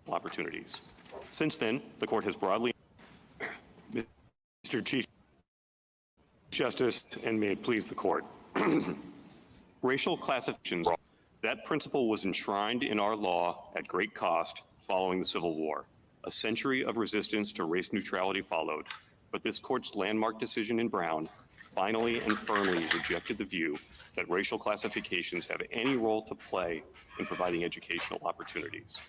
opportunities. Since then, the court has broadly, Mr. Chief Justice, and may it please the court. Racial classifications, that principle was enshrined in our law at great cost following the Civil War. A century of resistance to race neutrality followed, but this court's landmark decision in Brown finally and firmly rejected the view that racial classifications have any role to play in providing educational opportunities.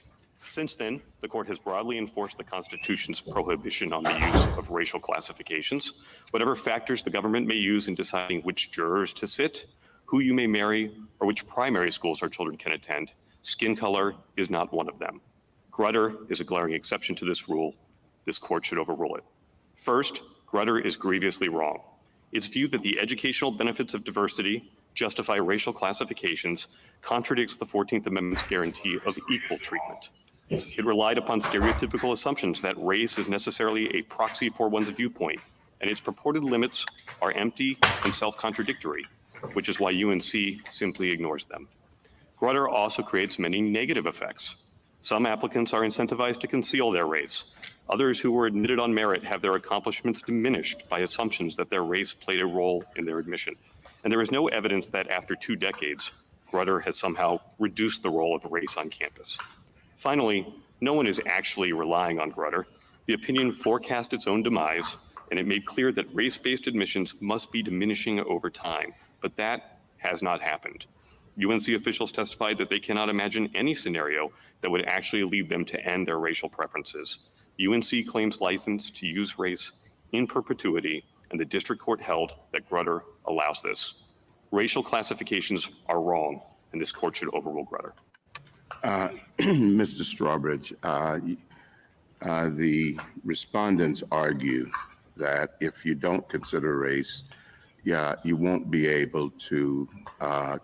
Since then, the court has broadly enforced the Constitution's prohibition on the use of racial classifications. Whatever factors the government may use in deciding which jurors to sit, who you may marry, or which primary schools our children can attend, skin color is not one of them. Grutter is a glaring exception to this rule. This court should overrule it. First, Grutter is grievously wrong. Its view that the educational benefits of diversity justify racial classifications contradicts the 14th Amendment's guarantee of equal treatment. It relied upon stereotypical assumptions that race is necessarily a proxy for one's viewpoint, and its purported limits are empty and self-contradictory, which is why UNC simply ignores them. Grutter also creates many negative effects. Some applicants are incentivized to conceal their race. Others who were admitted on merit have their accomplishments diminished by assumptions that their race played a role in their admission. And there is no evidence that after 2 decades, Grutter has somehow reduced the role of race on campus. Finally, no one is actually relying on Grutter. The opinion forecast its own demise, and it made clear that race-based admissions must be diminishing over time, but that has not happened. UNC officials testified that they cannot imagine any scenario that would actually lead them to end their racial preferences. UNC claims license to use race in perpetuity, and the district court held that Grutter allows this. Racial classifications are wrong, and this court should overrule Grutter. Mr. Strawbridge, the respondents argue that if you don't consider race, you won't be able to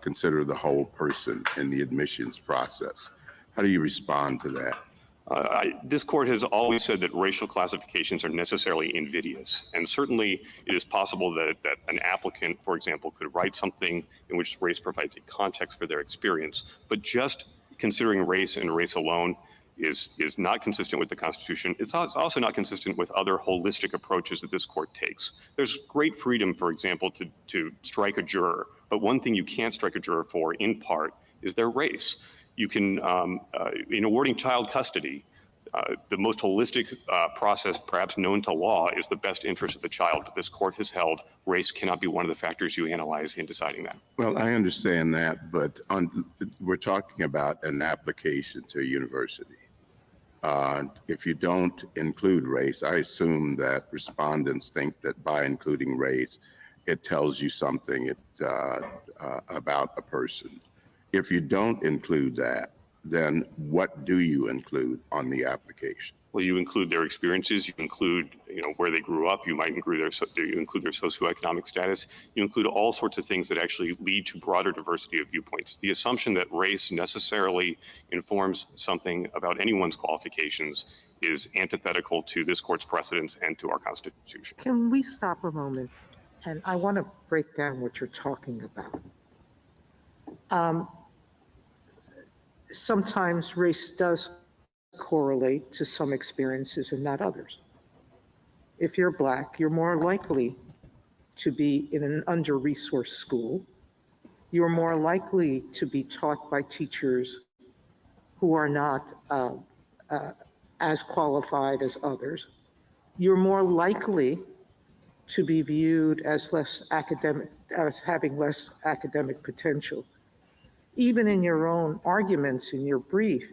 consider the whole person in the admissions process. How do you respond to that? This court has always said that racial classifications are necessarily invidious, and certainly it is possible that an applicant, for example, could write something in which race provides a context for their experience, but just considering race and race alone is not consistent with the Constitution. It's also not consistent with other holistic approaches that this court takes. There's great freedom, for example, to strike a juror, but one thing you can't strike a juror for, in part, is their race. You can, in awarding child custody, the most holistic process perhaps known to law is the best interest of the child, but this court has held race cannot be one of the factors you analyze in deciding that. Well, I understand that, but we're talking about an application to a university. If you don't include race, I assume that respondents think that by including race, it tells you something about a person. If you don't include that, then what do you include on the application? Well, you include their experiences, you include where they grew up, you might include their socioeconomic status, you include all sorts of things that actually lead to broader diversity of viewpoints. The assumption that race necessarily informs something about anyone's qualifications is antithetical to this court's precedents and to our Constitution. Can we stop a moment? And I want to break down what you're talking about. Sometimes race does correlate to some experiences and not others. If you're Black, you're more likely to be in an under-resourced school. You're more likely to be taught by teachers who are not as qualified as others. You're more likely to be viewed as having less academic potential. Even in your own arguments in your brief,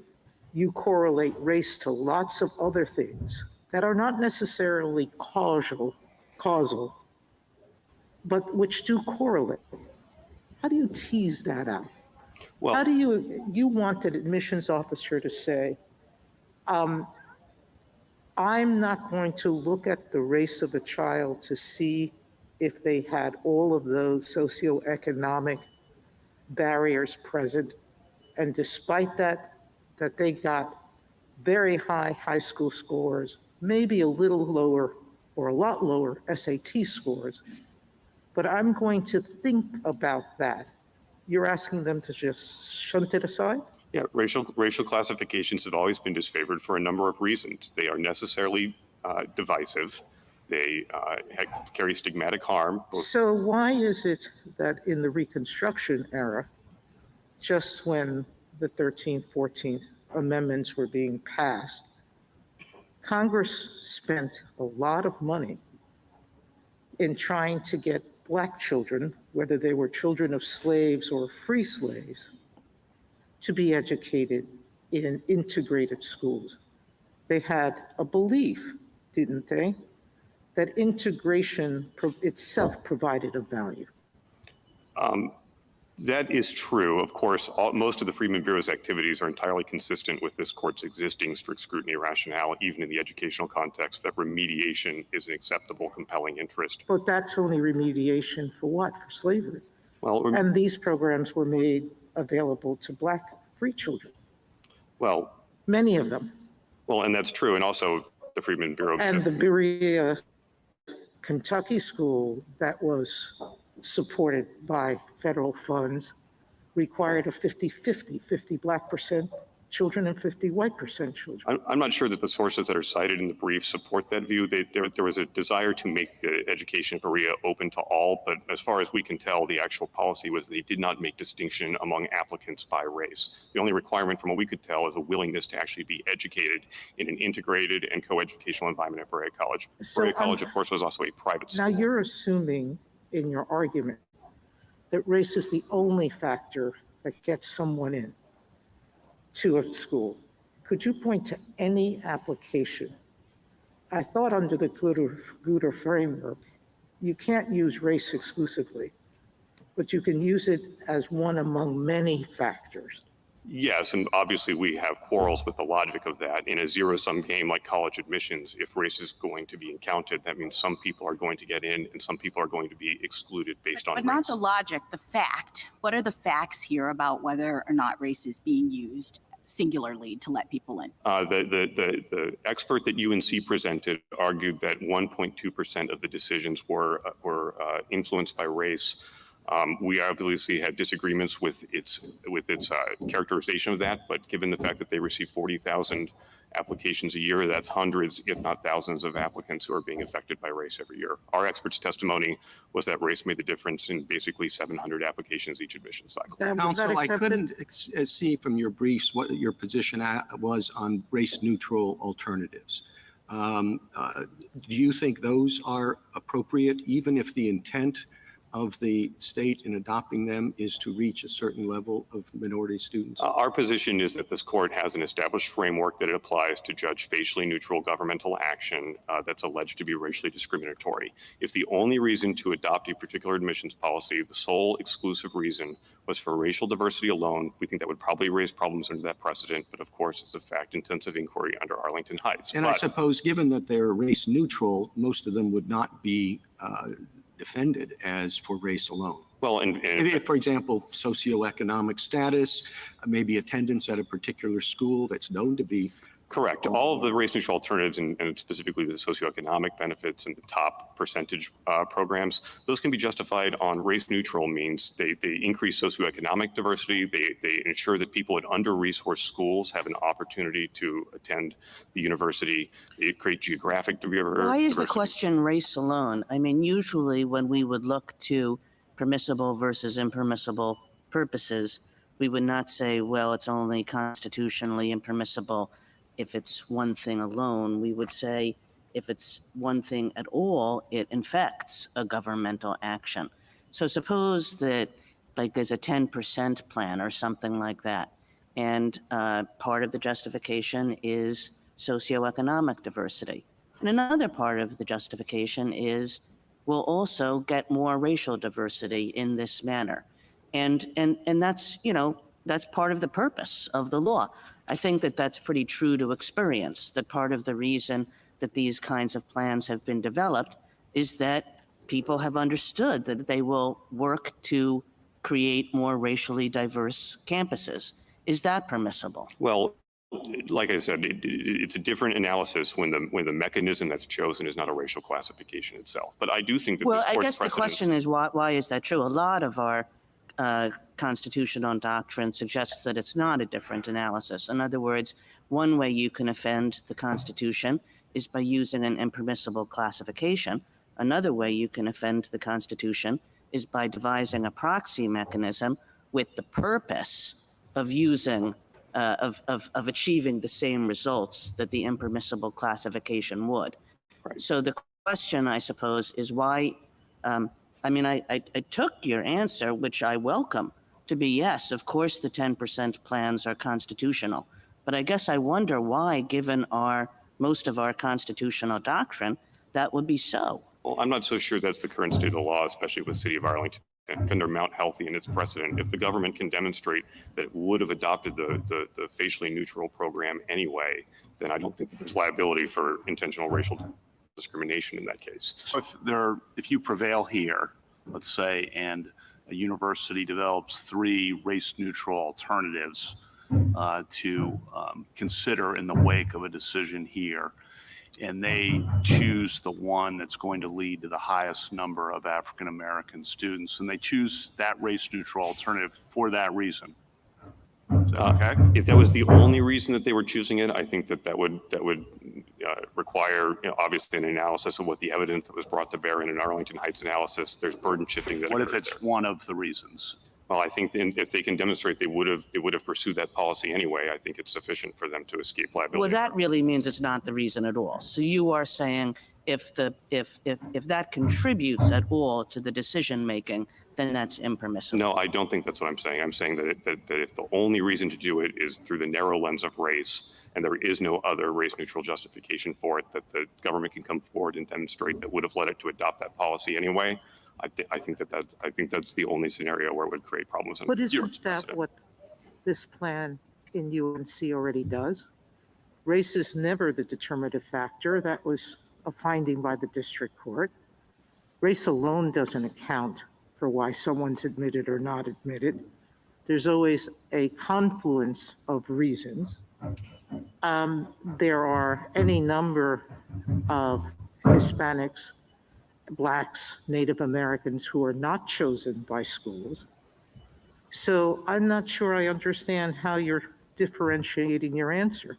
you correlate race to lots of other things that are not necessarily causal, but which do correlate. How do you tease that out? Well, how do you want an admissions officer to say, I'm not going to look at the race of a child to see if they had all of those socioeconomic barriers present, and despite that they got very high school scores, maybe a little lower or a lot lower SAT scores, but I'm going to think about that. You're asking them to just shunt it aside? Yeah, racial classifications have always been disfavored for a number of reasons. They are necessarily divisive. They carry stigmatic harm. So why is it that in the Reconstruction era, just when the 13th, 14th amendments were being passed, Congress spent a lot of money in trying to get Black children, whether they were children of slaves or free slaves, to be educated in integrated schools? They had a belief, didn't they, that integration itself provided a value. That is true. Of course, most of the Freedmen Bureau's activities are entirely consistent with this court's existing strict scrutiny rationale, even in the educational context, that remediation is an acceptable, compelling interest. But that's only remediation for what? For slavery. Well, And these programs were made available to Black free children, well, many of them. and that's true. And also the Freedmen Bureau. And the Berea, Kentucky school that was supported by federal funds required a 50-50, 50 Black% children and 50 white% children. I'm not sure that the sources that are cited in the brief support that view. There was a desire to make education in Berea open to all, but as far as we can tell, the actual policy was they did not make distinction among applicants by race. The only requirement from what we could tell is a willingness to actually be educated in an integrated and co-educational environment at Berea College. So Berea College, of course, was also a private Now school. you're assuming in your argument that race is the only factor that gets someone in to a school. Could you point to any application? I thought under the Guter framework, you can't use race exclusively, but you can use it as one among many factors. Yes, and obviously we have quarrels with the logic of that. In a zero-sum game like college admissions, if race is going to be encountered, that means some people are going to get in and some people are going to be excluded based on But race. not the logic, the fact. What are the facts here about whether or not race is being used singularly to let people in? The expert that UNC presented argued that 1.2% of the decisions were influenced by race. We obviously had disagreements with its characterization of that, but given the fact that they receive 40,000 applications a year, that's hundreds, if not thousands, of applicants who are being affected by race every year. Our expert's testimony was that race made the difference in basically 700 applications each admission cycle. Was that Counsel, I accepted? couldn't see from your briefs what your position was on race-neutral alternatives. Do you think those are appropriate, even if the intent of the state in adopting them is to reach a certain level of minority students? Our position is that this court has an established framework that it applies to judge facially neutral governmental action that's alleged to be racially discriminatory. If the only reason to adopt a particular admissions policy, the sole exclusive reason, was for racial diversity alone, we think that would probably raise problems under that precedent. But of course, it's a fact-intensive inquiry under Arlington Heights. And I suppose, given that they're race neutral, most of them would not be defended as for race alone. Well, If, for example, socioeconomic status, maybe attendance at a particular school that's known to be. correct. All of the race-neutral alternatives, and specifically the socioeconomic benefits and the top percentage programs, those can be justified on race-neutral means. They increase socioeconomic diversity. They ensure that people in under-resourced schools have an opportunity to attend the university. They create geographic diversity. Why is the question race alone? I mean, usually when we would look to permissible versus impermissible purposes, we would not say, well, it's only constitutionally impermissible if it's one thing alone. We would say if it's one thing at all, it infects a governmental action. So suppose that like there's a 10% plan or something like that, and part of the justification is socioeconomic diversity. And another part of the justification is we'll also get more racial diversity in this manner. And that's, you know, that's part of the purpose of the law. I think that that's pretty true to experience, that part of the reason that these kinds of plans have been developed is that people have understood that they will work to create more racially diverse campuses. Is that permissible? Well, like I said, it's a different analysis when the mechanism that's chosen is not a racial classification itself. But I do think that Well, this I court's guess the precedents- question is why is that true? A lot of our constitutional doctrine suggests that it's not a different analysis. In other words, one way you can offend the Constitution is by using an impermissible classification. Another way you can offend the Constitution is by devising a proxy mechanism with the purpose of using, of achieving the same results that the impermissible classification would. Right. So the question, I suppose, is why, I took your answer, which I welcome, to be yes, of course the 10% plans are constitutional. But I guess I wonder why, given most of our constitutional doctrine, that would be so. Well, I'm not so sure that's the current state of the law, especially with City of Arlington. Under Mount Healthy and its precedent, if the government can demonstrate that it would have adopted the facially neutral program anyway, then I don't think that there's liability for intentional racial discrimination in that case. So if you prevail here, let's say, and a university develops 3 race-neutral alternatives to consider in the wake of a decision here, and they choose the one that's going to lead to the highest number of African-American students, and they choose that race-neutral alternative for that reason. Is that okay? If that was the only reason that they were choosing it, I think that would require, obviously, an analysis of what the evidence that was brought to bear in an Arlington Heights analysis. There's burden shifting that What if occurs it's there. one of the reasons? Well, I think if they can demonstrate they would have pursued that policy anyway, I think it's sufficient for them to escape liability. Well, that really means it's not the reason at all. So you are saying if that contributes at all to the decision making, then that's impermissible. No, I don't think that's what I'm saying. I'm saying that if the only reason to do it is through the narrow lens of race, and there is no other race-neutral justification for it, that the government can come forward and demonstrate that would have led it to adopt that policy anyway, I think that's the only scenario where it would create problems. But Europe's isn't that precedent. what this plan in UNC already does? Race is never the determinative factor. That was a finding by the district court. Race alone doesn't account for why someone's admitted or not admitted. There's always a confluence of reasons. There are any number of Hispanics, Blacks, Native Americans who are not chosen by schools. So I'm not sure I understand how you're differentiating your answer.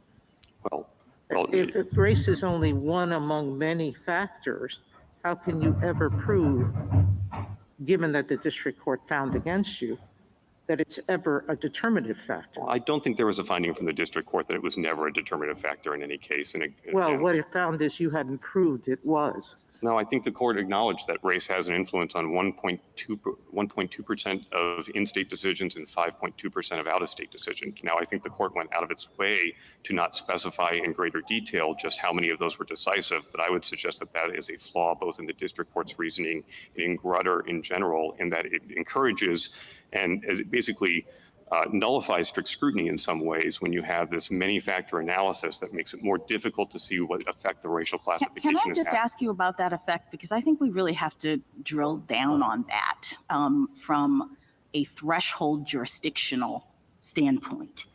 Well, If race is only one among many factors, how can you ever prove, given that the district court found against you, that it's ever a determinative factor? I don't think there was a finding from the district court that it was never a determinative factor in any case. Well, what it found is you hadn't proved it was. No, I think the court acknowledged that race has an influence on 1.2% of in-state decisions and 5.2% of out-of-state decisions. Now, I think the court went out of its way to not specify in greater detail just how many of those were decisive, but I would suggest that that is a flaw both in the district court's reasoning and in Grutter in general, in that it encourages and it basically nullifies strict scrutiny in some ways when you have this many-factor analysis that makes it more difficult to see what effect the racial classification Can I is just having. ask you about that effect? Because I think we really have to drill down on that from a threshold jurisdictional standpoint.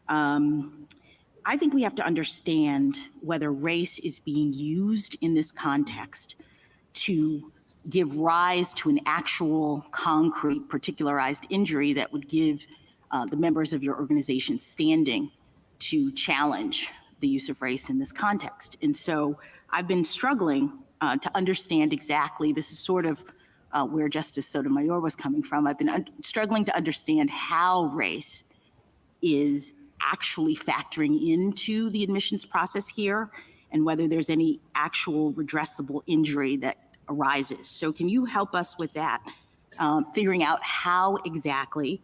I think we have to understand whether race is being used in this context to give rise to an actual concrete particularized injury that would give the members of your organization standing to challenge the use of race in this context. And so I've been struggling to understand exactly, this is sort of where Justice Sotomayor was coming from. I've been struggling to understand how race is actually factoring into the admissions process here and whether there's any actual redressable injury that arises. So can you help us with that, figuring out how exactly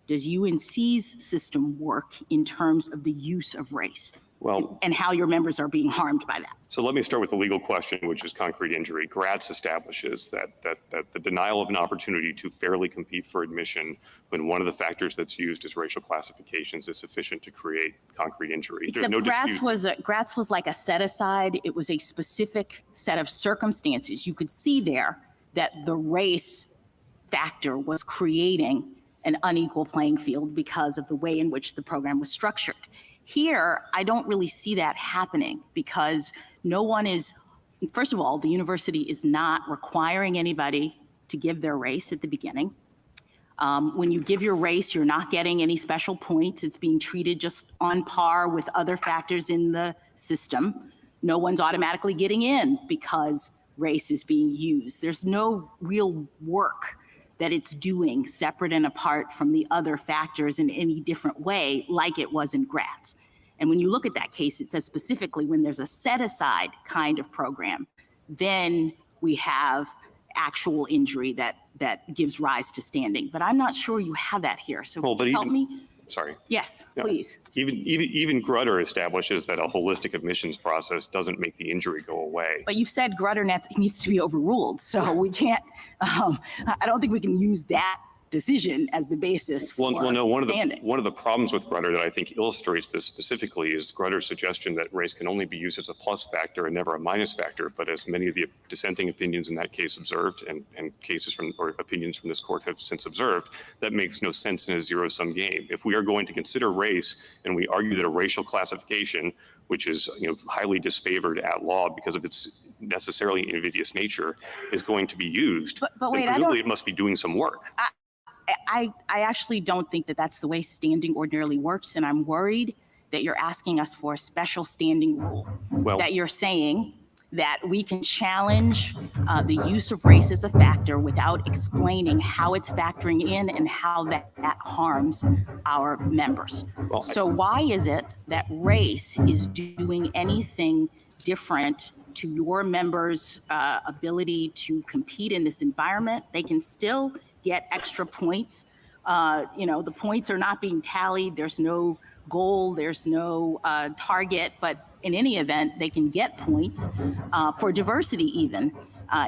does UNC's system work in terms of the use of race? Well, And how your members are being harmed by that? so let me start with the legal question, which is concrete injury. Gratz establishes that the denial of an opportunity to fairly compete for admission when one of the factors that's used is racial classifications is sufficient to create concrete injury. There's Except no Gratz was like a set aside. It was a specific set of circumstances. You could see there that the race factor was creating an unequal playing field because of the way in which the program was structured. Here, I don't really see that happening because no one is, first of all, the university is not requiring anybody to give their race at the beginning. When you give your race, you're not getting any special points. It's being treated just on par with other factors in the system. No one's automatically getting in because race is being used. There's no real work that it's doing separate and apart from the other factors in any different way, like it was in Gratz. And when you look at that case, it says specifically when there's a set-aside kind of program, then we have actual injury that gives rise to standing. But I'm not sure you have that here. So Well, can you but help me? Sorry. Yes, Yeah. please. Even Grutter establishes that a holistic admissions process doesn't make the injury go away. But you've said Grutter needs to be overruled, so we can't, I don't think we can use that decision as the basis for Well, no, one standing. of the problems with Grutter that I think illustrates this specifically is Grutter's suggestion that race can only be used as a plus factor and never a minus factor. But as many of the dissenting opinions in that case observed, and cases from or opinions from this court have since observed, that makes no sense in a zero-sum game. If we are going to consider race and we argue that a racial classification, which is highly disfavored at law because of its necessarily invidious nature, is going to be used, But then wait, presumably it must be doing some work. I actually don't think that that's the way standing ordinarily works, and I'm worried that you're asking us for a special standing rule. Well- That you're saying that we can challenge the use of race as a factor without explaining how it's factoring in and how that harms our members. Well, So why is it that race is doing anything different to your members' ability to compete in this environment? They can still get extra points. The points are not being tallied. There's no goal. There's no target. But in any event, they can get points for diversity even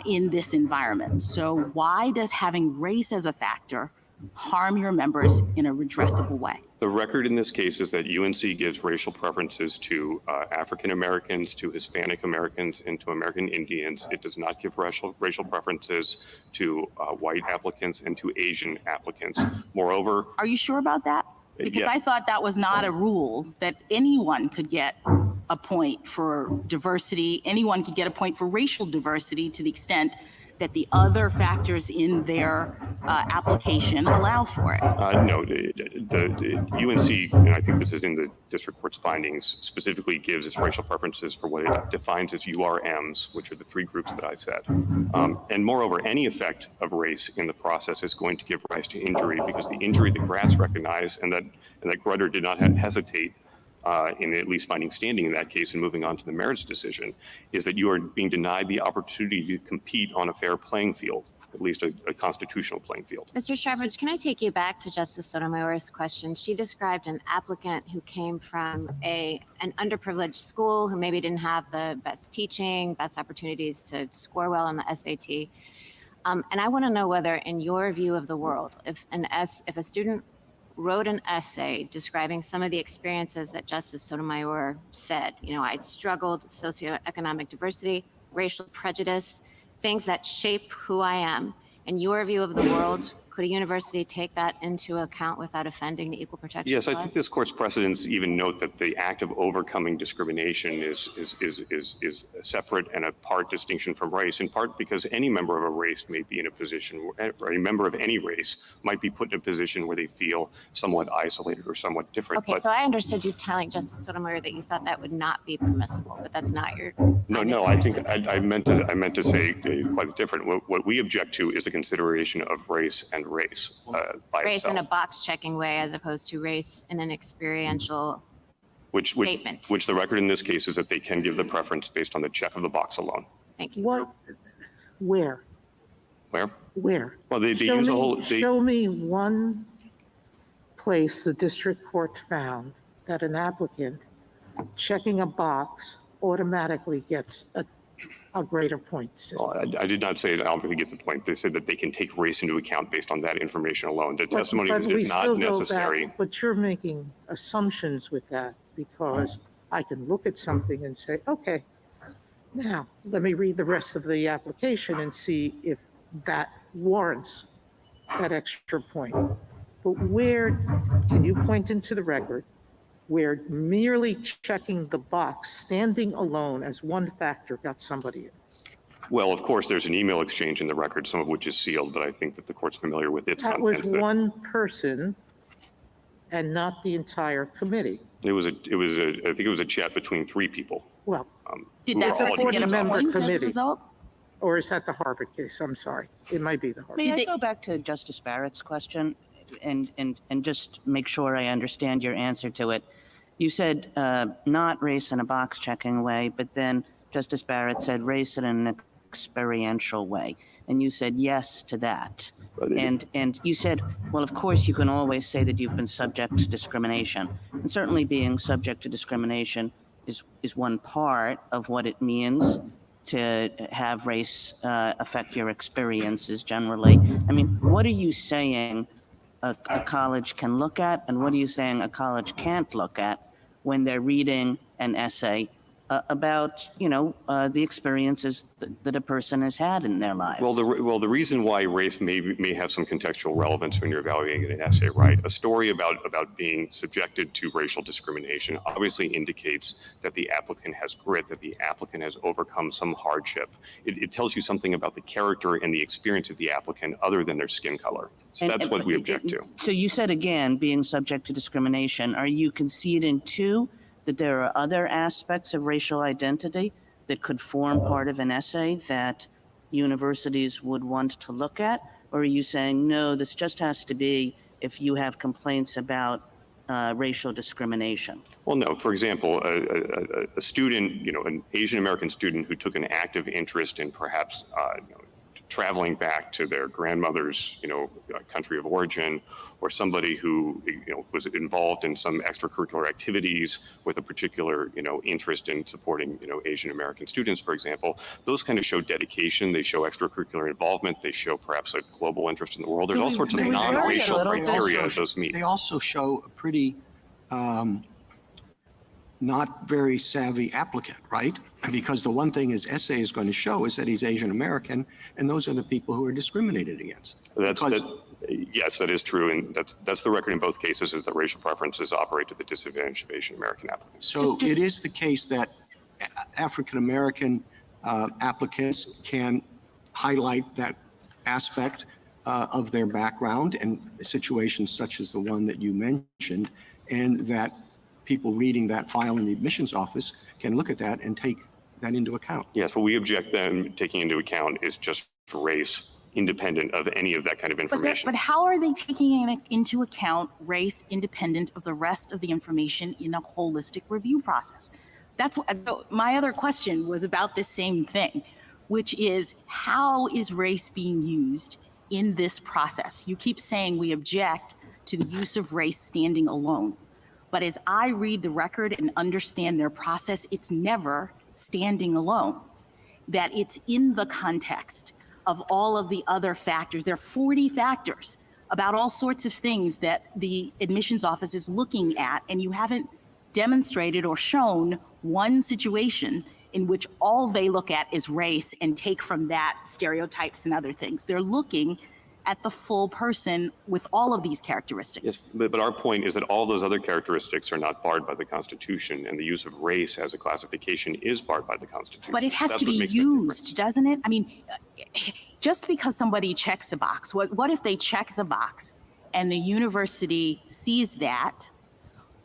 in this environment. So why does having race as a factor harm your members in a redressable way? The record in this case is that UNC gives racial preferences to African Americans, to Hispanic Americans, and to American Indians. It does not give racial preferences to white applicants and to Asian applicants. Moreover, Are you sure about that? Because Yeah. I thought that was not a rule that anyone could get a point for diversity. Anyone could get a point for racial diversity to the extent that the other factors in their application allow for it. no, the UNC, and I think this is in the district court's findings, specifically gives its racial preferences for what it defines as URMs, which are the three groups that I said. And moreover, any effect of race in the process is going to give rise to injury, because the injury that Gratz recognized and that Grutter did not hesitate in at least finding standing in that case and moving on to the merits decision, is that you are being denied the opportunity to compete on a fair playing field, at least a constitutional playing field. Mr. Stravage, can I take you back to Justice Sotomayor's question? She described an applicant who came from an underprivileged school, who maybe didn't have the best teaching, best opportunities to score well on the SAT. And I want to know whether, in your view of the world, if a student wrote an essay describing some of the experiences that Justice Sotomayor said, I struggled with socioeconomic diversity, racial prejudice, things that shape who I am. In your view of the world, could a university take that into account without offending the Equal Protection Yes, Clause? I think this court's precedents even note that the act of overcoming discrimination is a separate and apart distinction from race, in part because any member of a race may be in a position, or a member of any race might be put in a position where they feel somewhat isolated or somewhat different. Okay, But so I understood you telling Justice Sotomayor that you thought that would not be permissible, but that's not your. no, I think I meant to say quite different. What we object to is a consideration of race and race by Race in a itself, box-checking way as opposed to race in an experiential. which statement. the record in this case is that they can give the preference based on the check of the box alone. Thank you. What, where? Where? Where? Well, they use a whole. Show me one place the district court found that an applicant checking a box automatically gets a greater point system. Well, I did not say that Albuquerque gets the point. They said that they can take race into account based on that information alone. The testimony But we is not still go back- necessary. But you're making assumptions with that, because I can look at something and say, okay, now let me read the rest of the application and see if that warrants that extra point. But where, can you point into the record where merely checking the box, standing alone as one factor, got somebody in? Well, of course, there's an email exchange in the record, some of which is sealed, but I think that the court's familiar with its That was contents. one person and not the entire committee. I think it was a chat between 3 people. Well, Did who that were all person get admissions member appointed as a committee. result? or is that the Harvard case? I'm sorry. It might be the Harvard. May I they- go back to Justice Barrett's question and just make sure I understand your answer to it? You said not race in a box checking way, but then Justice Barrett said race in an experiential way. And you said yes to that. And you said, well, of course, you can always say that you've been subject to discrimination. And certainly being subject to discrimination is one part of what it means to have race affect your experiences generally. I mean, what are you saying a college can look at, and what are you saying a college can't look at when they're reading an essay about, the experiences that a person has had in their lives? Well, the reason why race may have some contextual relevance when you're evaluating an essay, right? A story about being subjected to racial discrimination obviously indicates that the applicant has grit, that the applicant has overcome some hardship. It tells you something about the character and the experience of the applicant other than their skin color. So that's what we object to. So you said, again, being subject to discrimination. Are you conceding, too, that there are other aspects of racial identity that could form part of an essay that universities would want to look at? Or are you saying, no, this just has to be if you have complaints about racial discrimination? Well, no. For example, a student, an Asian American student who took an active interest in perhaps traveling back to their grandmother's, country of origin, or somebody who, was involved in some extracurricular activities with a particular, interest in supporting, Asian American students, for example. Those kind of show dedication. They show extracurricular involvement. They show perhaps a global interest in the world. There's all sorts of They- non-racial they- criteria those meet. They also show a pretty not very savvy applicant, right? Because the one thing his essay is going to show is that he's Asian American, and those are the people who are discriminated against. Yes, that is true, and that's the record in both cases, is that racial preferences operate to the disadvantage of Asian American applicants. So it is the case that African American applicants can highlight that aspect of their background and situations such as the one that you mentioned, and that people reading that file in the admissions office can look at that and take that into account. Yes, what we object them taking into account is just race, independent of any of that kind of information. But how are they taking into account race independent of the rest of the information in a holistic review process? That's what, my other question was about this same thing, which is how is race being used in this process? You keep saying we object to the use of race standing alone. But as I read the record and understand their process, it's never standing alone, that it's in the context of all of the other factors. There are 40 factors about all sorts of things that the admissions office is looking at, and you haven't demonstrated or shown one situation in which all they look at is race and take from that stereotypes and other things. They're looking at the full person with all of these characteristics. Yes, but our point is that all those other characteristics are not barred by the Constitution, and the use of race as a classification is barred by the Constitution. But it has That's to what be makes that difference. used, doesn't it? I mean, just because somebody checks a box, what if they check the box and the university sees that,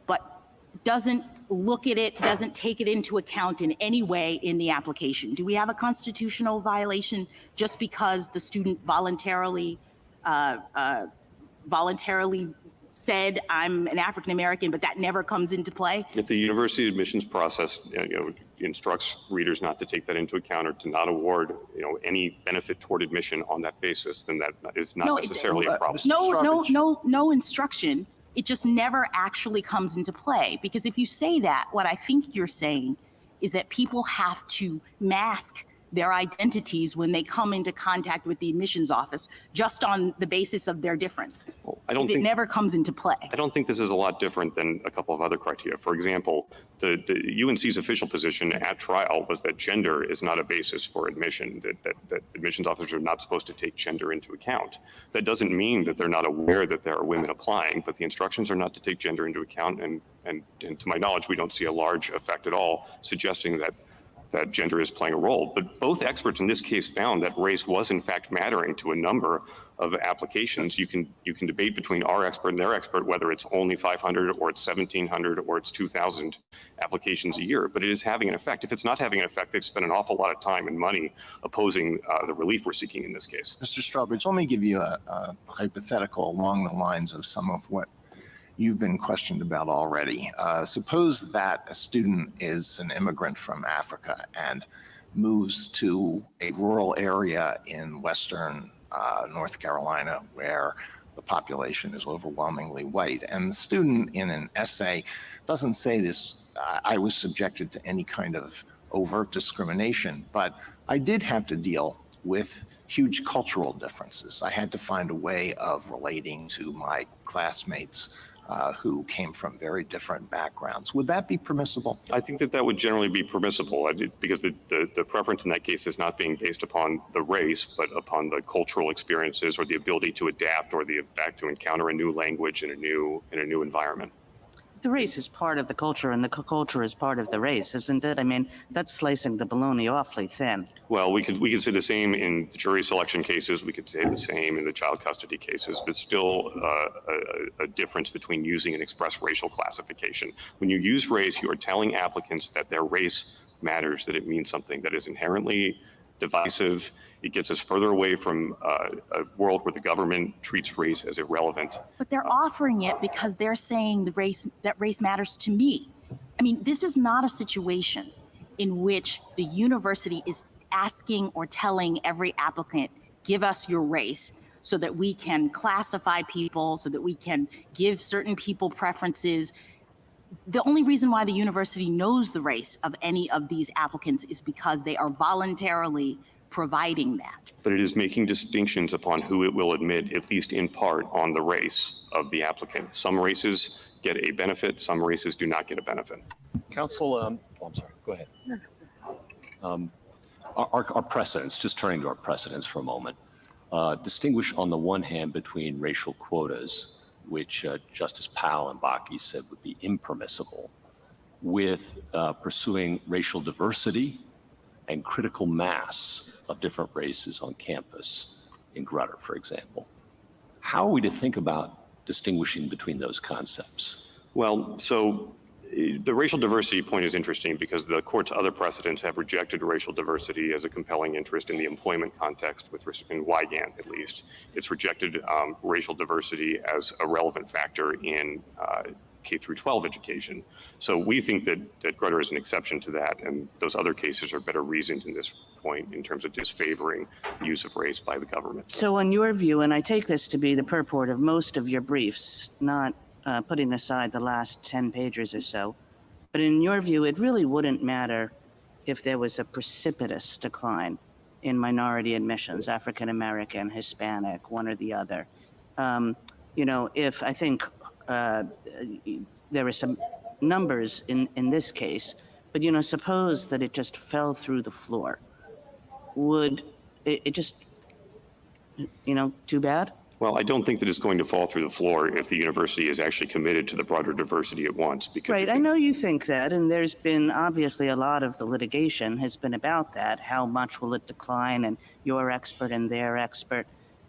but doesn't look at it, doesn't take it into account in any way in the application? Do we have a constitutional violation just because the student voluntarily said, I'm an African American, but that never comes into play? If the university admissions process, instructs readers not to take that into account or to not award, any benefit toward admission on that basis, then that is not necessarily a problem. No instruction. It just never actually comes into play. Because if you say that, what I think you're saying is that people have to mask their identities when they come into contact with the admissions office just on the basis of their difference. It never comes into play. I don't think this is a lot different than a couple of other criteria. For example, the UNC's official position at trial was that gender is not a basis for admission, that admissions officers are not supposed to take gender into account. That doesn't mean that they're not aware that there are women applying, but the instructions are not to take gender into account. And to my knowledge, we don't see a large effect at all suggesting that that gender is playing a role. But both experts in this case found that race was in fact mattering to a number of applications. You can debate between our expert and their expert whether it's only 500 or it's 1,700 or it's 2,000 applications a year, but it is having an effect. If it's not having an effect, they've spent an awful lot of time and money opposing the relief we're seeking in this case. Mr. Strawbridge, let me give you a hypothetical along the lines of some of what you've been questioned about already. Suppose that a student is an immigrant from Africa and moves to a rural area in Western North Carolina where the population is overwhelmingly white. And the student in an essay doesn't say this, I was subjected to any kind of overt discrimination, but I did have to deal with huge cultural differences. I had to find a way of relating to my classmates who came from very different backgrounds. Would that be permissible? I think that would generally be permissible because the preference in that case is not being based upon the race, but upon the cultural experiences or the ability to adapt or the fact to encounter a new language in a new environment. The race is part of the culture, and the culture is part of the race, isn't it? I mean, that's slicing the bologna awfully thin. Well, we could say the same in the jury selection cases. We could say the same in the child custody cases. There's still a difference between using and express racial classification. When you use race, you are telling applicants that their race matters, that it means something that is inherently divisive. It gets us further away from a world where the government treats race as irrelevant. But they're offering it because they're saying that race matters to me. I mean, this is not a situation in which the university is asking or telling every applicant, give us your race so that we can classify people, so that we can give certain people preferences. The only reason why the university knows the race of any of these applicants is because they are voluntarily providing that. But it is making distinctions upon who it will admit, at least in part, on the race of the applicant. Some races get a benefit, some races do not get a benefit. Counsel, I'm sorry, go ahead. Our precedents, just turning to our precedents for a moment, distinguish on the one hand between racial quotas, which Justice Powell and Bakke said would be impermissible, with pursuing racial diversity and critical mass of different races on campus, in Grutter, for example. How are we to think about distinguishing between those concepts? Well, so the racial diversity point is interesting because the court's other precedents have rejected racial diversity as a compelling interest in the employment context, in Wigand at least. It's rejected racial diversity as a relevant factor in K through 12 education. So we think that Grutter is an exception to that, and those other cases are better reasoned in this point in terms of disfavoring use of race by the government. So in your view, and I take this to be the purport of most of your briefs, not putting aside the last 10 pages or so, but in your view, it really wouldn't matter if there was a precipitous decline in minority admissions, African American, Hispanic, one or the other. If I think there are some numbers in this case, but suppose that it just fell through the floor. Would it just, too bad? Well, I don't think that it's going to fall through the floor if the university is actually committed to the broader diversity it wants. Because Right, I know you think that, and there's been obviously a lot of the litigation has been about that. How much will it decline, and your expert and their expert.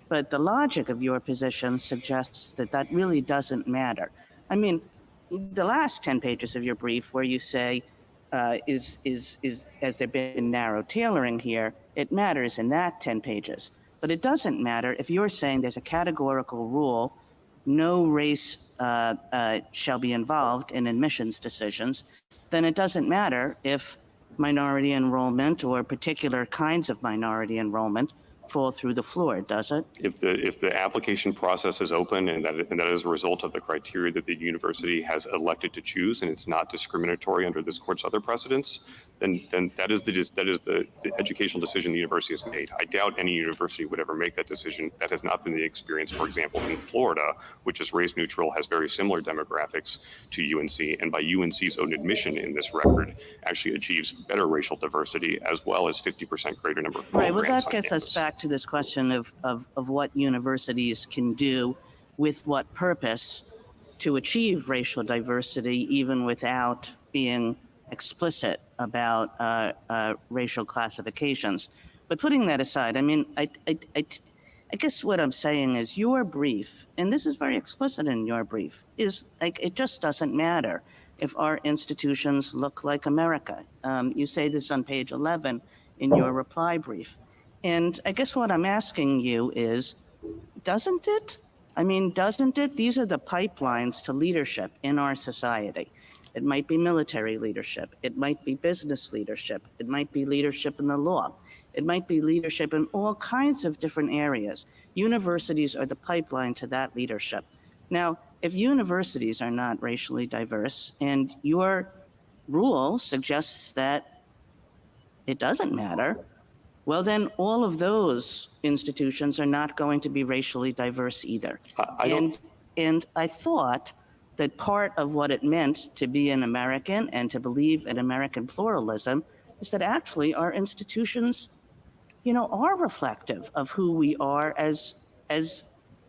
But the logic of your position suggests that that really doesn't matter. I mean, the last 10 pages of your brief where you say, has there been narrow tailoring here, it matters in that 10 pages. But it doesn't matter if you're saying there's a categorical rule, no race shall be involved in admissions decisions, then it doesn't matter if minority enrollment or particular kinds of minority enrollment fall through the floor, does it? If the application process is open and that is a result of the criteria that the university has elected to choose, and it's not discriminatory under this court's other precedents, then that is the educational decision the university has made. I doubt any university would ever make that decision. That has not been the experience, for example, in Florida, which is race neutral, has very similar demographics to UNC, and by UNC's own admission in this record, actually achieves better racial diversity as well as 50% greater number of Right, well, programs that on gets us campus. back to this question of what universities can do with what purpose to achieve racial diversity even without being explicit about racial classifications. But putting that aside, I mean, I guess what I'm saying is your brief, and this is very explicit in your brief, is like it just doesn't matter if our institutions look like America. You say this on page 11 in your reply brief. And I guess what I'm asking you is, doesn't it? I mean, doesn't it? These are the pipelines to leadership in our society. It might be military leadership. It might be business leadership. It might be leadership in the law. It might be leadership in all kinds of different areas. Universities are the pipeline to that leadership. Now, if universities are not racially diverse and your rule suggests that it doesn't matter, well, then all of those institutions are not going to be racially diverse either. And I thought that part of what it meant to be an American and to believe in American pluralism is that actually our institutions, you know, are reflective of who we are as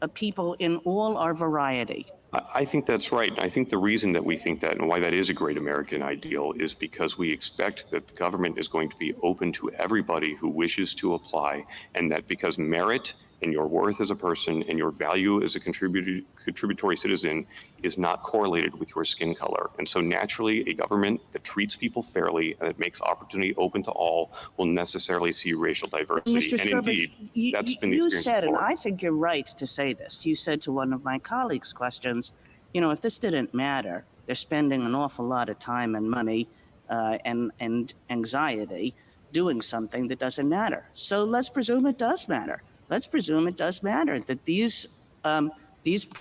a people in all our variety. I think that's right. I think the reason that we think that and why that is a great American ideal is because we expect that the government is going to be open to everybody who wishes to apply, and that because merit and your worth as a person and your value as a contributory citizen is not correlated with your skin color. And so naturally, a government that treats people fairly and that makes opportunity open to all will necessarily see racial diversity. Mr. And Sturbridge, indeed, that's been the you experience said, and before. I think you're right to say this, you said to one of my colleagues' questions, you know, if this didn't matter, they're spending an awful lot of time and money and anxiety doing something that doesn't matter. So let's presume it does matter. Let's presume it does matter that these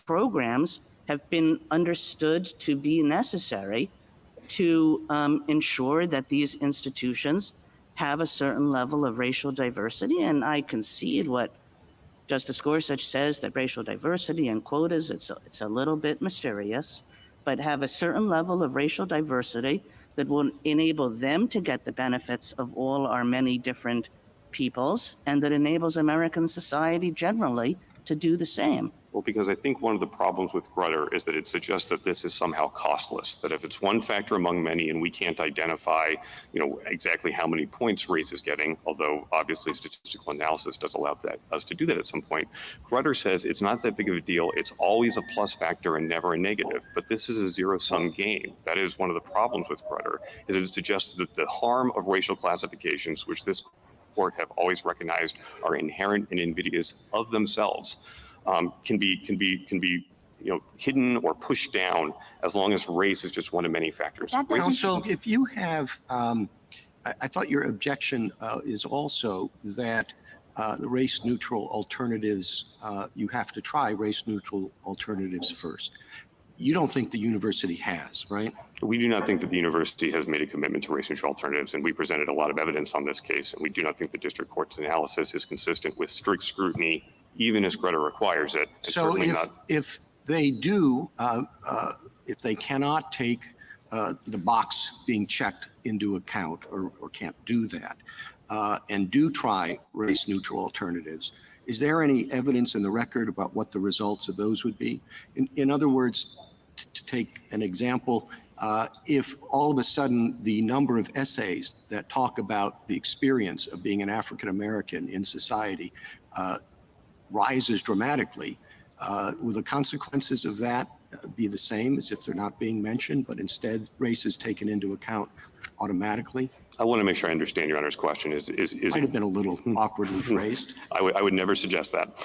programs have been understood to be necessary to ensure that these institutions have a certain level of racial diversity. And I concede what Justice Gorsuch says, that racial diversity and quotas, it's a little bit mysterious, but have a certain level of racial diversity that will enable them to get the benefits of all our many different peoples, and that enables American society generally to do the same. Well, because I think one of the problems with Grutter is that it suggests that this is somehow costless, that if it's one factor among many and we can't identify, you know, exactly how many points race is getting, although obviously statistical analysis does allow us to do that at some point, Grutter says it's not that big of a deal. It's always a plus factor and never a negative. But this is a zero-sum game. That is one of the problems with Grutter, is it suggests that the harm of racial classifications, which this court have always recognized are inherent and invidious of themselves, can be you know, hidden or pushed down as long as race is just one of many factors. That doesn't- Counsel, if you have, I thought your objection is also that the race-neutral alternatives, you have to try race-neutral alternatives first. You don't think the university has, right? We do not think that the university has made a commitment to race-neutral alternatives, and we presented a lot of evidence on this case, and we do not think the district court's analysis is consistent with strict scrutiny, even as Grutter requires it. And So certainly not. if they do, if they cannot take the box being checked into account or can't do that, and do try race-neutral alternatives, is there any evidence in the record about what the results of those would be? In other words, to take an example, if all of a sudden the number of essays that talk about the experience of being an African American in society rises dramatically, will the consequences of that be the same as if they're not being mentioned, but instead race is taken into account automatically? I want to make sure I understand Your Honor's question. Is Might have been a little awkwardly phrased. I would never suggest that.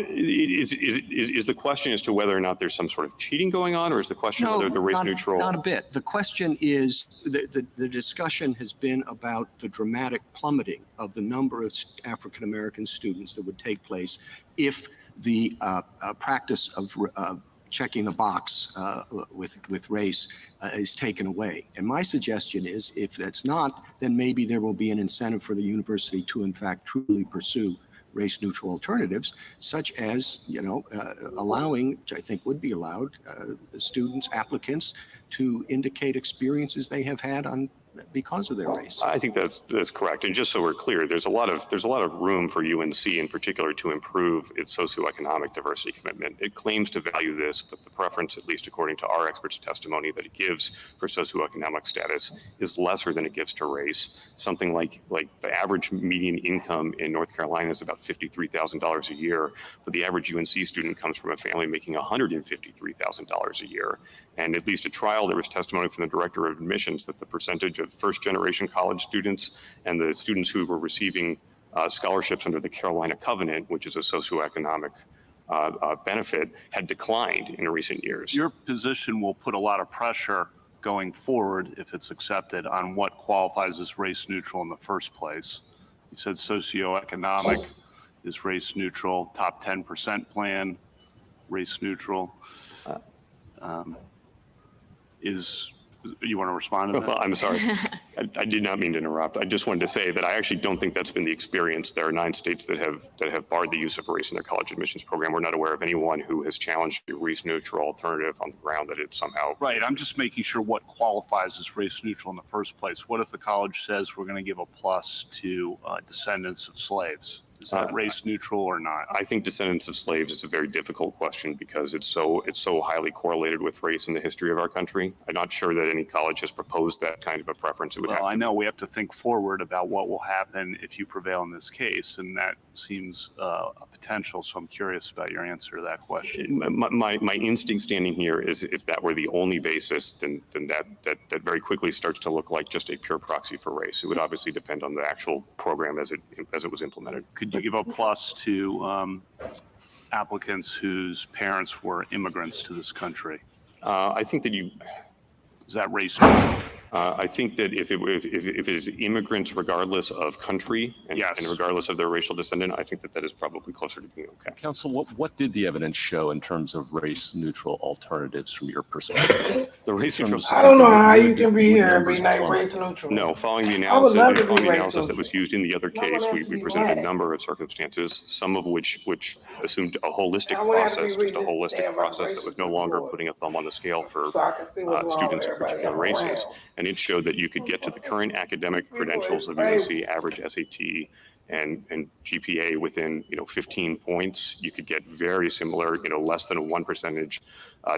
Is the question as to whether or not there's some sort of cheating going on, or is the question whether the race neutral? Not a bit. The question is, the discussion has been about the dramatic plummeting of the number of African-American students that would take place if the practice of checking the box with race is taken away. And my suggestion is, if that's not, then maybe there will be an incentive for the university to, in fact, truly pursue race-neutral alternatives, such as, you know, allowing, which I think would be allowed, students, applicants to indicate experiences they have had on because of their race. I think that's correct. And just so we're clear, there's a lot of room for UNC in particular to improve its socioeconomic diversity commitment. It claims to value this, but the preference, at least according to our experts' testimony, that it gives for socioeconomic status is lesser than it gives to race. Something like the average median income in North Carolina is about $53,000 a year, but the average UNC student comes from a family making $153,000 a year. And at least at trial, there was testimony from the director of admissions that the percentage of first-generation college students and the students who were receiving scholarships under the Carolina Covenant, which is a socioeconomic benefit, had declined in recent years. Your position will put a lot of pressure going forward, if it's accepted, on what qualifies as race neutral in the first place. You said socioeconomic is race neutral, top 10% plan, race neutral. You want to respond to that? Well, I'm sorry. I did not mean to interrupt. I just wanted to say that I actually don't think that's been the experience. There are 9 states that have barred the use of race in their college admissions program. We're not aware of anyone who has challenged a race-neutral alternative on the ground that it's somehow. Right. I'm just making sure what qualifies as race neutral in the first place. What if the college says we're going to give a plus to descendants of slaves? Is that race neutral or not? I think descendants of slaves is a very difficult question because it's so highly correlated with race in the history of our country. I'm not sure that any college has proposed that kind of a preference. It would Well, I know we have to think forward about what will happen if you prevail in this case, and that seems a potential. So I'm curious about your answer to that question. My instinct standing here is if that were the only basis, then that very quickly starts to look like just a pure proxy for race. It would obviously depend on the actual program as it was implemented. Could you give a plus to applicants whose parents were immigrants to this country? I think that Is that race neutral? I think that if it is immigrants regardless of country and regardless of their racial descendant, I think that is probably closer to being okay. Counsel, what did the evidence show in terms of race-neutral alternatives from your perspective? The race neutral. I don't know how you can be here and be like race neutral. No, following the I would analysis, love to be following the race analysis that neutral. was used in the other I would case, have we to be presented a black. number of circumstances, some of which assumed a holistic I would have to process, be just a reading this holistic damn process that was no longer report. putting a thumb on the scale for So I can see what's wrong students with of particular everybody else races. around. And it showed that you could get to the current academic People credentials is of crazy. UNC, average SAT and GPA within 15 points. You could get very similar, less than a 1%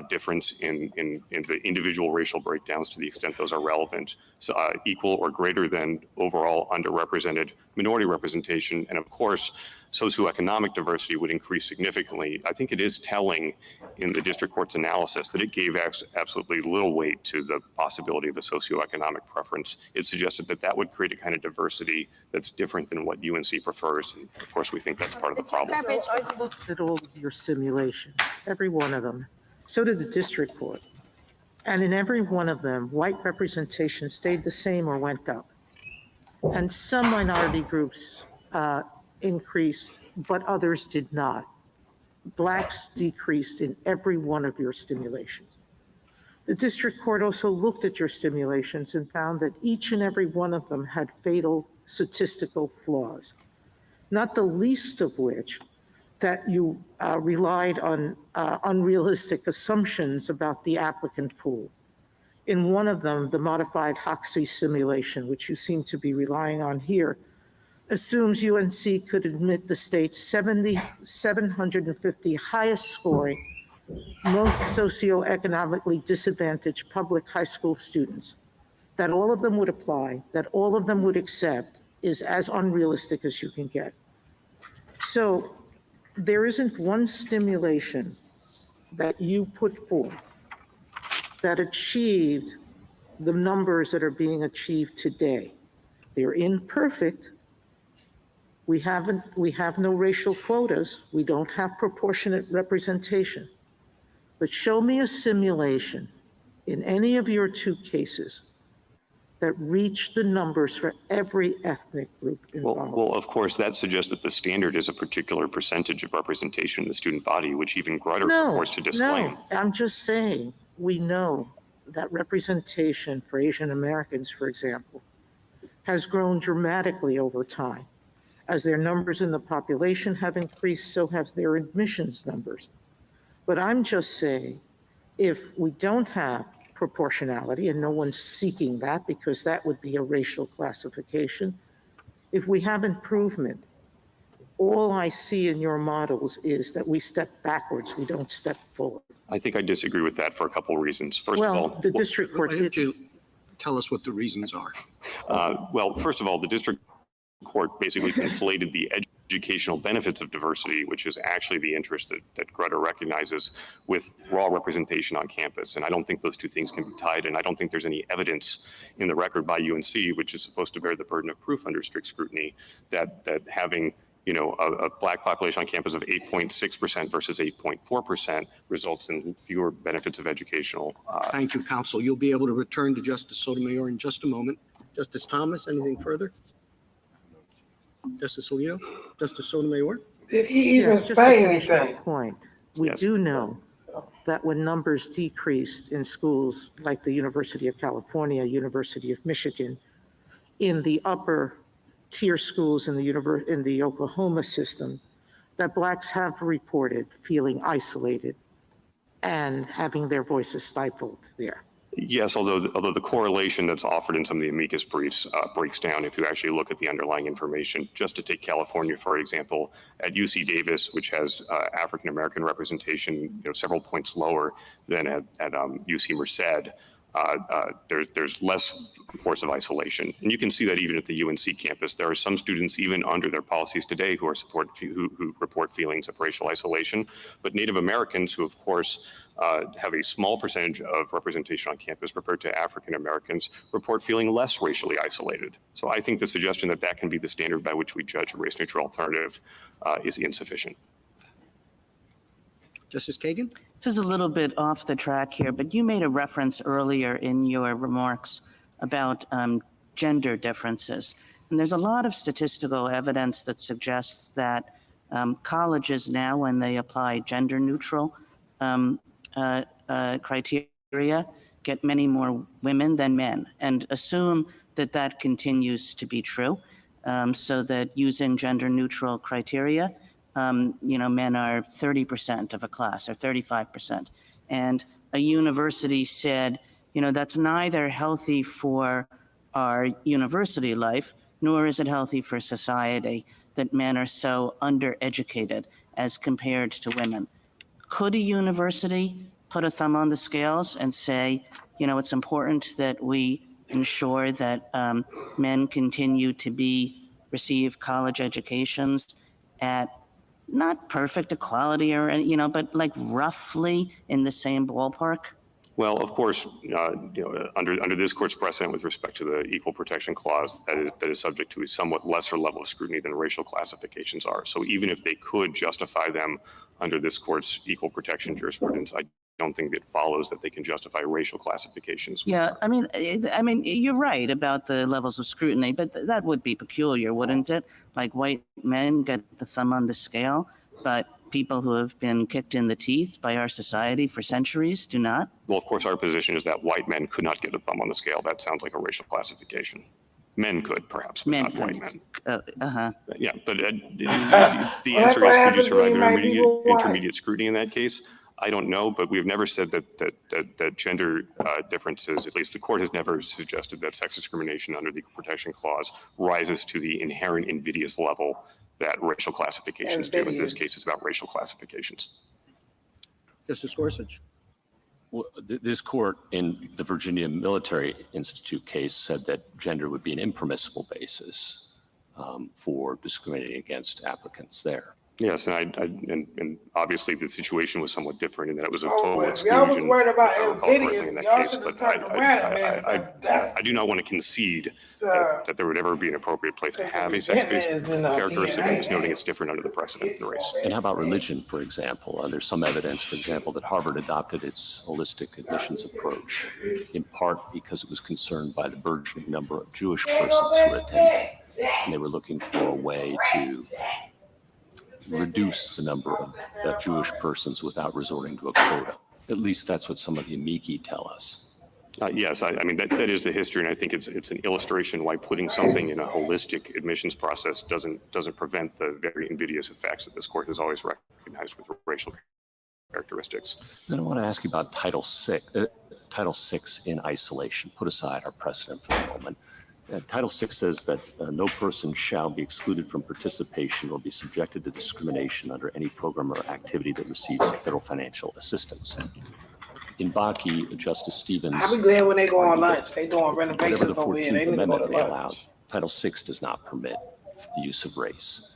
difference in the individual racial breakdowns to the extent those are relevant. So, equal or greater than overall underrepresented minority representation. And of course, socioeconomic diversity would increase significantly. I think it is telling in the district court's analysis that it gave absolutely little weight to the possibility of a socioeconomic preference. It suggested that would create a kind of diversity that's different than what UNC prefers. And of course, we think that's part of the problem. I looked at all of your simulations, every one of them. So did the district court. And in every one of them, white representation stayed the same or went up. And some minority groups increased, but others did not. Blacks decreased in every one of your simulations. The district court also looked at your simulations and found that each and every one of them had fatal statistical flaws, not the least of which that you relied on unrealistic assumptions about the applicant pool. In one of them, the modified Hoxie simulation, which you seem to be relying on here, assumes UNC could admit the state's 750 highest scoring, most socioeconomically disadvantaged public high school students, that all of them would apply, that all of them would accept, is as unrealistic as you can get. So there isn't one stimulation that you put forth that achieved the numbers that are being achieved today. They're imperfect. We have no racial quotas. We don't have proportionate representation. But show me a simulation in any of your 2 cases that reached the numbers for every ethnic group involved. Well, of course, that suggests that the standard is a particular percentage of representation in the student body, which even Grutter purports to disclaim. No, I'm just saying, we know that representation for Asian Americans, for example, has grown dramatically over time. As their numbers in the population have increased, so have their admissions numbers. But I'm just saying, if we don't have proportionality, and no one's seeking that because that would be a racial classification. If we have improvement, all I see in your models is that we step backwards, we don't step forward. I think I disagree with that for a couple of reasons. First of all, Well, the district court Why don't did. you tell us what the reasons are? well, first of all, the district court basically conflated the educational benefits of diversity, which is actually the interest that Greta recognizes, with raw representation on campus. And I don't think those two things can be tied. And I don't think there's any evidence in the record by UNC, which is supposed to bear the burden of proof under strict scrutiny, that having a black population on campus of 8.6% versus 8.4% results in fewer benefits of educational. Thank you, counsel. You'll be able to return to Justice Sotomayor in just a moment. Justice Thomas, anything further? Justice Alito? Justice Sotomayor? Did he even Yes, just to say finish that anything? point, we Yes. do know that when numbers decreased in schools like the University of California, University of Michigan, in the upper tier schools in the Oklahoma system, that Blacks have reported feeling isolated and having their voices stifled there. Yes, although the correlation that's offered in some of the amicus briefs breaks down if you actually look at the underlying information. Just to take California, for example, at UC Davis, which has African American representation, several points lower than at UC Merced, there's less force of isolation. And you can see that even at the UNC campus. There are some students, even under their policies today, who report feelings of racial isolation. But Native Americans, who of course have a small percentage of representation on campus compared to African Americans, report feeling less racially isolated. So I think the suggestion that that can be the standard by which we judge a race-neutral alternative is insufficient. Justice Kagan? This is a little bit off the track here, but you made a reference earlier in your remarks about gender differences. And there's a lot of statistical evidence that suggests that colleges now, when they apply gender neutral criteria, get many more women than men, and assume that that continues to be true, so that using gender neutral criteria, men are 30% of a class or 35%. And a university said, that's neither healthy for our university life, nor is it healthy for society that men are so undereducated as compared to women. Could a university put a thumb on the scales and say, it's important that we ensure that men continue to receive college educations at not perfect equality but like roughly in the same ballpark? Well, of course, under this court's precedent with respect to the Equal Protection Clause, that is subject to a somewhat lesser level of scrutiny than racial classifications are. So even if they could justify them under this court's equal protection jurisprudence, I don't think it follows that they can justify racial classifications. Yeah, I mean, you're right about the levels of scrutiny, but that would be peculiar, wouldn't it? Like white men get the thumb on the scale, but people who have been kicked in the teeth by our society for centuries do not? Well, of course, our position is that white men could not get a thumb on the scale. That sounds like a racial classification. Men could, perhaps, but not white men. Yeah, but the answer is, could you survive intermediate scrutiny in that case? I don't know, but we've never said that gender differences, at least the court has never suggested that sex discrimination under the Equal Protection Clause rises to the inherent invidious level that racial classifications do. In this case, it's about racial classifications. Justice Gorsuch? Well, this court in the Virginia Military Institute case said that gender would be an impermissible basis for discriminating against applicants there. Yes, and obviously the situation was somewhat different in that it was a total Y'all exclusion. was worried about if I recall correctly, invidious. in that Y'all case, should have but turned around, man. I do not want to concede that there would ever be an appropriate place to have a sex-based characteristic. I'm just noting it's different under the precedent in the race. And how about religion, for example? There's some evidence, for example, that Harvard adopted its holistic admissions approach in part because it was concerned by the burgeoning number of Jewish persons who were attending. And they were looking for a way to reduce the number of Jewish persons without resorting to a quota. At least that's what some of the amici tell us. Yes, I mean, that is the history, and I think it's an illustration why putting something in a holistic admissions process doesn't prevent the very invidious effects that this court has always recognized with racial characteristics. Then I want to ask you about Title VI. Title VI in isolation. Put aside our precedent for the moment. Title VI says that no person shall be excluded from participation or be subjected to discrimination under any program or activity that receives federal financial assistance. In Bakke, Justice Stevens, I be glad when they go on lunch. They doing whatever renovations the over here. 14th They need to go Amendment to may allow, lunch. Title VI does not permit the use of race.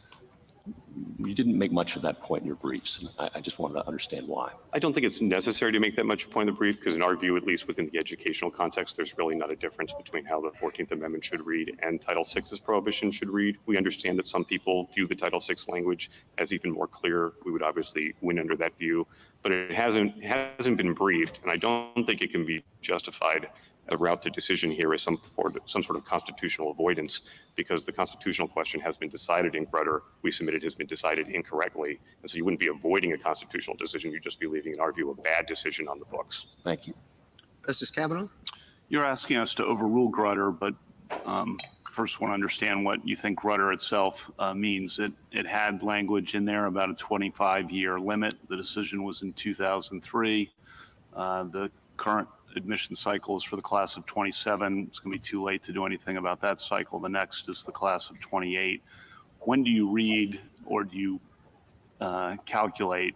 You didn't make much of that point in your briefs, and I just wanted to understand why. I don't think it's necessary to make that much point in the brief, because in our view, at least within the educational context, there's really not a difference between how the 14th Amendment should read and Title VI's prohibition should read. We understand that some people view the Title VI language as even more clear. We would obviously win under that view, but it hasn't been briefed, and I don't think it can be justified. A route to decision here is some sort of constitutional avoidance, because the constitutional question has been decided in Grutter. We submitted has been decided incorrectly. And so you wouldn't be avoiding a constitutional decision. You'd just be leaving, in our view, a bad decision on the books. Thank you. Justice Kavanaugh? You're asking us to overrule Grutter, but first want to understand what you think Grutter itself means. It had language in there about a 25-year limit. The decision was in 2003. The current admission cycle is for the class of 27. It's going to be too late to do anything about that cycle. The next is the class of 28. When do you read, or do you calculate,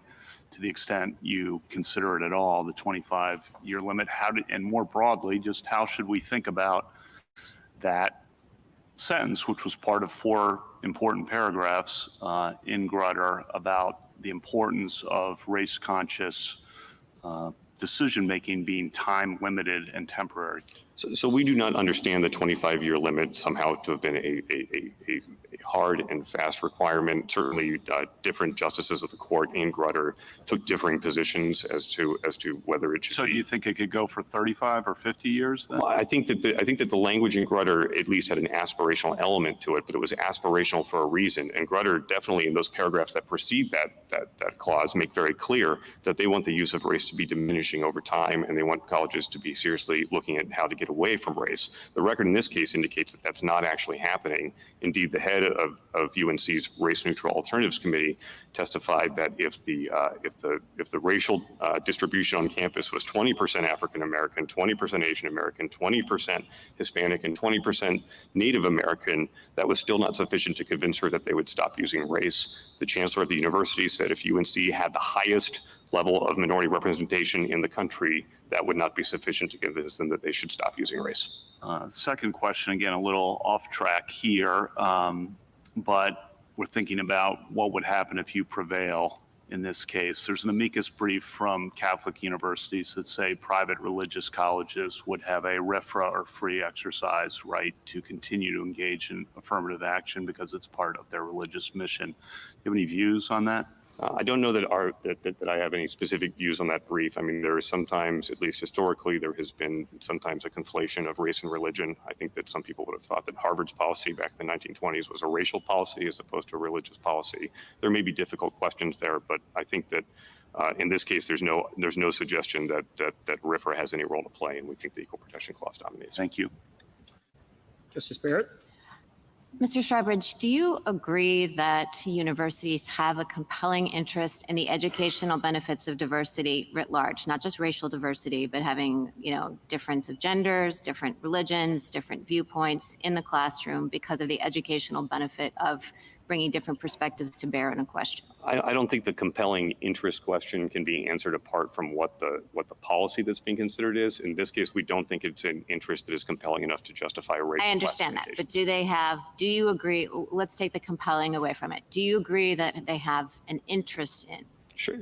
to the extent you consider it at all, the 25-year limit? And more broadly, just how should we think about that sentence, which was part of 4 important paragraphs in Grutter about the importance of race-conscious decision-making being time-limited and temporary? So we do not understand the 25-year limit somehow to have been a hard and fast requirement. Certainly, different justices of the court in Grutter took differing positions as to whether it should. So do you think it could go for 35 or 50 years then? Well, I think that the language in Grutter at least had an aspirational element to it, but it was aspirational for a reason. And Grutter definitely, in those paragraphs that precede that clause, make very clear that they want the use of race to be diminishing over time, and they want colleges to be seriously looking at how to get away from race. The record in this case indicates that that's not actually happening. Indeed, the head of UNC's Race Neutral Alternatives Committee testified that if the racial distribution on campus was 20% African American, 20% Asian American, 20% Hispanic, and 20% Native American, that was still not sufficient to convince her that they would stop using race. The chancellor of the university said if UNC had the highest level of minority representation in the country, that would not be sufficient to convince them that they should stop using race. Second question, again, a little off track here, but we're thinking about what would happen if you prevail in this case. There's an amicus brief from Catholic universities that say private religious colleges would have a RFRA or free exercise right to continue to engage in affirmative action because it's part of their religious mission. Do you have any views on that? I don't know that I have any specific views on that brief. I mean, there is sometimes, at least historically, there has been sometimes a conflation of race and religion. I think that some people would have thought that Harvard's policy back in the 1920s was a racial policy as opposed to a religious policy. There may be difficult questions there, but I think that in this case, there's no suggestion that RFRA has any role to play, and we think the Equal Protection Clause dominates. Thank you. Justice Barrett? Mr. Strawbridge, do you agree that universities have a compelling interest in the educational benefits of diversity writ large, not just racial diversity, but having, difference of genders, different religions, different viewpoints in the classroom because of the educational benefit of bringing different perspectives to bear in a question? I don't think the compelling interest question can be answered apart from what the policy that's being considered is. In this case, we don't think it's an interest that is compelling enough to justify a racial I understand that, but do you agree, let's take the compelling away from it. Do you agree that they have an interest in? Sure.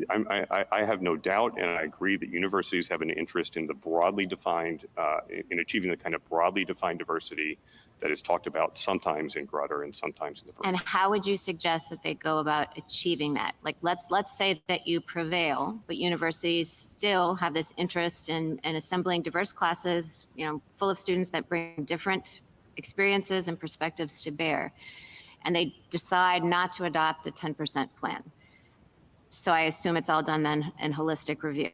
I have no doubt, and I agree that universities have an interest in the broadly defined, in achieving the kind of broadly defined diversity that is talked about sometimes in Grutter and sometimes in the brief. And how would you suggest that they go about achieving that? Like, let's say that you prevail, but universities still have this interest in assembling diverse classes, full of students that bring different experiences and perspectives to bear, and they decide not to adopt a 10% plan. So I assume it's all done then in holistic review.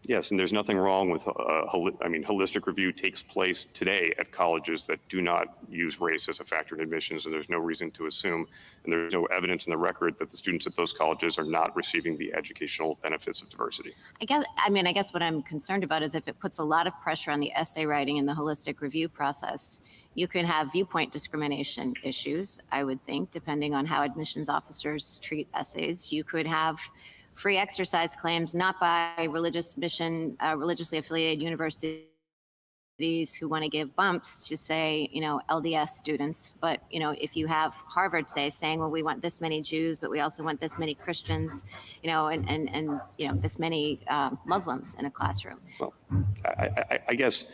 Yes, and there's nothing wrong with, holistic review takes place today at colleges that do not use race as a factor in admissions, and there's no reason to assume, and there's no evidence in the record that the students at those colleges are not receiving the educational benefits of diversity. I guess what I'm concerned about is if it puts a lot of pressure on the essay writing and the holistic review process, you can have viewpoint discrimination issues, I would think, depending on how admissions officers treat essays. You could have free exercise claims not by religiously affiliated universities who want to give bumps to, say, LDS students. But, if you have Harvard, saying, well, we want this many Jews, but we also want this many Christians, and this many Muslims in a classroom. Well, I guess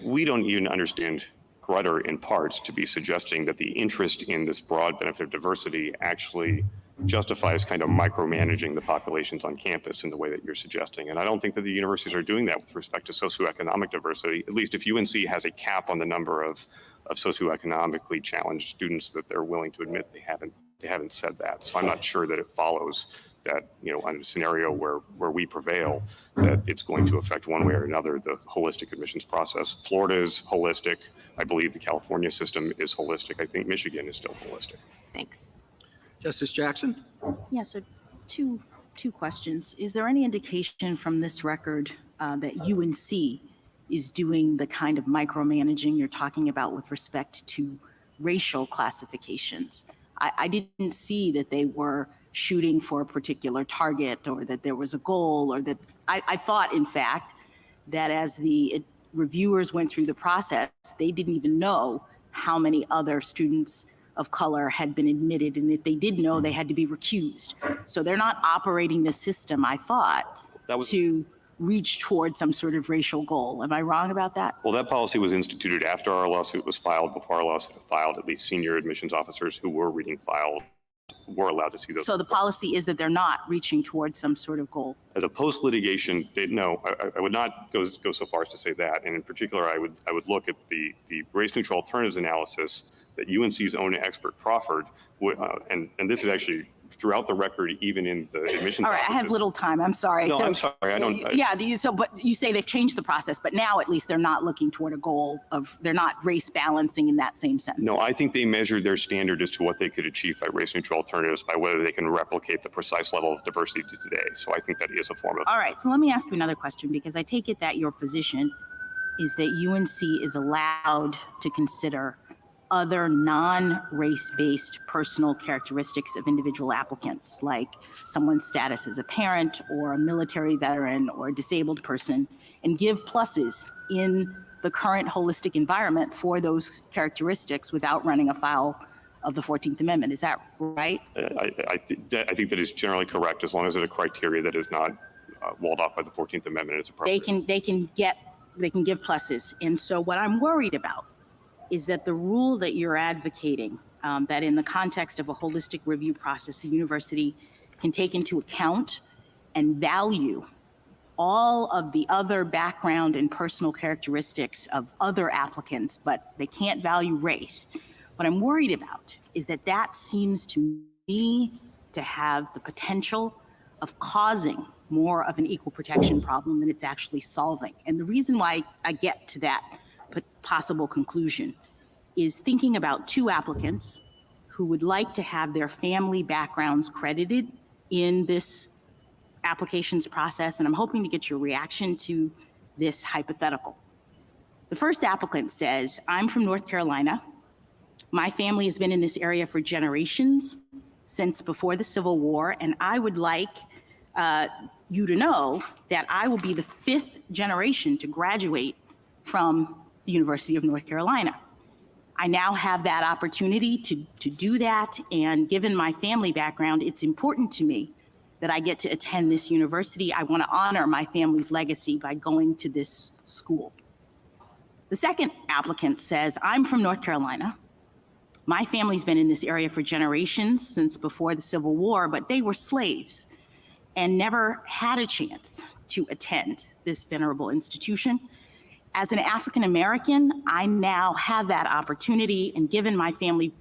we don't even understand Grutter in parts to be suggesting that the interest in this broad benefit of diversity actually justifies kind of micromanaging the populations on campus in the way that you're suggesting. And I don't think that the universities are doing that with respect to socioeconomic diversity, at least if UNC has a cap on the number of socioeconomically challenged students that they're willing to admit. They haven't said that. So I'm not sure that it follows that, on a scenario where we prevail, that it's going to affect one way or another the holistic admissions process. Florida is holistic. I believe the California system is holistic. I think Michigan is still holistic. Thanks. Justice Jackson? Yeah, so two questions. Is there any indication from this record that UNC is doing the kind of micromanaging you're talking about with respect to racial classifications? I didn't see that they were shooting for a particular target or that there was a goal, or that I thought, in fact, that as the reviewers went through the process, they didn't even know how many other students of color had been admitted, and if they did know, they had to be recused. So they're not operating the system, I thought, to reach towards some sort of racial goal. Am I wrong about that? Well, that policy was instituted after our lawsuit was filed. Before our lawsuit was filed, at least senior admissions officers who were reading files were allowed to see those. So the policy is that they're not reaching towards some sort of goal. As a post-litigation, no, I would not go so far as to say that. And in particular, I would look at the race-neutral alternatives analysis that UNC's own expert proffered, and this is actually throughout the record, even in the admissions. All right, I have little time. I'm sorry. No, I'm sorry. I don't. But you say they've changed the process, but now at least they're not looking toward a goal they're not race balancing in that same sense. No, I think they measured their standard as to what they could achieve by race-neutral alternatives by whether they can replicate the precise level of diversity to today. So I think that is a form of. All right, so let me ask you another question, because I take it that your position is that UNC is allowed to consider other non-race-based personal characteristics of individual applicants, like someone's status as a parent or a military veteran or a disabled person, and give pluses in the current holistic environment for those characteristics without running afoul of the 14th Amendment. Is that right? I think that is generally correct, as long as it's a criteria that is not walled off by the 14th Amendment. It's appropriate. They can give pluses. And so what I'm worried about is that the rule that you're advocating, that in the context of a holistic review process, a university can take into account and value all of the other background and personal characteristics of other applicants, but they can't value race. What I'm worried about is that seems to me to have the potential of causing more of an equal protection problem than it's actually solving. And the reason why I get to that possible conclusion is thinking about two applicants who would like to have their family backgrounds credited in this applications process, and I'm hoping to get your reaction to this hypothetical. The first applicant says, I'm from North Carolina. My family has been in this area for generations, since before the Civil War, and I would like you to know that I will be the 5th generation to graduate from the University of North Carolina. I now have that opportunity to do that, and given my family background, it's important to me that I get to attend this university. I want to honor my family's legacy by going to this school. The second applicant says, I'm from North Carolina. My family's been in this area for generations, since before the Civil War, but they were slaves and never had a chance to attend this venerable institution. As an African American, I now have that opportunity, and given my family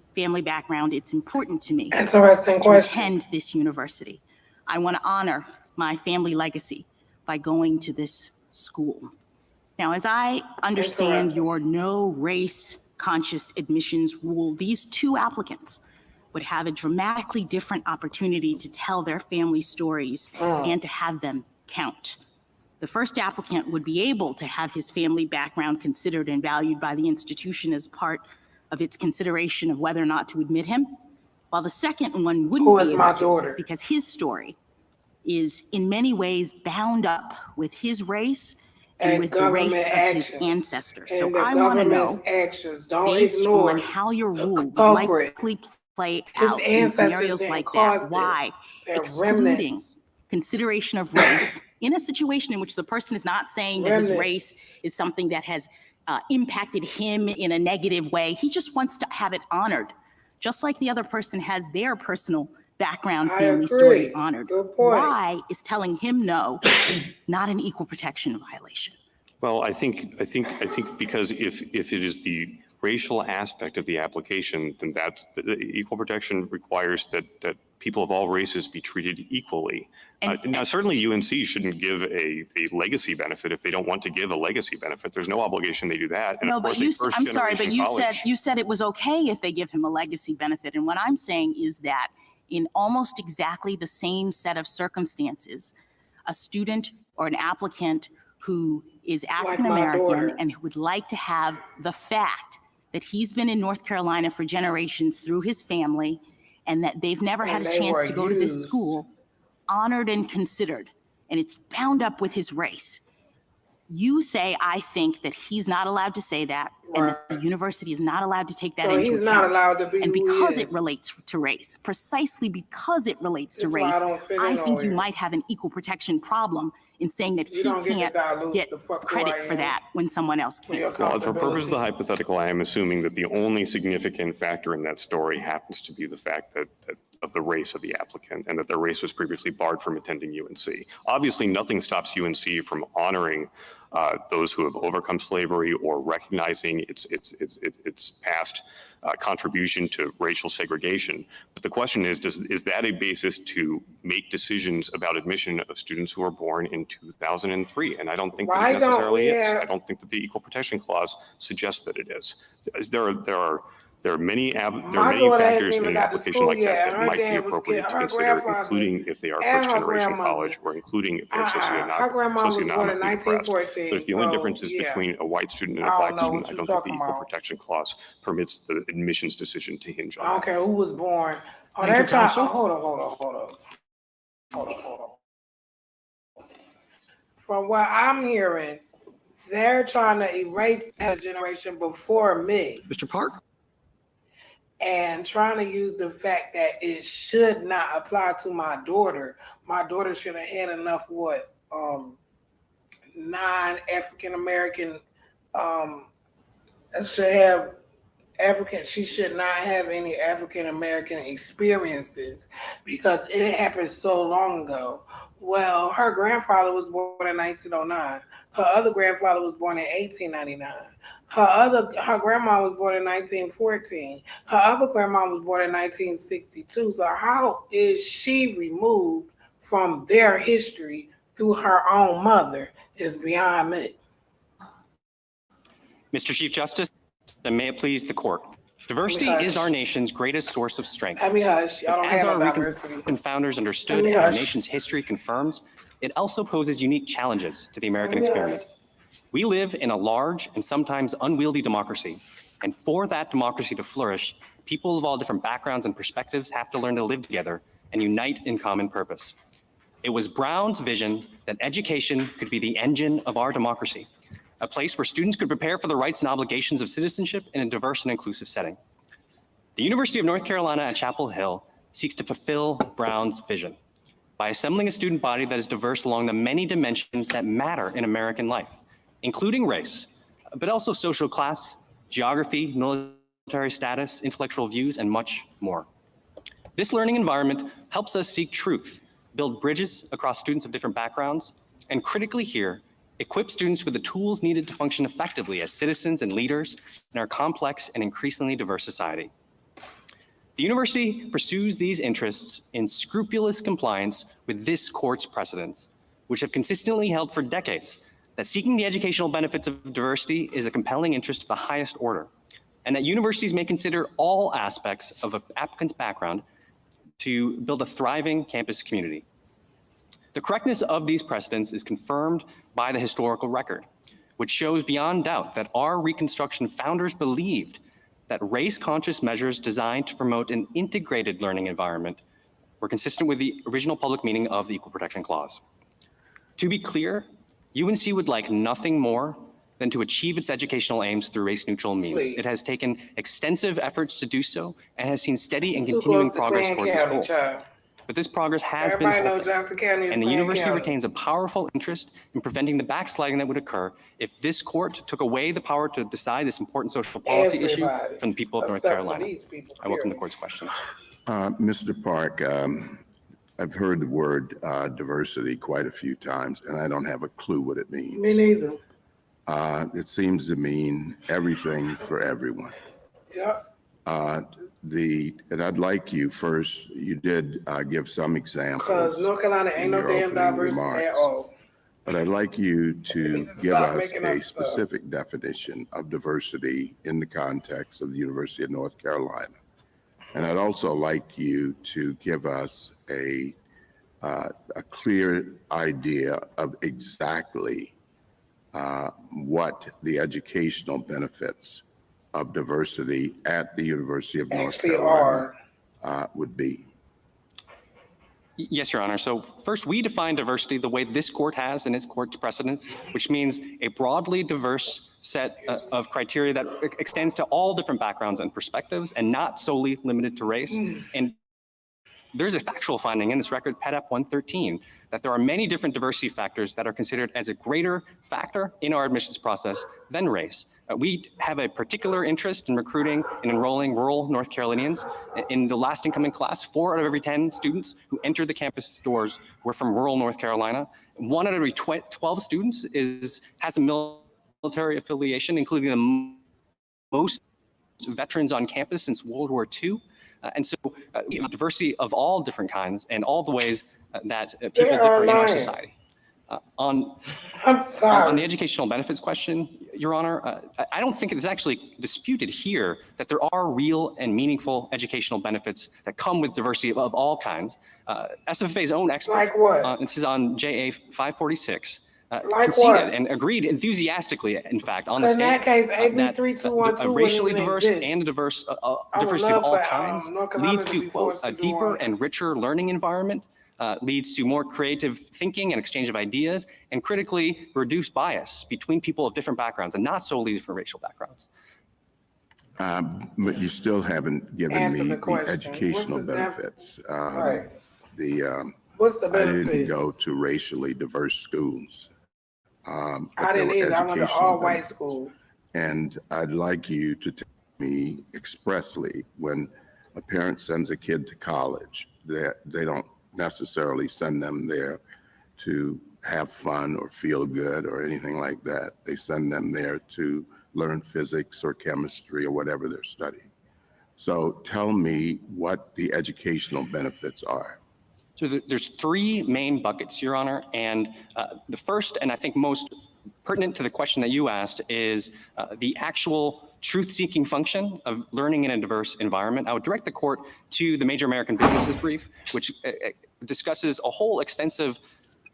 background, it's important to me to attend this university. I want to honor my family legacy by going to this school. Now, as I understand your no race conscious admissions rule, these two applicants would have a dramatically different opportunity to tell their family stories and to have them count. The first applicant would be able to have his family background considered and valued by the institution as part of its consideration of whether or not to admit him, while the second one wouldn't Who be is able my to, daughter? because his story is in many ways bound up with his race and with the race of his ancestors. So And the I want to know, government's actions. Don't based ignore on how your the rule would culprit. likely play His out in ancestors scenarios didn't like cause that, why this. They're excluding remnants. consideration of race in a situation in which the person is not saying that his race is something that has impacted him in a negative way. He just wants to have it honored, just like the other person has their personal background, I family story agree. honored. Good point. Why is telling him no not an equal protection violation? Well, I think because if it is the racial aspect of the application, then that's, the equal protection requires that people of all races be treated equally. Now, certainly UNC shouldn't give a legacy benefit if they don't want to give a legacy benefit. There's no obligation they do that. And No, of but course, a you, I'm sorry, but first-generation you college- said it was okay if they give him a legacy benefit. And what I'm saying is that in almost exactly the same set of circumstances, a student or an applicant who is African American daughter. and who would like to have the fact that he's been in North Carolina for generations through his family and that they've never had And a they chance were to go to this used. school, honored and considered, and it's bound up with his race. You say, I think that he's not allowed to say that, and that the university is not allowed to take that So into he's account. not allowed to be And who he because it is. relates to race, precisely because it relates to That's why I race, don't fit I in think you nowhere. might have an equal protection problem in saying that You he don't get to can't dilute get the fuck who credit I for am. that when someone else For your can. Well, for purpose of the comfortability. hypothetical, I am assuming that the only significant factor in that story happens to be the fact that of the race of the applicant and that their race was previously barred from attending UNC. Obviously, nothing stops UNC from honoring those who have overcome slavery or recognizing its past contribution to racial segregation. But the question is that a basis to make decisions about admission of students who are born in 2003? And I don't think that Why it don't necessarily we is. have- I don't think that the Equal Protection Clause suggests that it is. There are many My factors daughter hasn't in even an got to application school like yet, that and that her might be dad was appropriate to her consider, grandfather including if they are and her first-generation grandmother. college or including if they're Her grandma was born in socioeconomically depressed. 1914. But if the only so, difference is yeah. between a white student and I a don't black know student, what I you're don't think the talking Equal about. Protection Clause permits the admissions decision to hinge I on don't that. care who was born. Oh, Thank you, they're trying. counsel. Oh, hold on. From what I'm hearing, they're trying to erase a generation before me Mr. Park? and trying to use the fact that it should not apply to my daughter. My daughter should have had enough non-African American should have African, she should not have any African American experiences because it happened so long ago. Well, her grandfather was born in 1909. Her other grandfather was born in 1899. Her grandma was born in 1914. Her other grandma was born in 1962. So how is she removed from their history through her own mother is beyond me. Mr. Chief Justice, and may it please the court. Diversity Let me is hush. our nation's greatest source of strength. Let me hush. I don't As have our no diversity. Reconstruction founders understood Let me and our hush. nation's history confirms, it also poses unique challenges to the American Let me experiment. We live in a large and sometimes unwieldy democracy, and for that democracy to flourish, people of all different backgrounds and perspectives have to learn to live together and unite in common purpose. It was Brown's vision that education could be the engine of our democracy, a place where students could prepare for the rights and obligations of citizenship in a diverse and inclusive setting. The University of North Carolina at Chapel Hill seeks to fulfill Brown's vision by assembling a student body that is diverse along the many dimensions that matter in American life, including race, but also social class, geography, military status, intellectual views, and much more. This learning environment helps us seek truth, build bridges across students of different backgrounds, and critically here, equip students with the tools needed to function effectively as citizens and leaders in our complex and increasingly diverse society. The university pursues these interests in scrupulous compliance with this court's precedents, which have consistently held for decades that seeking the educational benefits of diversity is a compelling interest of the highest order, and that universities may consider all aspects of an applicant's background to build a thriving campus community. The correctness of these precedents is confirmed by the historical record, which shows beyond doubt that our Reconstruction founders believed that race-conscious measures designed to promote an integrated learning environment were consistent with the original public meaning of the Equal Protection Clause. To be clear, UNC would like nothing more than to achieve its educational aims through race-neutral means. Please. It has taken extensive efforts to do so and has seen steady and Too continuing close to progress Clayton toward this County, goal. child. But this progress has Everybody been know halted, Johnson County is and the Clayton university County. retains a powerful interest in preventing the backsliding that would occur if this court took away the power to decide this important social policy issue Everybody, from the people of North except for Carolina. these people, I welcome the period. court's questions. Mr. Park, I've heard the word diversity quite a few times, and I don't have a clue what it means. Me neither. It seems to mean everything for everyone. Yep. And I'd like you first, you did give some examples. Because North Carolina in ain't no your damn opening diversity remarks. at all. But I'd like you to need to give stop us making up a stuff. specific definition of diversity in the context of the University of North Carolina. And I'd also like you to give us a clear idea of exactly what the educational benefits of diversity at the University of North Actually Carolina are. would be. Yes, Your Honor. So first, we define diversity the way this court has in its court's precedents, which means a broadly diverse set of criteria that extends to all different backgrounds and perspectives and not solely limited to race. And there's a factual finding in this record, PEDAP 113, that there are many different diversity factors that are considered as a greater factor in our admissions process than race. We have a particular interest in recruiting and enrolling rural North Carolinians. In the last incoming class, 4 out of every 10 students who entered the campus doors were from rural North Carolina. 1 out of every 12 students has a military affiliation, including the most veterans on campus since World War II. And so diversity of all different kinds and all the ways that people differ in our society. I'm On sorry. the educational benefits question, Your Honor, I don't think it's actually disputed here that there are real and meaningful educational benefits that come with diversity of all kinds. SFA's own expert, Like what? this is on JA 546, Like conceded what? and agreed enthusiastically, in fact, on the In that scale case, AB that 3212 a racially wouldn't even diverse exist. and a diverse I would diversity of love all for, kinds North Carolina leads to to, be quote, forced a to do deeper one. and richer learning environment, leads to more creative thinking and exchange of ideas, and critically reduced bias between people of different backgrounds and not solely different racial backgrounds. But you still haven't given Answer me the the question. educational What's the benefits. Right. I What's the didn't benefits? go to racially diverse schools. But I there didn't were either. I went to educational all white benefits. school. And I'd like you to tell me expressly, when a parent sends a kid to college, that they don't necessarily send them there to have fun or feel good or anything like that. They send them there to learn physics or chemistry or whatever they're studying. So tell me what the educational benefits are. So there's 3 main buckets, Your Honor, and the first, and I think most pertinent to the question that you asked, is the actual truth-seeking function of learning in a diverse environment. I would direct the court to the Major American Businesses brief, which discusses a whole extensive,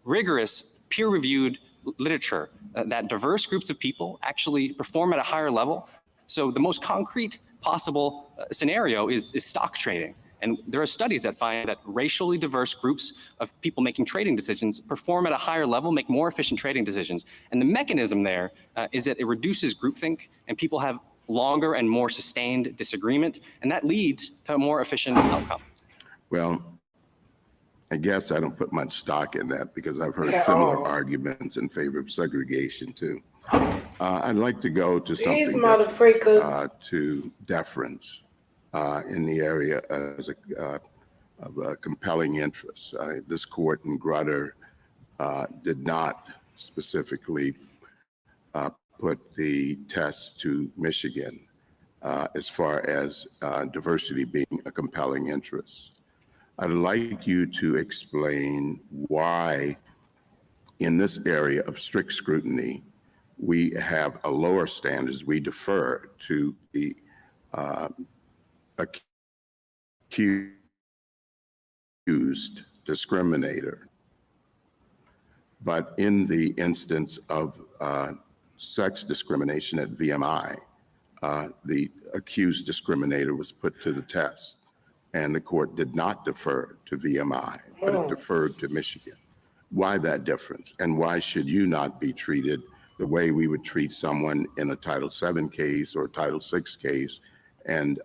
rigorous, peer-reviewed literature that diverse groups of people actually perform at a higher level. So the most concrete possible scenario is stock trading. And there are studies that find that racially diverse groups of people making trading decisions perform at a higher level, make more efficient trading decisions. And the mechanism there is that it reduces groupthink and people have longer and more sustained disagreement, and that leads to a more efficient outcome. Well, I guess I don't put much stock in that because I've heard Yeah, similar oh. arguments in favor of segregation too. I'd like to go to These something motherfuckers. to deference in the area as of a compelling interest. This court in Grutter did not specifically put the test to Michigan as far as diversity being a compelling interest. I'd like you to explain why in this area of strict scrutiny, we have a lower standards. We defer to the accused discriminator. But in the instance of sex discrimination at VMI, the accused discriminator was put to the test, and the court did not defer to VMI, but it deferred to Michigan. Why that difference? And why should you not be treated the way we would treat someone in a Title VII case or Title VI case and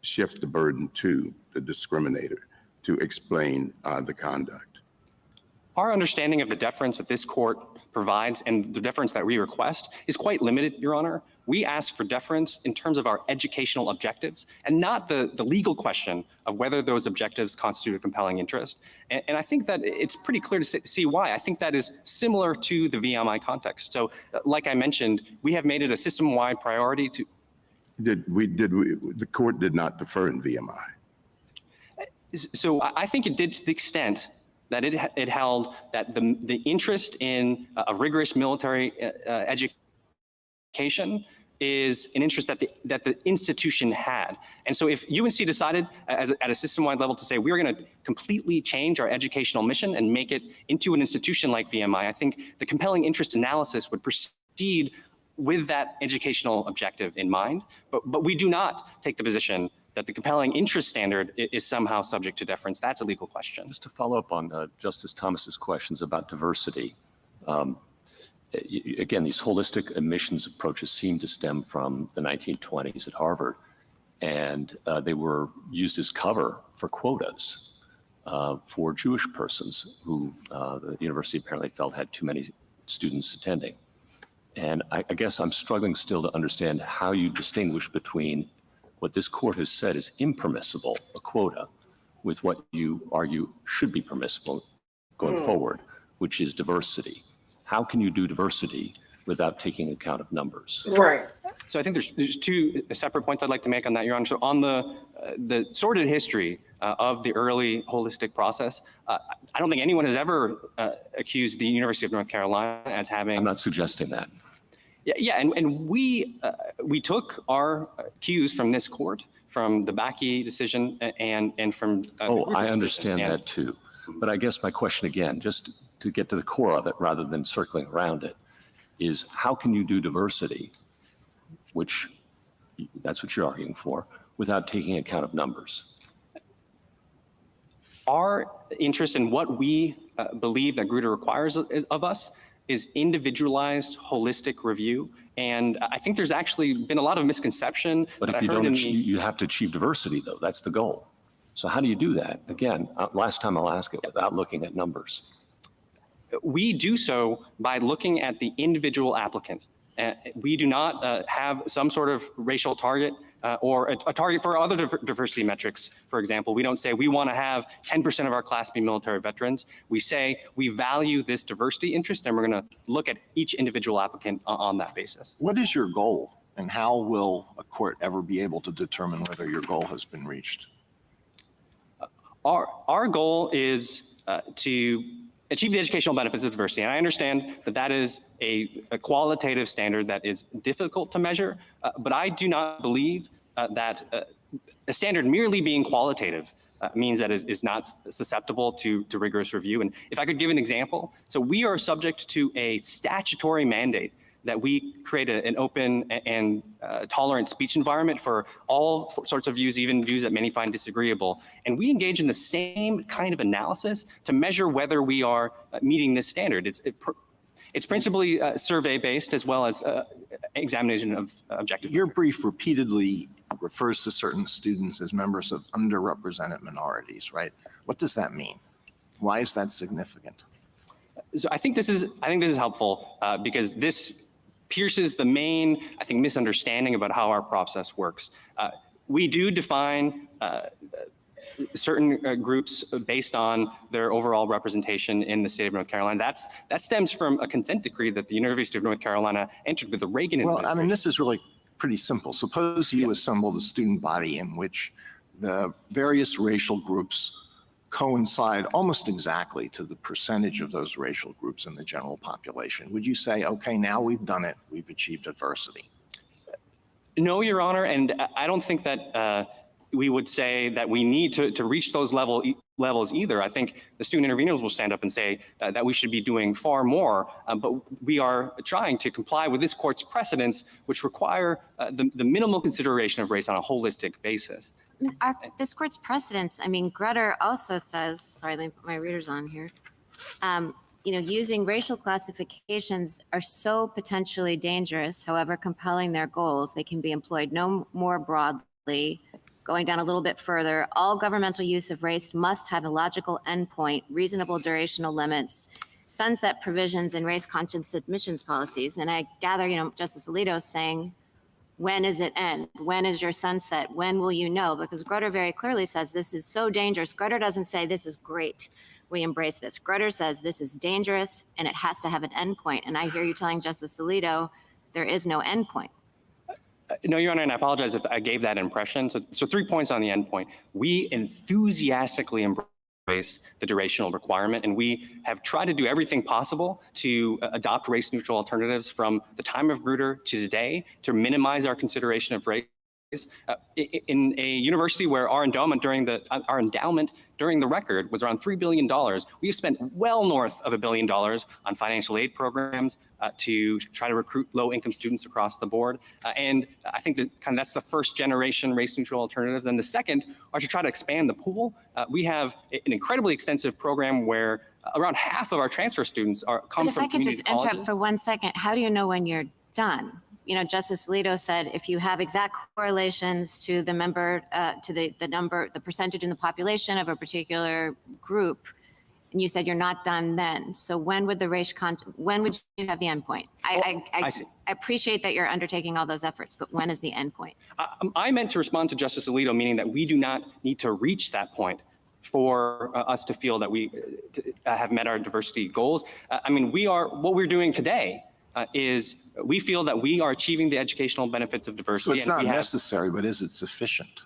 shift the burden to the discriminator to explain the conduct? Our understanding of the deference that this court provides and the deference that we request is quite limited, Your Honor. We ask for deference in terms of our educational objectives and not the legal question of whether those objectives constitute a compelling interest. And I think that it's pretty clear to see why. I think that is similar to the VMI context. So like I mentioned, we have made it a system-wide priority to. The court did not defer in VMI. So I think it did to the extent that it held that the interest in a rigorous military education is an interest that the institution had. And so if UNC decided at a system-wide level to say, we're going to completely change our educational mission and make it into an institution like VMI, I think the compelling interest analysis would proceed with that educational objective in mind. But we do not take the position that the compelling interest standard is somehow subject to deference. That's a legal question. Just to follow up on Justice Thomas's questions about diversity, again, these holistic admissions approaches seem to stem from the 1920s at Harvard, and they were used as cover for quotas for Jewish persons who the university apparently felt had too many students attending. And I guess I'm struggling still to understand how you distinguish between what this court has said is impermissible, a quota, with what you argue should be permissible going forward, which is diversity. How can you do diversity without taking account of numbers? Right. So I think there's two separate points I'd like to make on that, Your Honor. So on the sordid history of the early holistic process, I don't think anyone has ever accused the University of North Carolina as having. I'm not suggesting that. Yeah, and we took our cues from this court, from the Bakke decision, and from. I understand that too, but I guess my question again, just to get to the core of it, rather than circling around it, is how can you do diversity, which that's what you're arguing for, without taking account of numbers? Our interest in what we believe that Grutter requires of us is individualized, holistic review. And I think there's actually been a lot of misconception. But if you don't achieve, you have to achieve diversity, though. That's the goal. So how do you do that? Again, last time I'll ask it without looking at numbers. We do so by looking at the individual applicant. We do not have some sort of racial target or a target for other diversity metrics. For example, we don't say we want to have 10% of our class be military veterans. We say we value this diversity interest, and we're going to look at each individual applicant on that basis. What is your goal, and how will a court ever be able to determine whether your goal has been reached? Our goal is to achieve the educational benefits of diversity. And I understand that that is a qualitative standard that is difficult to measure, but I do not believe that a standard merely being qualitative means that it is not susceptible to rigorous review. And if I could give an example, so we are subject to a statutory mandate that we create an open and tolerant speech environment for all sorts of views, even views that many find disagreeable. And we engage in the same kind of analysis to measure whether we are meeting this standard. It's principally survey-based as well as examination of objective. Your brief repeatedly refers to certain students as members of underrepresented minorities, right? What does that mean? Why is that significant? So I think this is helpful because this pierces the main, I think, misunderstanding about how our process works. We do define certain groups based on their overall representation in the state of North Carolina. That stems from a consent decree that the University of North Carolina entered with the Reagan administration. Well, I mean, this is really pretty simple. Suppose you assembled a student body in which the various racial groups coincide almost exactly to the percentage of those racial groups in the general population? Would you say, okay, now we've done it, we've achieved diversity? No, Your Honor, and I don't think that we would say that we need to reach those levels either. I think the student interveners will stand up and say that we should be doing far more, but we are trying to comply with this court's precedents, which require the minimal consideration of race on a holistic basis. This court's precedents, I mean, Grutter also says, sorry, let me put my readers on here. Using racial classifications are so potentially dangerous, however compelling their goals, they can be employed no more broadly. Going down a little bit further, all governmental use of race must have a logical endpoint, reasonable durational limits, sunset provisions, and race-conscious admissions policies. And I gather, Justice Alito is saying, when is it end? When is your sunset? When will you know? Because Grutter very clearly says this is so dangerous. Grutter doesn't say this is great, we embrace this. Grutter says this is dangerous and it has to have an endpoint. And I hear you telling Justice Alito there is no endpoint. No, Your Honor, and I apologize if I gave that impression. So 3 points on the endpoint. We enthusiastically embrace the durational requirement, and we have tried to do everything possible to adopt race-neutral alternatives from the time of Grutter to today to minimize our consideration of race. In a university where our endowment during the record was around $3 billion, we have spent well north of $1 billion on financial aid programs to try to recruit low-income students across the board. And I think that that's the first generation race-neutral alternative. And the second are to try to expand the pool. We have an incredibly extensive program where around half of our transfer students come from community colleges. If I could just interrupt for 1 second, how do you know when you're done? Justice Alito said if you have exact correlations to the the percentage in the population of a particular group, and you said you're not done then. So when would when would you have the endpoint? I appreciate that you're undertaking all those efforts, but when is the endpoint? I meant to respond to Justice Alito, meaning that we do not need to reach that point for us to feel that we have met our diversity goals. What we're doing today is we feel that we are achieving the educational benefits of diversity. So it's not necessary, but is it sufficient?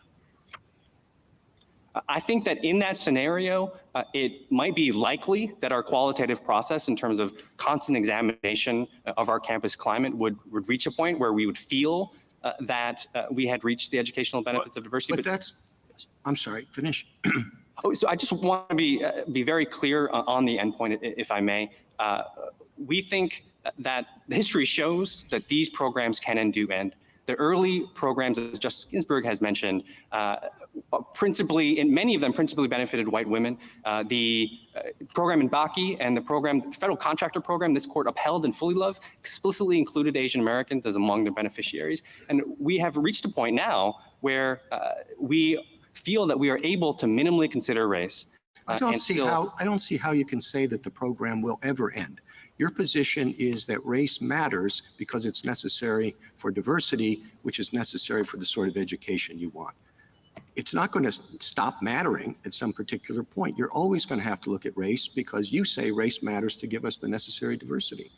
I think that in that scenario, it might be likely that our qualitative process in terms of constant examination of our campus climate would reach a point where we would feel that we had reached the educational benefits of diversity. But I'm sorry, finish. So I just want to be very clear on the endpoint, if I may. We think that the history shows that these programs can and do end. The early programs, as Justice Ginsburg has mentioned, many of them principally benefited white women. The program in Bakke and the federal contractor program this court upheld in Fully Love explicitly included Asian Americans as among the beneficiaries. And we have reached a point now where we feel that we are able to minimally consider race. I don't see how you can say that the program will ever end. Your position is that race matters because it's necessary for diversity, which is necessary for the sort of education you want. It's not going to stop mattering at some particular point. You're always going to have to look at race because you say race matters to give us the necessary diversity.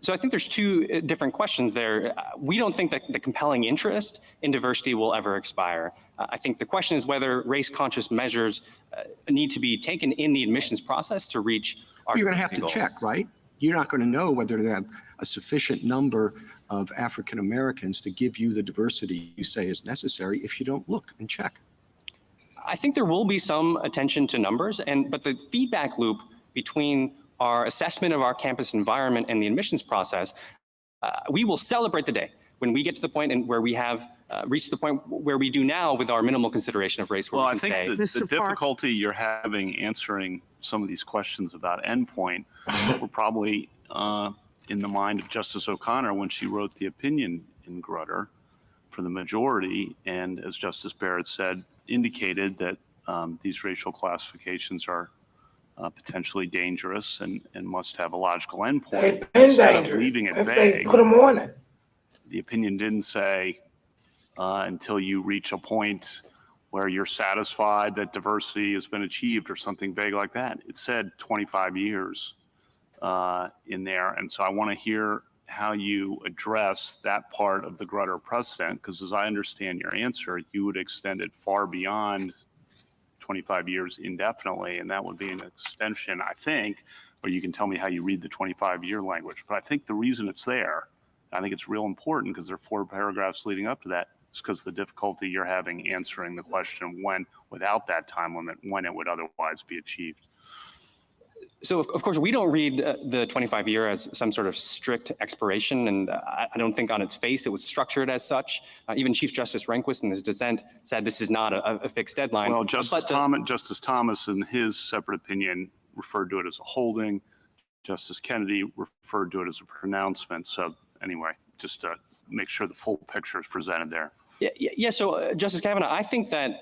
So I think there's two different questions there. We don't think that the compelling interest in diversity will ever expire. I think the question is whether race-conscious measures need to be taken in the admissions process to reach our You're going to have to goals. check, right? You're not going to know whether they have a sufficient number of African Americans to give you the diversity you say is necessary if you don't look and check. I think there will be some attention to numbers, but the feedback loop between our assessment of our campus environment and the admissions process, we will celebrate the day when we get to the point where we have reached the point where we do now with our minimal consideration of race. Well, I think the difficulty you're having answering some of these questions about endpoint were probably in the mind of Justice O'Connor when she wrote the opinion in Grutter for the majority, and as Justice Barrett said, indicated that these racial classifications are potentially dangerous and must have a logical endpoint. Instead of leaving it vague, put them on us. The opinion didn't say until you reach a point where you're satisfied that diversity has been achieved or something vague like that. It said 25 years in there. And so I want to hear how you address that part of the Grutter precedent, because as I understand your answer, you would extend it far beyond 25 years indefinitely, and that would be an extension, I think, or you can tell me how you read the 25-year language. But I think the reason it's there, I think it's real important because there are 4 paragraphs leading up to that, is because the difficulty you're having answering the question when, without that time limit, when it would otherwise be achieved. So of course, we don't read the 25-year as some sort of strict expiration, and I don't think on its face it was structured as such. Even Chief Justice Rehnquist in his dissent said this is not a fixed deadline. Well, Justice Thomas, in his separate opinion, referred to it as a holding. Justice Kennedy referred to it as a pronouncement. So anyway, just to make sure the full picture is presented there. Yeah. So Justice Kavanaugh, I think that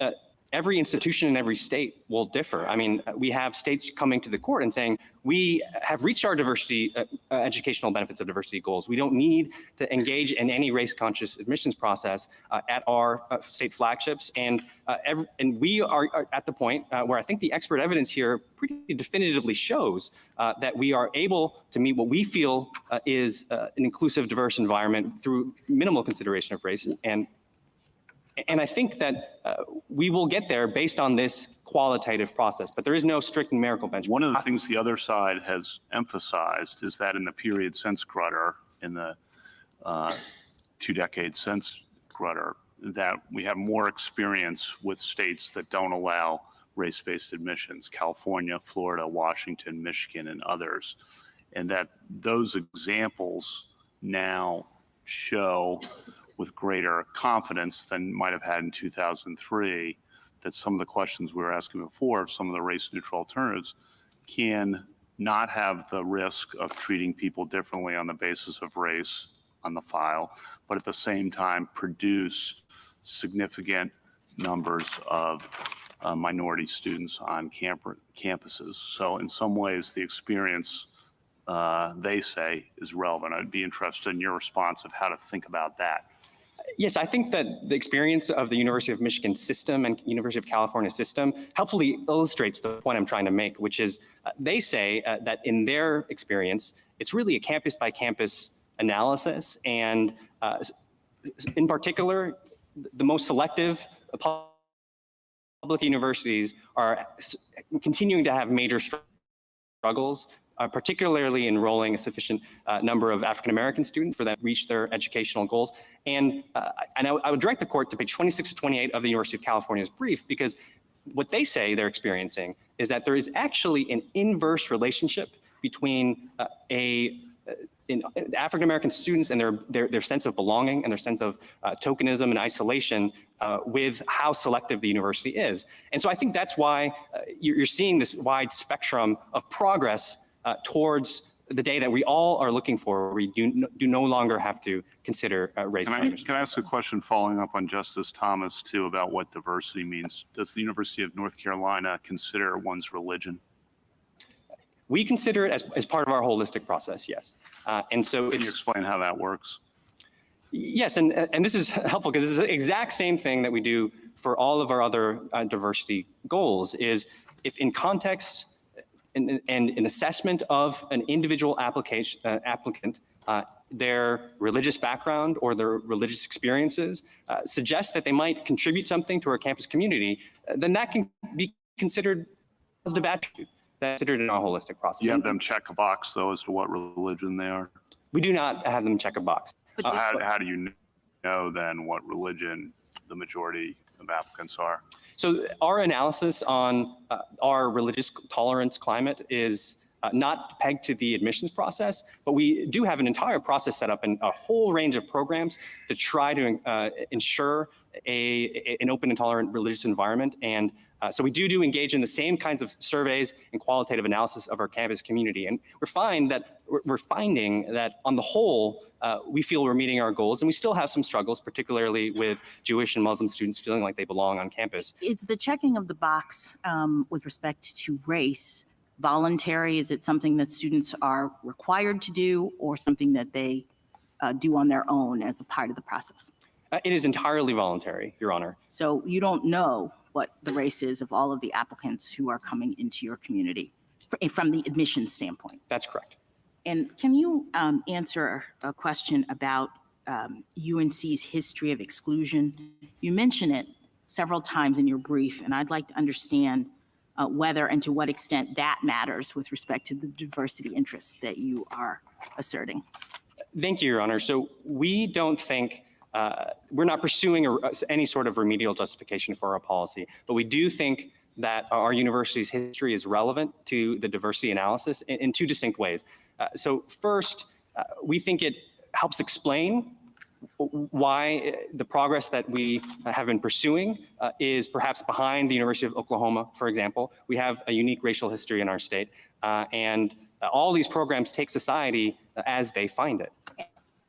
every institution in every state will differ. I mean, we have states coming to the court and saying, we have reached our diversity, educational benefits of diversity goals. We don't need to engage in any race-conscious admissions process at our state flagships. And we are at the point where I think the expert evidence here pretty definitively shows that we are able to meet what we feel is an inclusive, diverse environment through minimal consideration of race. And I think that we will get there based on this qualitative process, but there is no strict numerical benchmark. One of the things the other side has emphasized is that in the period since Grutter, in the 2 decades since Grutter, that we have more experience with states that don't allow race-based admissions, California, Florida, Washington, Michigan, and others, and that those examples now show with greater confidence than might have had in 2003, that some of the questions we were asking before, some of the race-neutral alternatives, can not have the risk of treating people differently on the basis of race on the file, but at the same time produce significant numbers of minority students on campuses. So in some ways, the experience, they say, is relevant. I'd be interested in your response of how to think about that. Yes, I think that the experience of the University of Michigan system and University of California system helpfully illustrates the point I'm trying to make, which is they say that in their experience, it's really a campus by campus analysis. And in particular, the most selective public universities are continuing to have major struggles, particularly enrolling a sufficient number of African-American students for them to reach their educational goals. And I would direct the court to page 26 to 28 of the University of California's brief, because what they say they're experiencing is that there is actually an inverse relationship between African-American students and their sense of belonging and their sense of tokenism and isolation with how selective the university is. And so I think that's why you're seeing this wide spectrum of progress towards the day that we all are looking for, where we do no longer have to consider race. Can I ask a question following up on Justice Thomas, too, about what diversity means? Does the University of North Carolina consider one's religion? We consider it as part of our holistic process, yes. And so Can you explain how that works? Yes, and this is helpful because it's the exact same thing that we do for all of our other diversity goals, is if in context and an assessment of an individual applicant, their religious background or their religious experiences suggest that they might contribute something to our campus community, then that can be considered positive attribute that's considered in our holistic process. You have them check a box, though, as to what religion they are? We do not have them check a box. How do you know, then, what religion the majority of applicants are? So our analysis on our religious tolerance climate is not pegged to the admissions process, but we do have an entire process set up and a whole range of programs to try to ensure an open and tolerant religious environment. And so we do engage in the same kinds of surveys and qualitative analysis of our campus community. And we're finding that on the whole, we feel we're meeting our goals, and we still have some struggles, particularly with Jewish and Muslim students feeling like they belong on campus. Is the checking of the box with respect to race voluntary? Is it something that students are required to do, or something that they do on their own as a part of the process? It is entirely voluntary, Your Honor. So you don't know what the race is of all of the applicants who are coming into your community from the admission standpoint? That's correct. And can you answer a question about UNC's history of exclusion? You mention it, several times in your brief, and I'd like to understand whether and to what extent that matters with respect to the diversity interests that you are asserting. Thank you, Your Honor. So we don't think, we're not pursuing any sort of remedial justification for our policy, but we do think that our university's history is relevant to the diversity analysis in two distinct ways. So first, we think it helps explain why the progress that we have been pursuing is perhaps behind the University of Oklahoma, for example. We have a unique racial history in our state, and all these programs take society as they find it.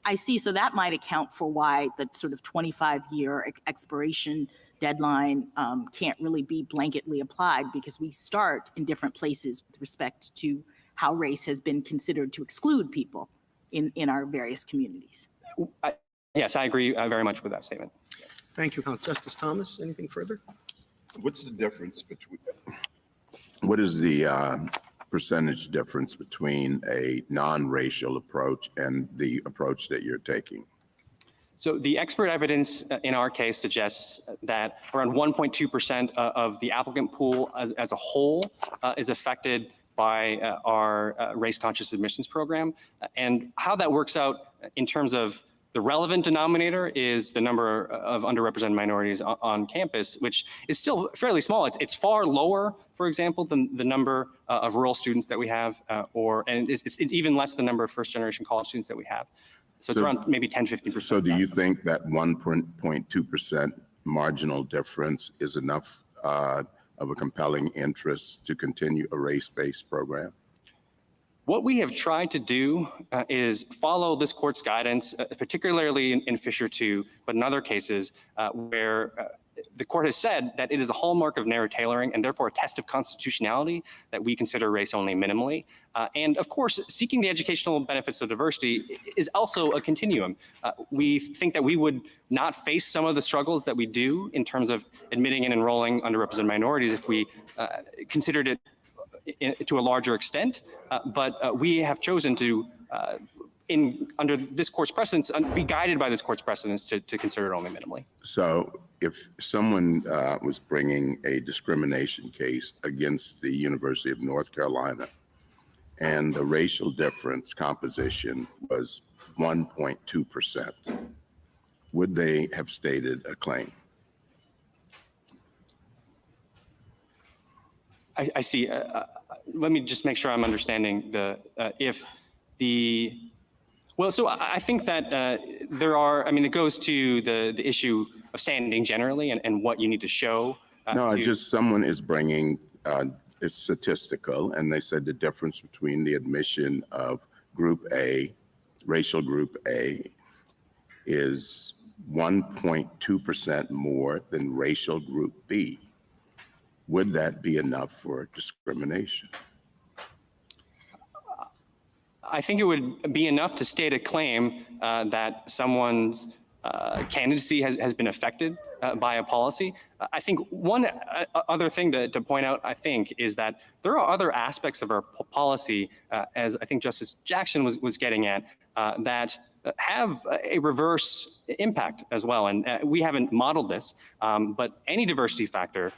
I see. So that might account for why the sort of 25-year expiration deadline can't really be blanketly applied, because we start in different places with respect to how race has been considered to exclude people in our various communities. Yes, I agree very much with that statement. Thank you, Justice Thomas. Anything further? What's the difference between, what is the percentage difference between a non-racial approach and the approach that you're taking? So the expert evidence in our case suggests that around 1.2% of the applicant pool as a whole is affected by our race-conscious admissions program. And how that works out in terms of the relevant denominator is the number of underrepresented minorities on campus, which is still fairly small. It's far lower, for example, than the number of rural students that we have, and it's even less than the number of first-generation college students that we have. So it's around maybe 10, 15%. So do you think that 1.2% marginal difference is enough of a compelling interest to continue a race-based program? What we have tried to do is follow this court's guidance, particularly in Fisher 2, but in other cases where the court has said that it is a hallmark of narrow tailoring and therefore a test of constitutionality that we consider race only minimally. And of course, seeking the educational benefits of diversity is also a continuum. We think that we would not face some of the struggles that we do in terms of admitting and enrolling underrepresented minorities if we considered it to a larger extent, but we have chosen to, under this court's precedence, be guided by this court's precedence to consider it only minimally. So if someone was bringing a discrimination case against the University of North Carolina and the racial difference composition was 1.2%, would they have stated a claim? I see. Let me just make sure I'm understanding well, so I think that there are, I mean, it goes to the issue of standing generally and what you need to show. No, just someone is bringing, it's statistical, and they said the difference between the admission of Group A, racial Group A, is 1.2% more than racial Group B. Would that be enough for discrimination? I think it would be enough to state a claim that someone's candidacy has been affected by a policy. I think one other thing to point out, I think, is that there are other aspects of our policy, as I think Justice Jackson was getting at, that have a reverse impact as well. And we haven't modeled this, but any diversity factor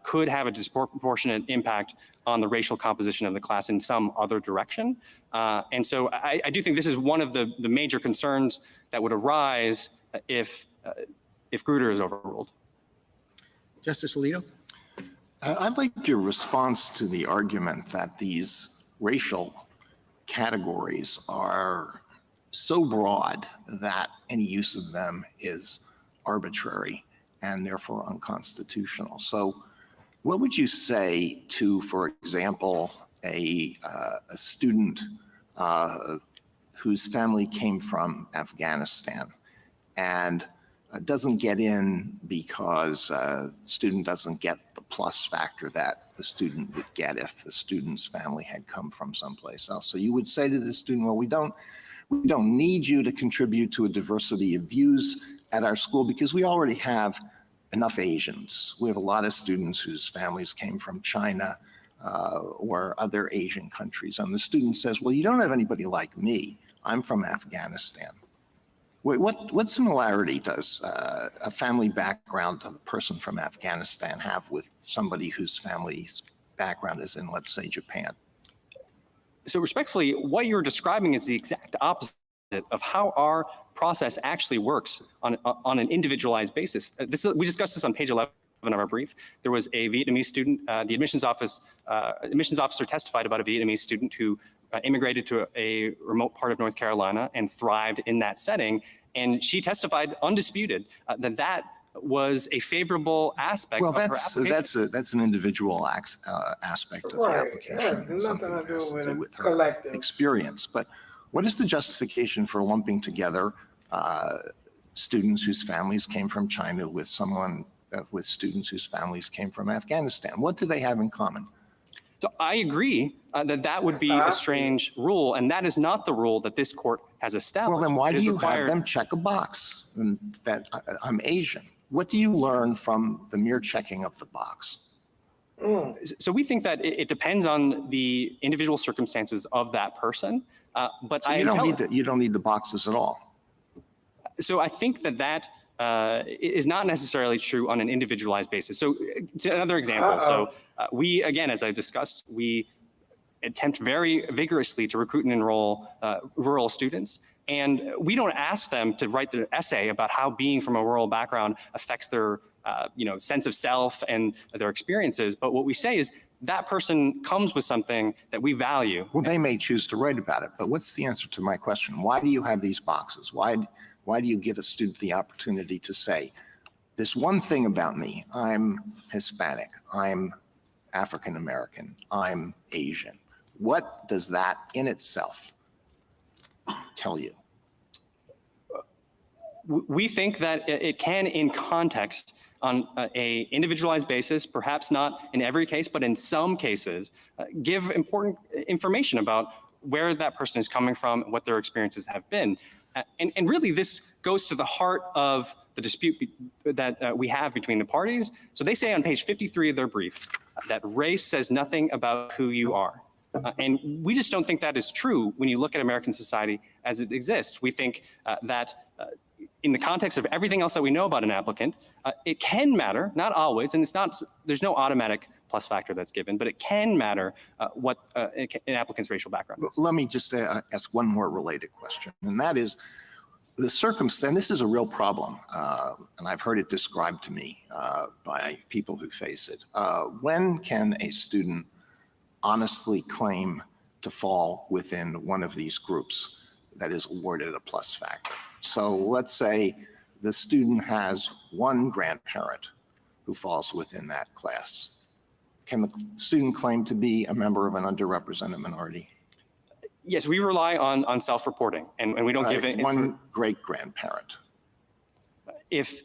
could have a disproportionate impact on the racial composition of the class in some other direction. And so I do think this is one of the major concerns that would arise if Grutter is overruled. Justice Alito? I'd like your response to the argument that these racial categories are so broad that any use of them is arbitrary and therefore unconstitutional. So what would you say to, for example, a student whose family came from Afghanistan and doesn't get in because the student doesn't get the plus factor that the student would get if the student's family had come from someplace else? So you would say to the student, well, we don't need you to contribute to a diversity of views at our school because we already have enough Asians. We have a lot of students whose families came from China or other Asian countries. And the student says, well, you don't have anybody like me. I'm from Afghanistan. What similarity does a family background of a person from Afghanistan have with somebody whose family's background is in, let's say, Japan? So respectfully, what you're describing is the exact opposite of how our process actually works on an individualized basis. We discussed this on page 11 of our brief. There was a Vietnamese student, the admissions officer testified about a Vietnamese student who immigrated to a remote part of North Carolina and thrived in that setting. And she testified undisputed that was a favorable aspect Well, of her application. that's an individual aspect of the Right. application. It has and nothing something to that do has with to a do with her collective. experience. But what is the justification for lumping together students whose families came from China with with students whose families came from Afghanistan? What do they have in common? So I agree that would be a strange rule, and that is not the rule that this court has established. Well, then why It do is you required- have them check a box and that I'm Asian? What do you learn from the mere checking of the box? So we think that it depends on the individual circumstances of that person. But So you don't need the boxes at all. So I think that is not necessarily true on an individualized basis. So to another example, we, again, as I discussed, we attempt very vigorously to recruit and enroll rural students. And we don't ask them to write their essay about how being from a rural background affects their sense of self and their experiences. But what we say is that person comes with something that we value. Well, they may choose to write about it, but what's the answer to my question? Why do you have these boxes? Why do you give a student the opportunity to say, this one thing about me, I'm Hispanic, I'm African American, I'm Asian? What does that in itself tell you? We think that it can, in context, on a individualized basis, perhaps not in every case, but in some cases, give important information about where that person is coming from, what their experiences have been. And really, this goes to the heart of the dispute that we have between the parties. So they say on page 53 of their brief that race says nothing about who you are. And we just don't think that is true when you look at American society as it exists. We think that in the context of everything else that we know about an applicant, it can matter, not always, and there's no automatic plus factor that's given, but it can matter what an applicant's racial background is. Let me just ask one more related question, and that is the circumstance. This is a real problem, and I've heard it described to me by people who face it. When can a student honestly claim to fall within one of these groups that is awarded a plus factor? So let's say the student has one grandparent who falls within that class. Can the student claim to be a member of an underrepresented minority? Yes, we rely on self-reporting, and we don't give it. One great-grandparent. If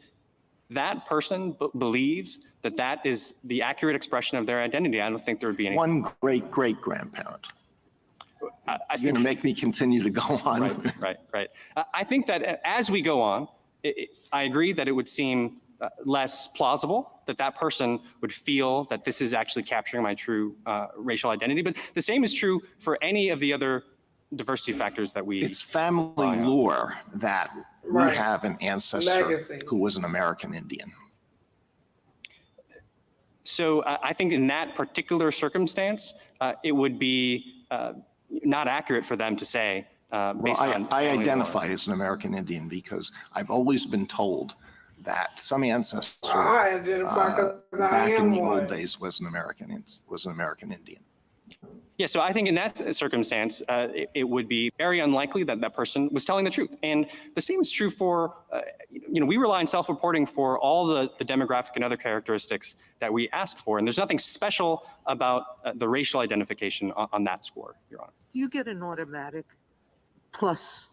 that person believes that that is the accurate expression of their identity, I don't think there would be any. One great-great-grandparent. I You're think, going to make me continue to go on. Right. I think that as we go on, I agree that it would seem less plausible that that person would feel that this is actually capturing my true racial identity. But the same is true for any of the other diversity factors that we. It's family lore that we have an ancestor Legacy. who was an American Indian. So I think in that particular circumstance, it would be not accurate for them to say based on. I identify as an American Indian because I've always been told that some ancestor I identify because I back in am the one. old days was an American Indian. Yeah, so I think in that circumstance, it would be very unlikely that that person was telling the truth. And the same is true for, we rely on self-reporting for all the demographic and other characteristics that we ask for. And there's nothing special about the racial identification on that score, Your Honor. Do you get an automatic plus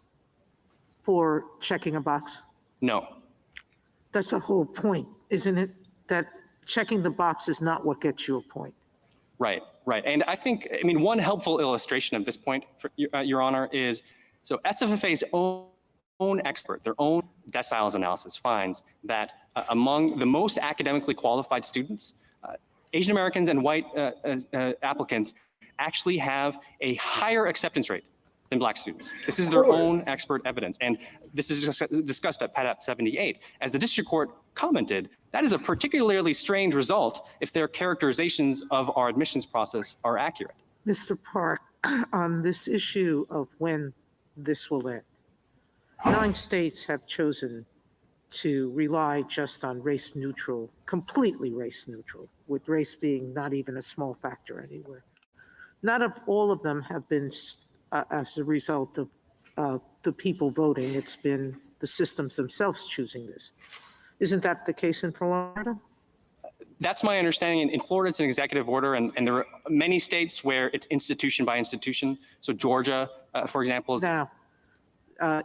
for checking a box? No. That's the whole point, isn't it? That checking the box is not what gets you a point. Right. And I think, one helpful illustration of this point, Your Honor, is, so SFFA's own expert, their own deciles analysis finds that among the most academically qualified students, Asian Americans and white applicants actually have a higher acceptance rate than Black students. This is their own expert evidence. And this is discussed at PEDAP 78. As the district court commented, that is a particularly strange result if their characterizations of our admissions process are accurate. Mr. Park, on this issue of when this will end, 9 states have chosen to rely just on race neutral, completely race neutral, with race being not even a small factor anywhere. Not all of them have been as a result of the people voting. It's been the systems themselves choosing this. Isn't that the case in Florida? That's my understanding. In Florida, it's an executive order, and there are many states where it's institution by institution. So Georgia, for example, is. Now,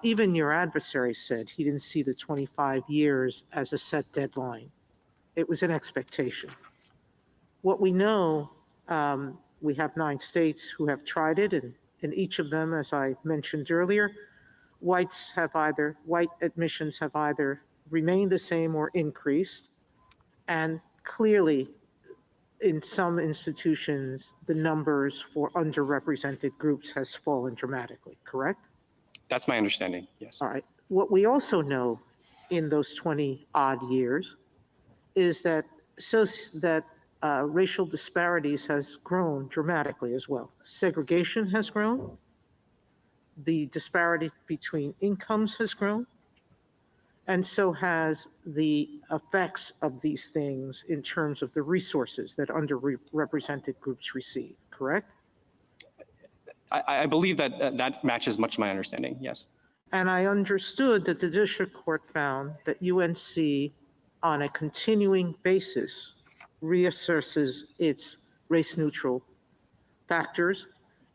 even your adversary said he didn't see the 25 years as a set deadline. It was an expectation. What we know, we have 9 states who have tried it, and in each of them, as I mentioned earlier, white admissions have either remained the same or increased. And clearly, in some institutions, the numbers for underrepresented groups has fallen dramatically, correct? That's my understanding, yes. All right. What we also know in those 20-odd years is that racial disparities has grown dramatically as well. Segregation has grown. The disparity between incomes has grown. And so has the effects of these things in terms of the resources that underrepresented groups receive, correct? I believe that that matches much of my understanding, yes. And I understood that the district court found that UNC, on a continuing basis, reassesses its race-neutral factors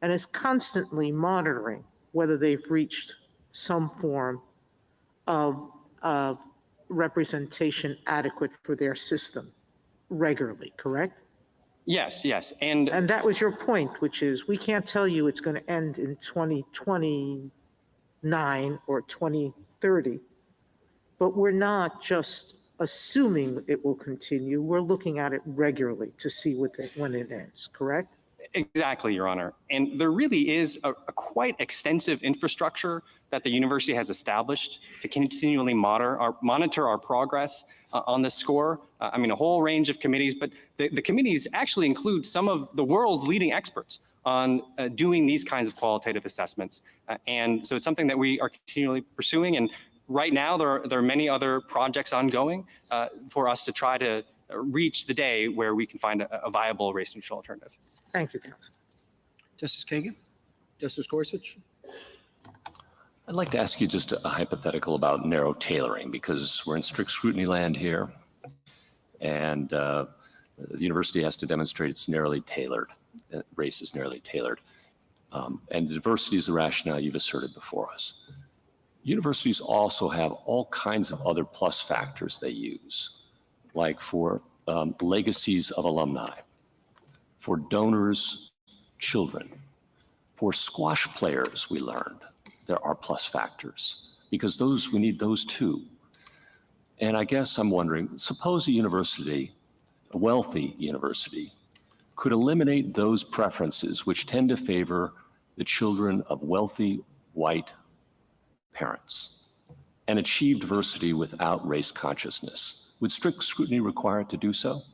and is constantly monitoring whether they've reached some form of representation adequate for their system regularly, correct? Yes, yes. And that was your point, which is we can't tell you it's going to end in 2029 or 2030, but we're not just assuming it will continue. We're looking at it regularly to see when it ends, correct? exactly, Your Honor. And there really is a quite extensive infrastructure that the university has established to continually monitor our progress on this score. I mean, a whole range of committees, but the committees actually include some of the world's leading experts on doing these kinds of qualitative assessments. And so it's something that we are continually pursuing. And right now, there are many other projects ongoing for us to try to reach the day where we can find a viable race-neutral alternative. Thank you, Counsel. Justice Kagan? Justice Gorsuch? I'd like to ask you just a hypothetical about narrow tailoring, because we're in strict scrutiny land here, and the university has to demonstrate it's narrowly tailored, race is narrowly tailored, and diversity is the rationale you've asserted before us. Universities also have all kinds of other plus factors they use, like for legacies of alumni, for donors' children, for squash players, we learned there are plus factors, because we need those too. And I guess I'm wondering, suppose a university, a wealthy university, could eliminate those preferences which tend to favor the children of wealthy white parents and achieve diversity without race consciousness. Would strict scrutiny require it to do so?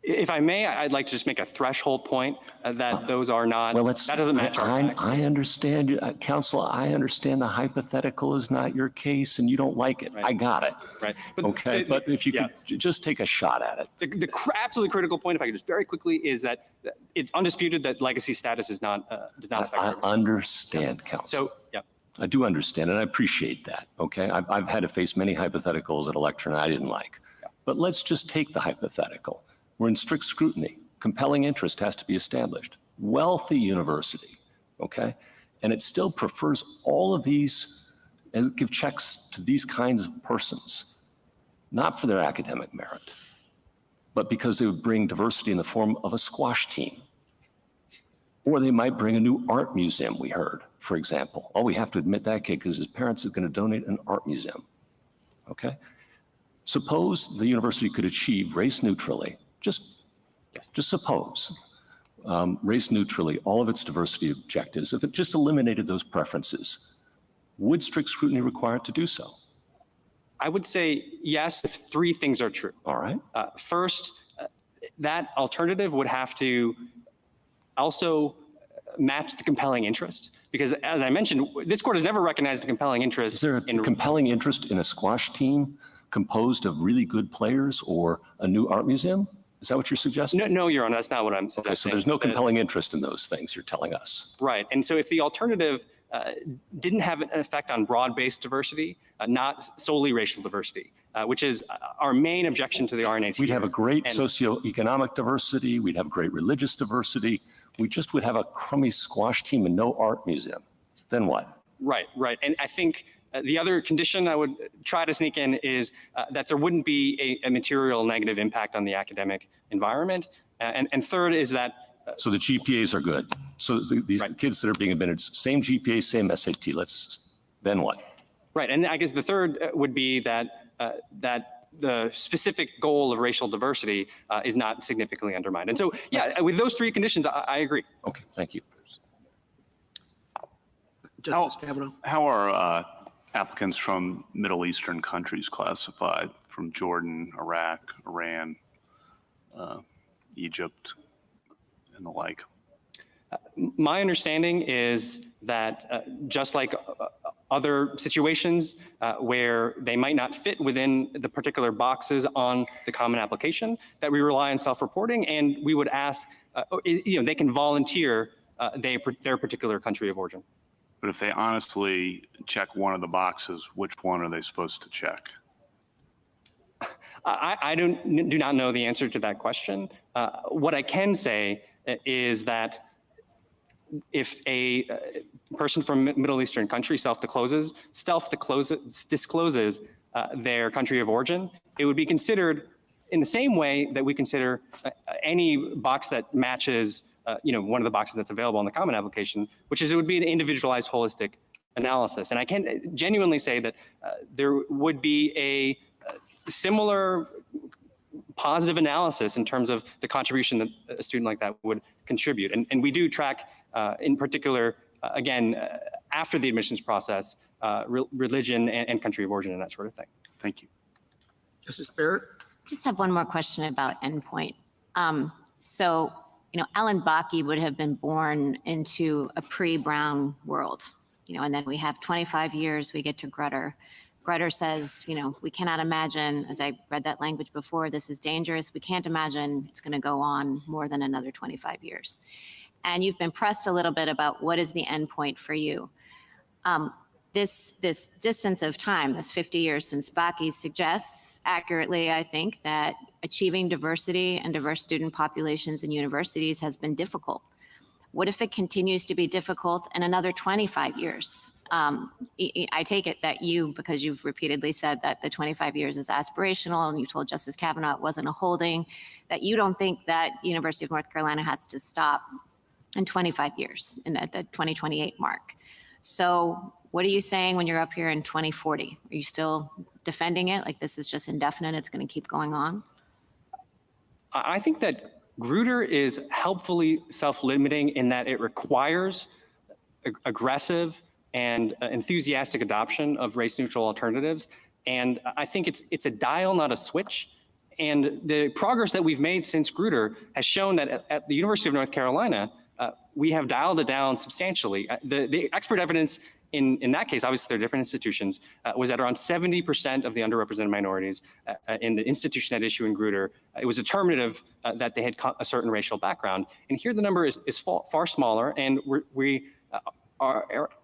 If I may, I'd like to just make a threshold point that those are not, Well, that doesn't match our facts. I understand, counsel, I understand the hypothetical is not your case and you don't like it. Right. I got it. Right. Okay, but if you could just take a shot at it. The absolutely critical point, if I could just very quickly, is that it's undisputed that legacy status does not affect I everyone. understand, counsel. So, yeah. I do understand, and I appreciate that, okay? I've had to face many hypotheticals at a lecture and I didn't like. But let's just take the hypothetical. We're in strict scrutiny. Compelling interest has to be established. Wealthy university, okay? And it still prefers all of these and give checks to these kinds of persons, not for their academic merit, but because they would bring diversity in the form of a squash team. Or they might bring a new art museum, we heard, for example. Oh, we have to admit that kid because his parents are going to donate an art museum, okay? Suppose the university could achieve race neutrally, just suppose, race neutrally all of its diversity objectives, if it just eliminated those preferences, would strict scrutiny require it to do so? I would say yes if three things are true. All right. First, that alternative would have to also match the compelling interest, because as I mentioned, this court has never recognized a compelling interest. Is there a compelling interest in a squash team composed of really good players or a new art museum? Is that what you're suggesting? No, Your Honor, that's not what I'm suggesting. Okay, so there's no compelling interest in those things you're telling us. Right, and so if the alternative didn't have an effect on broad-based diversity, not solely racial diversity, which is our main objection to the RNAC. We'd have a great socioeconomic diversity. We'd have great religious diversity. We just would have a crummy squash team and no art museum. Then what? Right. And I think the other condition I would try to sneak in is that there wouldn't be a material negative impact on the academic environment. And third is that so the GPAs are good. So these kids that are being admitted, same GPA, same SAT. Then what? Right, and I guess the third would be that the specific goal of racial diversity is not significantly undermined. And so, yeah, with those three conditions, I agree. Okay, thank you. Justice Kavanaugh. How are applicants from Middle Eastern countries classified, from Jordan, Iraq, Iran, Egypt, and the like? My understanding is that just like other situations where they might not fit within the particular boxes on the common application, that we rely on self-reporting, and we would ask, they can volunteer their particular country of origin. But if they honestly check one of the boxes, which one are they supposed to check? I do not know the answer to that question. What I can say is that if a person from a Middle Eastern country self-discloses their country of origin, it would be considered in the same way that we consider any box that matches one of the boxes that's available on the common application, which is it would be an individualized holistic analysis. And I can genuinely say that there would be a similar positive analysis in terms of the contribution that a student like that would contribute. And we do track, in particular, again, after the admissions process, religion and country of origin and that sort of thing. Thank you. Justice Barrett. Just have one more question about endpoint. So, Alan Bakke would have been born into a pre-Brown world, and then we have 25 years, we get to Grutter. Grutter says, we cannot imagine, as I read that language before, this is dangerous. We can't imagine it's going to go on more than another 25 years. And you've been pressed a little bit about what is the endpoint for you. This distance of time, this 50 years since Bakke suggests accurately, I think, that achieving diversity and diverse student populations in universities has been difficult. What if it continues to be difficult in another 25 years? I take it that because you've repeatedly said that the 25 years is aspirational, and you told Justice Kavanaugh it wasn't a holding, that you don't think that University of North Carolina has to stop in 25 years, at the 2028 mark. So what are you saying when you're up here in 2040? Are you still defending it? Like this is just indefinite, it's going to keep going on? I think that Grutter is helpfully self-limiting in that it requires aggressive and enthusiastic adoption of race-neutral alternatives. And I think it's a dial, not a switch. And the progress that we've made since Grutter has shown that at the University of North Carolina, we have dialed it down substantially. The expert evidence in that case, obviously they're different institutions, was that around 70% of the underrepresented minorities in the institution at issue in Grutter, it was determinative that they had a certain racial background. And here the number is far smaller, and we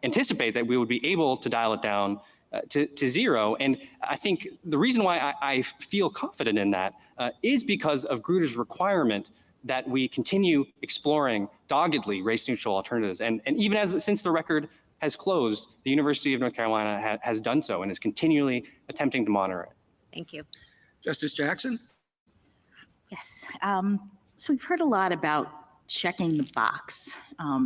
anticipate that we would be able to dial it down to zero. And I think the reason why I feel confident in that is because of Grutter's requirement that we continue exploring doggedly race-neutral alternatives. And even since the record has closed, the University of North Carolina has done so and is continually attempting to monitor it. Thank you. Justice Jackson. Yes. So we've heard a lot about checking the box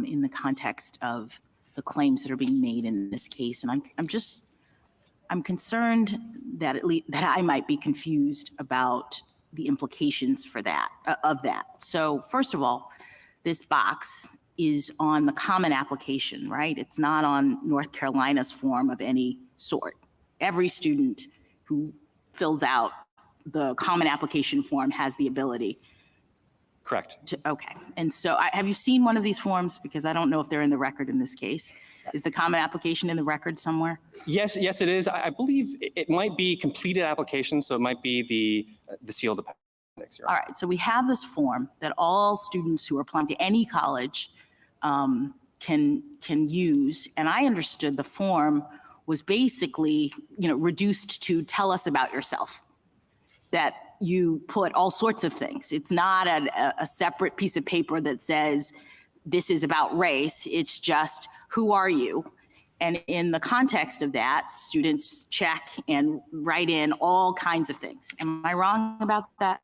in the context of the claims that are being made in this case. And I'm concerned that that I might be confused about the implications for that. So first of all, this box is on the common application, right? It's not on North Carolina's form of any sort. Every student who fills out the common application form has the ability Correct. to, okay. And so have you seen one of these forms? Because I don't know if they're in the record in this case. Is the common application in the record somewhere? Yes, it is. I believe it might be completed application, so it might be the sealed appendix. Your All Honor. right, so we have this form that all students who are applying to any college can use. And I understood the form was basically, reduced to tell us about yourself. That you put all sorts of things. It's not a separate piece of paper that says this is about race. It's just who are you? And in the context of that, students check and write in all kinds of things. Am I wrong about that?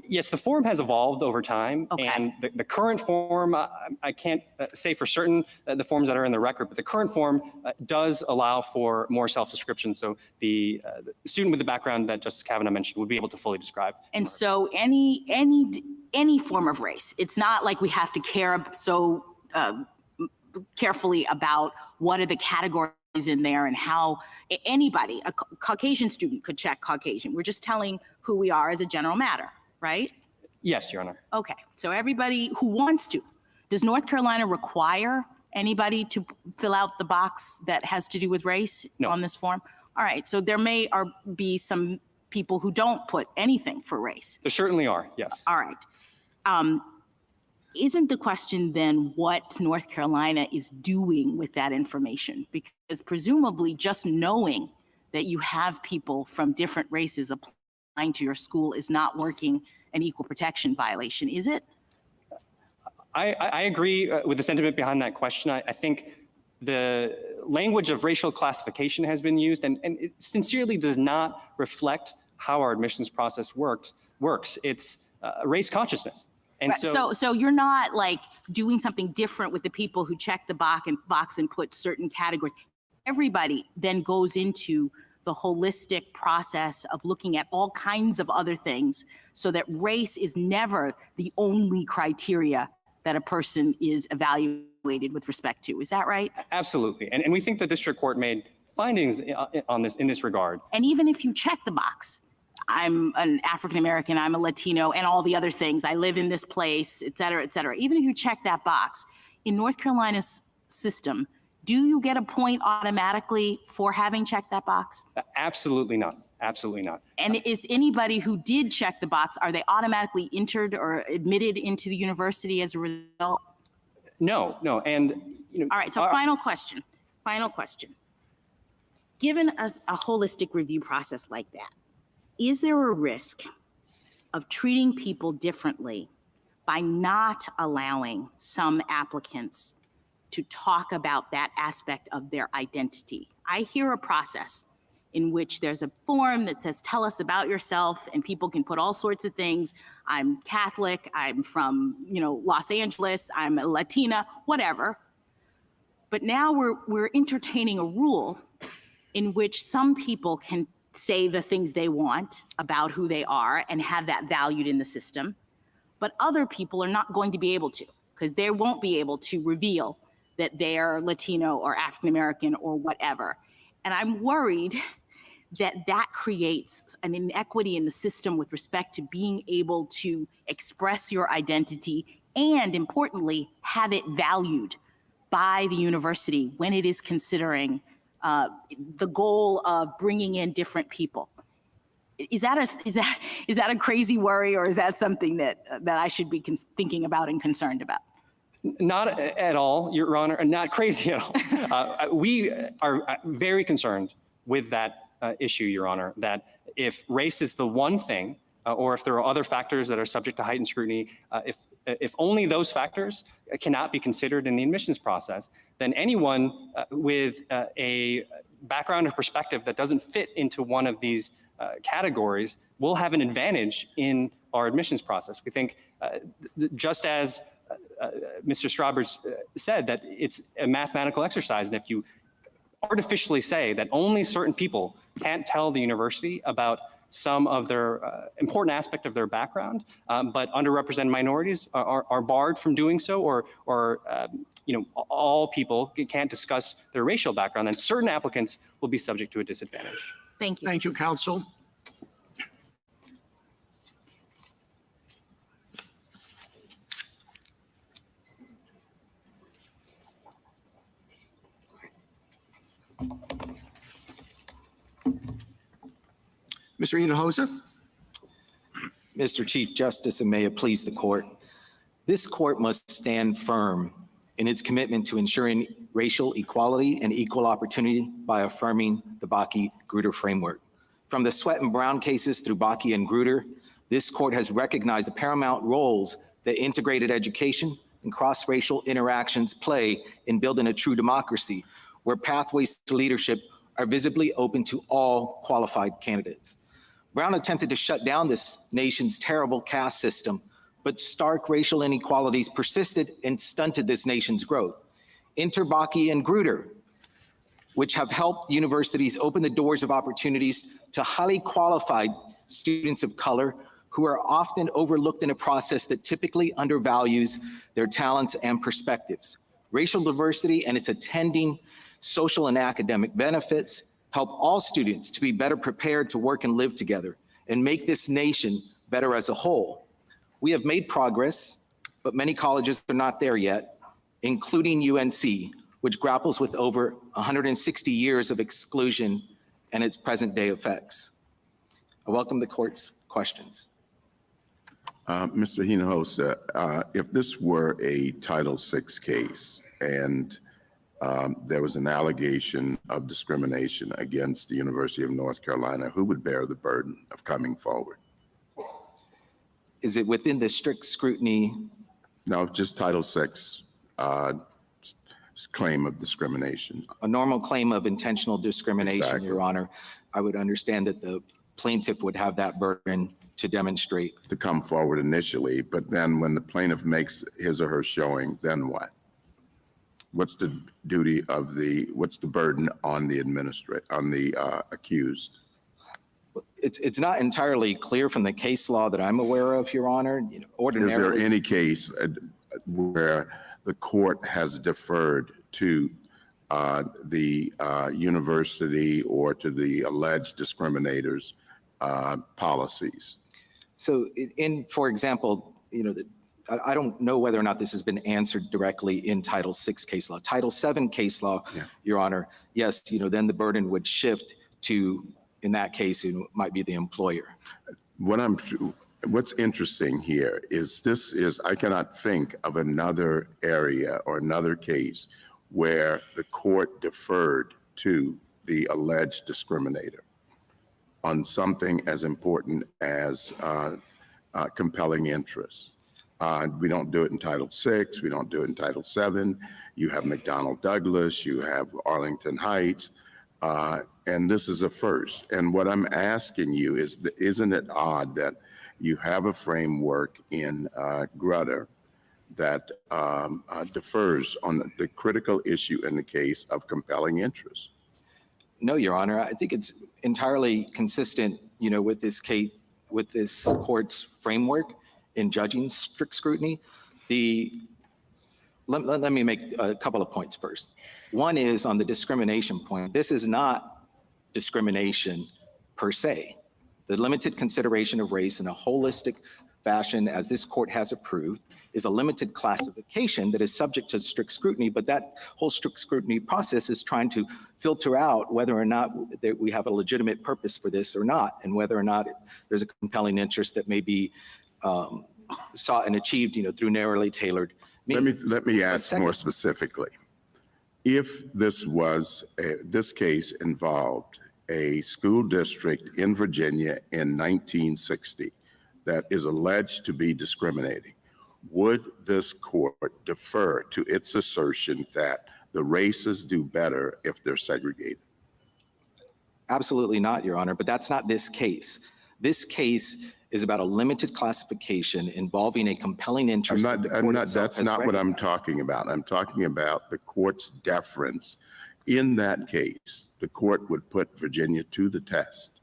Yes, the form has evolved over time, Okay. and the current form, I can't say for certain the forms that are in the record, but the current form does allow for more self-description. So the student with the background that Justice Kavanaugh mentioned would be able to fully describe. And so any form of race, it's not like we have to care so carefully about what are the categories in there and how anybody, a Caucasian student could check Caucasian. We're just telling who we are as a general matter, right? Yes, Your Honor. Okay, so everybody who wants to, does North Carolina require anybody to fill out the box that has to do with race No. on this form? All right, so there may be some people who don't put anything for race. There certainly are, yes. All right. Isn't the question then what North Carolina is doing with that information? Because presumably just knowing that you have people from different races applying to your school is not working an equal protection violation, is it? I agree with the sentiment behind that question. I think the language of racial classification has been used, and it sincerely does not reflect how our admissions process works. It's race consciousness. And Right, so you're not like doing something different with the people who check the box and put certain categories. Everybody then goes into the holistic process of looking at all kinds of other things so that race is never the only criteria that a person is evaluated with respect to. Is that right? Absolutely. And we think the district court made findings on this in this regard. And even if you check the box, I'm an African-American, I'm a Latino, and all the other things, I live in this place, et cetera, et cetera. Even if you check that box, in North Carolina's system, do you get a point automatically for having checked that box? Absolutely not. Absolutely not. And is anybody who did check the box, are they automatically entered or admitted into the university as a result? No. And, All right, so final question. Given a holistic review process like that, is there a risk of treating people differently by not allowing some applicants to talk about that aspect of their identity? I hear a process in which there's a form that says, tell us about yourself, and people can put all sorts of things. I'm Catholic, I'm from, Los Angeles, I'm a Latina, whatever. But now we're entertaining a rule in which some people can say the things they want about who they are and have that valued in the system. But other people are not going to be able to, because they won't be able to reveal that they're Latino or African-American or whatever. And I'm worried that creates an inequity in the system with respect to being able to express your identity and, importantly, have it valued by the university when it is considering the goal of bringing in different people. Is that a crazy worry, or is that something that I should be thinking about and concerned about? Not at all, Your Honor, not crazy at all. We are very concerned with that issue, Your Honor, that if race is the one thing, or if there are other factors that are subject to heightened scrutiny, if only those factors cannot be considered in the admissions process, then anyone with a background or perspective that doesn't fit into one of these categories will have an advantage in our admissions process. We think, just as Mr. Strawbridge said, that it's a mathematical exercise, and if you artificially say that only certain people can't tell the university about some of their important aspect of their background, but underrepresented minorities are barred from doing so, or all people can't discuss their racial background, and certain applicants will be subject to a disadvantage. Thank you. Thank you, counsel. Mr. Hinojosa? Mr. Chief Justice, and may it please the court, this court must stand firm in its commitment to ensuring racial equality and equal opportunity by affirming the Bakke-Grutter framework. From the Sweat and Brown cases through Bakke and Grutter, this court has recognized the paramount roles that integrated education and cross-racial interactions play in building a true democracy, where pathways to leadership are visibly open to all qualified candidates. Brown attempted to shut down this nation's terrible caste system, but stark racial inequalities persisted and stunted this nation's growth. Enter Bakke and Grutter, which have helped universities open the doors of opportunities to highly qualified students of color who are often overlooked in a process that typically undervalues their talents and perspectives. Racial diversity and its attending social and academic benefits help all students to be better prepared to work and live together and make this nation better as a whole. We have made progress, but many colleges are not there yet, including UNC, which grapples with over 160 years of exclusion and its present day effects. I welcome the court's questions. Mr. Hinojosa, if this were a Title VI case and there was an allegation of discrimination against the University of North Carolina, who would bear the burden of coming forward? Is it within the strict scrutiny? No, just Title VI claim of discrimination. A normal claim of intentional discrimination, Exactly. Your Honor. I would understand that the plaintiff would have that burden to demonstrate. To come forward initially, but then when the plaintiff makes his or her showing, then what? What's the duty of what's the burden on the accused? It's not entirely clear from the case law that I'm aware of, Your Honor. Is there Ordinarily, any case where the court has deferred to the university or to the alleged discriminators' policies? so for example, I don't know whether or not this has been answered directly in Title VI case law. Title VII case law, Yeah. Your Honor, yes, then the burden would shift to, in that case, it might be the employer. What's interesting here is I cannot think of another area or another case where the court deferred to the alleged discriminator on something as important as compelling interest. We don't do it in Title VI, we don't do it in Title VII. You have McDonnell Douglas, you have Arlington Heights, and this is a first. And what I'm asking you is, isn't it odd that you have a framework in Grutter that defers on the critical issue in the case of compelling interest? No, Your Honor, I think it's entirely consistent, with this case, with this court's framework in judging strict scrutiny. Let me make a couple of points first. One is on the discrimination point. This is not discrimination per se. The limited consideration of race in a holistic fashion, as this court has approved, is a limited classification that is subject to strict scrutiny, but that whole strict scrutiny process is trying to filter out whether or not we have a legitimate purpose for this or not, and whether or not there's a compelling interest that may be sought and achieved, through narrowly tailored means. Let me ask more specifically. If this case involved a school district in Virginia in 1960 that is alleged to be discriminating, would this court defer to its assertion that the races do better if they're segregated? Absolutely not, Your Honor, but that's not this case. This case is about a limited classification involving a compelling interest. That's not what I'm talking about. I'm talking about the court's deference. In that case, the court would put Virginia to the test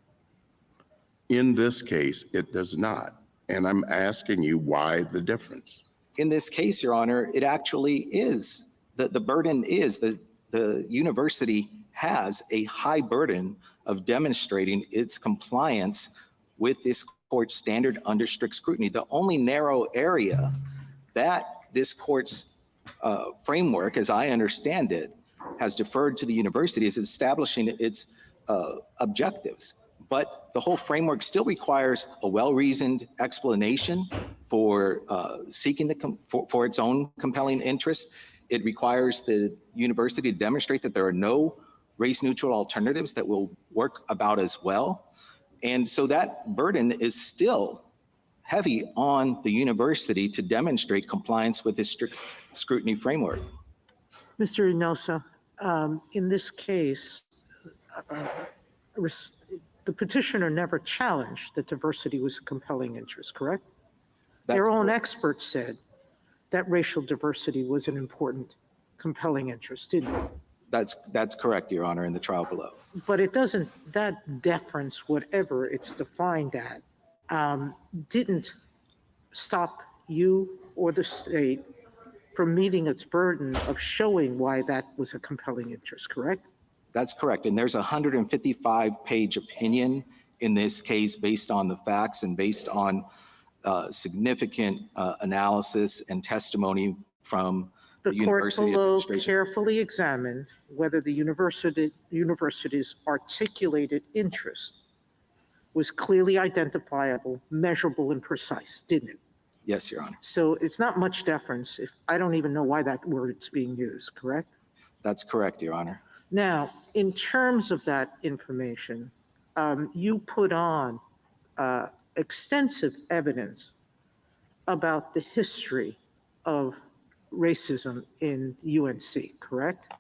In this case, it does not. And I'm asking you why the difference? In this case, Your Honor, it actually is. The burden is the university has a high burden of demonstrating its compliance with this court's standard under strict scrutiny. The only narrow area that this court's framework, as I understand it, has deferred to the university is establishing its objectives. But the whole framework still requires a well-reasoned explanation for seeking for its own compelling interest. It requires the university to demonstrate that there are no race-neutral alternatives that will work about as well. And so that burden is still heavy on the university to demonstrate compliance with this strict scrutiny framework. Mr. Reynoso, in this case, the petitioner never challenged that diversity was a compelling interest, correct? Their own experts said that racial diversity was an important, compelling interest, didn't it? That's correct, Your Honor, in the trial below. But it doesn't, that deference, whatever it's defined at, didn't stop you or the state from meeting its burden of showing why that was a compelling interest, correct? That's correct. And there's a 155-page opinion in this case based on the facts and based on significant analysis and testimony from the court university below administration. carefully examined whether the university's articulated interest was clearly identifiable, measurable, and precise, didn't it? Yes, Your Honor. So it's not much deference if I don't even know why that word's being used, correct? That's correct, Your Honor. Now, in terms of that information, you put on extensive evidence about the history of racism in UNC, correct?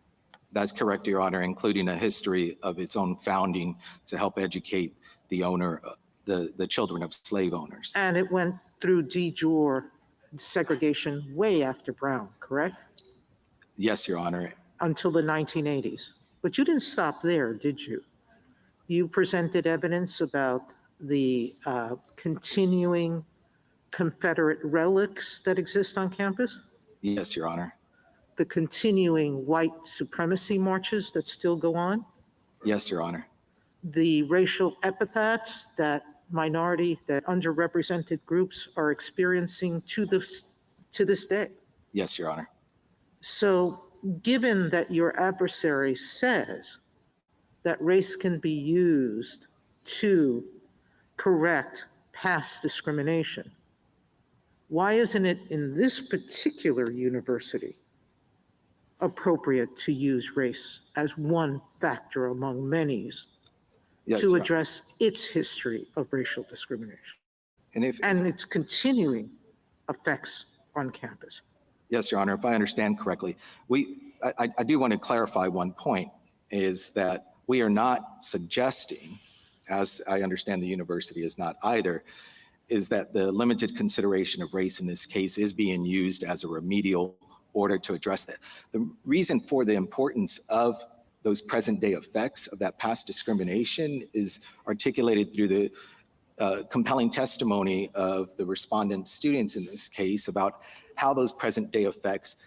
That's correct, Your Honor, including a history of its own founding to help educate the owner, the children of slave owners. And it went through de jure segregation way after Brown, correct? Yes, Your Honor. Until the 1980s. But you didn't stop there, did you? You presented evidence about the continuing Confederate relics that exist on campus, Yes, Your Honor. the continuing white supremacy marches that still go on, Yes, Your Honor. the racial epithets that that underrepresented groups are experiencing to this day. Yes, Your Honor. So given that your adversary says that race can be used to correct past discrimination, why isn't it in this particular university appropriate to use race as one factor among many Yes, to Your Honor. address its history of racial discrimination And its continuing effects on campus? yes, Your Honor, if I understand correctly, I do want to clarify one point, is that we are not suggesting, as I understand the university is not either, is that the limited consideration of race in this case is being used as a remedial order to address that. The reason for the importance of those present day effects of that past discrimination is articulated through the compelling testimony of the respondent students in this case about how those present day effects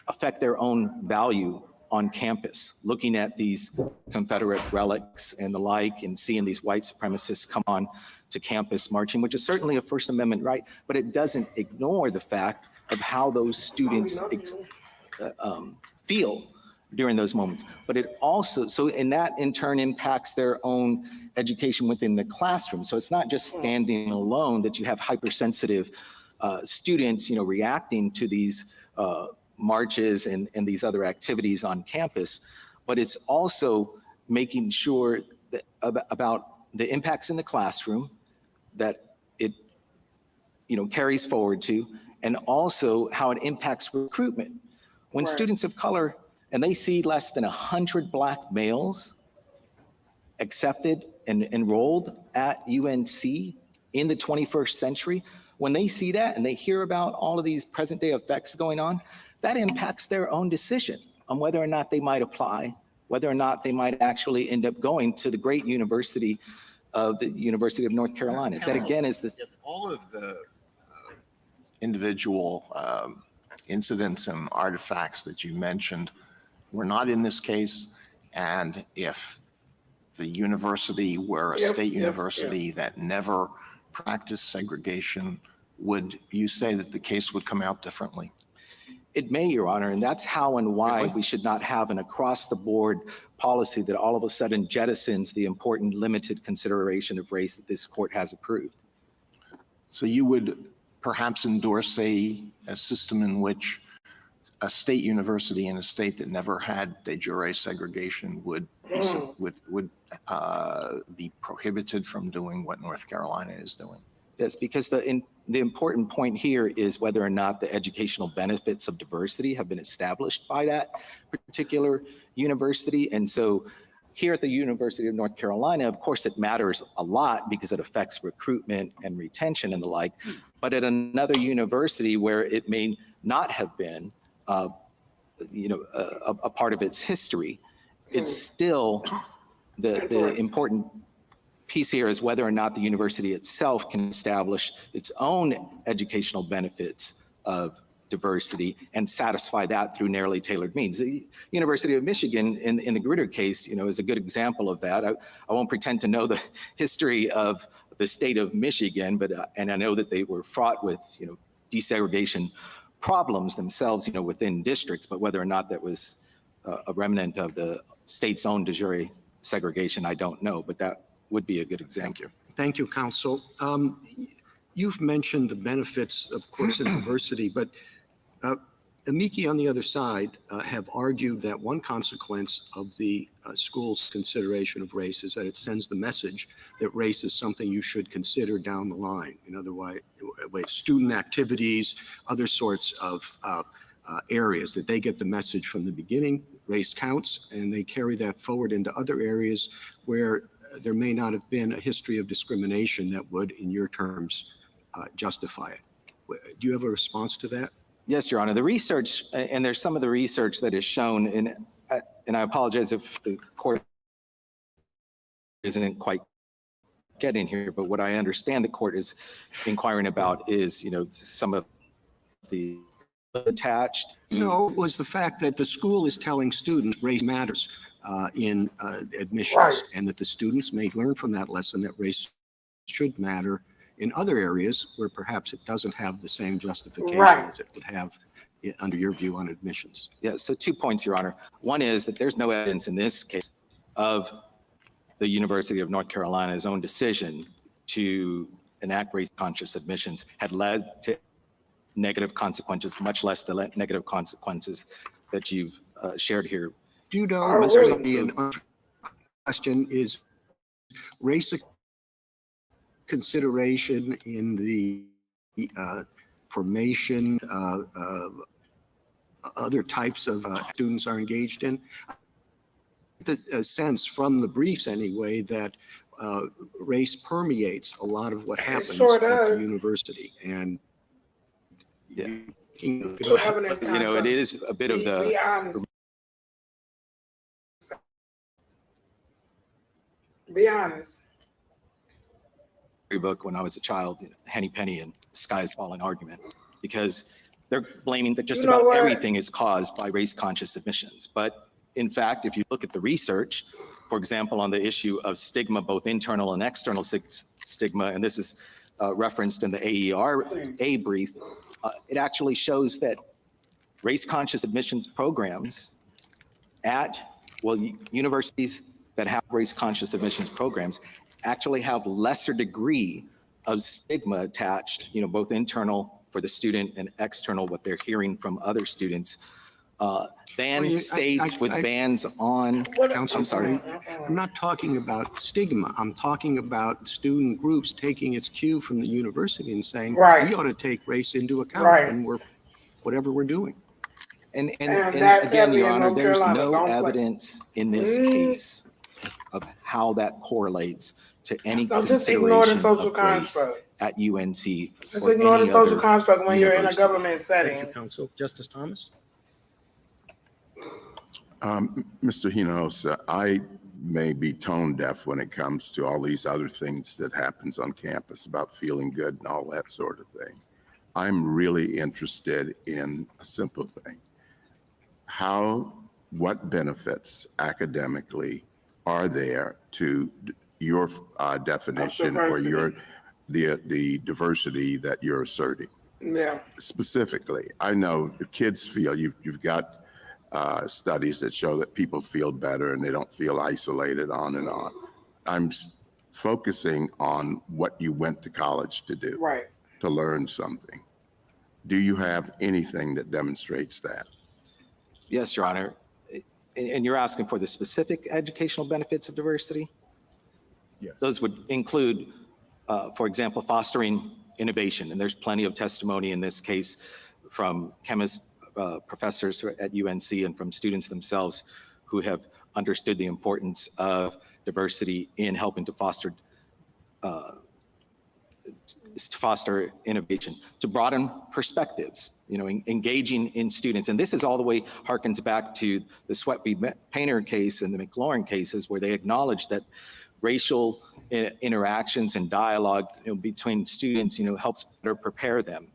affect their own value on campus, looking at these Confederate relics and the like and seeing these white supremacists come on to campus marching, which is certainly a First Amendment right, but it doesn't ignore the fact of how those students feel during those moments. But it also, and that in turn impacts their own education within the classroom. So it's not just standing alone that you have hypersensitive students, reacting to these marches and these other activities on campus, but it's also making sure that about the impacts in the classroom that it, carries forward to, and also how it impacts recruitment. When students of color, and they see less than 100 Black males accepted and enrolled at UNC in the 21st century, when they see that and they hear about all of these present day effects going on, that impacts their own decision on whether or not they might apply, whether or not they might actually end up going to the great university of the University of North Carolina. That again is the, If all of the individual incidents and artifacts that you mentioned were not in this case, and if the university were a state university that never practiced segregation, would you say that the case would come out differently? it may, Your Honor, and that's how and why we should not have an across-the-board policy that all of a sudden jettisons the important limited consideration of race that this court has approved. So you would perhaps endorse a system in which a state university in a state that never had de jure segregation would be prohibited from doing what North Carolina is doing? Yes, because the important point here is whether or not the educational benefits of diversity have been established by that particular university. And so here at the University of North Carolina, of course, it matters a lot because it affects recruitment and retention and the like. But at another university where it may not have been, a part of its history, it's still the important piece here is whether or not the university itself can establish its own educational benefits of diversity and satisfy that through narrowly tailored means. The University of Michigan in the Gritter case, is a good example of that. I won't pretend to know the history of the state of Michigan, but and I know that they were fraught with, desegregation problems themselves, within districts, but whether or not that was a remnant of the state's own de jure segregation, I don't know, but that would be a good example. Thank you, counsel. You've mentioned the benefits, of course, of diversity, but amici on the other side have argued that one consequence of the school's consideration of race is that it sends the message that race is something you should consider down the line. In other ways, student activities, other sorts of areas that they get the message from the beginning, race counts, and they carry that forward into other areas where there may not have been a history of discrimination that would, in your terms, justify it. Do you have a response to that? Yes, Your Honor. The research, and there's some of the research that is shown, and I apologize if the court isn't quite getting here, but what I understand the court is inquiring about is, some of the attached. No, it was the fact that the school is telling students race matters in admissions, and that the students may learn from that lesson that race should matter in other areas where perhaps it doesn't have the same justification as it would have under your view on admissions. Yeah, so 2 points, Your Honor. One is that there's no evidence in this case of the University of North Carolina's own decision to enact race-conscious admissions had led to negative consequences, much less the negative consequences that you've shared here. Do you know, Mr. Ian, question is race a consideration in the formation other types of students are engaged in? A sense from the briefs anyway that race permeates a lot of what happens at the university, and yeah, it is a bit of the. Be honest. Be honest. Book when I was a child, Henny Penny and Sky is Falling argument, because they're blaming that just about everything is caused by race-conscious admissions. But in fact, if you look at the research, for example, on the issue of stigma, both internal and external stigma, and this is referenced in the AERA brief, it actually shows that race-conscious admissions programs at, universities that have race-conscious admissions programs actually have lesser degree of stigma attached, both internal for the student and external, what they're hearing from other students, than states with bans on. Counsel, I'm sorry. I'm not talking about stigma. I'm talking about student groups taking its cue from the university and saying, we ought to take race into account and whatever we're doing. And again, Your Honor, there's no evidence in this case of how that correlates to any consideration of race at UNC. Just ignore the social construct when you're in a government setting. Thank you, counsel. Justice Thomas? Mr. Hinojosa, I may be tone deaf when it comes to all these other things that happens on campus about feeling good and all that sort of thing. I'm really interested in a simple thing. What benefits academically are there to your definition or the diversity that you're asserting? Yeah. Specifically, I know the kids feel, you've got studies that show that people feel better and they don't feel isolated, on and on. I'm focusing on what you went to college to do. Right. To learn something. Do you have anything that demonstrates that? Yes, Your Honor. And you're asking for the specific educational benefits of diversity? Yes. Those would include, for example, fostering innovation. And there's plenty of testimony in this case from chemists, professors at UNC, and from students themselves who have understood the importance of diversity in helping to foster innovation, to broaden perspectives, engaging in students. And this is all the way harkens back to the Sweat v. Painter case and the McLaurin cases, where they acknowledged that racial interactions and dialogue between students, helps better prepare them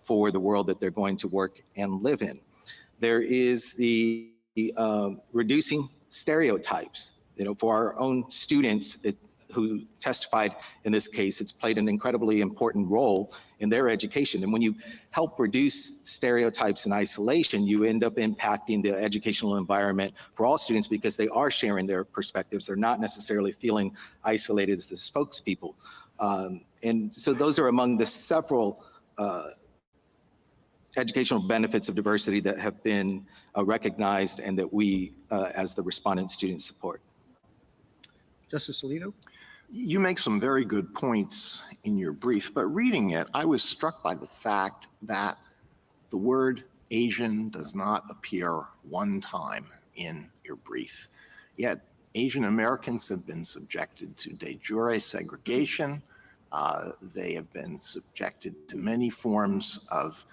for the world that they're going to work and live in. There is the reducing stereotypes, for our own students who testified in this case. It's played an incredibly important role in their education. And when you help reduce stereotypes and isolation, you end up impacting the educational environment for all students because they are sharing their perspectives. They're not necessarily feeling isolated as the spokespeople. And so those are among the several educational benefits of diversity that have been recognized and that we, as the respondent students, support. Justice Alito? You make some very good points in your brief, but reading it, I was struck by the fact that the word Asian does not appear one time in your brief. Yet Asian Americans have been subjected to de jure segregation. They have been subjected to many forms of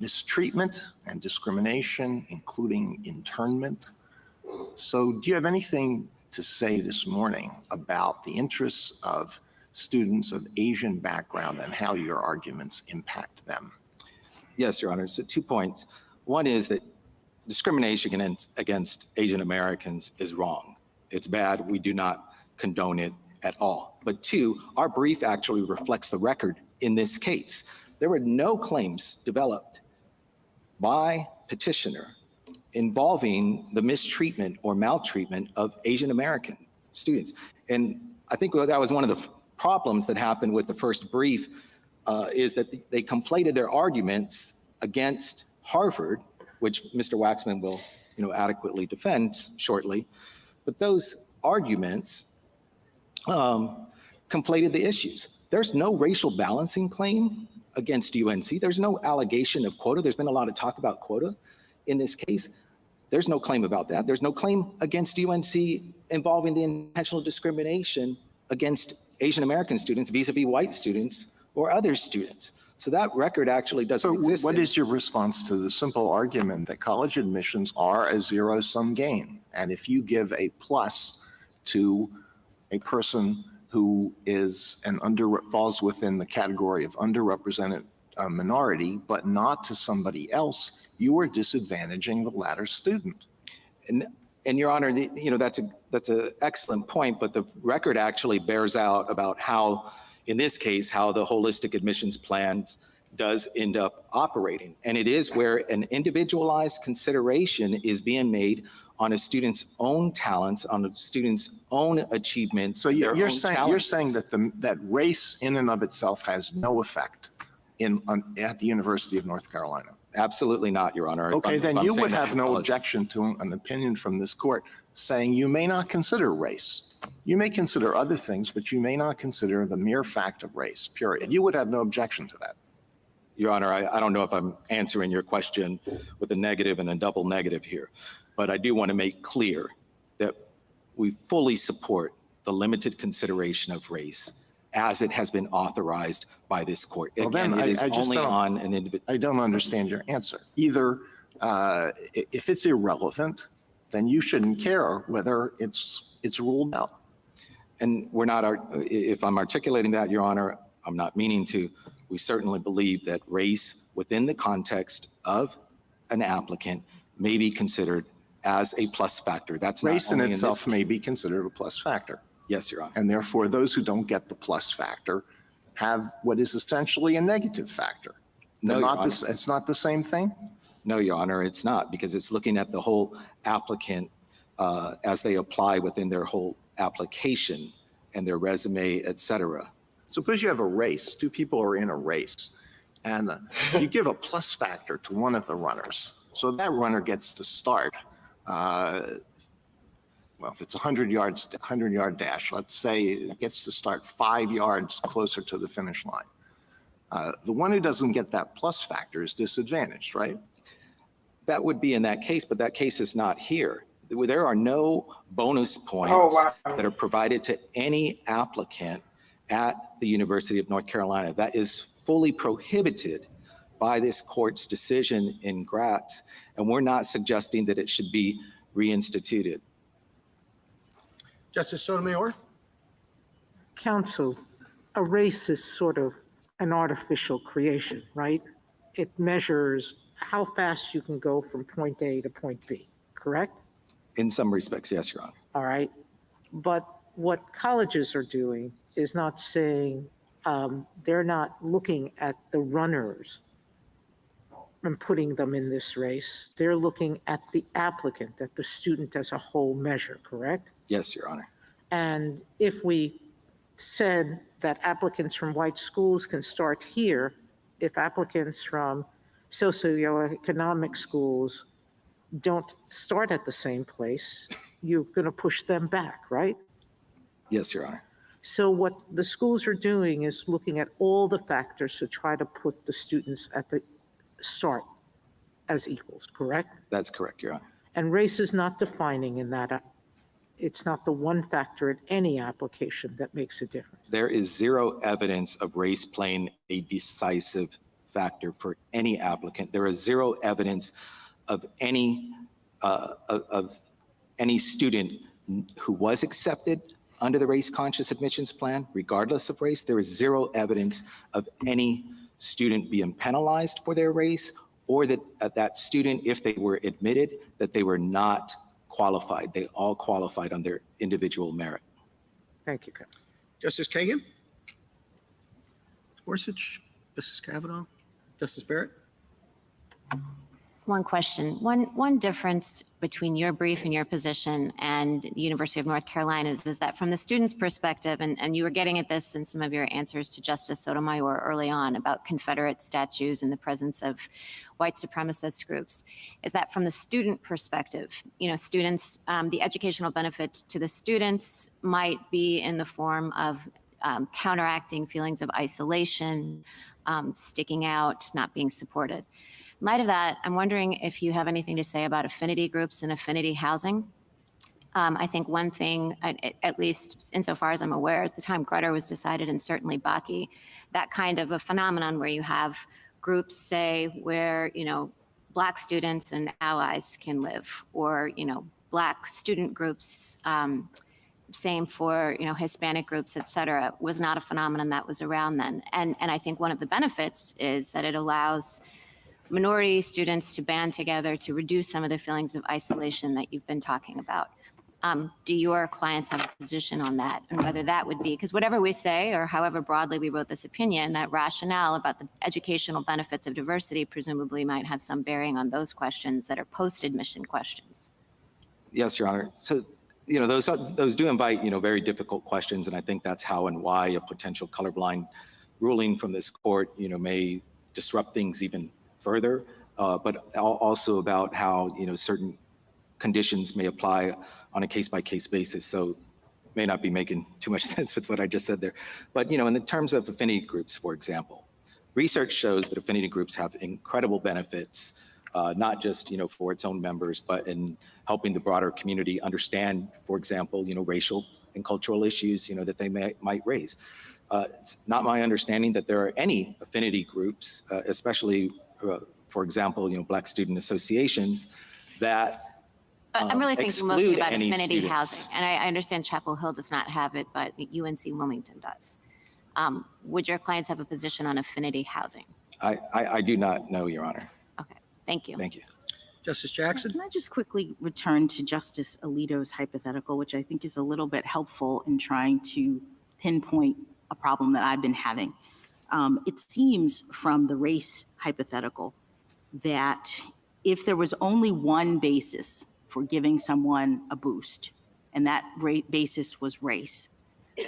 mistreatment and discrimination, including internment. So do you have anything to say this morning about the interests of students of Asian background and how your arguments impact them? Yes, Your Honor. So 2 points. One is that discrimination against Asian Americans is wrong. It's bad. We do not condone it at all. But 2, our brief actually reflects the record in this case. There were no claims developed by petitioner involving the mistreatment or maltreatment of Asian American students. And I think that was one of the problems that happened with the first brief, is that they conflated their arguments against Harvard, which Mr. Waxman will adequately defend shortly. But those arguments conflated the issues. There's no racial balancing claim against UNC. There's no allegation of quota. There's been a lot of talk about quota in this case. There's no claim about that. There's no claim against UNC involving the intentional discrimination against Asian American students vis-a-vis white students or other students. So that record actually doesn't exist. So what is your response to the simple argument that college admissions are a zero-sum game? And if you give a plus to a person who is falls within the category of underrepresented minority, but not to somebody else, you are disadvantaging the latter student. And Your Honor, that's an excellent point, but the record actually bears out about how, in this case, how the holistic admissions plans does end up operating. And it is where an individualized consideration is being made on a student's own talents, on a student's own achievements. So you're saying that race in and of itself has no effect at the University of North Carolina? Absolutely not, Your Honor. Okay, then you would have no objection to an opinion from this court saying you may not consider race. You may consider other things, but you may not consider the mere fact of race, period. You would have no objection to that. Your Honor, I don't know if I'm answering your question with a negative and a double negative here, but I do want to make clear that we fully support the limited consideration of race as it has been authorized by this court. Well, Again, then it is I just only don't- on an individual. I don't understand your answer. Either if it's irrelevant, then you shouldn't care whether it's it's ruled out. And we're not, if I'm articulating that, Your Honor, I'm not meaning to. We certainly believe that race within the context of an applicant may be considered as a plus factor. That's not Race in only itself this. may be considered a plus factor. Yes, Your Honor. And therefore, those who don't get the plus factor have what is essentially a negative factor. No, They're Your not Honor. it's not the same thing? No, Your Honor, it's not, because it's looking at the whole applicant as they apply within their whole application and their resume, et cetera. Suppose you have a race, two people are in a race, and you give a plus factor to one of the runners. So that runner gets to start. Well, if it's 100-yard dash, let's say it gets to start 5 yards closer to the finish line. The one who doesn't get that plus factor is disadvantaged, right? That would be in that case, but that case is not here. There are no bonus points Oh, wow. that are provided to any applicant at the University of North Carolina. That is fully prohibited by this court's decision in Gratz, and we're not suggesting that it should be reinstituted. Justice Sotomayor? Counsel, a race is sort of an artificial creation, right? It measures how fast you can go from point A to point B, correct? In some respects, yes, Your Honor. All right. But what colleges are doing is not saying, they're not looking at the runners and putting them in this race. They're looking at the applicant, at the student as a whole measure, correct? Yes, Your Honor. And if we said that applicants from white schools can start here, if applicants from socioeconomic schools don't start at the same place, you're going to push them back, right? Yes, Your Honor. So what the schools are doing is looking at all the factors to try to put the students at the start as equals, correct? That's correct, Your Honor. And race is not defining in that. It's not the one factor in any application that makes a difference. There is zero evidence of race playing a decisive factor for any applicant. There is zero evidence of any student who was accepted under the race-conscious admissions plan, regardless of race. There is zero evidence of any student being penalized for their race, or that that student, if they were admitted, that they were not qualified. They all qualified on their individual merit. Thank you, Counsel. Justice Kagan? Gorsuch? Justice Kavanaugh? Justice Barrett? One question. One difference between your brief and your position and the University of North Carolina is that from the student's perspective, and you were getting at this in some of your answers to Justice Sotomayor early on about Confederate statues in the presence of white supremacist groups, is that from the student perspective, students, the educational benefit to the students might be in the form of counteracting feelings of isolation, sticking out, not being supported. In light of that, I'm wondering if you have anything to say about affinity groups and affinity housing. I think one thing, at least insofar as I'm aware, at the time Grutter was decided, and certainly Bakke, that kind of a phenomenon where you have groups, say, where, Black students and allies can live, or, Black student groups, same for, Hispanic groups, et cetera, was not a phenomenon that was around then. And I think one of the benefits is that it allows minority students to band together to reduce some of the feelings of isolation that you've been talking about. Do your clients have a position on that, and whether that would be, because whatever we say, or however broadly we wrote this opinion, that rationale about the educational benefits of diversity presumably might have some bearing on those questions that are post-admission questions. Yes, Your Honor. So, those do invite, very difficult questions, and I think that's how and why a potential colorblind ruling from this court, may disrupt things even further, but also about how, certain conditions may apply on a case-by-case basis. So may not be making too much sense with what I just said there. But, in the terms of affinity groups, for example, research shows that affinity groups have incredible benefits, not just, for its own members, but in helping the broader community understand, for example, racial and cultural issues, that they might raise. It's not my understanding that there are any affinity groups, especially for example, Black student associations, that I'm really thinking mostly exclude about any affinity students. housing. And I understand Chapel Hill does not have it, but UNC Wilmington does. Would your clients have a position on affinity housing? I do not know, Your Honor. Okay, thank you. Thank you. Justice Jackson? Can I just quickly return to Justice Alito's hypothetical, which I think is a little bit helpful in trying to pinpoint a problem that I've been having. It seems from the race hypothetical that if there was only one basis for giving someone a boost, and that basis was race,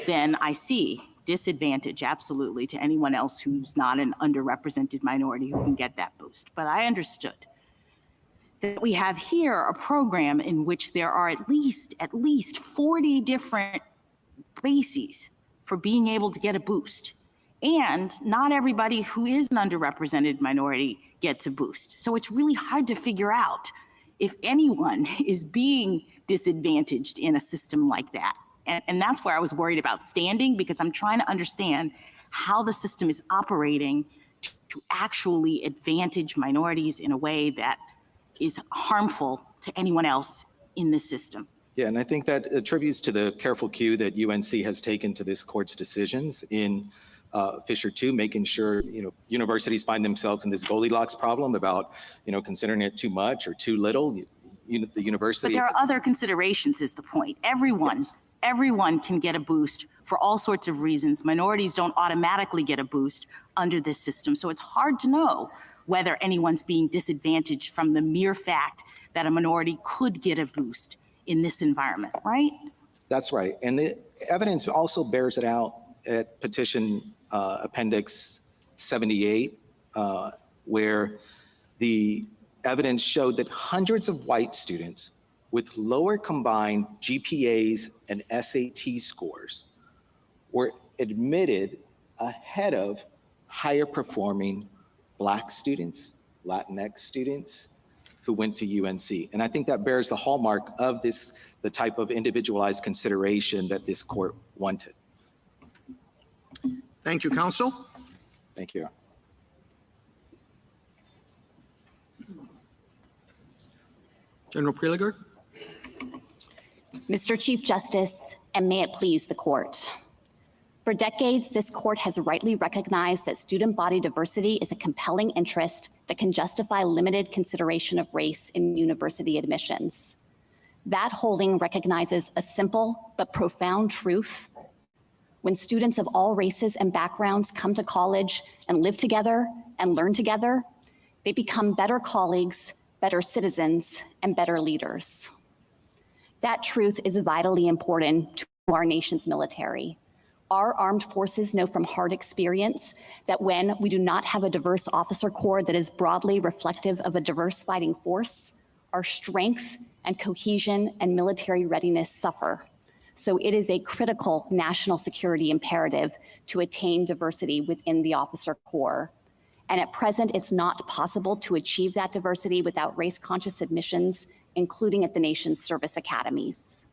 then I see disadvantage absolutely to anyone else who's not an underrepresented minority who can get that boost. But I understood that we have here a program in which there are at least 40 different bases for being able to get a boost. And not everybody who is an underrepresented minority gets a boost. So it's really hard to figure out if anyone is being disadvantaged in a system like that. And that's where I was worried about standing, because I'm trying to understand how the system is operating to actually advantage minorities in a way that is harmful to anyone else in this system. Yeah, and I think that attributes to the careful cue that UNC has taken to this court's decisions in Fisher 2, making sure, universities find themselves in this Goldilocks problem about, considering it too much or too little. The university. But there are other considerations is the point. Everyone can get a boost for all sorts of reasons. Minorities don't automatically get a boost under this system. So it's hard to know whether anyone's being disadvantaged from the mere fact that a minority could get a boost in this environment, right? That's right. And the evidence also bears it out at petition appendix 78, where the evidence showed that hundreds of white students with lower combined GPAs and SAT scores were admitted ahead of higher performing Black students, Latinx students who went to UNC. And I think that bears the hallmark of the type of individualized consideration that this court wanted. Thank you, counsel. Thank you. General Preliger? Mr. Chief Justice, and may it please the court. For decades, this court has rightly recognized that student body diversity is a compelling interest that can justify limited consideration of race in university admissions. That holding recognizes a simple but profound truth. When students of all races and backgrounds come to college and live together and learn together, they become better colleagues, better citizens, and better leaders. That truth is vitally important to our nation's military. Our armed forces know from hard experience that when we do not have a diverse officer corps that is broadly reflective of a diverse fighting force, our strength and cohesion and military readiness suffer. So it is a critical national security imperative to attain diversity within the officer corps. And at present, it's not possible to achieve that diversity without race-conscious admissions, including at the nation's service academies.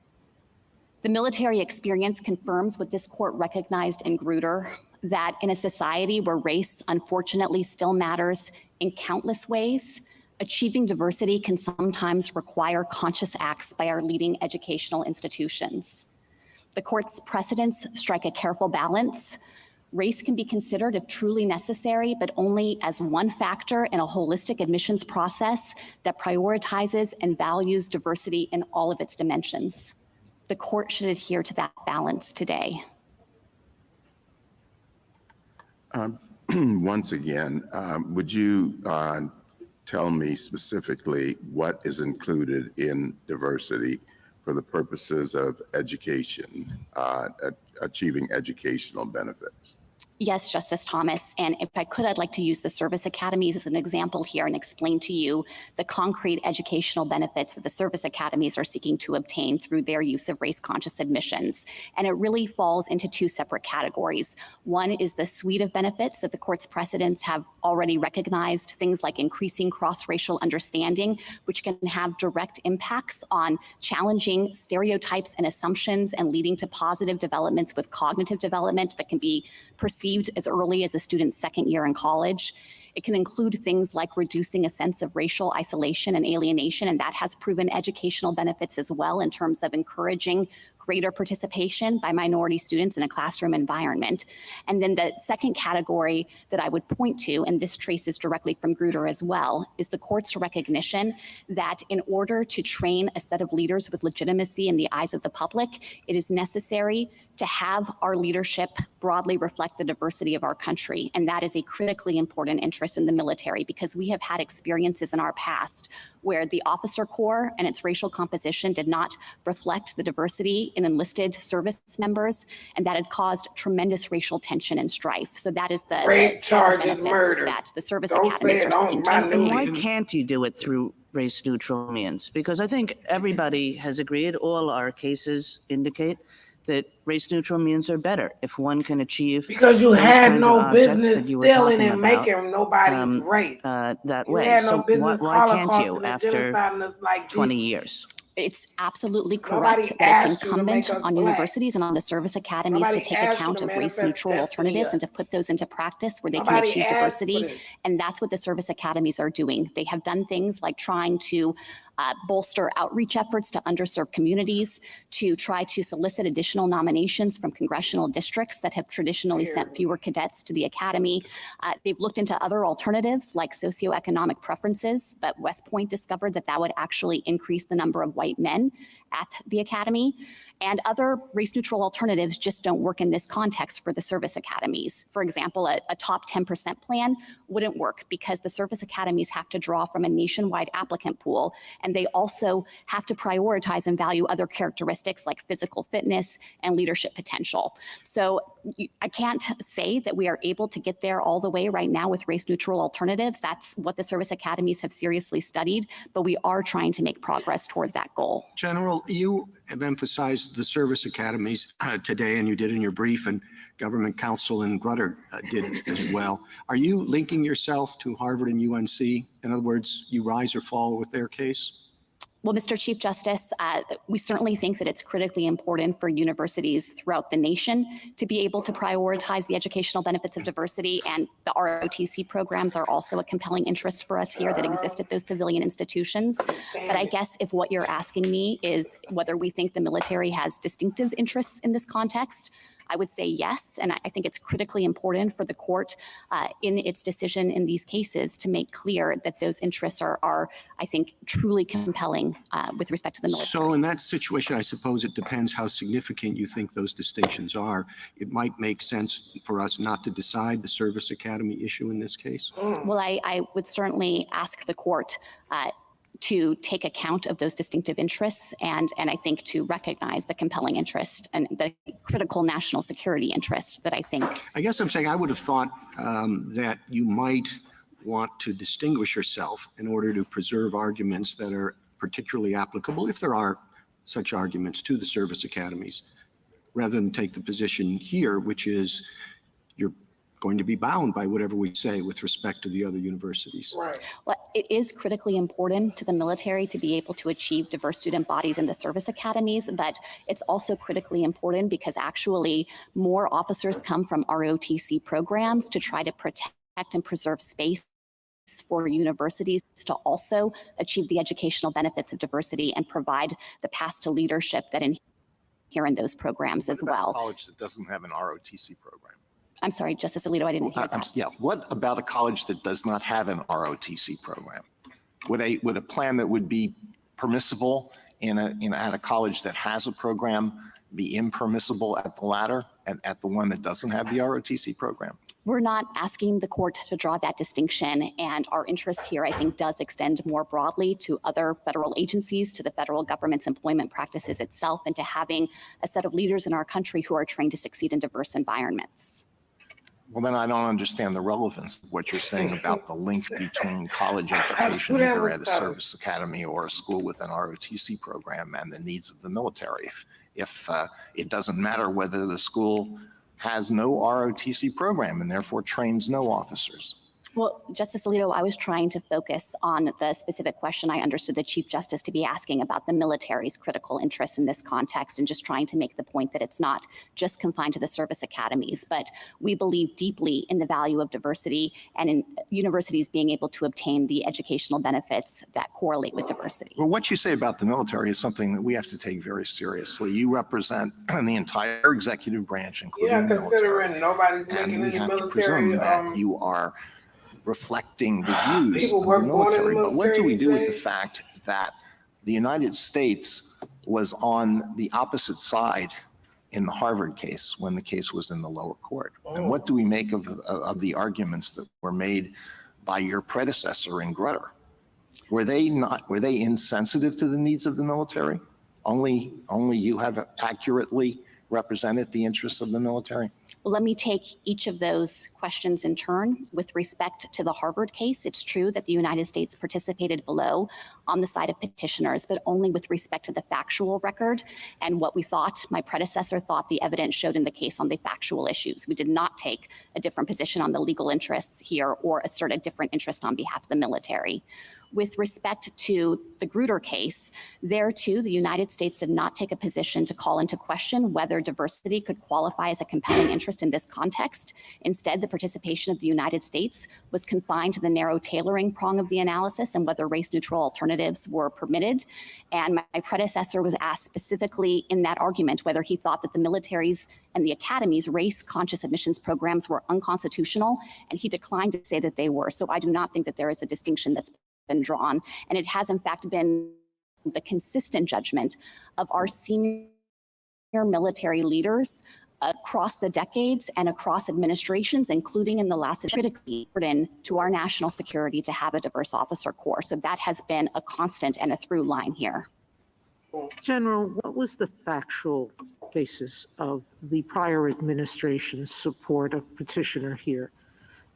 The military experience confirms what this court recognized in Grutter, that in a society where race unfortunately still matters in countless ways, achieving diversity can sometimes require conscious acts by our leading educational institutions. The court's precedents strike a careful balance. Race can be considered if truly necessary, but only as one factor in a holistic admissions process that prioritizes and values diversity in all of its dimensions. The court should adhere to that balance today. Once again, would you tell me specifically what is included in diversity for the purposes of education, achieving educational benefits? Yes, Justice Thomas, and if I could, I'd like to use the service academies as an example here and explain to you the concrete educational benefits that the service academies are seeking to obtain through their use of race-conscious admissions. And it really falls into two separate categories. One is the suite of benefits that the court's precedents have already recognized, things like increasing cross-racial understanding, which can have direct impacts on challenging stereotypes and assumptions and leading to positive developments with cognitive development that can be perceived as early as a student's second year in college. It can include things like reducing a sense of racial isolation and alienation, and that has proven educational benefits as well in terms of encouraging greater participation by minority students in a classroom environment. And then the second category that I would point to, and this traces directly from Grutter as well, is the court's recognition that in order to train a set of leaders with legitimacy in the eyes of the public, it is necessary to have our leadership broadly reflect the diversity of our country. And that is a critically important interest in the military, because we have had experiences in our past where the officer corps and its racial composition did not reflect the diversity in enlisted service members, and that had caused tremendous racial tension and strife. So that is the Rape set of charges, benefits murder. that the service Don't academies say are it on seeking my to news. Why can't you do it through race neutral means? Because I think everybody has agreed, all our cases indicate that race neutral means are better if one can achieve Because you those had kinds of no objects business that you were stealing talking and about, making nobody's race. that You way. had no So business why can't holocausting you and after genociding us like 20 this. years? It's absolutely Nobody correct that it's asked you to make incumbent us on black. universities and on the service academies Nobody to take asked you account to of manifest race-neutral destiny alternatives and to us. put those into practice where they can Nobody achieve asked for diversity. this. And that's what the service academies are doing. They have done things like trying to bolster outreach efforts to underserved communities, to try to solicit additional nominations from congressional districts that have traditionally sent fewer cadets to the academy. They've looked into other alternatives like socioeconomic preferences, but West Point discovered that that would actually increase the number of white men at the academy. And other race-neutral alternatives just don't work in this context for the service academies. For example, a top 10% plan wouldn't work because the service academies have to draw from a nationwide applicant pool, and they also have to prioritize and value other characteristics like physical fitness and leadership potential. So I can't say that we are able to get there all the way right now with race-neutral alternatives. That's what the service academies have seriously studied, but we are trying to make progress toward that goal. General, you have emphasized the service academies today, and you did in your brief, and Government Counsel and Grutter did as well. Are you linking yourself to Harvard and UNC? In other words, you rise or fall with their case? Well, Mr. Chief Justice, we certainly think that it's critically important for universities throughout the nation to be able to prioritize the educational benefits of diversity, and the ROTC programs are also a compelling interest for us here that exist at those civilian institutions. But I guess if what you're asking me is whether we think the military has distinctive interests in this context, I would say yes, and I think it's critically important for the court in its decision in these cases to make clear that those interests are I think, truly compelling with respect to the military. So in that situation, I suppose it depends how significant you think those distinctions are. It might make sense for us not to decide the service academy issue in this case. Well, I would certainly ask the court to take account of those distinctive interests and I think to recognize the compelling interest and the critical national security interest that I think. I guess I'm saying I would have thought that you might want to distinguish yourself in order to preserve arguments that are particularly applicable, if there are such arguments, to the service academies, rather than take the position here, which is you're going to be bound by whatever we say with respect to the other universities. Right. Well, it is critically important to the military to be able to achieve diverse student bodies in the service academies, but it's also critically important because actually more officers come from ROTC programs to try to protect and preserve space for universities to also achieve the educational benefits of diversity and provide the path to leadership that inhere in those programs as well. College that doesn't have an ROTC program. I'm sorry, Justice Alito, I didn't hear that. Yeah, what about a college that does not have an ROTC program? Would a plan that would be permissible at a college that has a program be impermissible at the latter, at the one that doesn't have the ROTC program? We're not asking the court to draw that distinction, and our interest here, I think, does extend more broadly to other federal agencies, to the federal government's employment practices itself, and to having a set of leaders in our country who are trained to succeed in diverse environments. Well, then I don't understand the relevance of what you're saying about the link between college education, either at a service academy or a school with an ROTC program, and the needs of the military. If it doesn't matter whether the school has no ROTC program and therefore trains no officers. Well, Justice Alito, I was trying to focus on the specific question I understood the Chief Justice to be asking about the military's critical interest in this context, and just trying to make the point that it's not just confined to the service academies, but we believe deeply in the value of diversity and in universities being able to obtain the educational benefits that correlate with diversity. Well, what you say about the military is something that we have to take very seriously. You represent the entire executive branch, including Yeah, the military. considering nobody's making And we any have to military, presume that you are reflecting the views people of the were born in the military. But what do we military do with the these days? fact that the United States was on the opposite side in the Harvard case when the case was in the lower court? And what do we make of the arguments that were made by your predecessor in Grutter? Were they insensitive to the needs of the military? Only you have accurately represented the interests of the military? Well, let me take each of those questions in turn. With respect to the Harvard case, it's true that the United States participated below on the side of petitioners, but only with respect to the factual record and what we thought, my predecessor thought the evidence showed in the case on the factual issues. We did not take a different position on the legal interests here or assert a different interest on behalf of the military. With respect to the Grutter case, there too, the United States did not take a position to call into question whether diversity could qualify as a compelling interest in this context. Instead, the participation of the United States was confined to the narrow tailoring prong of the analysis and whether race-neutral alternatives were permitted. And my predecessor was asked specifically in that argument whether he thought that the military's and the academy's race-conscious admissions programs were unconstitutional, and he declined to say that they were. So I do not think that there is a distinction that's been drawn, and it has in fact been the consistent judgment of our senior military leaders across the decades and across administrations, including in the last critically important to our national security to have a diverse officer corps. So that has been a constant and a through line here. General, what was the factual basis of the prior administration's support of petitioner here?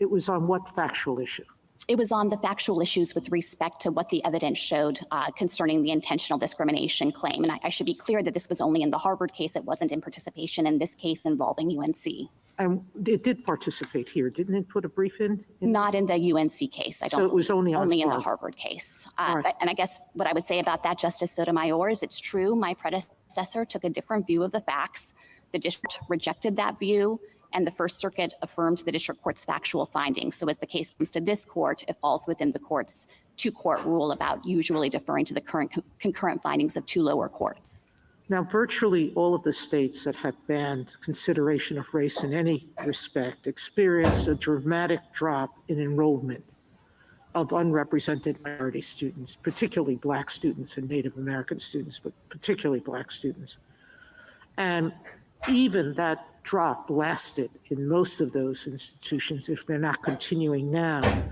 It was on what factual issue? It was on the factual issues with respect to what the evidence showed concerning the intentional discrimination claim. And I should be clear that this was only in the Harvard case. It wasn't in participation in this case involving UNC. And it did participate here, didn't it put a brief in? Not in the UNC case. I don't. So it was only in the Harvard. Harvard case. right. And I guess what I would say about that, Justice Sotomayor, is it's true. My predecessor took a different view of the facts. The district rejected that view, and the First Circuit affirmed the district court's factual findings. So as the case comes to this court, it falls within the court's two-court rule about usually deferring to the concurrent findings of two lower courts. Now, virtually all of the states that have banned consideration of race in any respect experienced a dramatic drop in enrollment of unrepresented minority students, particularly Black students and Native American students, but particularly Black students. And even that drop lasted in most of those institutions, if they're not continuing now,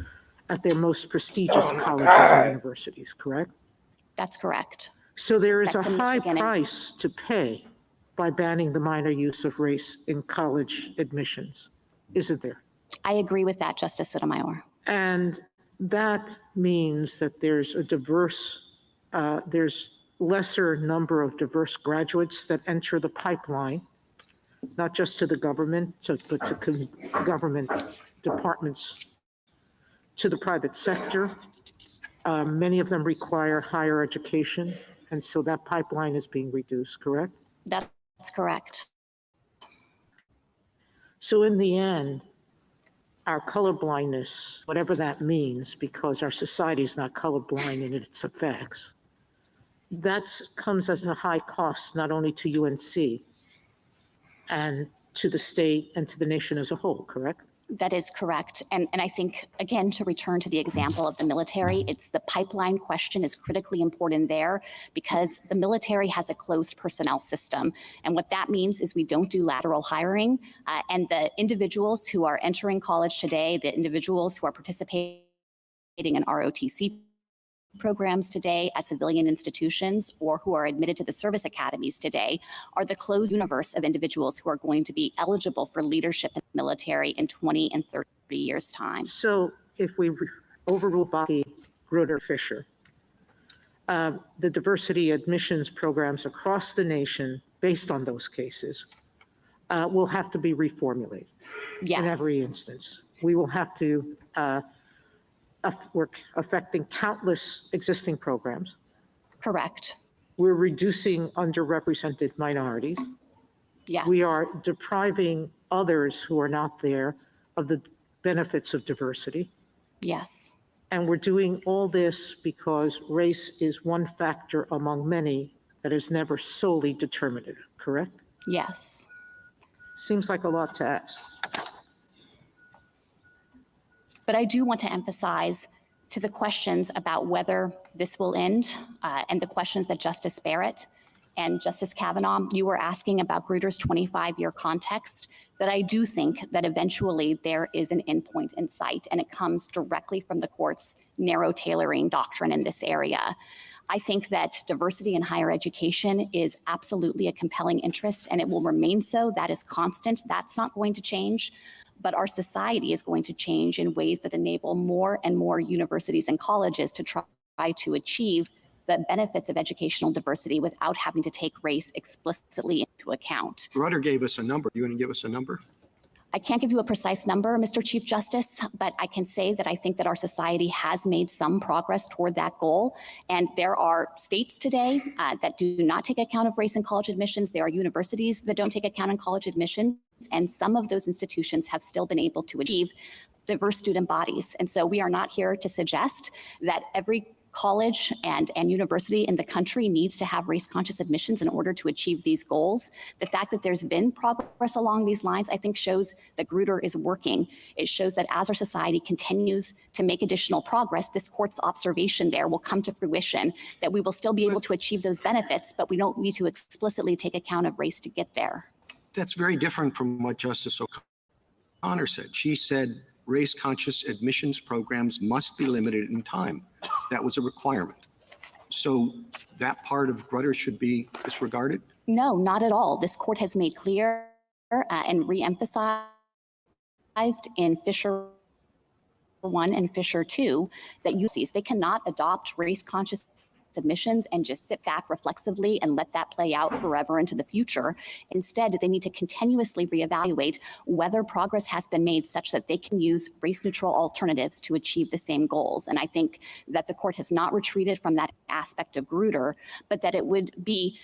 at their most prestigious colleges and universities, correct? That's correct. So there is a That's from the high beginning. price to pay by banning the minor use of race in college admissions, isn't there? I agree with that, Justice Sotomayor. And that means that there's a there's lesser number of diverse graduates that enter the pipeline, not just to the government, but to government departments, to the private sector. Many of them require higher education, and so that pipeline is being reduced, correct? That's correct. So in the end, our colorblindness, whatever that means, because our society is not colorblind in its effects, that comes as a high cost, not only to UNC and to the state and to the nation as a whole, correct? That is correct. And I think, again, to return to the example of the military, it's the pipeline question is critically important there because the military has a closed personnel system. And what that means is we don't do lateral hiring. And the individuals who are entering college today, the individuals who are participating in ROTC programs today at civilian institutions or who are admitted to the service academies today are the closed universe of individuals who are going to be eligible for leadership in the military in 20 and 30 years' time. So if we overrule Bakke, Grutter, Fisher, the diversity admissions programs across the nation based on those cases will have to be reformulated Yes. in every instance. We will have to we're affecting countless existing programs. Correct. We're reducing underrepresented minorities. Yes. We are depriving others who are not there of the benefits of diversity. Yes. And we're doing all this because race is one factor among many that is never solely determinative, correct? Yes. Seems like a lot to ask. But I do want to emphasize to the questions about whether this will end and the questions that Justice Barrett and Justice Kavanaugh, you were asking about Gruder's 25-year context, that I do think that eventually there is an endpoint in sight, and it comes directly from the court's narrow tailoring doctrine in this area. I think that diversity in higher education is absolutely a compelling interest, and it will remain so. That is constant. That's not going to change. But our society is going to change in ways that enable more and more universities and colleges to try to achieve the benefits of educational diversity without having to take race explicitly into account. Grutter gave us a number. You want to give us a number? I can't give you a precise number, Mr. Chief Justice, but I can say that I think that our society has made some progress toward that goal. And there are states today that do not take account of race in college admissions. There are universities that don't take account in college admissions. And some of those institutions have still been able to achieve diverse student bodies. And so we are not here to suggest that every college and university in the country needs to have race-conscious admissions in order to achieve these goals. The fact that there's been progress along these lines, I think, shows that Grutter is working. It shows that as our society continues to make additional progress, this court's observation there will come to fruition, that we will still be able to achieve those benefits, but we don't need to explicitly take account of race to get there. That's very different from what Justice O'Connor said. She said race-conscious admissions programs must be limited in time. That was a requirement. So that part of Grutter should be disregarded? No, not at all. This court has made clear and re-emphasized in Fisher 1 and Fisher 2 that UCs, they cannot adopt race-conscious admissions and just sit back reflexively and let that play out forever into the future. Instead, they need to continuously reevaluate whether progress has been made such that they can use race-neutral alternatives to achieve the same goals. And I think that the court has not retreated from that aspect of Grutter, but that it would be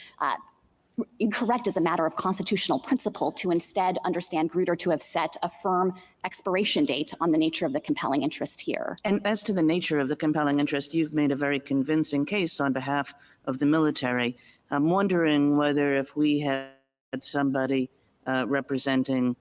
incorrect as a matter of constitutional principle to instead understand Grutter to have set a firm expiration date on the nature of the compelling interest here. And as to the nature of the compelling interest, you've made a very convincing case on behalf of the military. I'm wondering whether if we had somebody representing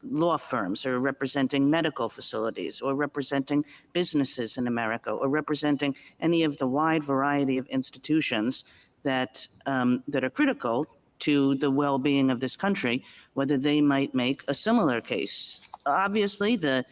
law firms or representing medical facilities or representing businesses in America or representing any of the wide variety of institutions that are critical to the well-being of this country, whether they might make a similar case. Obviously, the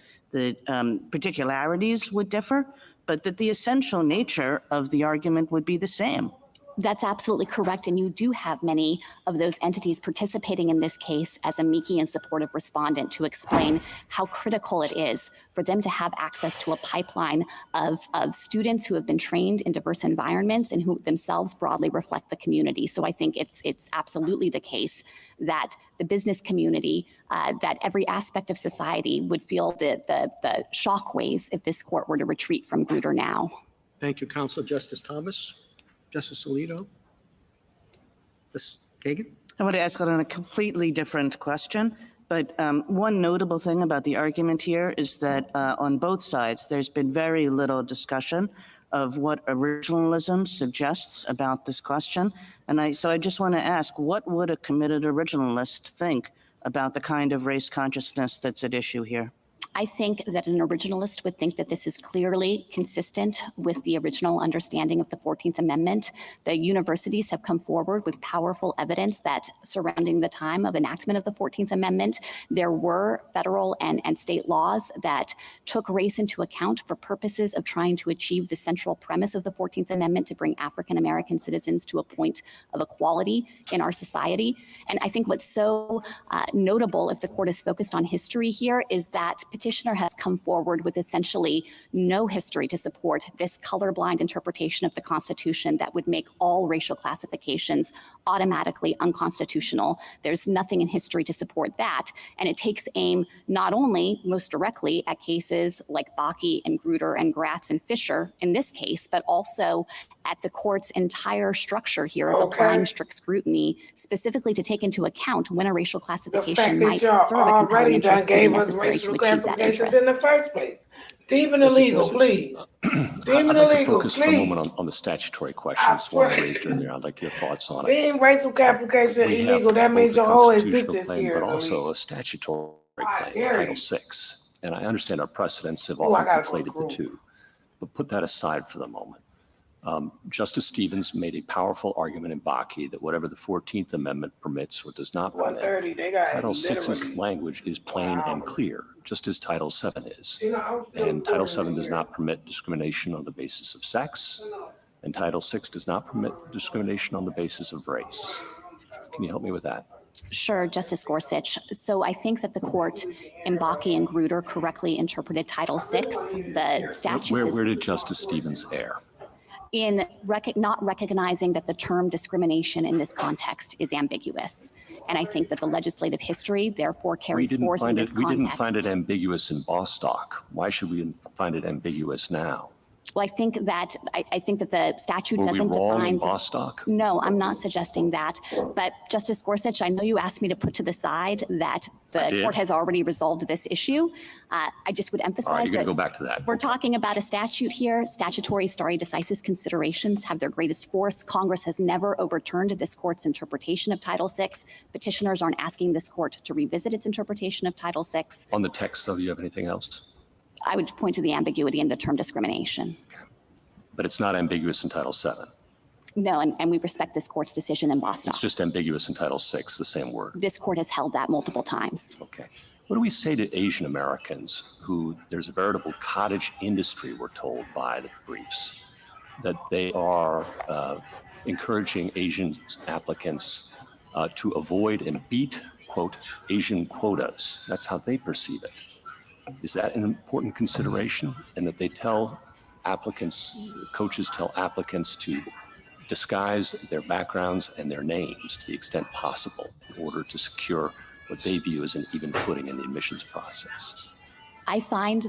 particularities would differ, but that the essential nature of the argument would be the same. That's absolutely correct. And you do have many of those entities participating in this case as amici and supportive respondent to explain how critical it is for them to have access to a pipeline of students who have been trained in diverse environments and who themselves broadly reflect the community. So I think it's absolutely the case that the business community, that every aspect of society would feel the shockwaves if this court were to retreat from Grutter now. Thank you, Counsel. Justice Thomas? Justice Alito? Ms. Kagan? I want to ask on a completely different question, but one notable thing about the argument here is that on both sides, there's been very little discussion of what originalism suggests about this question. And so I just want to ask, what would a committed originalist think about the kind of race consciousness that's at issue here? I think that an originalist would think that this is clearly consistent with the original understanding of the 14th Amendment. The universities have come forward with powerful evidence that surrounding the time of enactment of the 14th Amendment, there were federal and state laws that took race into account for purposes of trying to achieve the central premise of the 14th Amendment to bring African American citizens to a point of equality in our society. And I think what's so notable, if the court is focused on history here, is that particularly petitioner has come forward with essentially no history to support this colorblind interpretation of the Constitution that would make all racial classifications automatically unconstitutional. There's nothing in history to support that. And it takes aim not only most directly at cases like Bakke and Grutter and Gratz and Fisher in this case, but also at the court's entire structure here of applying strict scrutiny, specifically to take into account when a racial classification might serve a compelling already done interest would be gave us necessary to racial achieve that classifications in the interest. first place. Deem it illegal, please. Deem I'd it like to illegal, focus for a please. moment on the statutory questions one I raised earlier. I'd like your thoughts on it. Deem racial classification We have illegal, that both means a your whole constitutional existence claim, here but is also illegal. a statutory I claim, dare Title you. VI. And I understand our precedents have Oh, I often gotta go to conflated the group. two. But put that aside for the moment. Justice Stevens made a powerful argument in Bakke that whatever the 14th Amendment permits or does not permit, 1:30, they got Title VI's literally. language is plain and clear, just as Title VII is. You know, I'm still And Title recording VII does here. not permit discrimination on the basis of sex, and Title VI does not permit discrimination on the basis of race. Can you help me with that? Sure, Justice Gorsuch. So I think that the court in Bakke and Grutter correctly interpreted Title VI. The statute Where did Justice Stevens err? in not recognizing that the term discrimination in this context is ambiguous. And I think that the legislative history therefore carries force in this We didn't context. find it ambiguous in Bostock. Why should we find it ambiguous now? Well, I think that the statute Were we doesn't wrong define. in Bostock? No, I'm not suggesting that. But Justice Gorsuch, I know you asked me to put to the side that I the did. court has already resolved this issue. I just would All right, emphasize you're going to that go back to that. we're talking about a statute here. Statutory stare decisis considerations have their greatest force. Congress has never overturned this court's interpretation of Title VI. Petitioners aren't asking this court to revisit its interpretation of Title VI. On the text, though, do you have anything else? I would point to the ambiguity in the term discrimination. But it's not ambiguous in Title VII. No, and we respect this court's decision in Bostock. It's just ambiguous in Title VI, the same word. This court has held that multiple times. Okay. What do we say to Asian Americans who there's a veritable cottage industry, we're told by the briefs, that they are encouraging Asian applicants to avoid and beat, quote, Asian quotas? That's how they perceive it. Is that an important consideration? And that they tell applicants, coaches tell applicants to disguise their backgrounds and their names to the extent possible in order to secure what they view as an even footing in the admissions process. I find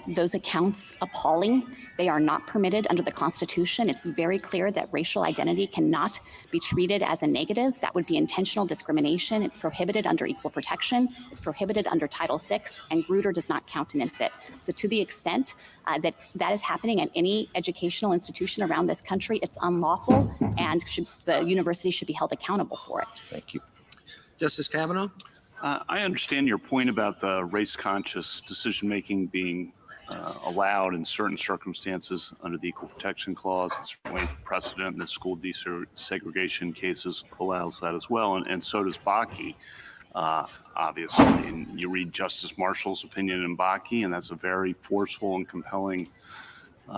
those accounts appalling. They are not permitted under the Constitution. It's very clear that racial identity cannot be treated as a negative. That would be intentional discrimination. It's prohibited under equal protection. It's prohibited under Title VI, and Grutter does not countenance it. So to the extent that is happening at any educational institution around this country, it's unlawful, and the university should be held accountable for it. Thank you. Justice Kavanaugh? I understand your point about the race-conscious decision-making being allowed in certain circumstances under the Equal Protection Clause. And certainly precedent in the school desegregation cases allows that as well, and so does Bakke, obviously. And you read Justice Marshall's opinion in Bakke, and that's a very forceful and compelling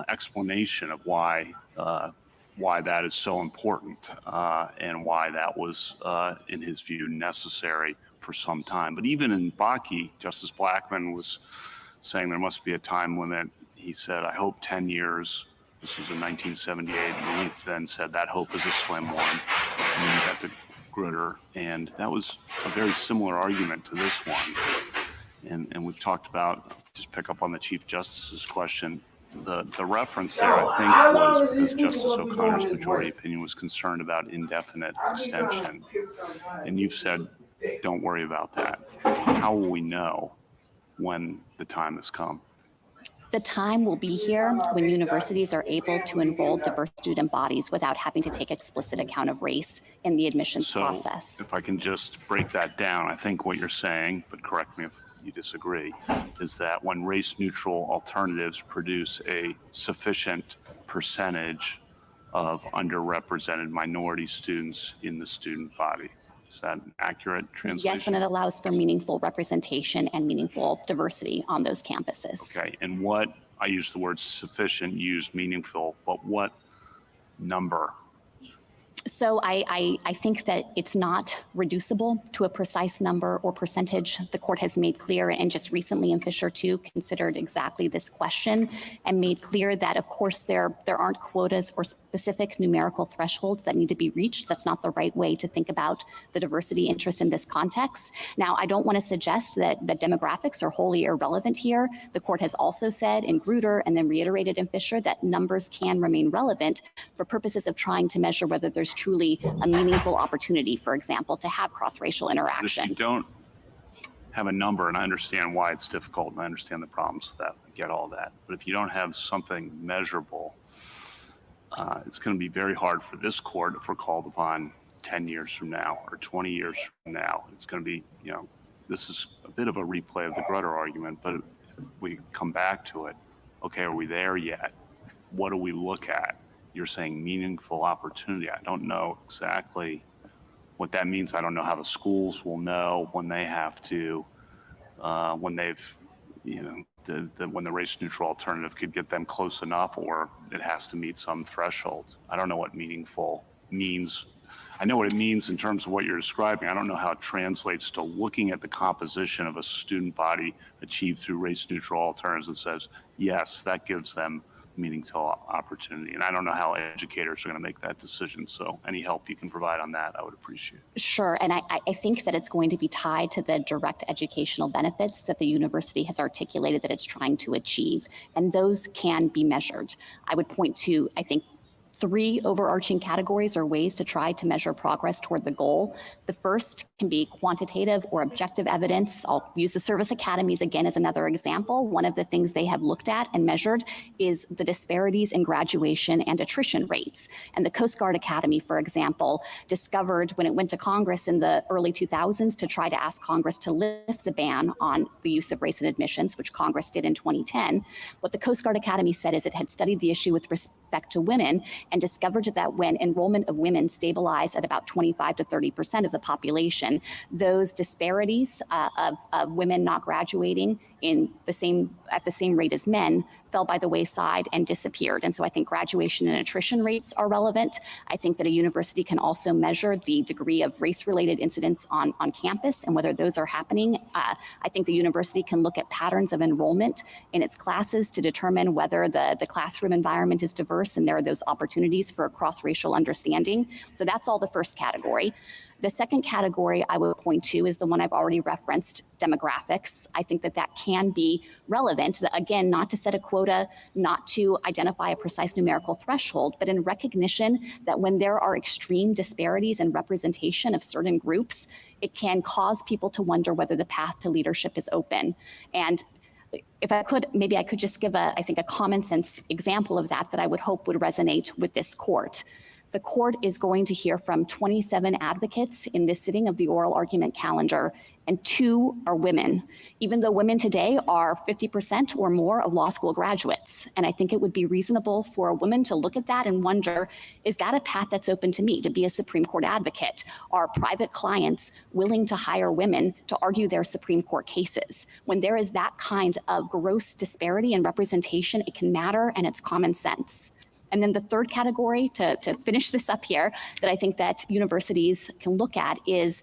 explanation of why that is so important and why that was, in his view, necessary for some time. But even in Bakke, Justice Blackmun was saying there must be a time limit. He said, I hope 10 years. This was in 1978. Leith then said that hope is a slim one. And then you got to Grutter. And that was a very similar argument to this one. And we've talked about, just pick up on the Chief Justice's question, the reference there, I think, was because Justice O'Connor's majority opinion was concerned about indefinite extension. And you've said, don't worry about that. How will we know when the time has come? The time will be here when universities are able to enroll diverse student bodies without having to take explicit account of race in the admissions process. If I can just break that down, I think what you're saying, but correct me if you disagree, is that when race-neutral alternatives produce a sufficient percentage of underrepresented minority students in the student body. Is that an accurate translation? Yes, and it allows for meaningful representation and meaningful diversity on those campuses. Okay, and what, I use the word sufficient, used meaningful, but what number? So I think that it's not reducible to a precise number or percentage. The court has made clear, and just recently in Fisher 2 considered exactly this question and made clear that, of course, there aren't quotas or specific numerical thresholds that need to be reached. That's not the right way to think about the diversity interest in this context. Now, I don't want to suggest that demographics are wholly irrelevant here. The court has also said in Grutter and then reiterated in Fisher that numbers can remain relevant for purposes of trying to measure whether there's truly a meaningful opportunity, for example, to have cross-racial If interactions. you don't have a number, and I understand why it's difficult, and I understand the problems with that, I get all that. But if you don't have something measurable, it's going to be very hard for this court if we're called upon 10 years from now or 20 years from now. It's going to be, this is a bit of a replay of the Grutter argument, but if we come back to it, okay, are we there yet? What do we look at? You're saying meaningful opportunity. I don't know exactly what that means. I don't know how the schools will know when they have to, when they've, when the race neutral alternative could get them close enough, or it has to meet some threshold. I don't know what meaningful means. I know what it means in terms of what you're describing. I don't know how it translates to looking at the composition of a student body achieved through race neutral alternatives and says, yes, that gives them meaningful opportunity. And I don't know how educators are going to make that decision. So any help you can provide on that, I would appreciate. Sure, and I think that it's going to be tied to the direct educational benefits that the university has articulated that it's trying to achieve, and those can be measured. I would point to, I think, 3 overarching categories or ways to try to measure progress toward the goal. The first can be quantitative or objective evidence. I'll use the service academies again as another example. One of the things they have looked at and measured is the disparities in graduation and attrition rates. And the Coast Guard Academy, for example, discovered when it went to Congress in the early 2000s to try to ask Congress to lift the ban on the use of race in admissions, which Congress did in 2010. What the Coast Guard Academy said is it had studied the issue with respect to women and discovered that when enrollment of women stabilized at about 25 to 30% of the population, those disparities of women not graduating at the same rate as men fell by the wayside and disappeared. And so I think graduation and attrition rates are relevant. I think that a university can also measure the degree of race-related incidents on campus and whether those are happening. I think the university can look at patterns of enrollment in its classes to determine whether the classroom environment is diverse and there are those opportunities for cross-racial understanding. So that's all the first category. The second category I would point to is the one I've already referenced, demographics. I think that can be relevant, again, not to set a quota, not to identify a precise numerical threshold, but in recognition that when there are extreme disparities in representation of certain groups, it can cause people to wonder whether the path to leadership is open. And if I could, maybe I could just give I think a common sense example of that I would hope would resonate with this court. The court is going to hear from 27 advocates in this sitting of the oral argument calendar, and 2 are women, even though women today are 50% or more of law school graduates. And I think it would be reasonable for a woman to look at that and wonder, is that a path that's open to me to be a Supreme Court advocate? Are private clients willing to hire women to argue their Supreme Court cases? When there is that kind of gross disparity in representation, it can matter, and it's common sense. And then the third category, to finish this up here, that I think that universities can look at is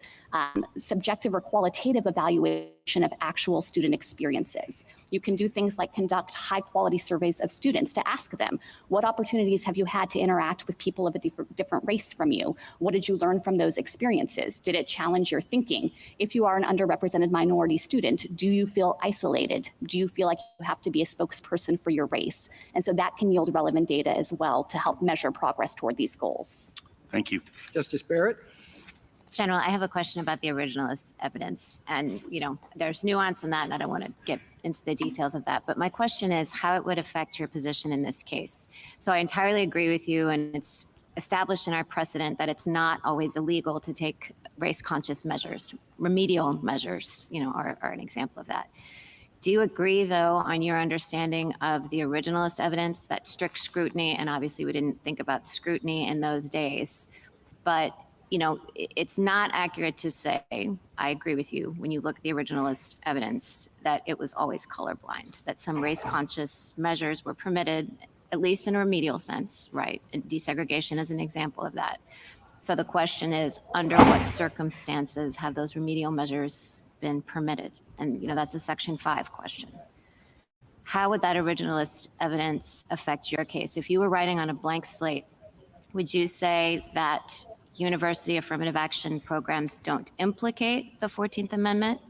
subjective or qualitative evaluation of actual student experiences. You can do things like conduct high-quality surveys of students to ask them, what opportunities have you had to interact with people of a different race from you? What did you learn from those experiences? Did it challenge your thinking? If you are an underrepresented minority student, do you feel isolated? Do you feel like you have to be a spokesperson for your race? And so that can yield relevant data as well to help measure progress toward these goals. Thank you. Justice Barrett? General, I have a question about the originalist evidence, and there's nuance in that, and I don't want to get into the details of that. But my question is how it would affect your position in this case. So I entirely agree with you, and it's established in our precedent that it's not always illegal to take race-conscious measures. Remedial measures, are an example of that. Do you agree, though, on your understanding of the originalist evidence that strict scrutiny, and obviously we didn't think about scrutiny in those days, but it's not accurate to say, I agree with you, when you look at the originalist evidence, that it was always colorblind, that some race-conscious measures were permitted, at least in a remedial sense, right? And desegregation is an example of that. So the question is, under what circumstances have those remedial measures been permitted? And, that's a Section 5 question. How would that originalist evidence affect your case? If you were writing on a blank slate, would you say that university affirmative action programs don't implicate the 14th Amendment?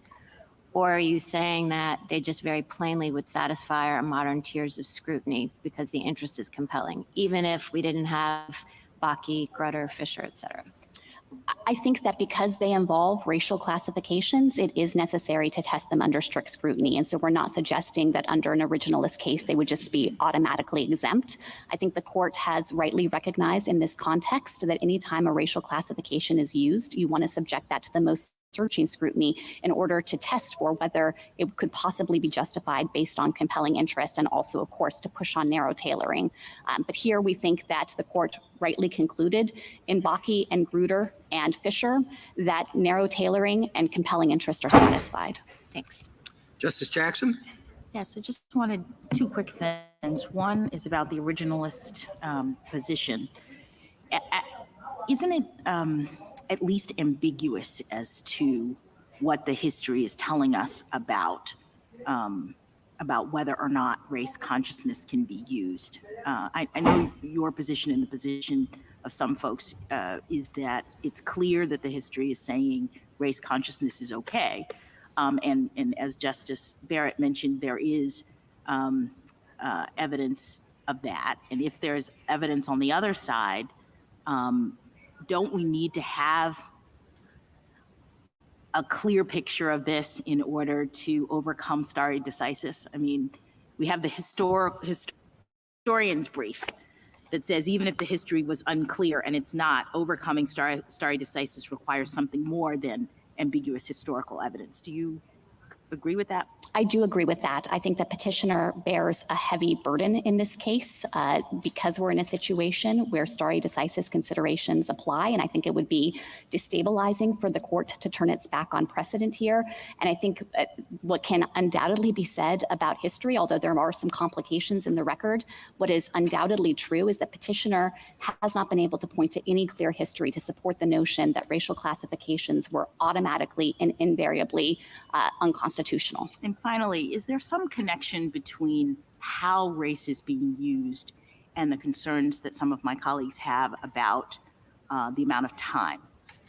Or are you saying that they just very plainly would satisfy our modern tiers of scrutiny because the interest is compelling, even if we didn't have Bakke, Grutter, Fisher, et cetera? I think that because they involve racial classifications, it is necessary to test them under strict scrutiny. And so we're not suggesting that under an originalist case, they would just be automatically exempt. I think the court has rightly recognized in this context that anytime a racial classification is used, you want to subject that to the most searching scrutiny in order to test for whether it could possibly be justified based on compelling interest, and also, of course, to push on narrow tailoring. But here we think that the court rightly concluded in Bakke and Grutter and Fisher that narrow tailoring and compelling interest are satisfied. Thanks. Justice Jackson? Yes, I just wanted two quick things. One is about the originalist position. Isn't it at least ambiguous as to what the history is telling us about whether or not race consciousness can be used? I know your position and the position of some folks is that it's clear that the history is saying race consciousness is okay. And as Justice Barrett mentioned, there is evidence of that. And if there's evidence on the other side, don't we need to have a clear picture of this in order to overcome stare decisis? I mean, we have the historian's brief that says even if the history was unclear, and it's not, overcoming stare decisis requires something more than ambiguous historical evidence. Do you agree with that? I do agree with that. I think the petitioner bears a heavy burden in this case because we're in a situation where stare decisis considerations apply, and I think it would be destabilizing for the court to turn its back on precedent here. And I think what can undoubtedly be said about history, although there are some complications in the record, what is undoubtedly true is that petitioner has not been able to point to any clear history to support the notion that racial classifications were automatically and invariably unconstitutional. And finally, is there some connection between how race is being used and the concerns that some of my colleagues have about the amount of time?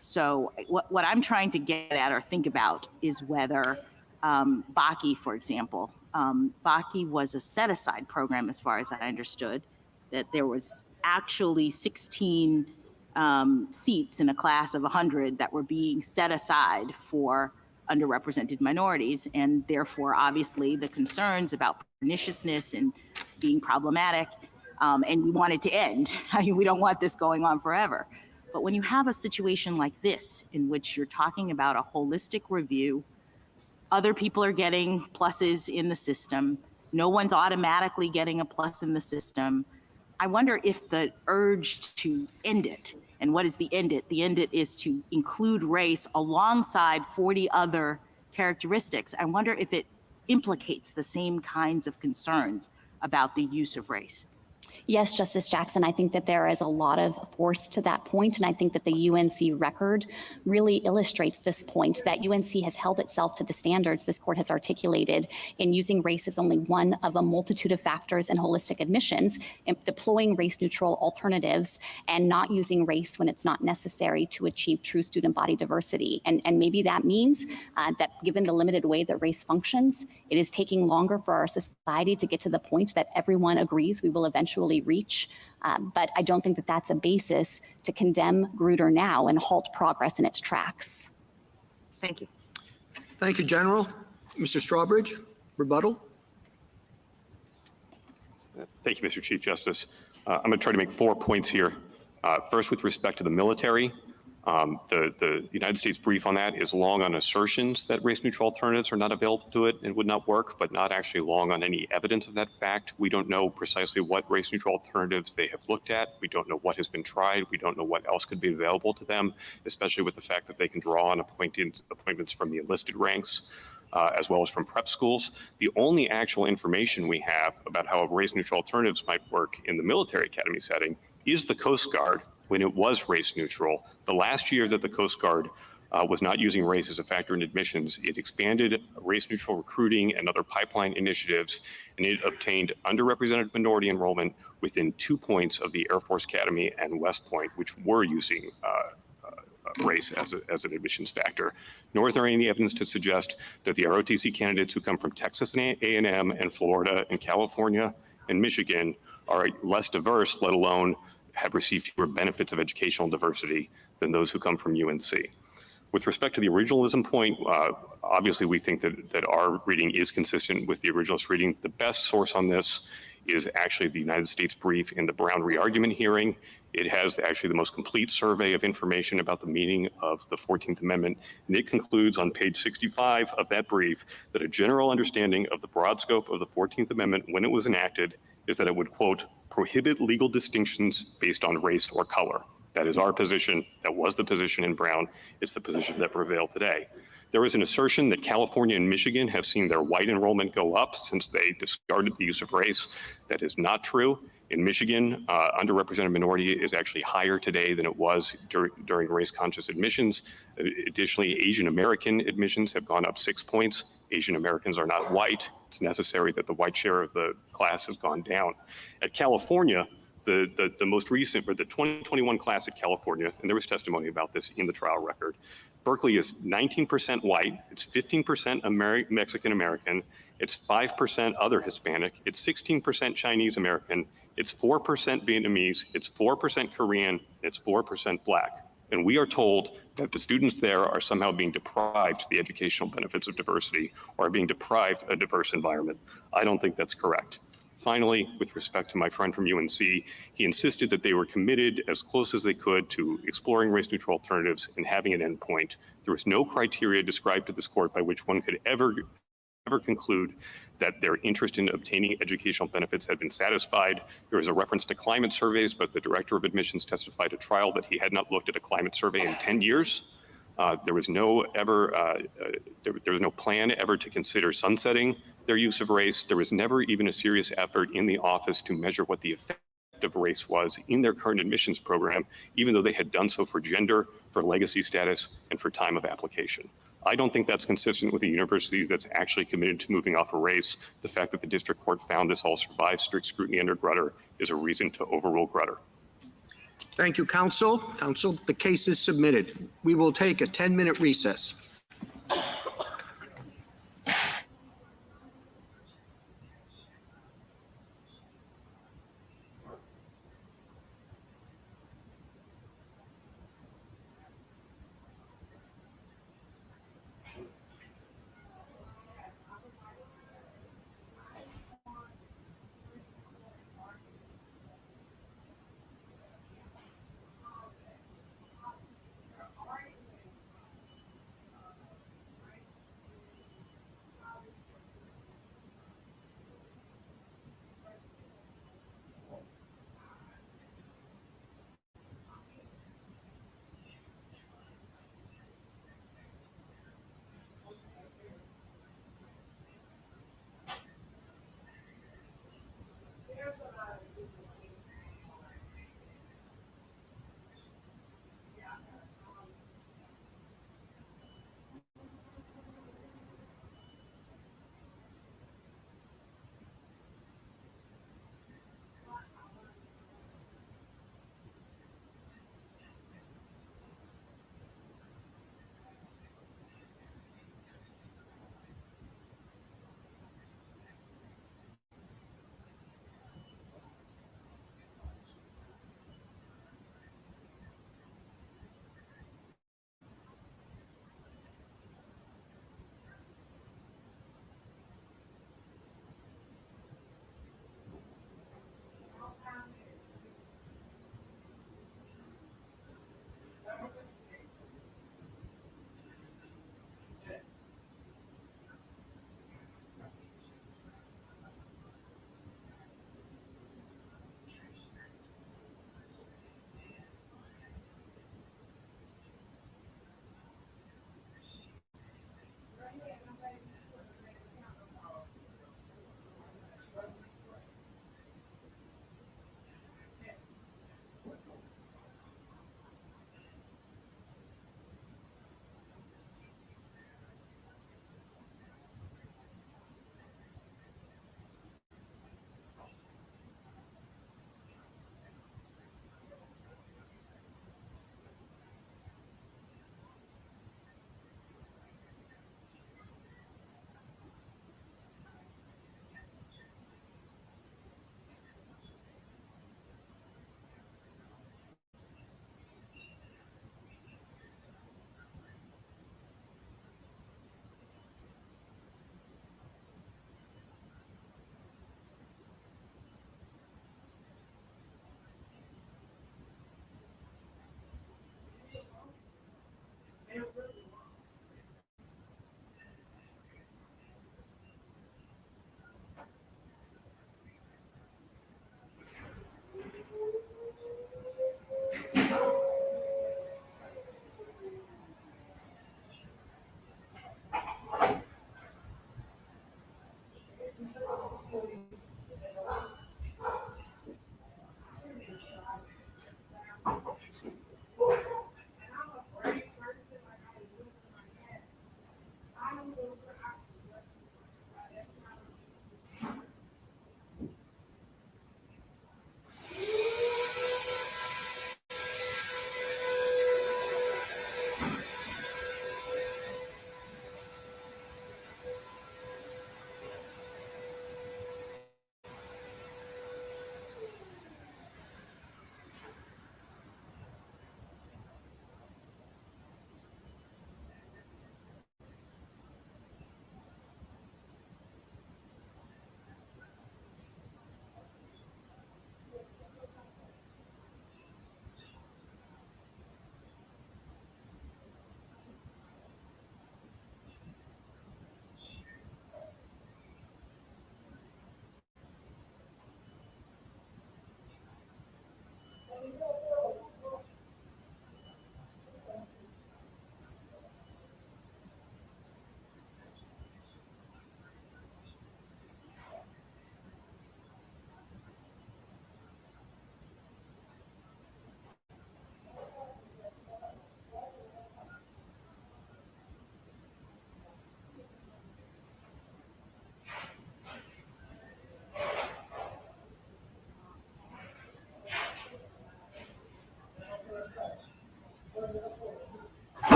So what I'm trying to get at or think about is whether Bakke, for example, Bakke was a set-aside program as far as I understood, that there was actually 16 seats in a class of 100 that were being set aside for underrepresented minorities, and therefore, obviously, the concerns about perniciousness and being problematic, and we want it to end. We don't want this going on forever. But when you have a situation like this, in which you're talking about a holistic review, other people are getting pluses in the system, no one's automatically getting a plus in the system, I wonder if the urge to end it, and what is the end it? The end it is to include race alongside 40 other characteristics. I wonder if it implicates the same kinds of concerns about the use of race. Yes, Justice Jackson, I think that there is a lot of force to that point, and I think that the UNC record really illustrates this point, that UNC has held itself to the standards this court has articulated in using race as only one of a multitude of factors in holistic admissions, and deploying race-neutral alternatives, and not using race when it's not necessary to achieve true student body diversity. And maybe that means that given the limited way that race functions, it is taking longer for our society to get to the point that everyone agrees we will eventually reach. But I don't think that that's a basis to condemn Grutter now and halt progress in its tracks. Thank you. Thank you, General. Mr. Strawbridge, rebuttal. Thank you, Mr. Chief Justice. I'm going to try to make 4 points here. First, with respect to the military, the United States brief on that is long on assertions that race-neutral alternatives are not available to it and would not work, but not actually long on any evidence of that fact. We don't know precisely what race-neutral alternatives they have looked at. We don't know what has been tried. We don't know what else could be available to them, especially with the fact that they can draw on appointments from the enlisted ranks, as well as from prep schools. The only actual information we have about how race-neutral alternatives might work in the military academy setting is the Coast Guard when it was race neutral. The last year that the Coast Guard was not using race as a factor in admissions, it expanded race neutral recruiting and other pipeline initiatives, and it obtained underrepresented minority enrollment within 2 points of the Air Force Academy and West Point, which were using race as an admissions factor. Nor is there any evidence to suggest that the ROTC candidates who come from Texas and A&M and Florida and California and Michigan are less diverse, let alone have received fewer benefits of educational diversity than those who come from UNC. With respect to the originalism point, obviously we think that our reading is consistent with the originalist reading. The best source on this is actually the United States brief in the Brown re-argument hearing. It has actually the most complete survey of information about the meaning of the 14th Amendment, and it concludes on page 65 of that brief that a general understanding of the broad scope of the 14th Amendment when it was enacted is that it would, quote, prohibit legal distinctions based on race or color. That is our position. That was the position in Brown. It's the position that prevailed today. There is an assertion that California and Michigan have seen their white enrollment go up since they discarded the use of race. That is not true. In Michigan, underrepresented minority is actually higher today than it was during race-conscious admissions. Additionally, Asian American admissions have gone up 6 points. Asian Americans are not white. It's necessary that the white share of the class has gone down. At California, the most recent, or the 2021 class at California, and there was testimony about this in the trial record, Berkeley is 19% white, it's 15% Mexican American, it's 5% other Hispanic, it's 16% Chinese American, it's 4% Vietnamese, it's 4% Korean, it's 4% Black. And we are told that the students there are somehow being deprived the educational benefits of diversity or are being deprived a diverse environment. I don't think that's correct. Finally, with respect to my friend from UNC, he insisted that they were committed as close as they could to exploring race-neutral alternatives and having an endpoint. There was no criteria described to this court by which one could ever conclude that their interest in obtaining educational benefits had been satisfied. There was a reference to climate surveys, but the director of admissions testified at trial that he had not looked at a climate survey in 10 years. There was no plan ever to consider sunsetting their use of race. There was never even a serious effort in the office to measure what the effect of race was in their current admissions program, even though they had done so for gender, for legacy status, and for time of application. I don't think that's consistent with a university that's actually committed to moving off of race. The fact that the district court found this all survived strict scrutiny under Grutter is a reason to overrule Grutter. Thank you, counsel. Counsel, the case is submitted. We will take a 10-minute recess.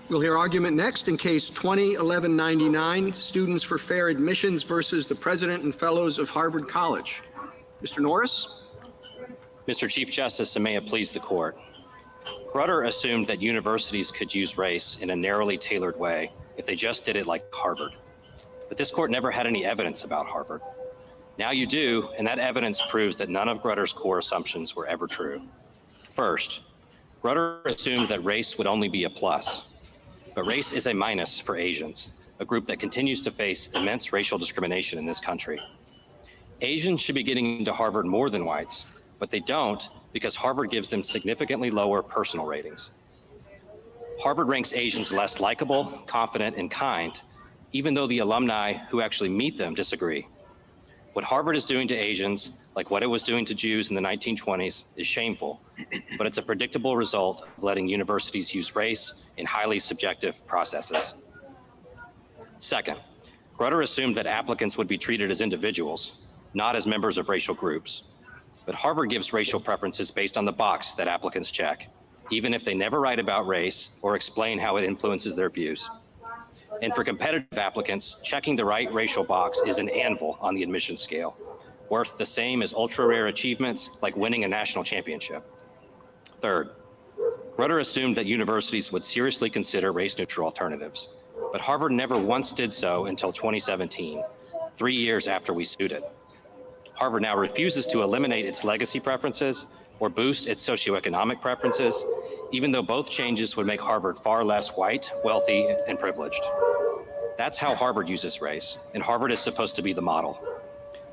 We'll hear argument next in case 20-1199, Students for Fair Admissions versus the President and Fellows of Harvard College. Mr. Norris? Mr. Chief Justice, and may it please the court. Grutter assumed that universities could use race in a narrowly tailored way if they just did it like Harvard. But this court never had any evidence about Harvard. Now you do, and that evidence proves that none of Grutter's core assumptions were ever true. First, Grutter assumed that race would only be a plus, but race is a minus for Asians, a group that continues to face immense racial discrimination in this country. Asians should be getting into Harvard more than whites, but they don't because Harvard gives them significantly lower personal ratings. Harvard ranks Asians less likable, confident, and kind, even though the alumni who actually meet them disagree. What Harvard is doing to Asians, like what it was doing to Jews in the 1920s, is shameful, but it's a predictable result of letting universities use race in highly subjective processes. Second, Grutter assumed that applicants would be treated as individuals, not as members of racial groups. But Harvard gives racial preferences based on the box that applicants check, even if they never write about race or explain how it influences their views. And for competitive applicants, checking the right racial box is an anvil on the admissions scale, worth the same as ultra-rare achievements like winning a national championship. Third, Grutter assumed that universities would seriously consider race-neutral alternatives, but Harvard never once did so until 2017, 3 years after we sued it. Harvard now refuses to eliminate its legacy preferences or boost its socioeconomic preferences, even though both changes would make Harvard far less white, wealthy, and privileged. That's how Harvard uses race, and Harvard is supposed to be the model.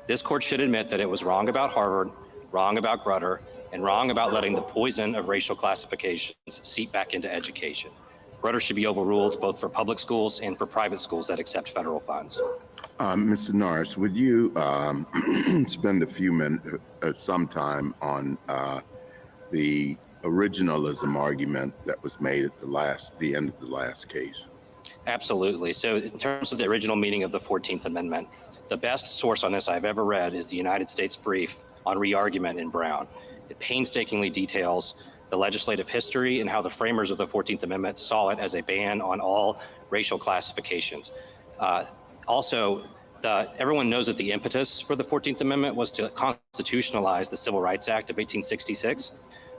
This court should admit that it was wrong about Harvard, wrong about Grutter, and wrong about letting the poison of racial classifications seep back into education. Grutter should be overruled both for public schools and for private schools that accept federal funds. Mr. Norris, would you spend a few minutes, some time on the originalism argument that was made at the end of the last case? Absolutely. So in terms of the original meaning of the 14th Amendment, the best source on this I've ever read is the United States brief on re-argument in Brown. It painstakingly details the legislative history and how the framers of the 14th Amendment saw it as a ban on all racial classifications. Everyone knows that the impetus for the 14th Amendment was to constitutionalize the Civil Rights Act of 1866.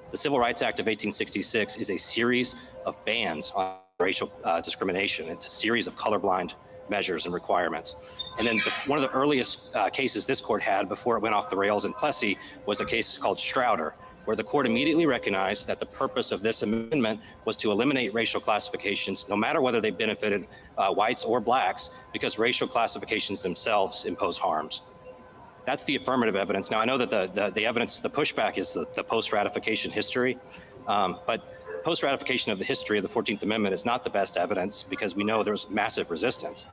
The Civil Rights Act of 1866 is a series of bans on racial discrimination. It's a series of colorblind measures and requirements. And then one of the earliest cases this court had before it went off the rails in Plessy was a case called Strouder, where the court immediately recognized that the purpose of this amendment was to eliminate racial classifications, no matter whether they benefited whites or blacks, because racial classifications themselves impose harms. That's the affirmative evidence. Now, I know that the evidence, the pushback is the post-ratification history, but post-ratification of the history of the 14th Amendment is not the best evidence because we know there's massive resistance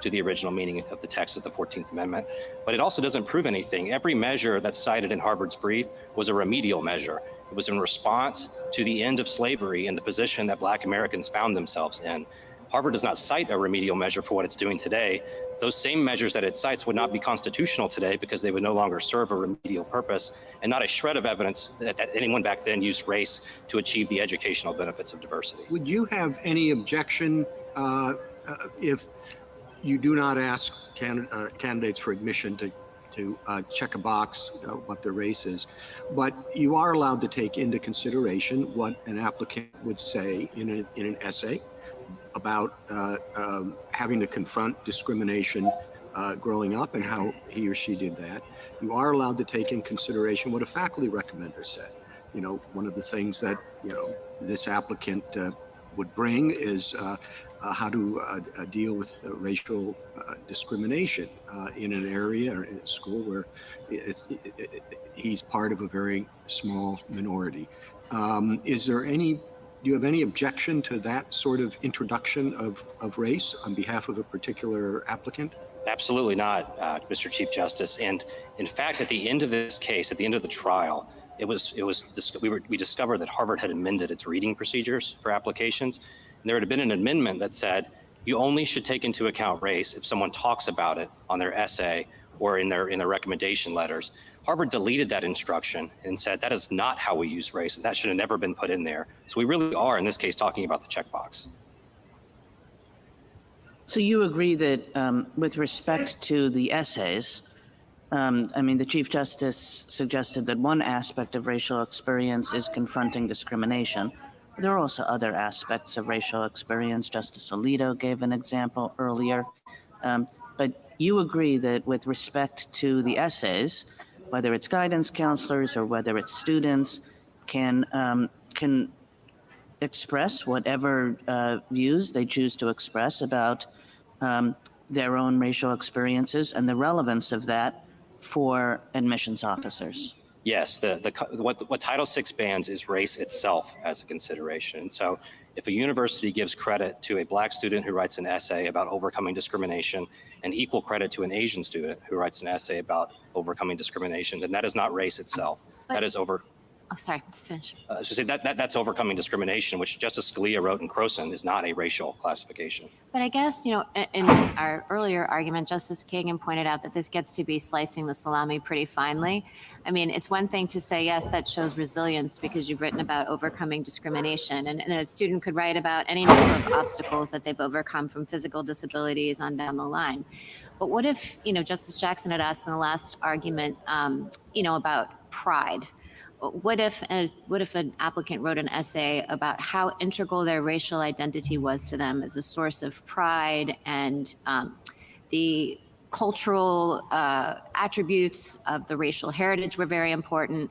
to the original meaning of the text of the 14th Amendment, but it also doesn't prove anything. Every measure that's cited in Harvard's brief was a remedial measure. It was in response to the end of slavery and the position that Black Americans found themselves in. Harvard does not cite a remedial measure for what it's doing today. Those same measures that it cites would not be constitutional today because they would no longer serve a remedial purpose, and not a shred of evidence that anyone back then used race to achieve the educational benefits of diversity. Would you have any objection if you do not ask candidates for admission to check a box what their race is, but you are allowed to take into consideration what an applicant would say in an essay about having to confront discrimination growing up and how he or she did that. You are allowed to take in consideration what a faculty recommender said. You know, one of the things that, this applicant would bring is how to deal with racial discrimination in an area or in a school where he's part of a very small minority. Do you have any objection to that sort of introduction of race on behalf of a particular applicant? Absolutely not, Mr. Chief Justice. And in fact, at the end of this case, at the end of the trial, we discovered that Harvard had amended its reading procedures for applications. And there had been an amendment that said you only should take into account race if someone talks about it on their essay or in their recommendation letters. Harvard deleted that instruction and said that is not how we use race, and that should have never been put in there. So we really are, in this case, talking about the checkbox. So you agree that with respect to the essays, I mean, the Chief Justice suggested that one aspect of racial experience is confronting discrimination. There are also other aspects of racial experience. Justice Alito gave an example earlier. But you agree that with respect to the essays, whether it's guidance counselors or whether it's students, can express whatever views they choose to express about their own racial experiences and the relevance of that for admissions officers. Yes, what Title VI bans is race itself as a consideration. And so if a university gives credit to a Black student who writes an essay about overcoming discrimination and equal credit to an Asian student who writes an essay about overcoming discrimination, then that is not race itself. That is Oh, sorry, finish. that's overcoming discrimination, which Justice Scalia wrote in Croson is not a racial classification. But I guess, in our earlier argument, Justice Kagan pointed out that this gets to be slicing the salami pretty finely. I mean, it's one thing to say, yes, that shows resilience because you've written about overcoming discrimination. And a student could write about any number of obstacles that they've overcome from physical disabilities on down the line. But what if, Justice Jackson had asked in the last argument, about pride? What if an applicant wrote an essay about how integral their racial identity was to them as a source of pride and the cultural attributes of the racial heritage were very important?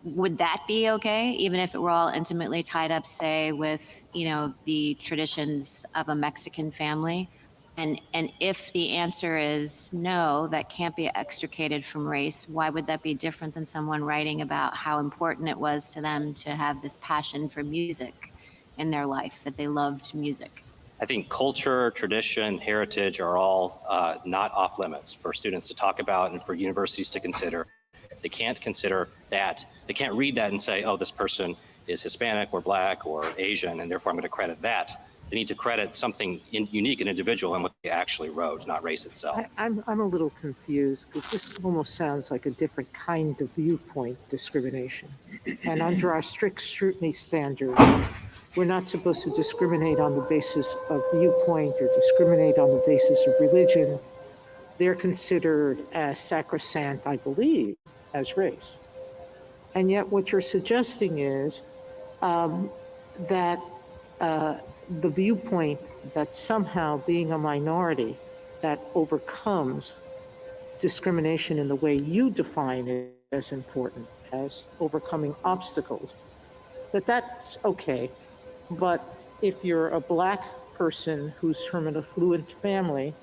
Would that be okay, even if it were all intimately tied up, say, with, the traditions of a Mexican family? And if the answer is no, that can't be extricated from race, why would that be different than someone writing about how important it was to them to have this passion for music in their life, that they loved music? I think culture, tradition, heritage are all not off limits for students to talk about and for universities to consider. They can't consider that. They can't read that and say, oh, this person is Hispanic or Black or Asian, and therefore I'm going to credit that. They need to credit something unique and individual in what they actually wrote, not race itself. I'm a little confused because this almost sounds like a different kind of viewpoint discrimination. And under our strict scrutiny standards, we're not supposed to discriminate on the basis of viewpoint or discriminate on the basis of religion. They're considered as sacrosanct, I believe, as race. And yet what you're suggesting is that the viewpoint that somehow being a minority that overcomes discrimination in the way you define it as important, as overcoming obstacles, that's okay. But if you're a Black person who's from an affluent family,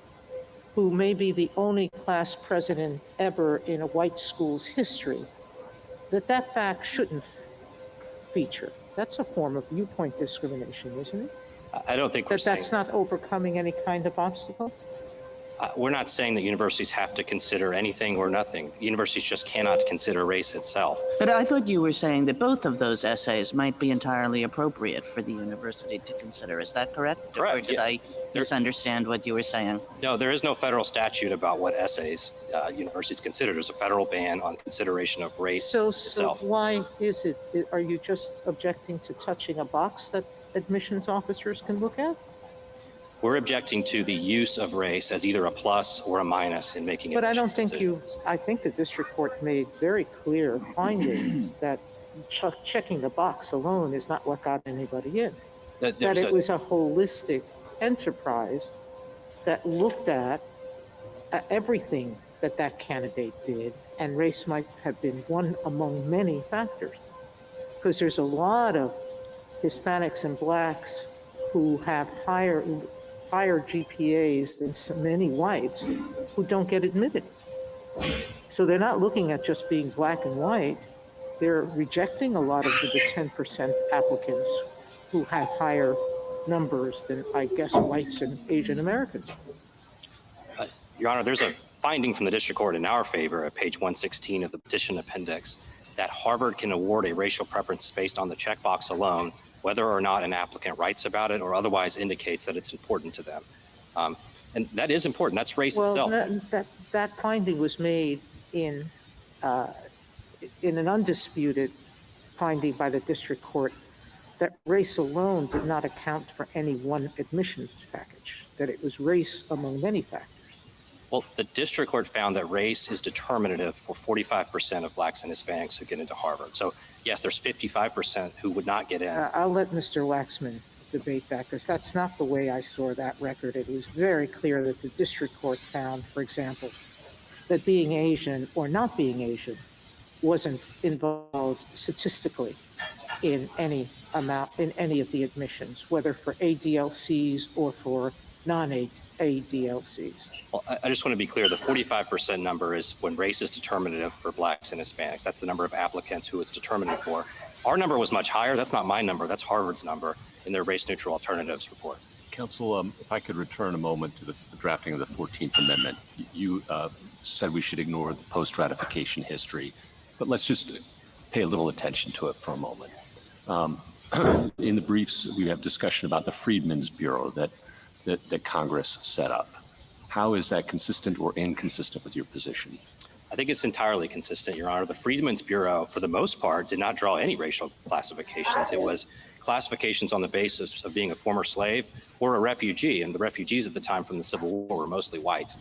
who may be the only class president ever in a white school's history, that fact shouldn't feature. That's a form of viewpoint discrimination, isn't it? I don't think we're saying that's not overcoming any kind of obstacle? We're not saying that universities have to consider anything or nothing. Universities just cannot consider race itself. But I thought you were saying that both of those essays might be entirely appropriate for the university to consider. Is that correct? Correct. Or did I misunderstand what you were saying? No, there is no federal statute about what essays universities consider. There's a federal ban on consideration of race So itself. why is it? Are you just objecting to touching a box that admissions officers can look at? We're objecting to the use of race as either a plus or a minus in making But I don't admissions think decisions. I think the district court made very clear findings that checking the box alone is not what got anybody in. That it was a holistic enterprise that looked at everything that candidate did, and race might have been one among many factors. Because there's a lot of Hispanics and Blacks who have higher GPAs than so many whites who don't get admitted. So they're not looking at just being Black and white. They're rejecting a lot of the 10% applicants who have higher numbers than, I guess, whites and Asian Americans. Your Honor, there's a finding from the district court in our favor at page 116 of the petition appendix that Harvard can award a racial preference based on the checkbox alone, whether or not an applicant writes about it or otherwise indicates that it's important to them. And that is important. That's race itself. That finding was made in an undisputed finding by the district court that race alone did not account for any one admissions package. that it was race among many factors. Well, the district court found that race is determinative for 45% of blacks and Hispanics who get into Harvard. So yes, there's 55% who would not get in. I'll let Mr. Waxman debate that because that's not the way I saw that record. It was very clear that the district court found, for example, that being Asian or not being Asian wasn't involved statistically in any amount, in any of the admissions, whether for ADLCs or for non-ADLCs. Well, I just want to be clear, the 45% number is when race is determinative for blacks and Hispanics. That's the number of applicants who it's determinative for. Our number was much higher. That's not my number. That's Harvard's number in their race neutral alternatives report. Counsel, if I could return a moment to the drafting of the 14th Amendment. You said we should ignore the post-ratification history, but let's just pay a little attention to it for a moment. In the briefs, we have discussion about the Freedmen's Bureau that Congress set up. How is that consistent or inconsistent with your position? I think it's entirely consistent, Your Honor. The Freedmen's Bureau, for the most part, did not draw any racial classifications. It was classifications on the basis of being a former slave or a refugee, and the refugees at the time from the Civil War were mostly white.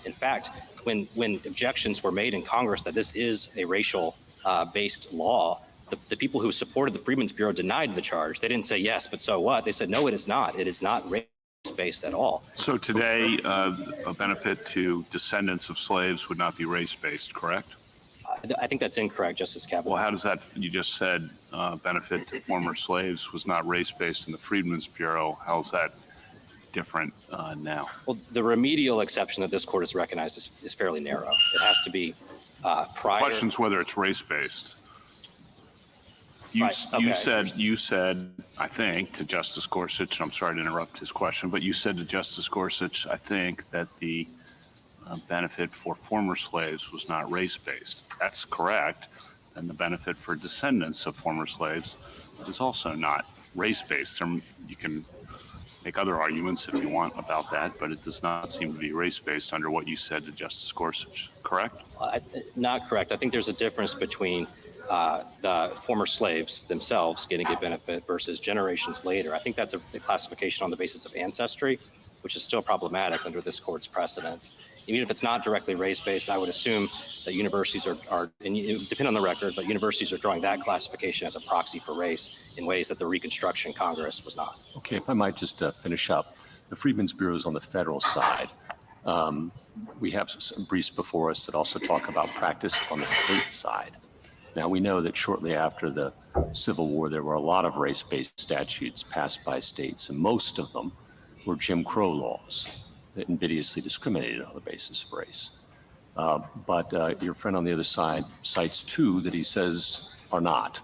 In fact, when objections were made in Congress that this is a racial-based law, the people who supported the Freedmen's Bureau denied the charge. They didn't say yes, but so what? They said, no, it is not. It is not race-based at all. So today, a benefit to descendants of slaves would not be race-based, correct? I think that's incorrect, Justice Kavanaugh. Well, how does that, you just said benefit to former slaves was not race-based in the Freedmen's Bureau. How is that different now? Well, the remedial exception that this court has recognized is fairly narrow. It has to be prior. The question is whether it's race-based. Right, okay. You said, I think, to Justice Gorsuch, I'm sorry to interrupt his question, but you said to Justice Gorsuch, I think, that the benefit for former slaves was not race-based. That's correct. And the benefit for descendants of former slaves is also not race-based. You can make other arguments if you want about that, but it does not seem to be race-based under what you said to Justice Gorsuch, correct? Not correct. I think there's a difference between the former slaves themselves getting a benefit versus generations later. I think that's a classification on the basis of ancestry, which is still problematic under this court's precedents. Even if it's not directly race-based, I would assume that universities are, and it depends on the record, but universities are drawing that classification as a proxy for race in ways that the Reconstruction Congress was not. Okay, if I might just finish up. The Freedmen's Bureau is on the federal side. We have some briefs before us that also talk about practice on the state side. Now, we know that shortly after the Civil War, there were a lot of race-based statutes passed by states, and most of them were Jim Crow laws that invidiously discriminated on the basis of race. But your friend on the other side cites two that he says are not,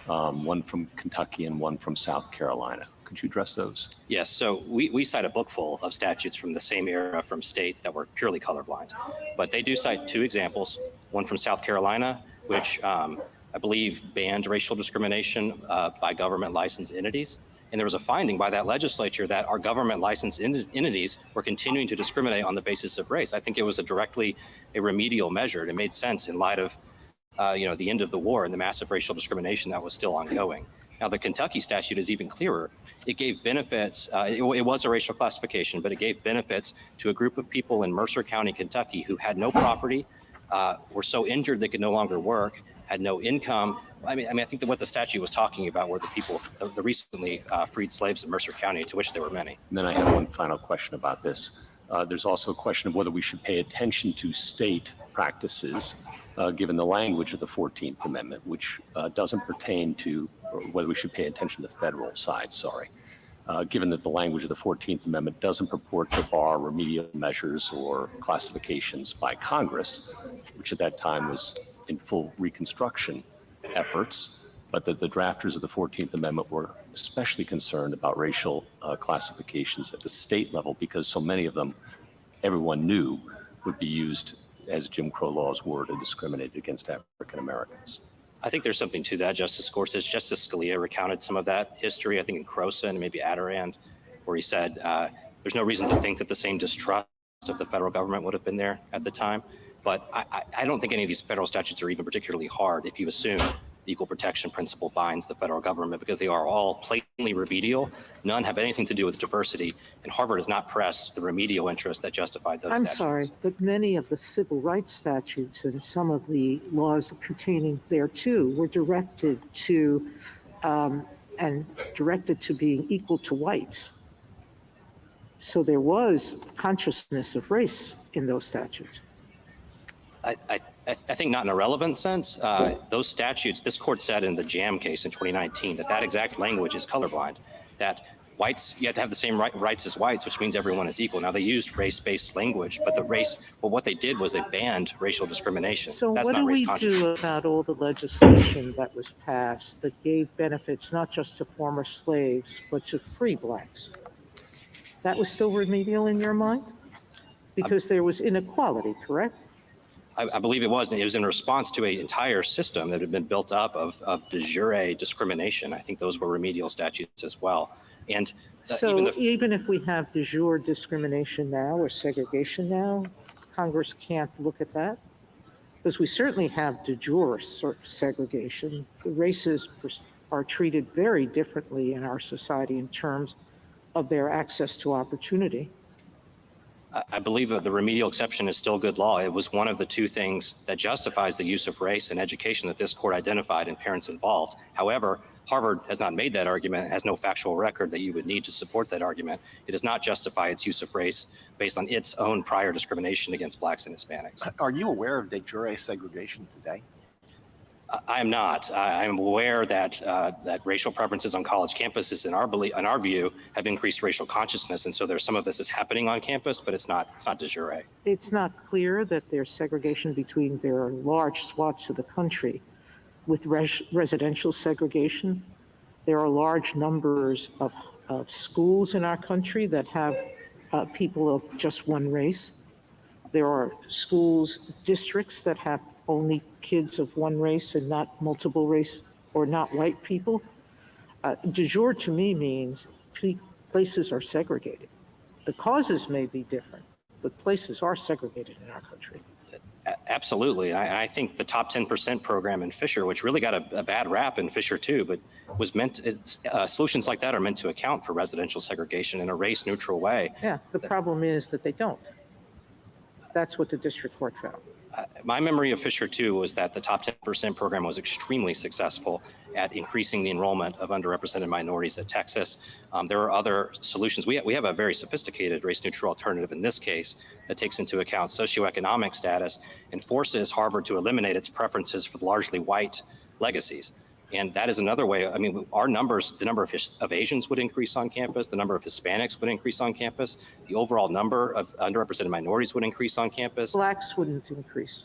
one from Kentucky and one from South Carolina. Could you address those? Yes, so we cite a book full of statutes from the same era from states that were purely colorblind. But they do cite two examples, one from South Carolina, which I believe banned racial discrimination by government licensed entities. And there was a finding by that legislature that our government licensed entities were continuing to discriminate on the basis of race. I think it was a remedial measure. It made sense in light of the end of the war and the massive racial discrimination that was still ongoing. Now, the Kentucky statute is even clearer. It gave benefits, it was a racial classification, but it gave benefits to a group of people in Mercer County, Kentucky, who had no property, were so injured they could no longer work, had no income. I think that what the statute was talking about were the people, the recently freed slaves in Mercer County, to which there were many. And then I have one final question about this. There's also a question of whether we should pay attention to state practices, given the language of the 14th Amendment, which doesn't pertain to, or whether we should pay attention to the federal side, given that the language of the 14th Amendment doesn't purport to bar remedial measures or classifications by Congress, which at that time was in full Reconstruction efforts, but that the drafters of the 14th Amendment were especially concerned about racial classifications at the state level because so many of them, everyone knew, would be used as Jim Crow laws were to discriminate against African Americans. I think there's something to that, Justice Gorsuch. Justice Scalia recounted some of that history, I think in Croson and maybe Adirond, where he said there's no reason to think that the same distrust of the federal government would have been there at the time. But I don't think any of these federal statutes are even particularly hard if you assume the equal protection principle binds the federal government because they are all blatantly remedial. None have anything to do with diversity, and Harvard has not pressed the remedial interest that justified those I'm statutes. sorry, but many of the civil rights statutes and some of the laws pertaining thereto were directed to being equal to whites. So there was consciousness of race in those statutes. I think not in a relevant sense. Those statutes, this court said in the JAM case in 2019 that exact language is colorblind, that whites, you have to have the same rights as whites, which means everyone is equal. Now, they used race-based language, but what they did was they banned racial discrimination. So That's what not do we race-conscious. do about all the legislation that was passed that gave benefits not just to former slaves, but to free blacks? That was still remedial in your mind? Because there was inequality, correct? I believe it was. And it was in response to an entire system that had been built up of de jure discrimination. I think those were remedial statutes as well. And So even if we have de jure discrimination now or segregation now, Congress can't look at that? Because we certainly have de jure segregation. The races are treated very differently in our society in terms of their access to opportunity. I believe that the remedial exception is still good law. It was one of the two things that justifies the use of race in education that this court identified and parents involved. However, Harvard has not made that argument, has no factual record that you would need to support that argument. It does not justify its use of race based on its own prior discrimination against blacks and Hispanics. Are you aware of de jure segregation today? I am not. I am aware that racial preferences on college campuses, in our view, have increased racial consciousness, and so there's some of this is happening on campus, but it's not de jure. It's not clear that there's segregation between their large swaths of the country. With residential segregation, there are large numbers of schools in our country that have people of just one race. There are districts that have only kids of one race and not multiple race or not white people. De jure to me means places are segregated. The causes may be different, but places are segregated in our country. Absolutely. I think the Top 10% program in Fisher, which really got a bad rap in Fisher too, but was solutions like that are meant to account for residential segregation in a race neutral way. Yeah, the problem is that they don't. That's what the district court found. My memory of Fisher too was that the Top 10% program was extremely successful at increasing the enrollment of underrepresented minorities at Texas. There are other solutions. We have a very sophisticated race neutral alternative in this case that takes into account socioeconomic status and forces Harvard to eliminate its preferences for largely white legacies. And that is another way. I mean, our numbers, the number of Asians would increase on campus, the number of Hispanics would increase on campus, the overall number of underrepresented minorities would increase on campus. Blacks wouldn't increase.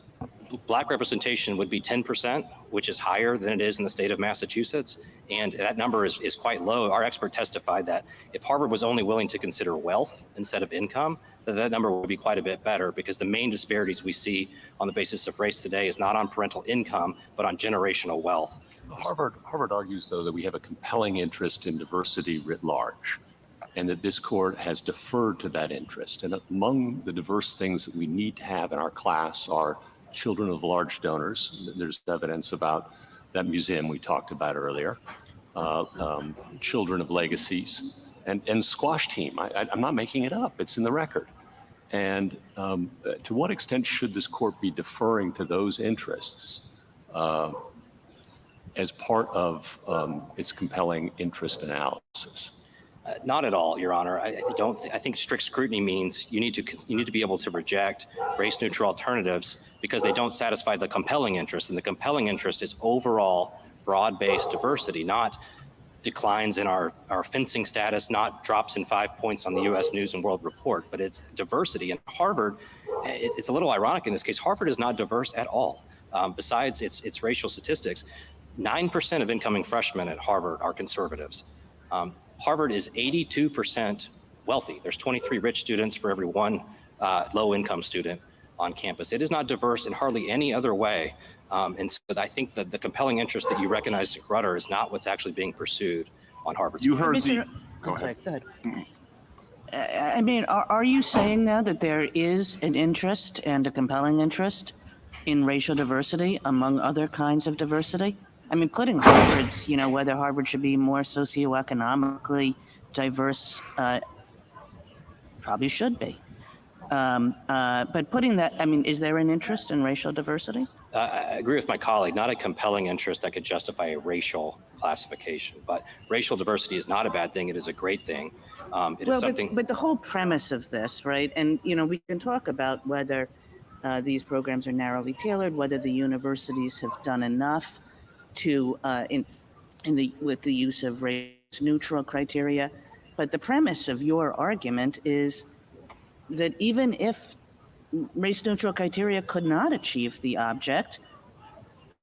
Black representation would be 10%, which is higher than it is in the state of Massachusetts. And that number is quite low. Our expert testified that if Harvard was only willing to consider wealth instead of income, that number would be quite a bit better, because the main disparities we see on the basis of race today is not on parental income, but on generational wealth. Harvard argues, though, that we have a compelling interest in diversity writ large, and that this court has deferred to that interest. And among the diverse things that we need to have in our class are children of large donors. There's evidence about that museum we talked about earlier, children of legacies, and squash team. I'm not making it up. It's in the record. And to what extent should this court be deferring to those interests as part of its compelling interest analysis? Not at all, Your Honor. I think strict scrutiny means you need to be able to reject race-neutral alternatives because they don't satisfy the compelling interest, and the compelling interest is overall broad-based diversity, not declines in our fencing status, not drops in 5 points on the U.S. News and World Report, but it's diversity. And Harvard, it's a little ironic in this case, Harvard is not diverse at all. Besides its racial statistics, 9% of incoming freshmen at Harvard are conservatives. Harvard is 82% wealthy. There's 23 rich students for every one low-income student on campus. It is not diverse in hardly any other way. And so I think that the compelling interest that you recognized in Grutter is not what's actually being pursued on Harvard. You heard Go ahead. I mean, are you saying now that there is an interest and a compelling interest in racial diversity among other kinds of diversity? I mean, putting Harvard's, whether Harvard should be more socioeconomically diverse, probably should be. But putting that, I mean, is there an interest in racial diversity? I agree with my colleague, not a compelling interest that could justify a racial classification, but racial diversity is not a bad thing. It is a great thing. It is something. But the whole premise of this, right? And, we can talk about whether these programs are narrowly tailored, whether the universities have done enough to, with the use of race-neutral criteria. But the premise of your argument is that even if race-neutral criteria could not achieve the object,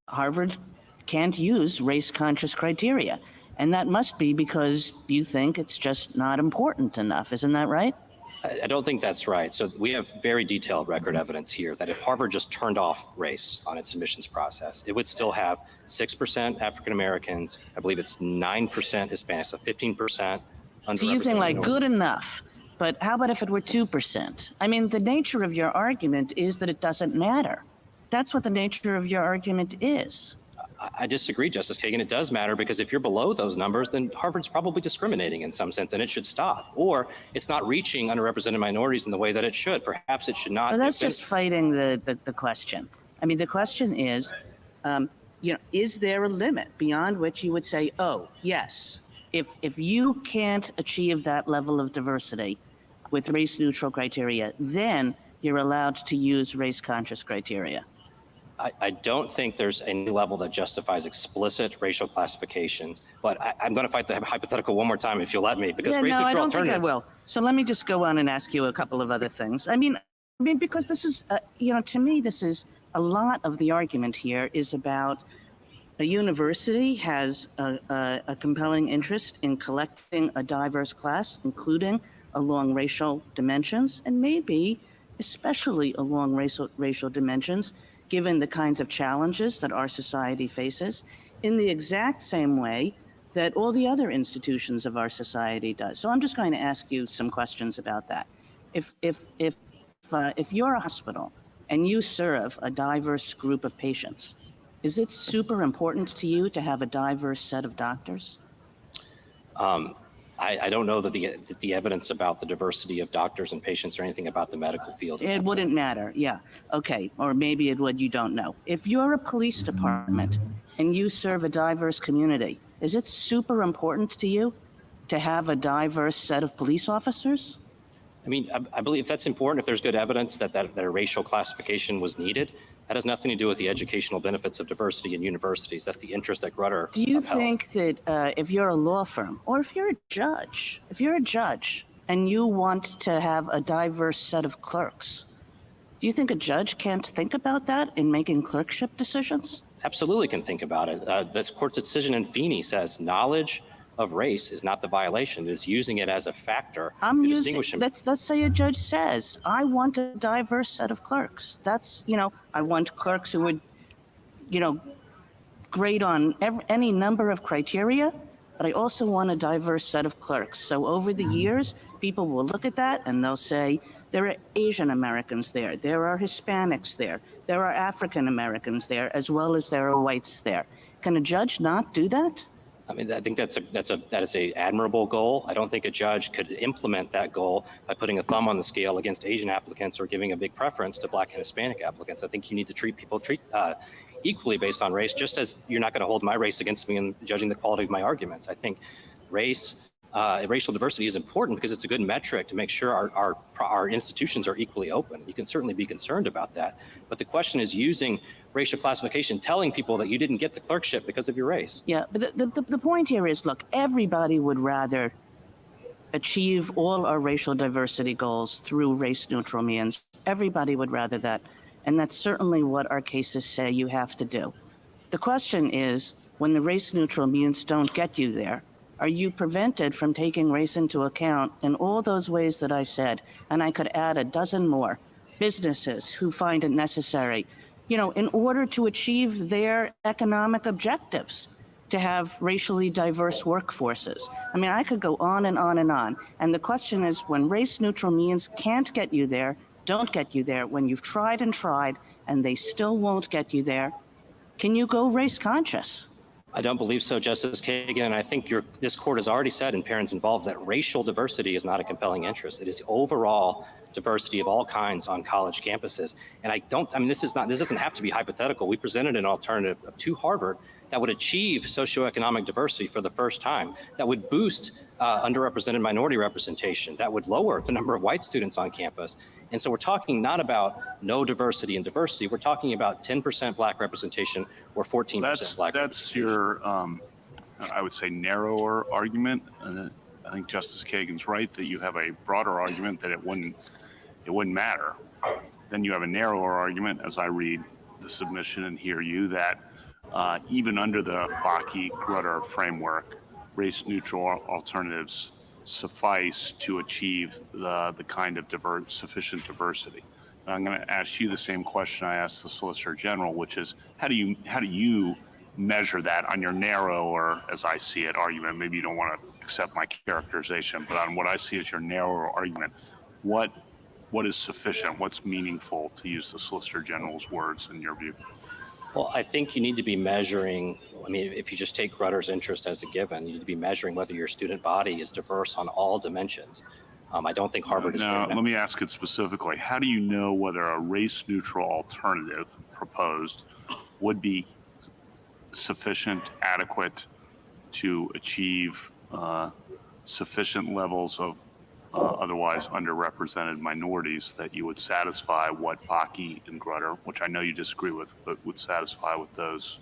Harvard can't use race-conscious criteria. And that must be because you think it's just not important enough. Isn't that right? I don't think that's right. So we have very detailed record evidence here that if Harvard just turned off race on its admissions process, it would still have 6% African Americans. I believe it's 9% Hispanic, so 15% underrepresented. So you think like good enough, but how about if it were 2%? I mean, the nature of your argument is that it doesn't matter. That's what the nature of your argument is. I disagree, Justice Kagan. It does matter because if you're below those numbers, then Harvard's probably discriminating in some sense, and it should stop. Or it's not reaching underrepresented minorities in the way that it should. Perhaps it should not. Well, that's just fighting the question. I mean, the question is, is there a limit beyond which you would say, oh, yes, if you can't achieve that level of diversity with race-neutral criteria, then you're allowed to use race-conscious criteria? I don't think there's any level that justifies explicit racial classifications, but I'm going to fight the hypothetical one more time if you'll let me, because race-neutral I don't alternatives. think I will. So let me just go on and ask you a couple of other things. I mean, because this is, to me, this is a lot of the argument here is about a university has a compelling interest in collecting a diverse class, including along racial dimensions, and maybe especially along racial dimensions, given the kinds of challenges that our society faces, in the exact same way that all the other institutions of our society does. So I'm just going to ask you some questions about that. If you're a hospital and you serve a diverse group of patients, is it super important to you to have a diverse set of doctors? I don't know that the evidence about the diversity of doctors and patients or anything about the medical field. It wouldn't matter, yeah. Okay, or maybe it would, you don't know. If you're a police department and you serve a diverse community, is it super important to you to have a diverse set of police officers? I mean, I believe that's important if there's good evidence that a racial classification was needed. That has nothing to do with the educational benefits of diversity in universities. That's the interest that Grutter Do you upheld. think that if you're a law firm or if you're a judge and you want to have a diverse set of clerks, do you think a judge can't think about that in making clerkship decisions? Absolutely can think about it. This court's decision in Feeney says knowledge of race is not the violation. It is using it as a factor to distinguish them. Let's say a judge says, I want a diverse set of clerks. That's, I want clerks who would, grade on any number of criteria, but I also want a diverse set of clerks. So over the years, people will look at that and they'll say, there are Asian Americans there, there are Hispanics there, there are African Americans there, as well as there are whites there. Can a judge not do that? I mean, I think that is a admirable goal. I don't think a judge could implement that goal by putting a thumb on the scale against Asian applicants or giving a big preference to Black and Hispanic applicants. I think you need to treat people equally based on race, just as you're not going to hold my race against me in judging the quality of my arguments. I think racial diversity is important because it's a good metric to make sure our institutions are equally open. You can certainly be concerned about that. But the question is using racial classification, telling people that you didn't get the clerkship because of your race. Yeah, but the point here is, look, everybody would rather achieve all our racial diversity goals through race-neutral means. Everybody would rather that. And that's certainly what our cases say you have to do. The question is, when the race-neutral means don't get you there, are you prevented from taking race into account in all those ways that I said? And I could add a dozen more. Businesses who find it necessary, in order to achieve their economic objectives, to have racially diverse workforces. I mean, I could go on and on and on. And the question is, when race-neutral means can't get you there, don't get you there, when you've tried and tried and they still won't get you there, can you go race-conscious? I don't believe so, Justice Kagan. And I think this court has already said in Parents Involved that racial diversity is not a compelling interest. It is overall diversity of all kinds on college campuses. And this doesn't have to be hypothetical. We presented an alternative to Harvard that would achieve socioeconomic diversity for the first time, that would boost underrepresented minority representation, that would lower the number of white students on campus. And so we're talking not about no diversity and diversity, we're talking about 10% black representation or 14% black That's your, I would say, narrower argument. I think Justice Kagan's right that you have a broader argument that it wouldn't matter. Then you have a narrower argument, as I read the submission and hear you, that even under the Bakke-Grutter framework, race-neutral alternatives suffice to achieve the kind of sufficient diversity. And I'm going to ask you the same question I asked the Solicitor General, which is how do you measure that on your narrow, or as I see it, argument? Maybe you don't want to accept my characterization, but on what I see as your narrower argument, what is sufficient? What's meaningful, to use the Solicitor General's words, in your view? Well, I think you need to be measuring, if you just take Grutter's interest as a given, you need to be measuring whether your student body is diverse on all dimensions. I don't think Harvard is. Now, let me ask it specifically. How do you know whether a race-neutral alternative proposed would be sufficient, adequate to achieve sufficient levels of otherwise underrepresented minorities that you would satisfy what Bakke and Grutter, which I know you disagree with, but would satisfy what those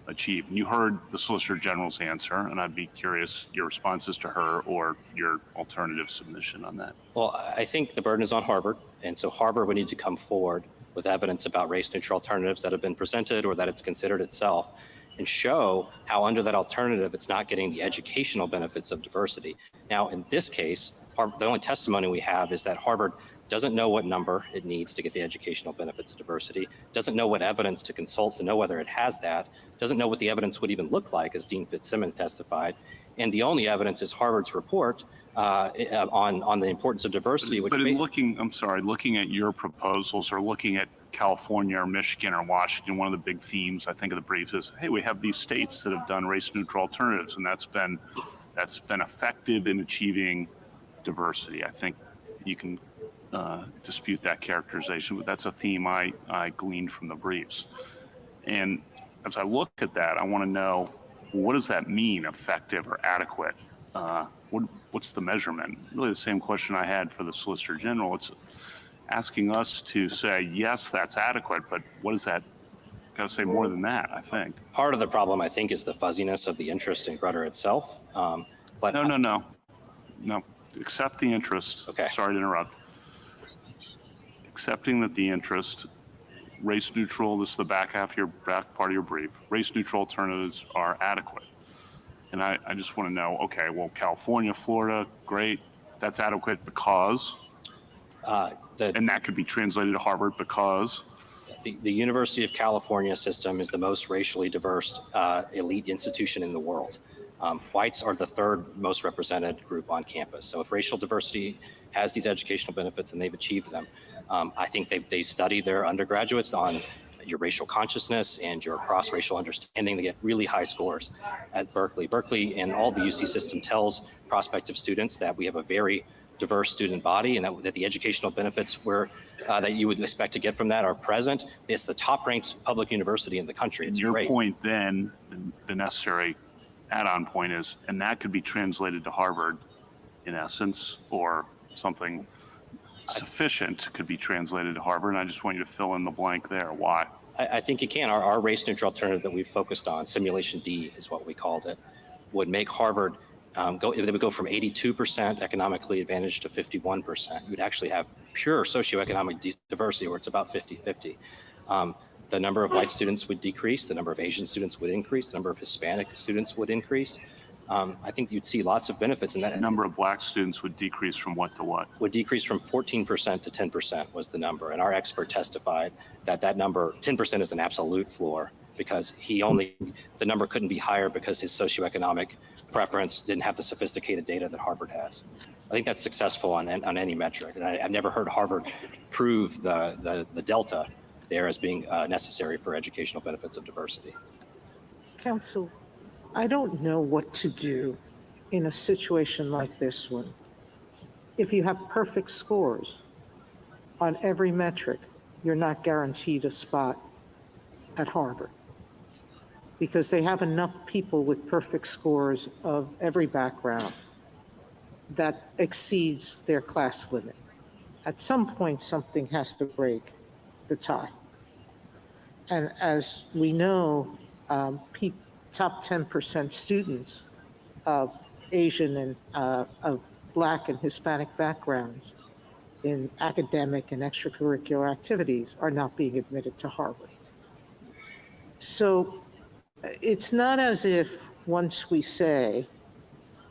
achieve? And you heard the Solicitor General's answer, and I'd be curious your responses to her or your alternative submission on that. Well, I think the burden is on Harvard, and so Harvard would need to come forward with evidence about race-neutral alternatives that have been presented or that it's considered itself, and show how under that alternative it's not getting the educational benefits of diversity. Now, in this case, the only testimony we have is that Harvard doesn't know what number it needs to get the educational benefits of diversity, doesn't know what evidence to consult to know whether it has that, doesn't know what the evidence would even look like, as Dean Fitzsimmons testified. And the only evidence is Harvard's report on the importance of diversity. But in looking at your proposals, or looking at California or Michigan or Washington, one of the big themes, I think, of the briefs is, hey, we have these states that have done race-neutral alternatives, and that's been effective in achieving diversity. I think you can dispute that characterization, but that's a theme I gleaned from the briefs. And as I look at that, I want to know, what does that mean, effective or adequate? What's the measurement? Really the same question I had for the Solicitor General. It's asking us to say, yes, that's adequate, but what does that, got to say more than that, I think. Part of the problem, I think, is the fuzziness of the interest in Grutter itself. But No. Accept the interest. Okay. Sorry to interrupt. Accepting that the interest, race neutral, this is the back part of your brief, race neutral alternatives are adequate. And I just want to know, okay, well, California, Florida, great. That's adequate because, and that could be translated to Harvard because. The University of California system is the most racially diverse elite institution in the world. Whites are the third most represented group on campus. So if racial diversity has these educational benefits and they've achieved them, I think they study their undergraduates on your racial consciousness and your cross-racial understanding. They get really high scores at Berkeley. Berkeley and all the UC system tells prospective students that we have a very diverse student body, and that the educational benefits that you would expect to get from that are present. It's the top-ranked public university in the country. It's your great. Point then, the necessary add-on point is, and that could be translated to Harvard in essence, or something sufficient could be translated to Harvard. And I just want you to fill in the blank there. Why? I think you can. Our race neutral alternative that we've focused on, Simulation D is what we called it, would make Harvard they would go from 82% economically advantaged to 51%. You would actually have pure socioeconomic diversity where it's about 50-50. The number of white students would decrease, the number of Asian students would increase, the number of Hispanic students would increase. I think you'd see lots of benefits in that. The number of black students would decrease from what to what? Would decrease from 14% to 10% was the number. And our expert testified that number, 10% is an absolute floor, because the number couldn't be higher because his socioeconomic preference didn't have the sophisticated data that Harvard has. I think that's successful on any metric. And I've never heard Harvard prove the delta there as being necessary for educational benefits of diversity. Counsel, I don't know what to do in a situation like this one. If you have perfect scores on every metric, you're not guaranteed a spot at Harvard because they have enough people with perfect scores of every background that exceeds their class limit. At some point, something has to break the tie. And as we know, top 10% students of Asian and of Black and Hispanic backgrounds in academic and extracurricular activities are not being admitted to Harvard. So it's not as if once we say,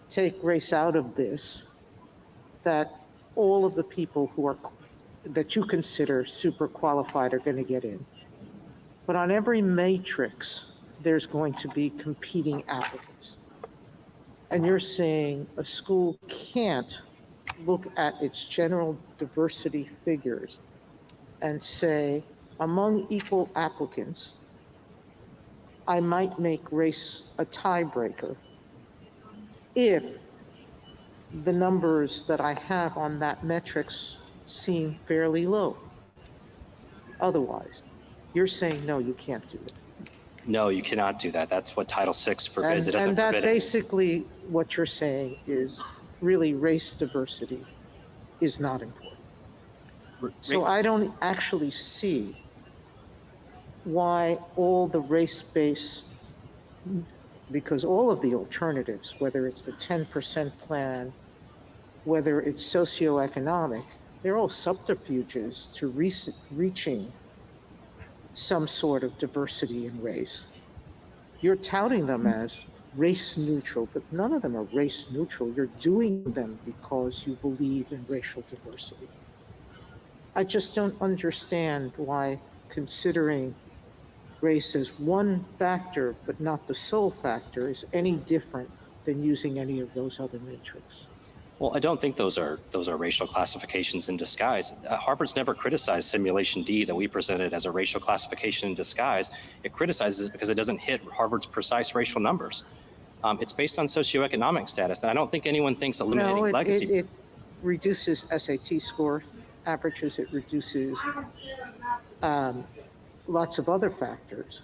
take race out of this, that all of the people who are, that you consider super qualified are going to get in. But on every matrix, there's going to be competing applicants. And you're saying a school can't look at its general diversity figures and say, among equal applicants, I might make race a tiebreaker if the numbers that I have on that metrics seem fairly low. Otherwise, you're saying, no, you can't do that. No, you cannot do that. That's what Title VI forbids. It doesn't And that forbid it. basically what you're saying is really race diversity is not important. So I don't actually see why all the race-based, because all of the alternatives, whether it's the 10% plan, whether it's socioeconomic, they're all subterfuges to reaching some sort of diversity in race. You're touting them as race neutral, but none of them are race neutral. You're doing them because you believe in racial diversity. I just don't understand why considering race as one factor, but not the sole factor, is any different than using any of those other metrics. Well, I don't think those are racial classifications in disguise. Harvard's never criticized Simulation D that we presented as a racial classification in disguise. It criticizes it because it doesn't hit Harvard's precise racial numbers. It's based on socioeconomic status, and I don't think anyone thinks eliminating legacy. It reduces SAT scores, averages, it reduces lots of other factors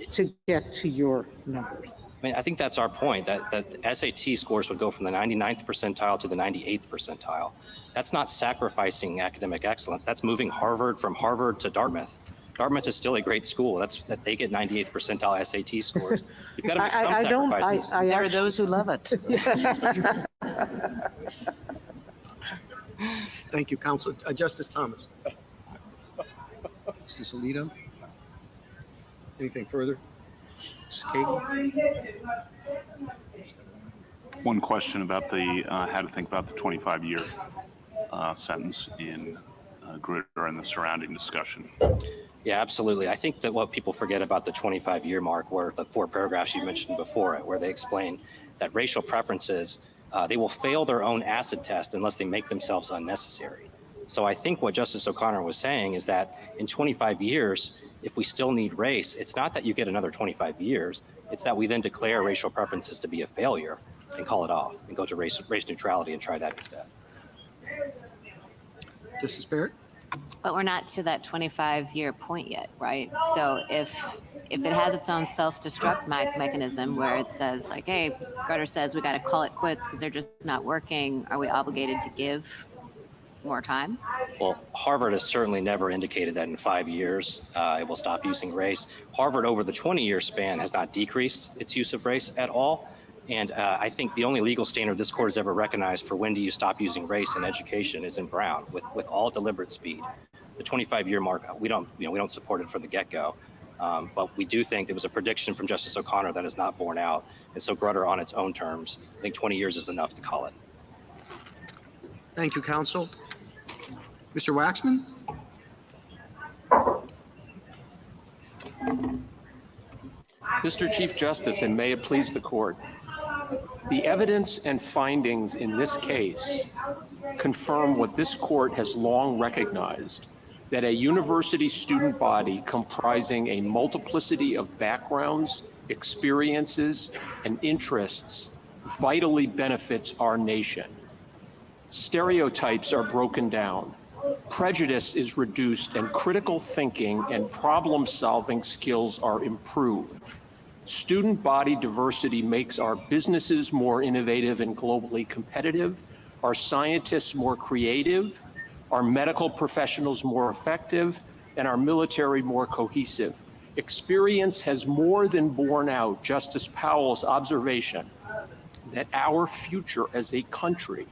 to get to your numbers. I mean, I think that's our point, that SAT scores would go from the 99th percentile to the 98th percentile. That's not sacrificing academic excellence. That's moving Harvard from Harvard to Dartmouth. Dartmouth is still a great school. That they get 98th percentile SAT scores. You've got to make some sacrifices. There are those who love it. Thank you, Counsel. Justice Thomas. Justice Alito? Anything further? Ms. Kagan? One question about the, how to think about the 25-year sentence in Grutter and the surrounding discussion. Yeah, absolutely. I think that what people forget about the 25-year mark were the 4 paragraphs you mentioned before it, where they explain that racial preferences, they will fail their own acid test unless they make themselves unnecessary. So I think what Justice O'Connor was saying is that in 25 years, if we still need race, it's not that you get another 25 years, it's that we then declare racial preferences to be a failure and call it off and go to race neutrality and try that instead. Justice Barrett? But we're not to that 25-year point yet, right? So if it has its own self-destruct mechanism where it says like, hey, Grutter says we got to call it quits because they're just not working, are we obligated to give more time? Well, Harvard has certainly never indicated that in 5 years it will stop using race. Harvard over the 20-year span has not decreased its use of race at all. And I think the only legal standard this court has ever recognized for when do you stop using race in education is in Brown with all deliberate speed. The 25-year mark, we don't support it from the get-go. But we do think there was a prediction from Justice O'Connor that is not borne out. And so Grutter on its own terms, I think 20 years is enough to call it. Thank you, counsel. Mr. Waxman? Mr. Chief Justice, and may it please the court, the evidence and findings in this case confirm what this court has long recognized, that a university student body comprising a multiplicity of backgrounds, experiences, and interests vitally benefits our nation. Stereotypes are broken down, prejudice is reduced, and critical thinking and problem-solving skills are improved. Student body diversity makes our businesses more innovative and globally competitive, our scientists more creative, our medical professionals more effective, and our military more cohesive. Experience has more than borne out Justice Powell's observation that our future as a country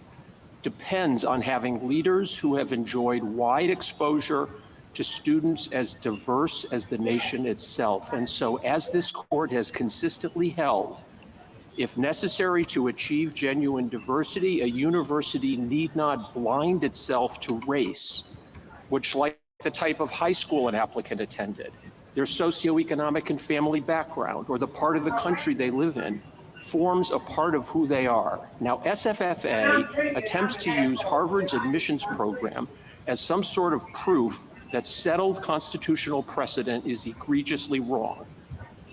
depends on having leaders who have enjoyed wide exposure to students as diverse as the nation itself. And so, as this court has consistently held, if necessary to achieve genuine diversity, a university need not blind itself to race, which, like the type of high school an applicant attended, their socioeconomic and family background, or the part of the country they live in, forms a part of who they are. Now, SFFA attempts to use Harvard's admissions program as some sort of proof that settled constitutional precedent is egregiously wrong.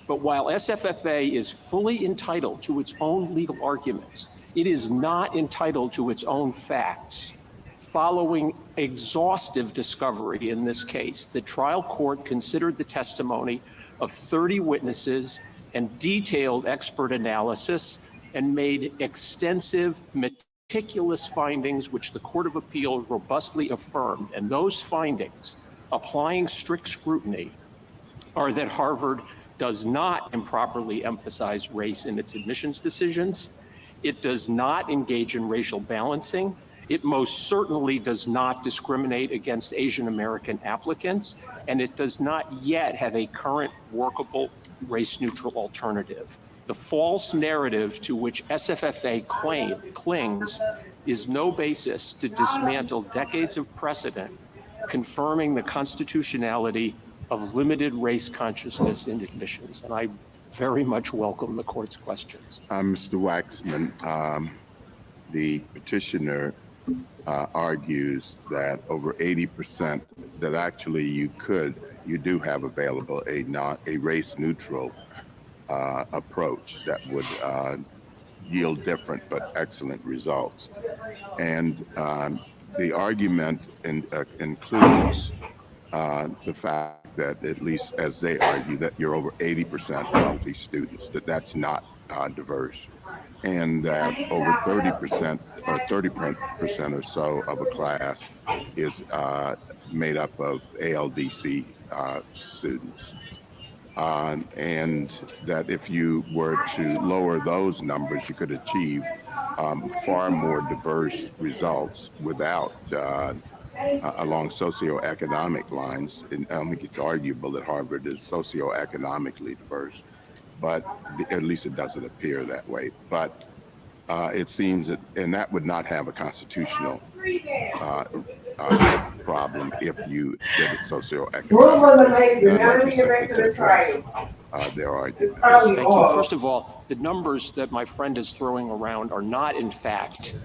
But while SFFA is fully entitled to its own legal arguments, it is not entitled to its own facts. Following exhaustive discovery in this case, the trial court considered the testimony of 30 witnesses and detailed expert analysis and made extensive, meticulous findings, which the Court of Appeal robustly affirmed. And those findings, applying strict scrutiny, are that Harvard does not improperly emphasize race in its admissions decisions. It does not engage in racial balancing. It most certainly does not discriminate against Asian American applicants, and it does not yet have a current workable race-neutral alternative. The false narrative to which SFFA clings is no basis to dismantle decades of precedent confirming the constitutionality of limited race consciousness in admissions. And I very much welcome the court's questions. Mr. Waxman, the petitioner argues that over 80% that actually you do have available a race-neutral approach that would yield different but excellent results. And the argument includes the fact that, at least as they argue, that you're over 80% wealthy students, that's not diverse, and that over 30% or 30% or so of a class is made up of ALDC students. And that if you were to lower those numbers, you could achieve far more diverse results without along socioeconomic lines. And I don't think it's arguable that Harvard is socioeconomically diverse, but at least it doesn't appear that way. But it seems that, and that would not have a constitutional problem if you did it socioeconomically. Their argument. Thank you. First of all, the numbers that my friend is throwing around are not, in fact,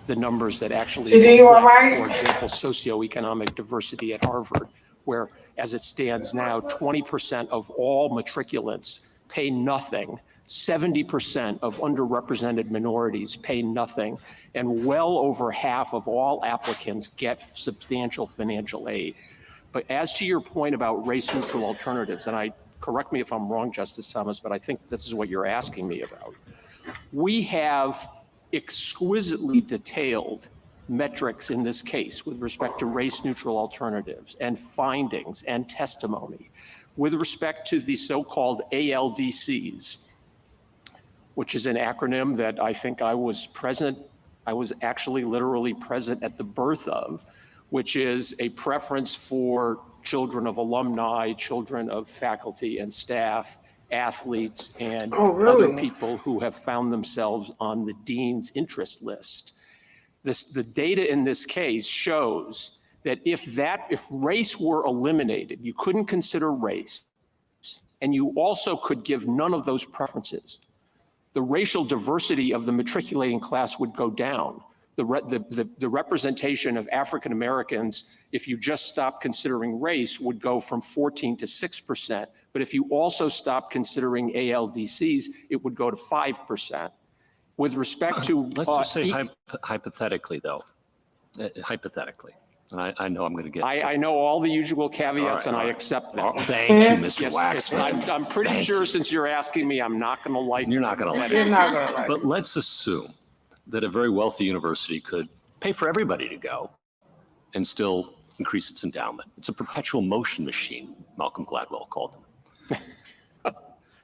the numbers that actually reflect, for example, socioeconomic diversity at Harvard, where, as it stands now, 20% of all matriculants pay nothing, 70% of underrepresented minorities pay nothing, and well over half of all applicants get substantial financial aid. But as to your point about race-neutral alternatives, and correct me if I'm wrong, Justice Thomas, but I think this is what you're asking me about. We have exquisitely detailed metrics in this case with respect to race-neutral alternatives and findings and testimony with respect to the so-called ALDCs, which is an acronym that I think I was actually literally present at the birth of, which is a preference for children of alumni, children of faculty and staff, athletes, and other people who have found themselves on the dean's interest list. The data in this case shows that if race were eliminated, you couldn't consider race, and you also could give none of those preferences, the racial diversity of the matriculating class would go down. the representation of African Americans, if you just stop considering race, would go from 14 to 6%. But if you also stop considering ALDCs, it would go to 5%. With respect to Let's just say hypothetically, though, hypothetically, and I know I'm going to get. I know all the usual caveats, and I accept them. Oh, thank you, Mr. Yes, Waxman. I'm pretty sure since you're asking me, I'm not going to like. You're not going to like You're it. not gonna like But let's assume that a very wealthy university could pay for everybody to go and still increase its endowment. It's a perpetual motion machine, Malcolm Gladwell called them.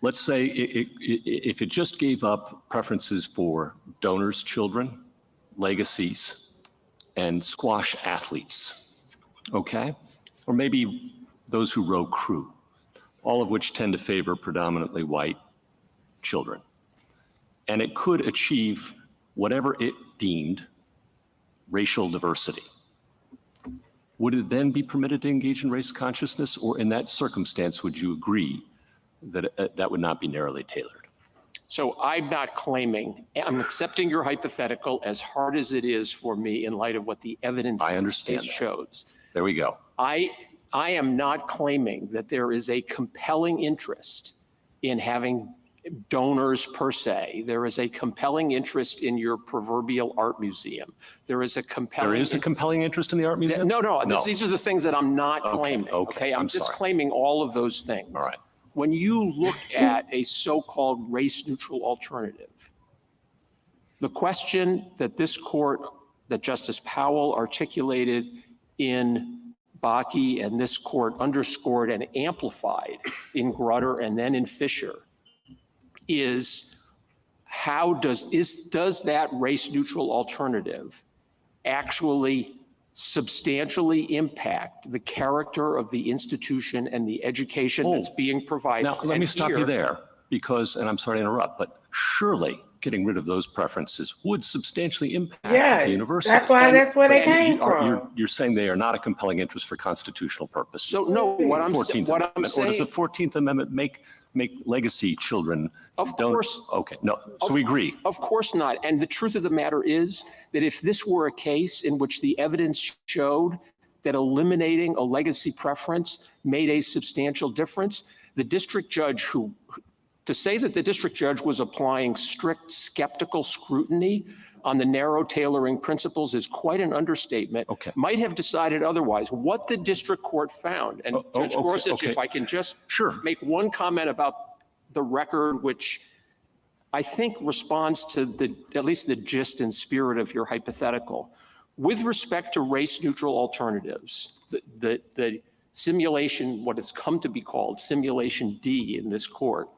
Let's say if it just gave up preferences for donors' children, legacies, and squash athletes, okay? Or maybe those who row crew, all of which tend to favor predominantly white children. And it could achieve whatever it deemed racial diversity. Would it then be permitted to engage in race consciousness? Or in that circumstance, would you agree that that would not be narrowly tailored? So I'm not claiming, I'm accepting your hypothetical as hard as it is for me in light of what the evidence I understand that. shows. There we go. I am not claiming that there is a compelling interest in having donors per se. There is a compelling interest in your proverbial art museum. There is a compelling. There is a compelling interest in the art museum? No. These are the things that I'm not claiming. okay, I'm I'm just sorry. claiming all of those things. All right. When you look at a so-called race-neutral alternative, the question that this court, that Justice Powell articulated in Bakke and this court underscored and amplified in Grutter and then in Fisher is does that race-neutral alternative actually substantially impact the character of the institution and the education that's being provided? Now, let me And stop you here- there because, and I'm sorry to interrupt, but surely getting rid of those preferences would substantially impact Yes, the university. that's why that's where they came You're from. saying they are not a compelling interest for constitutional purposes. So no, what I'm 14th what I'm Amendment, or does the saying, 14th Amendment make legacy children? Of don't- course. Okay, no, so we agree. of course not. And the truth of the matter is that if this were a case in which the evidence showed that eliminating a legacy preference made a substantial difference, the district judge to say that the district judge was applying strict skeptical scrutiny on the narrow tailoring principles is quite an understatement. Okay. Might have decided otherwise. What the district court found, and Judge okay, Gorsuch, okay. if I can just Sure. make one comment about the record, which I think responds to at least the gist and spirit of your hypothetical. With respect to race-neutral alternatives, the simulation, what has come to be called Simulation D in this court,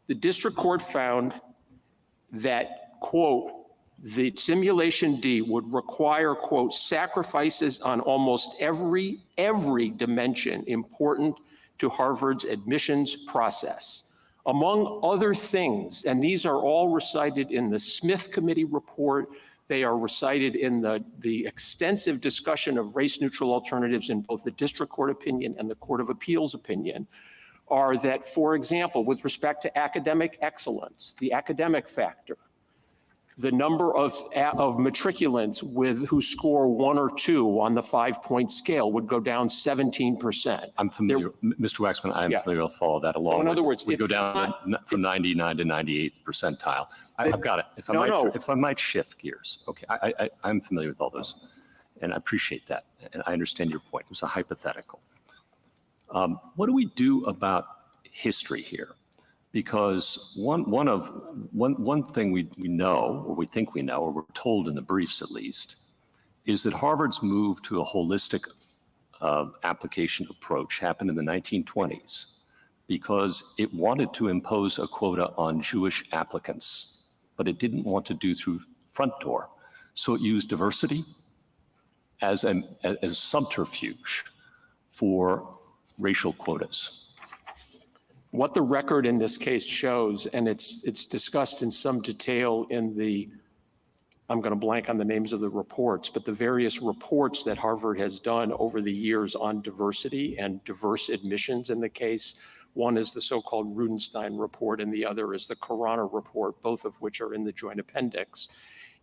the district court found that, quote, the Simulation D would require, quote, sacrifices on almost every dimension important to Harvard's admissions process. Among other things, and these are all recited in the Smith Committee report, they are recited in the extensive discussion of race-neutral alternatives in both the district court opinion and the Court of Appeals opinion, are that, for example, with respect to academic excellence, the academic factor, the number of matriculants who score 1 or 2 on the 5-point scale would go down 17%. I'm familiar, Mr. Waxman, I'm Yeah. familiar with all of that along in with, other words, we go it's down not- from 99 to 98th percentile. I've got it. If I might shift gears, okay, I'm familiar with all those, and I appreciate that, and I understand your point. It was a hypothetical. What do we do about history here? Because one thing we know, or we think we know, or we're told in the briefs at least, is that Harvard's move to a holistic application approach happened in the 1920s because it wanted to impose a quota on Jewish applicants, but it didn't want to do through front door. So it used diversity as subterfuge for racial quotas. What the record in this case shows, and it's discussed in some detail in I'm going to blank on the names of the reports, but the various reports that Harvard has done over the years on diversity and diverse admissions in the case. One is the so-called Rudenstein report, and the other is the Khorana report, both of which are in the joint appendix.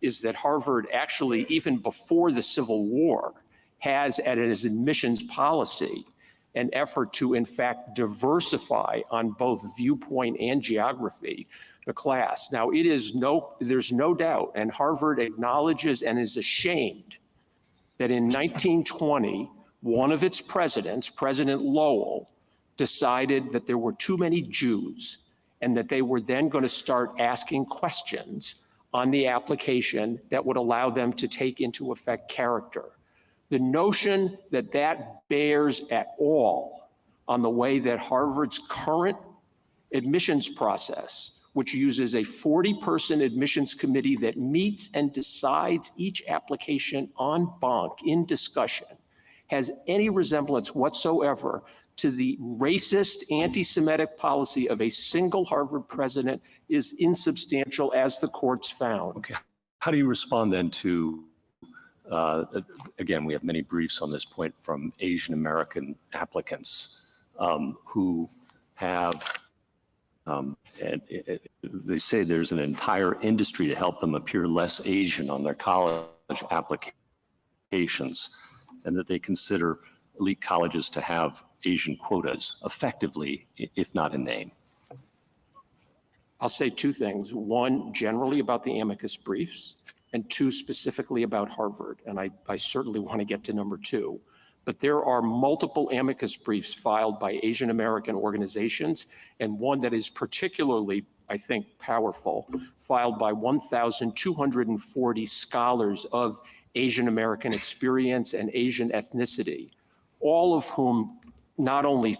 is that Harvard actually, even before the Civil War, has at its admissions policy an effort to, in fact, diversify on both viewpoint and geography the class. Now, there's no doubt, and Harvard acknowledges and is ashamed that in 1920, one of its presidents, President Lowell, decided that there were too many Jews and that they were then going to start asking questions on the application that would allow them to take into effect character. The notion that that bears at all on the way that Harvard's current admissions process, which uses a 40-person admissions committee that meets and decides each application en banc in discussion, has any resemblance whatsoever to the racist, anti-Semitic policy of a single Harvard president is insubstantial, as the courts found. Okay. How do you respond then to, again, we have many briefs on this point from Asian American applicants who have, they say there's an entire industry to help them appear less Asian on their college applications, and that they consider elite colleges to have Asian quotas effectively, if not in name? I'll say two things. One, generally about the amicus briefs, and two, specifically about Harvard. And I certainly want to get to number two. But there are multiple amicus briefs filed by Asian American organizations, and one that is particularly, I think, powerful, filed by 1,240 scholars of Asian American experience and Asian ethnicity, all of whom not only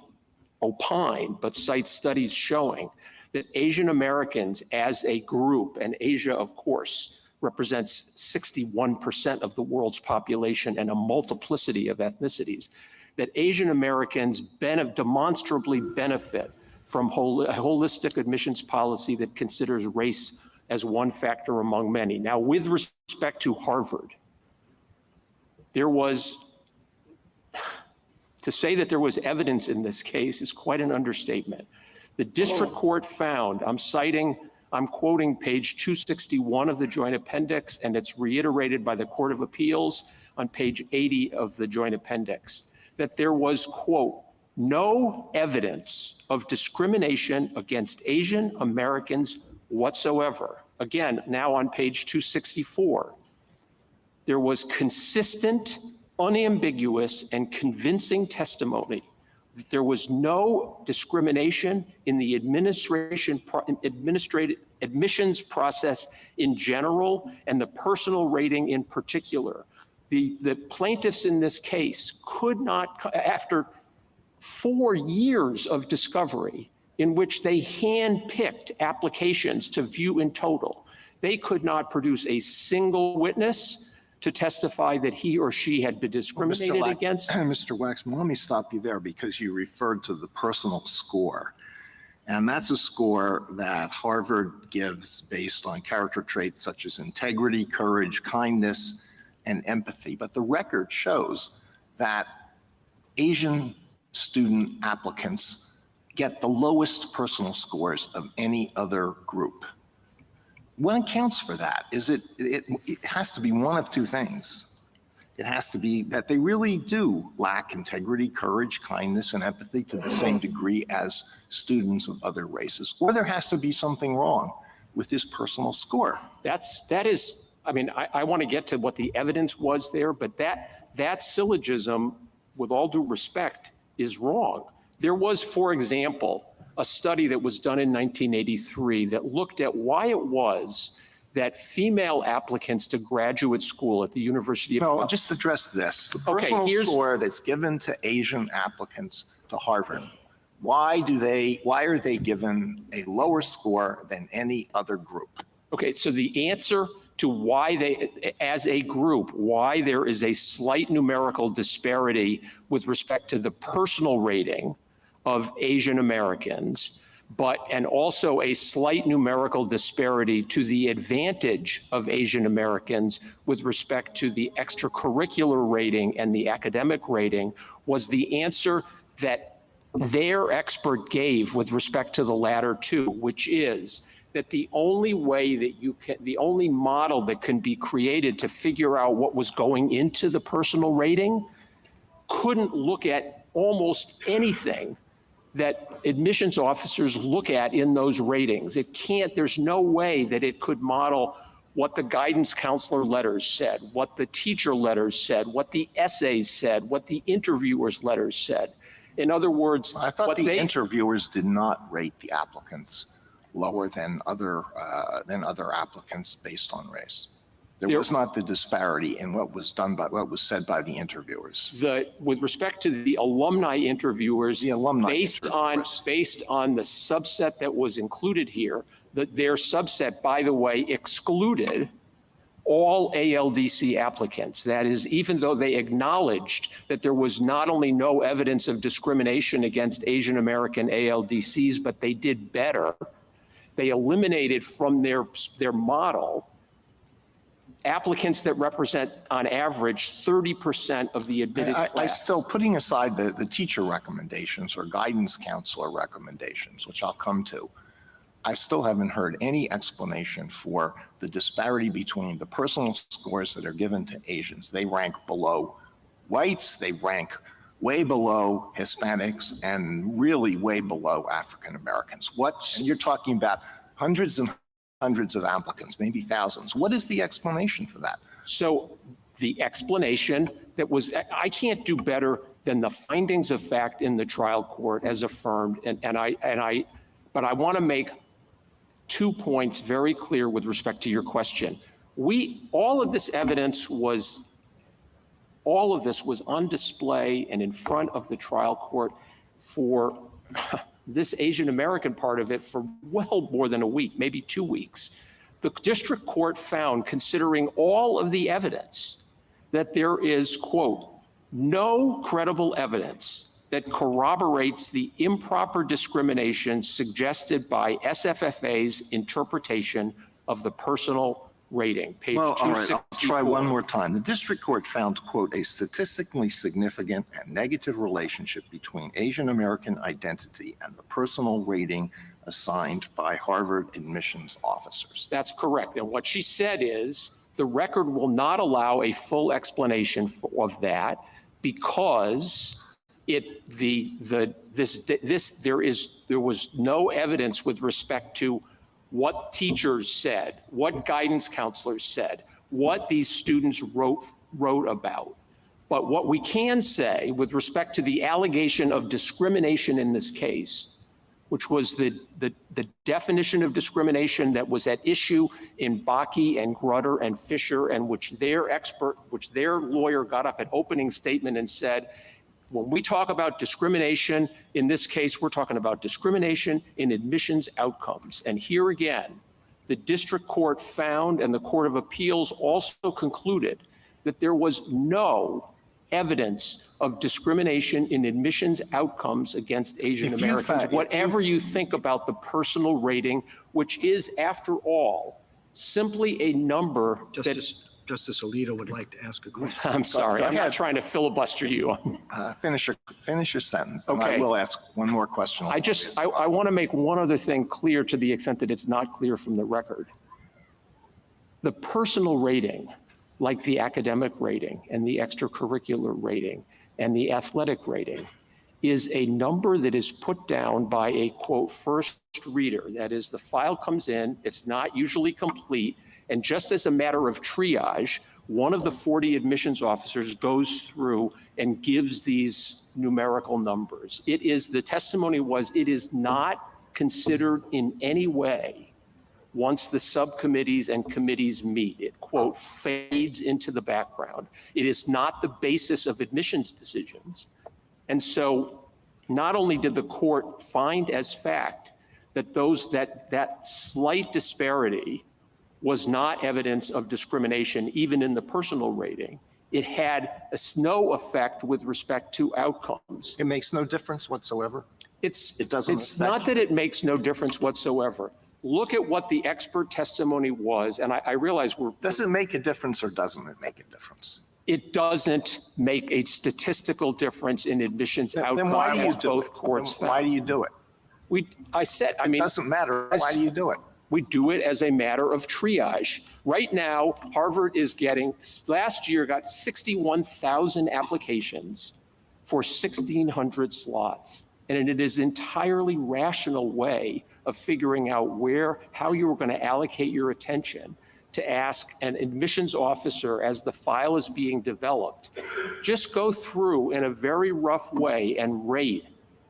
opine, but cite studies showing that Asian Americans as a group, and Asia, of course, represents 61% of the world's population and a multiplicity of ethnicities, that Asian Americans demonstrably benefit from a holistic admissions policy that considers race as one factor among many. Now, with respect to Harvard, to say that there was evidence in this case is quite an understatement. The district court found, I'm quoting page 261 of the joint appendix, and it's reiterated by the Court of Appeals on page 80 of the joint appendix, that there was, quote, no evidence of discrimination against Asian Americans whatsoever. Again, now on page 264, there was consistent, unambiguous, and convincing testimony that there was no discrimination in the admissions process in general and the personal rating in particular. The plaintiffs in this case could not, after 4 years of discovery in which they hand-picked applications to view in total, they could not produce a single witness to testify that he or she had been discriminated against. Mr. Waxman, let me stop you there because you referred to the personal score. And that's a score that Harvard gives based on character traits such as integrity, courage, kindness, and empathy. But the record shows that Asian student applicants get the lowest personal scores of any other group. What accounts for that? It has to be one of two things. It has to be that they really do lack integrity, courage, kindness, and empathy to the same degree as students of other races, or there has to be something wrong with this personal score. That is, I mean, I want to get to what the evidence was there, but that syllogism, with all due respect, is wrong. There was, for example, a study that was done in 1983 that looked at why it was that female applicants to graduate school at the University of... No, just address this. The personal score that's given to Asian applicants to Harvard, why are they given a lower score than any other group? Okay, so the answer to why they, as a group, why there is a slight numerical disparity with respect to the personal rating of Asian Americans, and also a slight numerical disparity to the advantage of Asian Americans with respect to the extracurricular rating and the academic rating, was the answer that their expert gave with respect to the latter two, which is that the only way that the only model that can be created to figure out what was going into the personal rating couldn't look at almost anything that admissions officers look at in those ratings. It can't, there's no way that it could model what the guidance counselor letters said, what the teacher letters said, what the essays said, what the interviewers' letters said. In other words, I thought what the interviewers did not rate the applicants lower than other applicants based on race. There was not the disparity in what was done by what was said by the interviewers. With respect to the alumni interviewers, based on the subset that was included here, their subset, by the way, excluded all ALDC applicants. That is, even though they acknowledged that there was not only no evidence of discrimination against Asian American ALDCs, but they did better. They eliminated from their model applicants that represent, on average, 30% of the admitted class. I still, putting aside the teacher recommendations or guidance counselor recommendations, which I'll come to, I still haven't heard any explanation for the disparity between the personal scores that are given to Asians. They rank below whites, they rank way below Hispanics, and really way below African Americans. And you're talking about hundreds and hundreds of applicants, maybe thousands. What is the explanation for that? So the explanation that was, I can't do better than the findings of fact in the trial court as affirmed, but I want to make 2 points very clear with respect to your question. All of this was on display and in front of the trial court for this Asian American part of it for well more than a week, maybe 2 weeks. The district court found, considering all of the evidence, that there is, quote, no credible evidence that corroborates the improper discrimination suggested by SFFA's interpretation of the personal rating. Page Well, all right, 264. I'll try one more time. The district court found, quote, a statistically significant and negative relationship between Asian American identity and the personal rating assigned by Harvard admissions officers. That's correct. And what she said is the record will not allow a full explanation of that because there was no evidence with respect to what teachers said, what guidance counselors said, what these students wrote about. But what we can say with respect to the allegation of discrimination in this case, which was the definition of discrimination that was at issue in Bakke and Grutter and Fisher, and which their lawyer got up at opening statement and said, when we talk about discrimination, in this case, we're talking about discrimination in admissions outcomes. And here again, the district court found, and the Court of Appeals also concluded, that there was no evidence of discrimination in admissions outcomes against Asian Americans, whatever you think about the personal rating, which is, after all, simply a number Justice Alito would like to ask a question. I'm sorry, I'm not trying to filibuster you. Finish your sentence, and Okay. I will ask one more question. I want to make one other thing clear to the extent that it's not clear from the record. The personal rating, like the academic rating and the extracurricular rating and the athletic rating, is a number that is put down by a, quote, first reader. That is, the file comes in, it's not usually complete, and just as a matter of triage, one of the 40 admissions officers goes through and gives these numerical numbers. The testimony was, it is not considered in any way once the subcommittees and committees meet. It, quote, fades into the background. It is not the basis of admissions decisions. And so not only did the court find as fact that that slight disparity was not evidence of discrimination, even in the personal rating, it had no effect with respect to outcomes. It makes no difference whatsoever? It's not that it makes no difference whatsoever. Look at what the expert testimony was, and I realize Does it make a difference or doesn't it make a difference? It doesn't make a statistical difference in admissions outcomes. Then why do you do both it? courts found. Why do you do it? It doesn't matter. Why do you do it? We do it as a matter of triage. Right now, Harvard is getting, last year got 61,000 applications for 1,600 slots. And it is an entirely rational way of figuring out how you are going to allocate your attention to ask an admissions officer as the file is being developed. Just go through in a very rough way and rate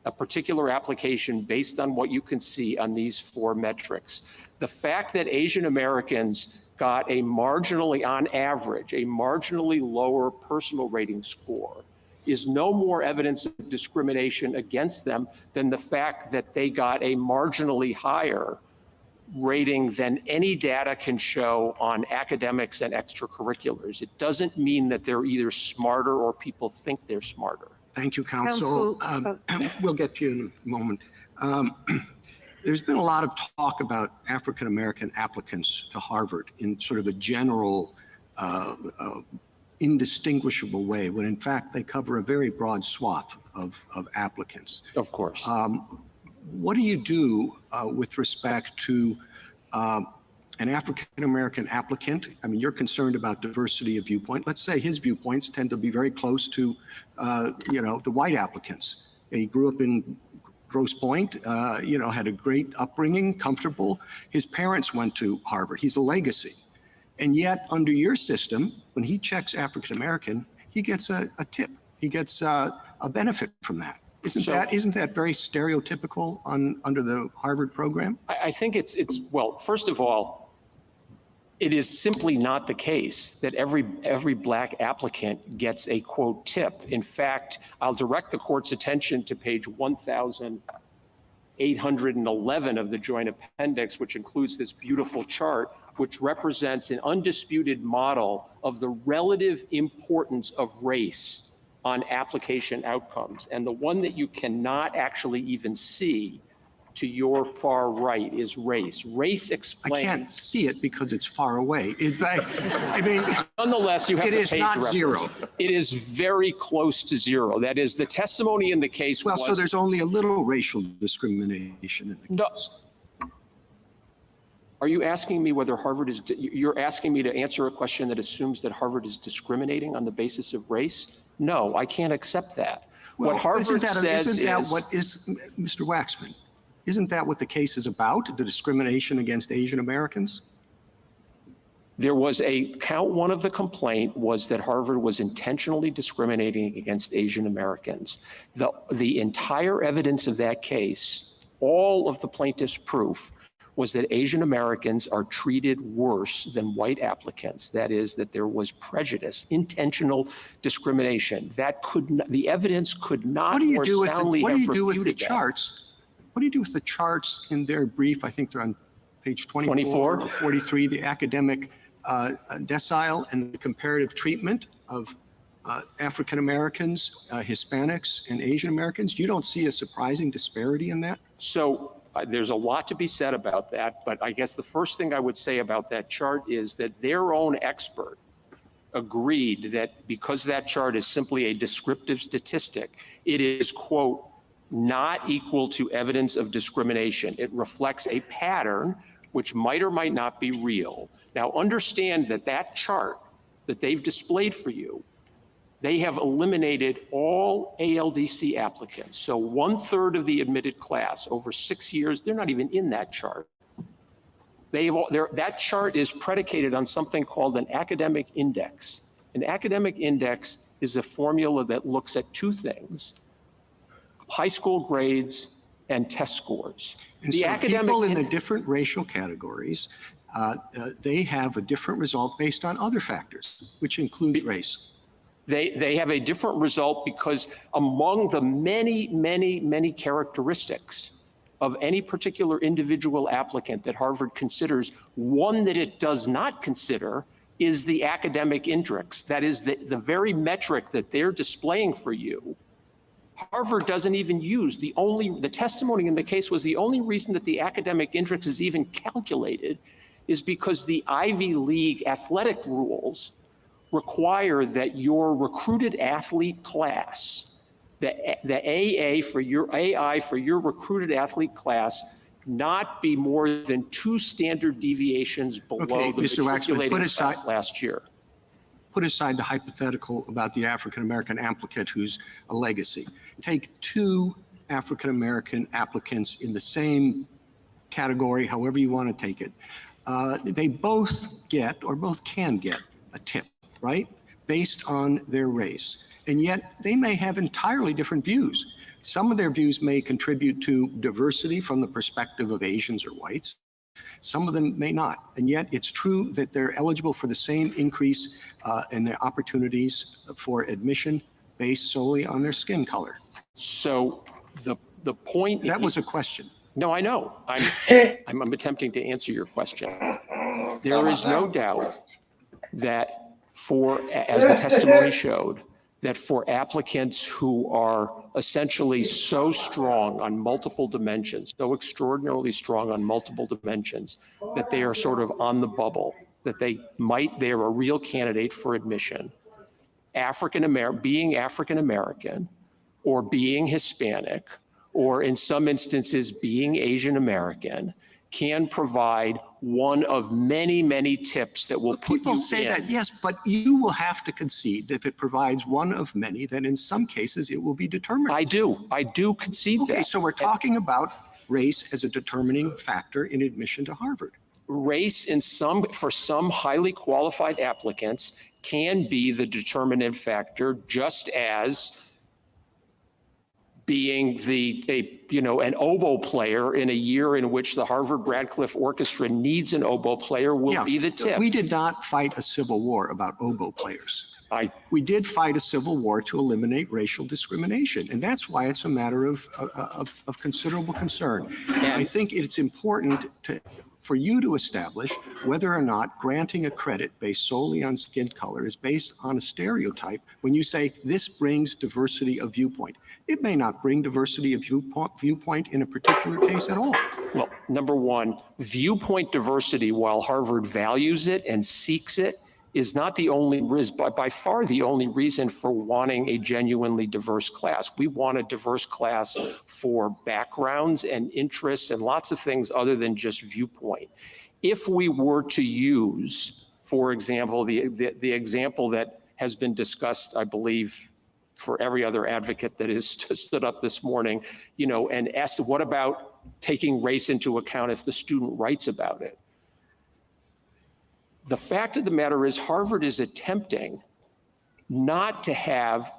a particular application based on what you can see on these 4 metrics. The fact that Asian Americans got on average, a marginally lower personal rating score is no more evidence of discrimination against them than the fact that they got a marginally higher rating than any data can show on academics and extracurriculars. It doesn't mean that they're either smarter or people think they're smarter. Thank you, Counsel. We'll get to you in a moment. There's been a lot of talk about African-American applicants to Harvard in sort of a general, indistinguishable way, when in fact they cover a very broad swath of applicants. Of course. What do you do with respect to an African-American applicant? I mean, you're concerned about diversity of viewpoint. Let's say his viewpoints tend to be very close to, the white applicants. He grew up in Grosse Pointe, had a great upbringing, comfortable. His parents went to Harvard. He's a legacy. And yet, under your system, when he checks African-American, he gets a tip. He gets a benefit from that. Isn't that very stereotypical under the Harvard program? I think well, first of all, it is simply not the case that every black applicant gets a quote tip. In fact, I'll direct the court's attention to page 1,811 of the joint appendix, which includes this beautiful chart, which represents an undisputed model of the relative importance of race on application outcomes. And the one that you cannot actually even see to your far right is race. Race explains. I can't see it because it's far away. I mean, nonetheless, you have it the is page not reference. zero. It is very close to zero. That is, the testimony in the case Well, was. so there's only a little racial discrimination in the case. Are you asking me whether Harvard is, you're asking me to answer a question that assumes that Harvard is discriminating on the basis of race? No, I can't accept that. Well, What Harvard isn't that says what is, Mr. Waxman, isn't that what the case is about, the discrimination against Asian Americans? there was count one of the complaint was that Harvard was intentionally discriminating against Asian Americans. The entire evidence of that case, all of the plaintiff's proof, was that Asian Americans are treated worse than white applicants. That is, that there was prejudice, intentional discrimination. That could not, the evidence could not more soundly have refuted that. What do you do with the charts? What do you do with the charts in their brief? I think they're on page 24 or 43, the academic decile and the comparative treatment of African Americans, Hispanics, and Asian Americans. You don't see a surprising disparity in that? So there's a lot to be said about that, but I guess the first thing I would say about that chart is that their own expert agreed that because that chart is simply a descriptive statistic, it is, quote, not equal to evidence of discrimination. It reflects a pattern which might or might not be real. Now understand that that chart that they've displayed for you, they have eliminated all ALDC applicants. So 1/3 of the admitted class over 6 years, they're not even in that chart. That chart is predicated on something called an academic index. An academic index is a formula that looks at two things: high school grades and test scores. And so people in the different racial categories, they have a different result based on other factors, which include race. They have a different result because among the many, many, many characteristics of any particular individual applicant that Harvard considers, one that it does not consider is the academic index. That is the very metric that they're displaying for you. Harvard doesn't even use the testimony in the case was the only reason that the academic index is even calculated is because the Ivy League athletic rules require that your recruited athlete class, the AI for your recruited athlete class, not be more than 2 standard deviations below Okay, the Mr. Waxman, matriculating put aside- class last year. Put aside the hypothetical about the African-American applicant who's a legacy. Take 2 African-American applicants in the same category, however you want to take it. They both get, or both can get, a tip, right? Based on their race. And yet they may have entirely different views. Some of their views may contribute to diversity from the perspective of Asians or whites. Some of them may not. And yet it's true that they're eligible for the same increase in their opportunities for admission based solely on their skin color. So the point. That was a question. No, I know. I'm attempting to answer your question. There is no doubt that as the testimony showed, that for applicants who are essentially so strong on multiple dimensions, so extraordinarily strong on multiple dimensions, that they are sort of on the bubble, that they're a real candidate for admission. Being African American, or being Hispanic, or in some instances being Asian American, can provide one of many, many tips that will put People you say in. that, yes, but you will have to concede that if it provides one of many, then in some cases it will be determined. I do concede that. Okay, so we're talking about race as a determining factor in admission to Harvard. Race for some highly qualified applicants can be the determinant factor, just as being an oboe player in a year in which the Harvard Radcliffe Orchestra needs an oboe player will be the tip. We did not fight a civil war about oboe players. We did fight a civil war to eliminate racial discrimination, and that's why it's a matter of considerable concern. I think it's important for you to establish whether or not granting a credit based solely on skin color is based on a stereotype when you say this brings diversity of viewpoint. It may not bring diversity of viewpoint in a particular case at all. Well, number one, viewpoint diversity, while Harvard values it and seeks it, is not the only reason, by far the only reason for wanting a genuinely diverse class. We want a diverse class for backgrounds and interests and lots of things other than just viewpoint. If we were to use, for example, the example that has been discussed, I believe, for every other advocate that has stood up this morning, and asked, what about taking race into account if the student writes about it? The fact of the matter is Harvard is attempting not to have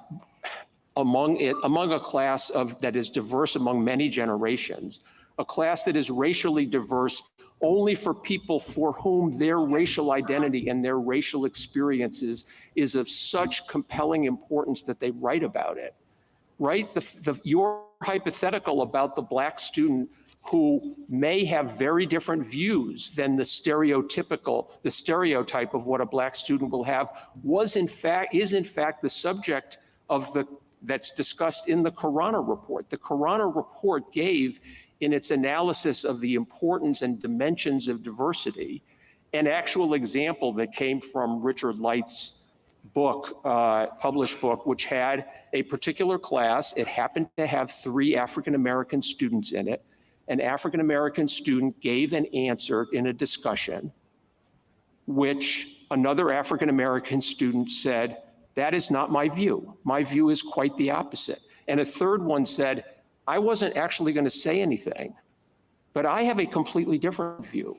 among a class that is diverse among many generations, a class that is racially diverse only for people for whom their racial identity and their racial experiences is of such compelling importance that they write about it, right? Your hypothetical about the Black student who may have very different views than the stereotype of what a Black student will have is in fact the subject that's discussed in the Khorana report. The Khorana report gave, in its analysis of the importance and dimensions of diversity, an actual example that came from Richard Light's book, published book, which had a particular class. It happened to have 3 African-American students in it. An African-American student gave an answer in a discussion, which another African-American student said, that is not my view. My view is quite the opposite. And a third one said, I wasn't actually going to say anything, but I have a completely different view.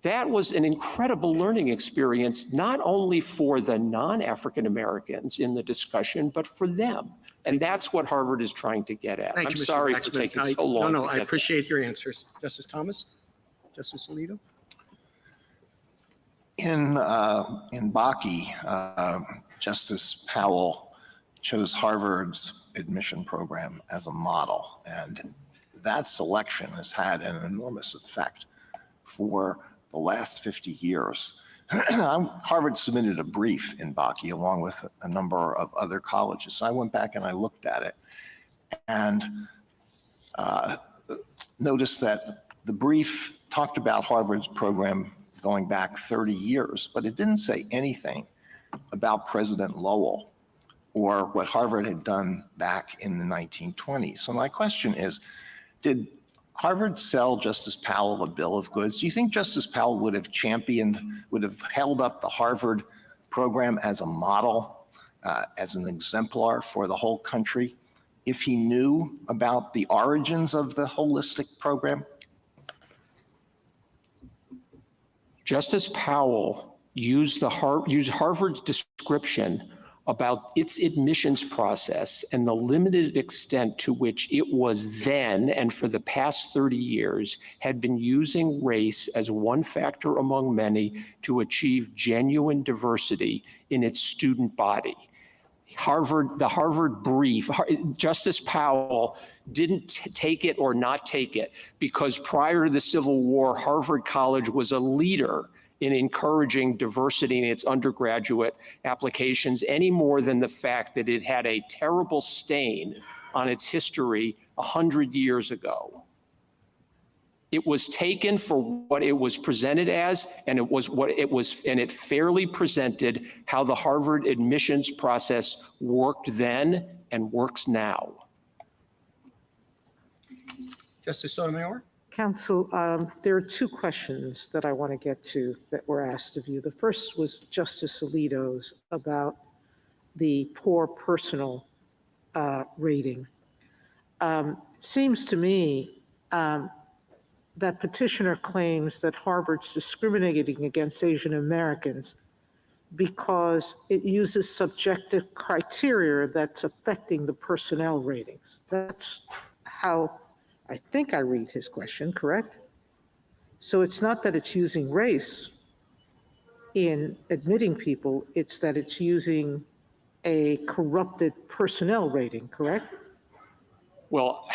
That was an incredible learning experience, not only for the non-African Americans in the discussion, but for them. And that's what Harvard is trying to get at. Thank I'm you, Mr. sorry Waxman. for taking so long. No, to I get appreciate your answers. Justice Thomas? Justice Alito? In Bakke, Justice Powell chose Harvard's admission program as a model, and that selection has had an enormous effect for the last 50 years. Harvard submitted a brief in Bakke along with a number of other colleges. So I went back and I looked at it and noticed that the brief talked about Harvard's program going back 30 years, but it didn't say anything about President Lowell or what Harvard had done back in the 1920s. So my question is, did Harvard sell Justice Powell a bill of goods? Do you think Justice Powell would have held up the Harvard program as a model, as an exemplar for the whole country, if he knew about the origins of the holistic program? Justice Powell used Harvard's description about its admissions process and the limited extent to which it was then and for the past 30 years had been using race as one factor among many to achieve genuine diversity in its student body. The Harvard brief, Justice Powell didn't take it or not take it because prior to the Civil War, Harvard College was a leader in encouraging diversity in its undergraduate applications any more than the fact that it had a terrible stain on its history 100 years ago. It was taken for what it was presented as, and it fairly presented how the Harvard admissions process worked then and works now. Justice Sotomayor? Counsel, there are two questions that I want to get to that were asked of you. The first was Justice Alito's about the poor personal rating. It seems to me that petitioner claims that Harvard's discriminating against Asian Americans because it uses subjective criteria that's affecting the personnel ratings. That's how I think I read his question, correct? So it's not that it's using race in admitting people, it's that it's using a corrupted personnel rating, correct? Well,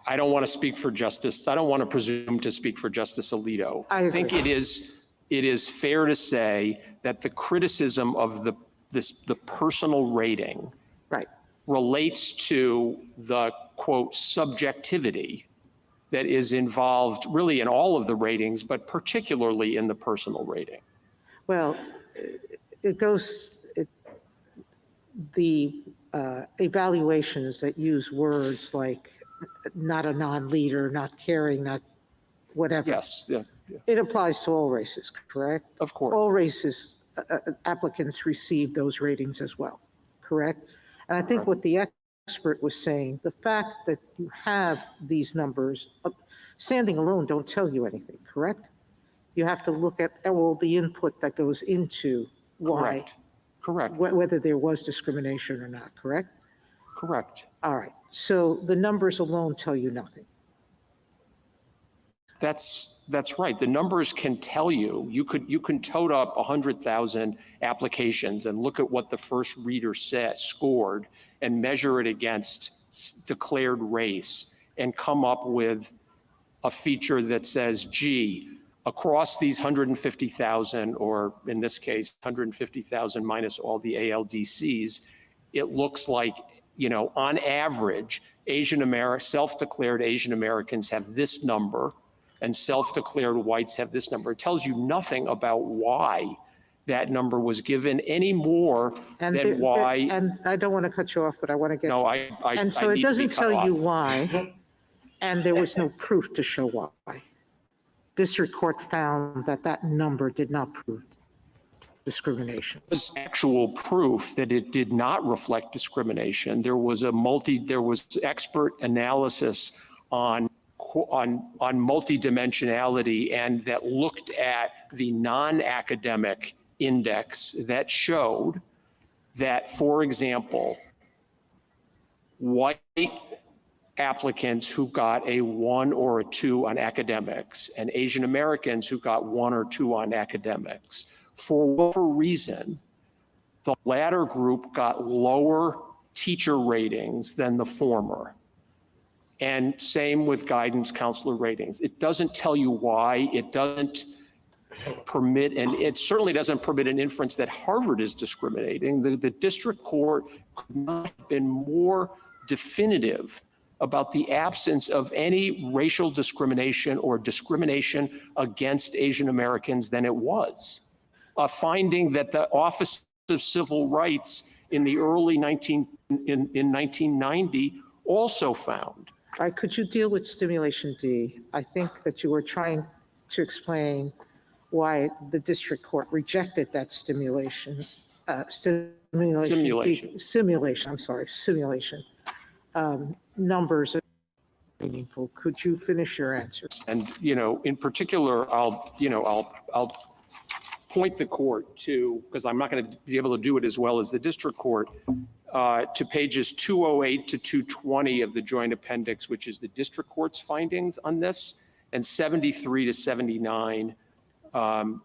I don't want to speak for Justice. I don't want to presume to speak for Justice Alito. I think it is fair to say that the criticism of the personal rating relates to the, quote, subjectivity that is involved really in all of the ratings, but particularly in the personal rating. Well, the evaluations that use words like not a non-leader, not caring, not whatever. Yes. Yeah. It applies to all races, correct? Of course. All races, applicants receive those ratings as well, correct? And I think what the expert was saying, the fact that you have these numbers, standing alone don't tell you anything, correct? You have to look at all the input that goes into why. Correct. Whether there was discrimination or not, correct? Correct. All right. So the numbers alone tell you nothing. That's right. The numbers can tell you. You can tote up 100,000 applications and look at what the first reader scored and measure it against declared race and come up with a feature that says, gee, across these 150,000, or in this case, 150,000 minus all the ALDCs, it looks like, on average, self-declared Asian Americans have this number and self-declared whites have this number. It tells you nothing about why that number was given any more than why. And I don't want to cut you off, but I want to get. No, and so it doesn't tell you why, and there was no proof to show why. District Court found that number did not prove discrimination. There was actual proof that it did not reflect discrimination. There was expert analysis on multidimensionality, and that looked at the non-academic index that showed that, for example, white applicants who got a 1 or a 2 on academics and Asian Americans who got 1 or 2 on academics, for whatever reason, the latter group got lower teacher ratings than the former. And same with guidance counselor ratings. It doesn't tell you why. It doesn't permit, and it certainly doesn't permit an inference that Harvard is discriminating. The district court could not have been more definitive about the absence of any racial discrimination or discrimination against Asian Americans than it was. A finding that the Office of Civil Rights in the early in 1990 also found. All right, could you deal with stimulation D? I think that you were trying to explain why the district court rejected that simulation. Numbers are meaningful. Could you finish your answer? And, in particular, I'll point the court to, because I'm not going to be able to do it as well as the district court, to pages 208 to 220 of the joint appendix, which is the district court's findings on this, and 73 to 79,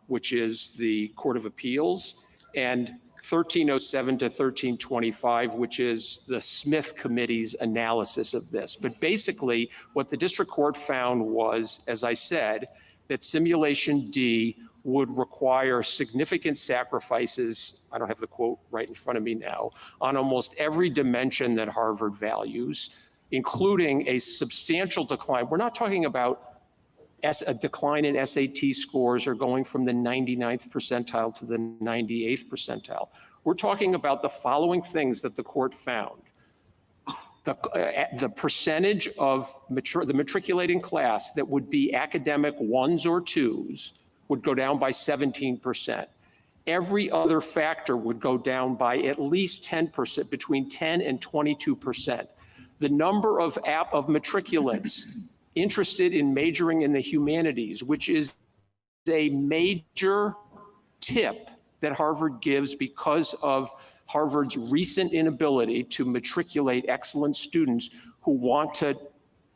which is the Court of Appeals, and 1307 to 1325, which is the Smith Committee's analysis of this. But basically, what the district court found was, as I said, that simulation D would require significant sacrifices, I don't have the quote right in front of me now, on almost every dimension that Harvard values, including a substantial decline. We're not talking about a decline in SAT scores or going from the 99th percentile to the 98th percentile. We're talking about the following things that the court found. The percentage of the matriculating class that would be academic 1s or 2s would go down by 17%. Every other factor would go down by at least 10%, between 10 and 22%. The number of matriculants interested in majoring in the humanities, which is a major tip that Harvard gives because of Harvard's recent inability to matriculate excellent students who want to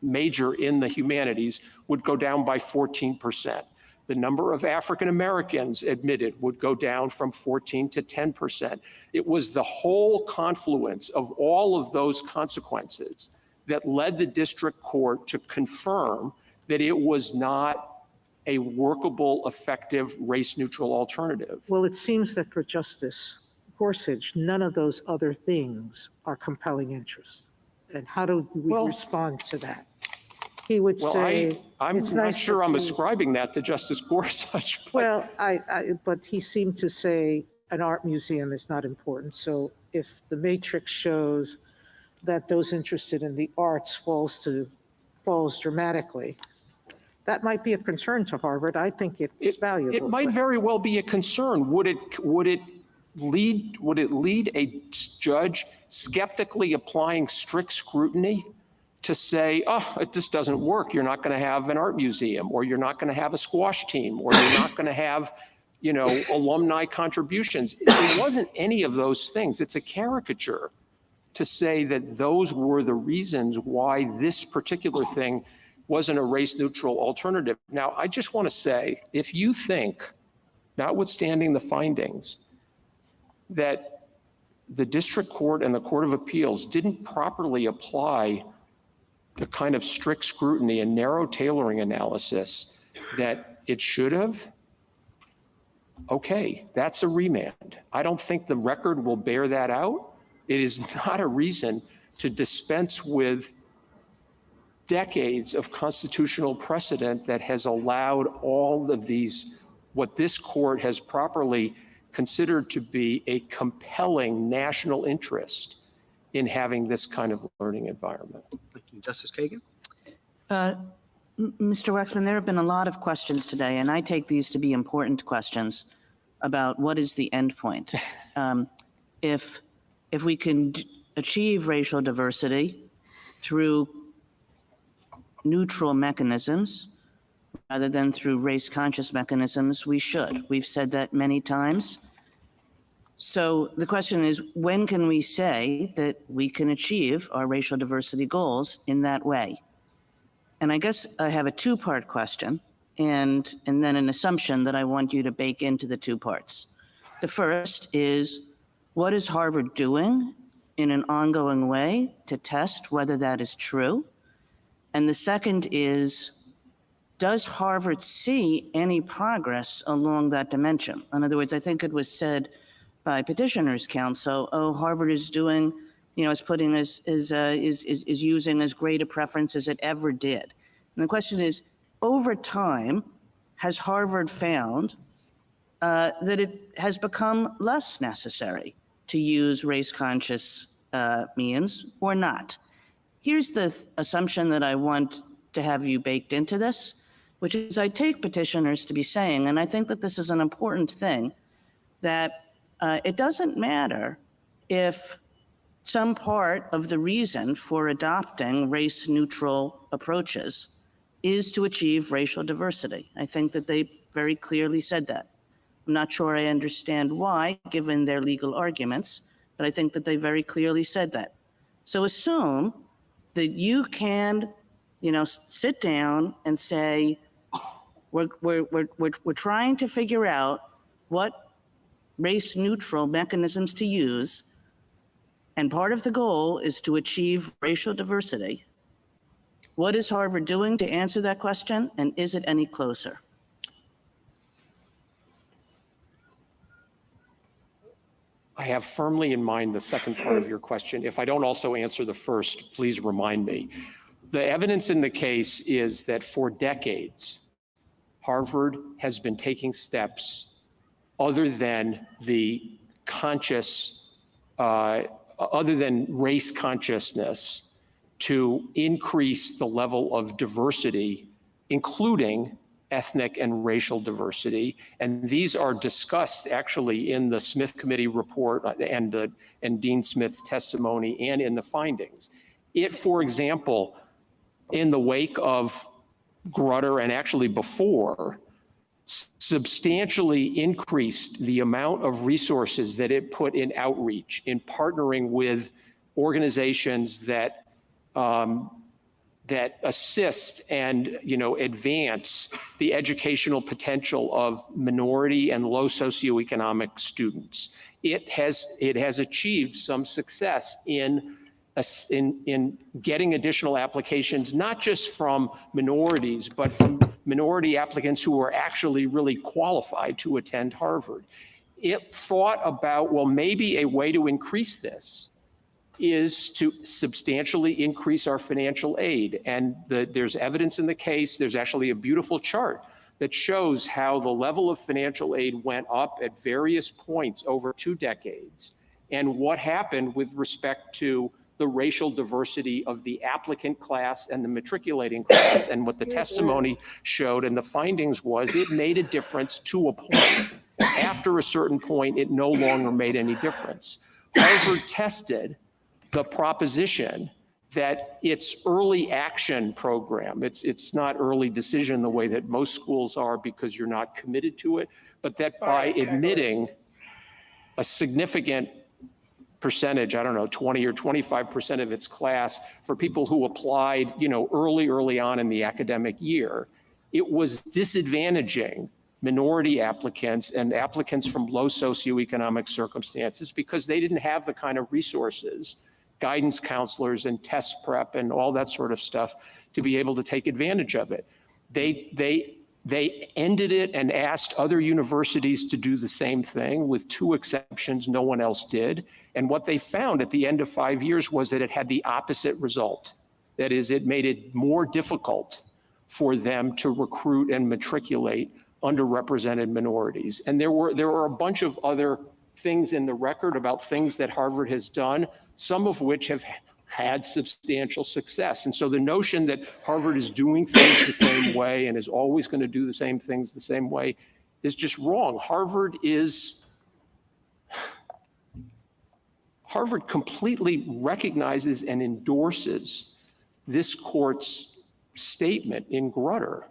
major in the humanities, would go down by 14%. The number of African Americans admitted would go down from 14 to 10%. It was the whole confluence of all of those consequences that led the district court to confirm that it was not a workable, effective, race-neutral alternative. Well, it seems that for Justice Gorsuch, none of those other things are compelling interest. And how do we respond to that? He would say, I'm it's not nice sure that I'm you- ascribing that to Justice Gorsuch. But Well, but he seemed to say an art museum is not important. So if the matrix shows that those interested in the arts falls dramatically, that might be of concern to Harvard. I think it's valuable. it might very well be a concern. Would it lead a judge skeptically applying strict scrutiny to say, oh, it just doesn't work. You're not going to have an art museum, or you're not going to have a squash team, or you're not going to have, alumni contributions. It wasn't any of those things. It's a caricature to say that those were the reasons why this particular thing wasn't a race-neutral alternative. Now, I just want to say, if you think, notwithstanding the findings, that the district court and the Court of Appeals didn't properly apply the kind of strict scrutiny and narrow tailoring analysis that it should have, okay, that's a remand. I don't think the record will bear that out. It is not a reason to dispense with decades of constitutional precedent that has allowed all of these, what this court has properly considered to be a compelling national interest in having this kind of learning environment. Thank you. Justice Kagan? Mr. Waxman, there have been a lot of questions today, and I take these to be important questions about what is the end point. If we can achieve racial diversity through neutral mechanisms rather than through race-conscious mechanisms, we should. We've said that many times. So the question is, when can we say that we can achieve our racial diversity goals in that way? And I guess I have a two-part question and then an assumption that I want you to bake into the two parts. The first is, what is Harvard doing in an ongoing way to test whether that is true? And the second is, does Harvard see any progress along that dimension? In other words, I think it was said by Petitioners Council, oh, Harvard is doing, is putting is using as great a preference as it ever did. And the question is, over time, has Harvard found that it has become less necessary to use race-conscious means or not? Here's the assumption that I want to have you baked into this, which is I take petitioners to be saying, and I think that this is an important thing, that it doesn't matter if some part of the reason for adopting race-neutral approaches is to achieve racial diversity. I think that they very clearly said that. I'm not sure I understand why, given their legal arguments, but I think that they very clearly said that. So assume that you can, sit down and say, we're trying to figure out what race-neutral mechanisms to use, and part of the goal is to achieve racial diversity. What is Harvard doing to answer that question, and is it any closer? I have firmly in mind the second part of your question. If I don't also answer the first, please remind me. The evidence in the case is that for decades, Harvard has been taking steps other than the other than race consciousness to increase the level of diversity, including ethnic and racial diversity. And these are discussed actually in the Smith Committee report and Dean Smith's testimony and in the findings. It, for example, in the wake of Grutter and actually before, substantially increased the amount of resources that it put in outreach, in partnering with organizations that that assist and advance the educational potential of minority and low socioeconomic students. It has achieved some success in getting additional applications, not just from minorities, but from minority applicants who are actually really qualified to attend Harvard. It thought about, well, maybe a way to increase this is to substantially increase our financial aid. And there's evidence in the case, there's actually a beautiful chart that shows how the level of financial aid went up at various points over 2 decades, and what happened with respect to the racial diversity of the applicant class and the matriculating class. And what the testimony showed and the findings was it made a difference to a point. After a certain point, it no longer made any difference. Harvard tested the proposition that its early action program, it's not early decision the way that most schools are because you're not committed to it, but that by admitting a significant percentage, I don't know, 20 or 25% of its class for people who applied, early on in the academic year, it was disadvantaging minority applicants and applicants from low socioeconomic circumstances because they didn't have the kind of resources, guidance counselors and test prep and all that sort of stuff to be able to take advantage of it. They ended it and asked other universities to do the same thing. With 2 exceptions, no one else did. And what they found at the end of 5 years was that it had the opposite result. That is, it made it more difficult for them to recruit and matriculate underrepresented minorities. And there were a bunch of other things in the record about things that Harvard has done, some of which have had substantial success. And so the notion that Harvard is doing things the same way and is always going to do the same things the same way is just wrong. Harvard completely recognizes and endorses this court's statement in Grutter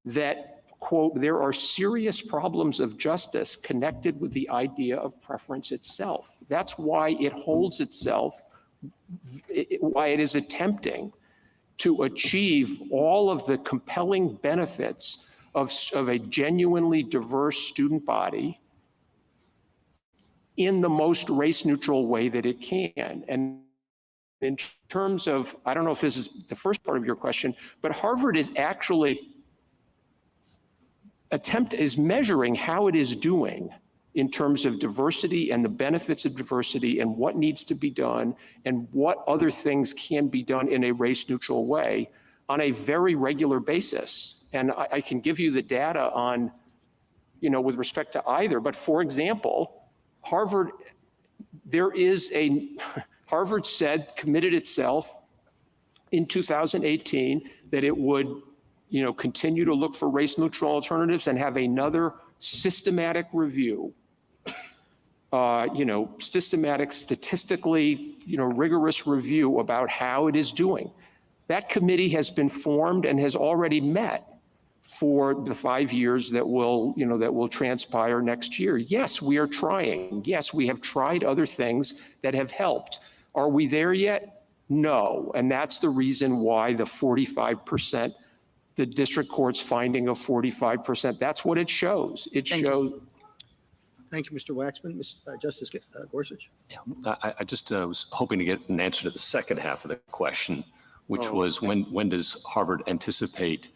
that, quote, there are serious problems of justice connected with the idea of preference itself. That's why it holds itself, why it is attempting to achieve all of the compelling benefits of a genuinely diverse student body in the most race-neutral way that it can. And in terms of, I don't know if this is the first part of your question, but Harvard is actually measuring how it is doing in terms of diversity and the benefits of diversity and what needs to be done and what other things can be done in a race-neutral way on a very regular basis. And I can give you the data on, with respect to either, but for example, Harvard committed itself in 2018 that it would, continue to look for race-neutral alternatives and have another systematic review, systematic, statistically, rigorous review about how it is doing. That committee has been formed and has already met for the 5 years that will transpire next year. Yes, we are trying. Yes, we have tried other things that have helped. Are we there yet? No. And that's the reason why the 45%, the district court's finding of 45%, that's what it shows. It shows. Thank you, Mr. Waxman. Justice Gorsuch? Yeah, I just was hoping to get an answer to the second half of the question, which was when does Harvard anticipate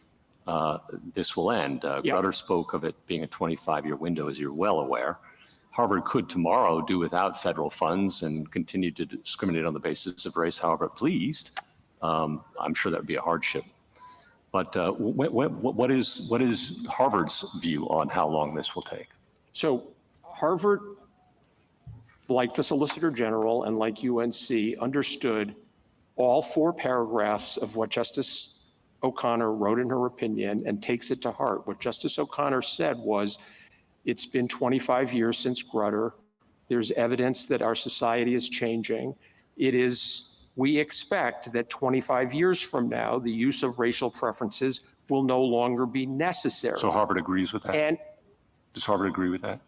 this will end? Grutter spoke of it being a 25-year window, as you're well aware. Harvard could tomorrow do without federal funds and continue to discriminate on the basis of race however it pleased. I'm sure that would be a hardship. But what is Harvard's view on how long this will take? So Harvard, like the Solicitor General and like UNC, understood all 4 paragraphs of what Justice O'Connor wrote in her opinion and takes it to heart. What Justice O'Connor said was, it's been 25 years since Grutter. There's evidence that our society is changing. We expect that 25 years from now, the use of racial preferences will no longer be necessary. So Harvard agrees with that? And does Harvard agree with that?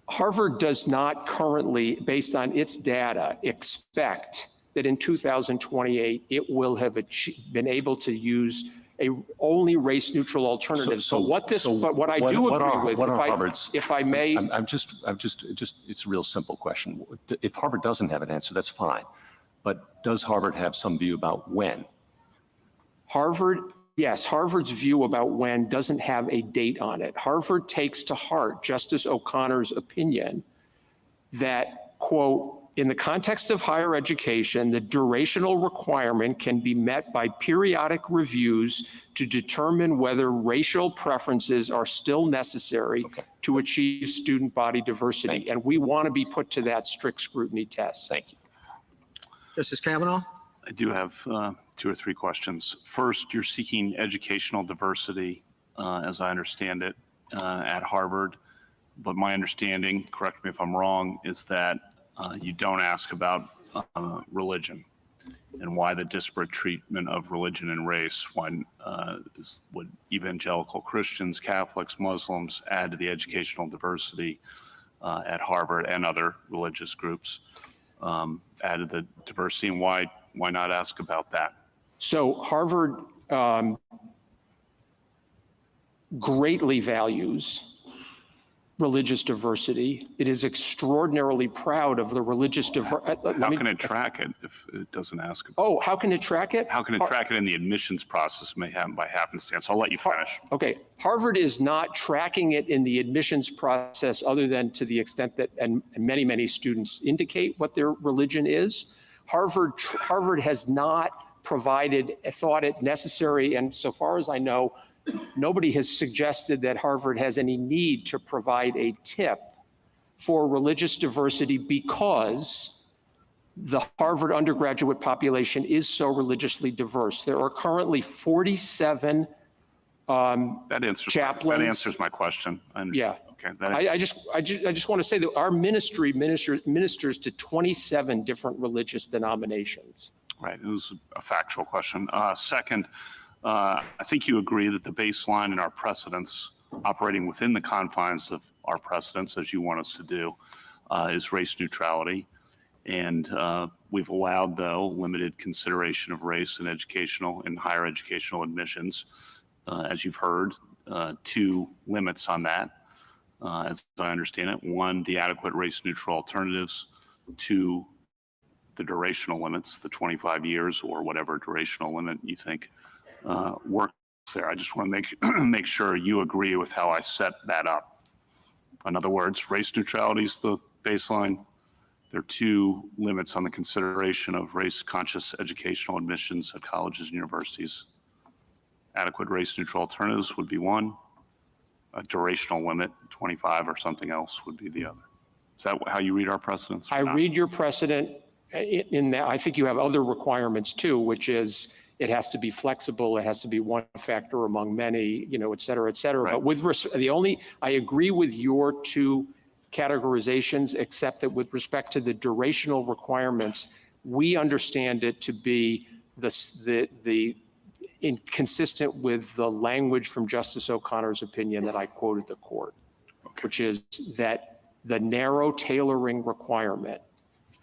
Harvard does not currently, based on its data, expect that in 2028, it will have been able to use only race-neutral alternatives. But what I do agree with, if I may, it's a real simple question. If Harvard doesn't have an answer, that's fine. But does Harvard have some view about when? Yes, Harvard's view about when doesn't have a date on it. Harvard takes to heart Justice O'Connor's opinion that, quote, in the context of higher education, the durational requirement can be met by periodic reviews to determine whether racial preferences are still necessary to achieve student body diversity. And we want to be put to that strict scrutiny test. Thank you. Justice Kavanaugh? I do have 2 or 3 questions. First, you're seeking educational diversity, as I understand it, at Harvard. But my understanding, correct me if I'm wrong, is that you don't ask about religion and why the disparate treatment of religion and race. Would evangelical Christians, Catholics, Muslims add to the educational diversity at Harvard and other religious groups added the diversity, and why not ask about that? So Harvard greatly values religious diversity. It is extraordinarily proud of the religious diversity. How can it track it if it doesn't ask about it? Oh, how can it track it? How can it track it in the admissions process? May happen by happenstance. I'll let you finish. Okay, Harvard is not tracking it in the admissions process other than to the extent that, and many students indicate what their religion is. Harvard has not thought it necessary, and so far as I know, nobody has suggested that Harvard has any need to provide a tip for religious diversity because the Harvard undergraduate population is so religiously diverse. There are currently 47 chaplains. That answers my question. Yeah. Okay. I just want to say that our ministry ministers to 27 different religious denominations. Right. It was a factual question. Second, I think you agree that the baseline in our precedents, operating within the confines of our precedents, as you want us to do, is race neutrality. And we've allowed, though, limited consideration of race in educational and higher educational admissions. As you've heard, 2 limits on that, as I understand it. 1, the adequate race neutral alternatives. 2, the durational limits, the 25 years or whatever durational limit you think works there. I just want to make sure you agree with how I set that up. In other words, race neutrality is the baseline. There are 2 limits on the consideration of race-conscious educational admissions at colleges and universities. Adequate race-neutral alternatives would be 1. A durational limit, 25 or something else, would be the other. Is that how you read our precedents? I read your precedent in that, I think you have other requirements too, which is it has to be flexible, it has to be one factor among many, et cetera, et cetera. But with I agree with your two categorizations, except that with respect to the durational requirements, we understand it to be inconsistent with the language from Justice O'Connor's opinion that I quoted the court, which is that the narrow tailoring requirement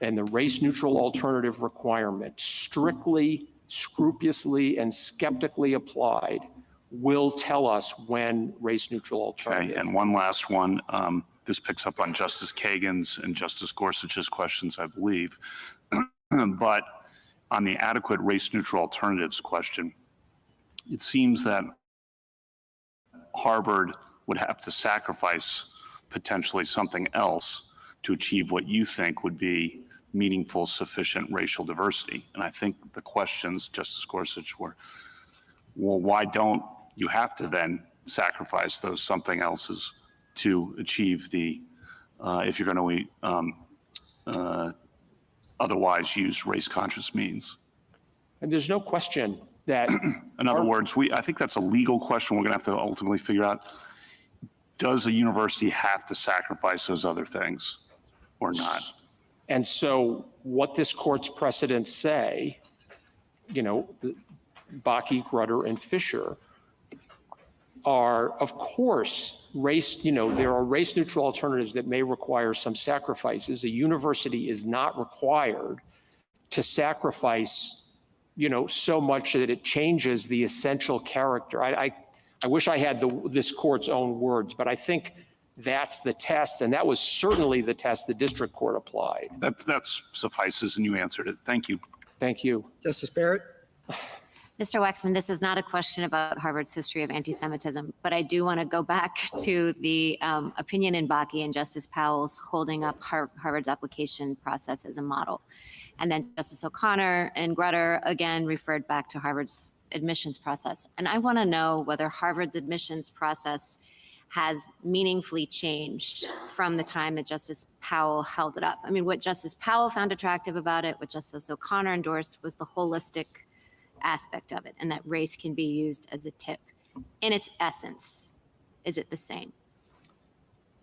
and the race-neutral alternative requirement, strictly, scrupulously, and skeptically applied, will tell us when race-neutral alternative. Okay, and one last one. This picks up on Justice Kagan's and Justice Gorsuch's questions, I believe. But on the adequate race-neutral alternatives question, it seems that Harvard would have to sacrifice potentially something else to achieve what you think would be meaningful, sufficient racial diversity. And I think the questions, Justice Gorsuch, were, well, why don't you have to then sacrifice those something else's to achieve the, if you're going to otherwise use race-conscious means? And there's no question that. In other words, I think that's a legal question we're going to have to ultimately figure out. Does a university have to sacrifice those other things or not? And so what this court's precedents say, Bakke, Grutter, and Fisher are, of course, there are race-neutral alternatives that may require some sacrifices. A university is not required to sacrifice, so much that it changes the essential character. I wish I had this court's own words, but I think that's the test, and that was certainly the test the district court applied. That suffices, and you answered it. Thank you. Thank you. Justice Barrett? Mr. Waxman, this is not a question about Harvard's history of anti-Semitism, but I do want to go back to the opinion in Bakke and Justice Powell's holding up Harvard's application process as a model. And then Justice O'Connor and Grutter again referred back to Harvard's admissions process. And I want to know whether Harvard's admissions process has meaningfully changed from the time that Justice Powell held it up. I mean, what Justice Powell found attractive about it, what Justice O'Connor endorsed, was the holistic aspect of it, and that race can be used as a tip. In its essence, is it the same?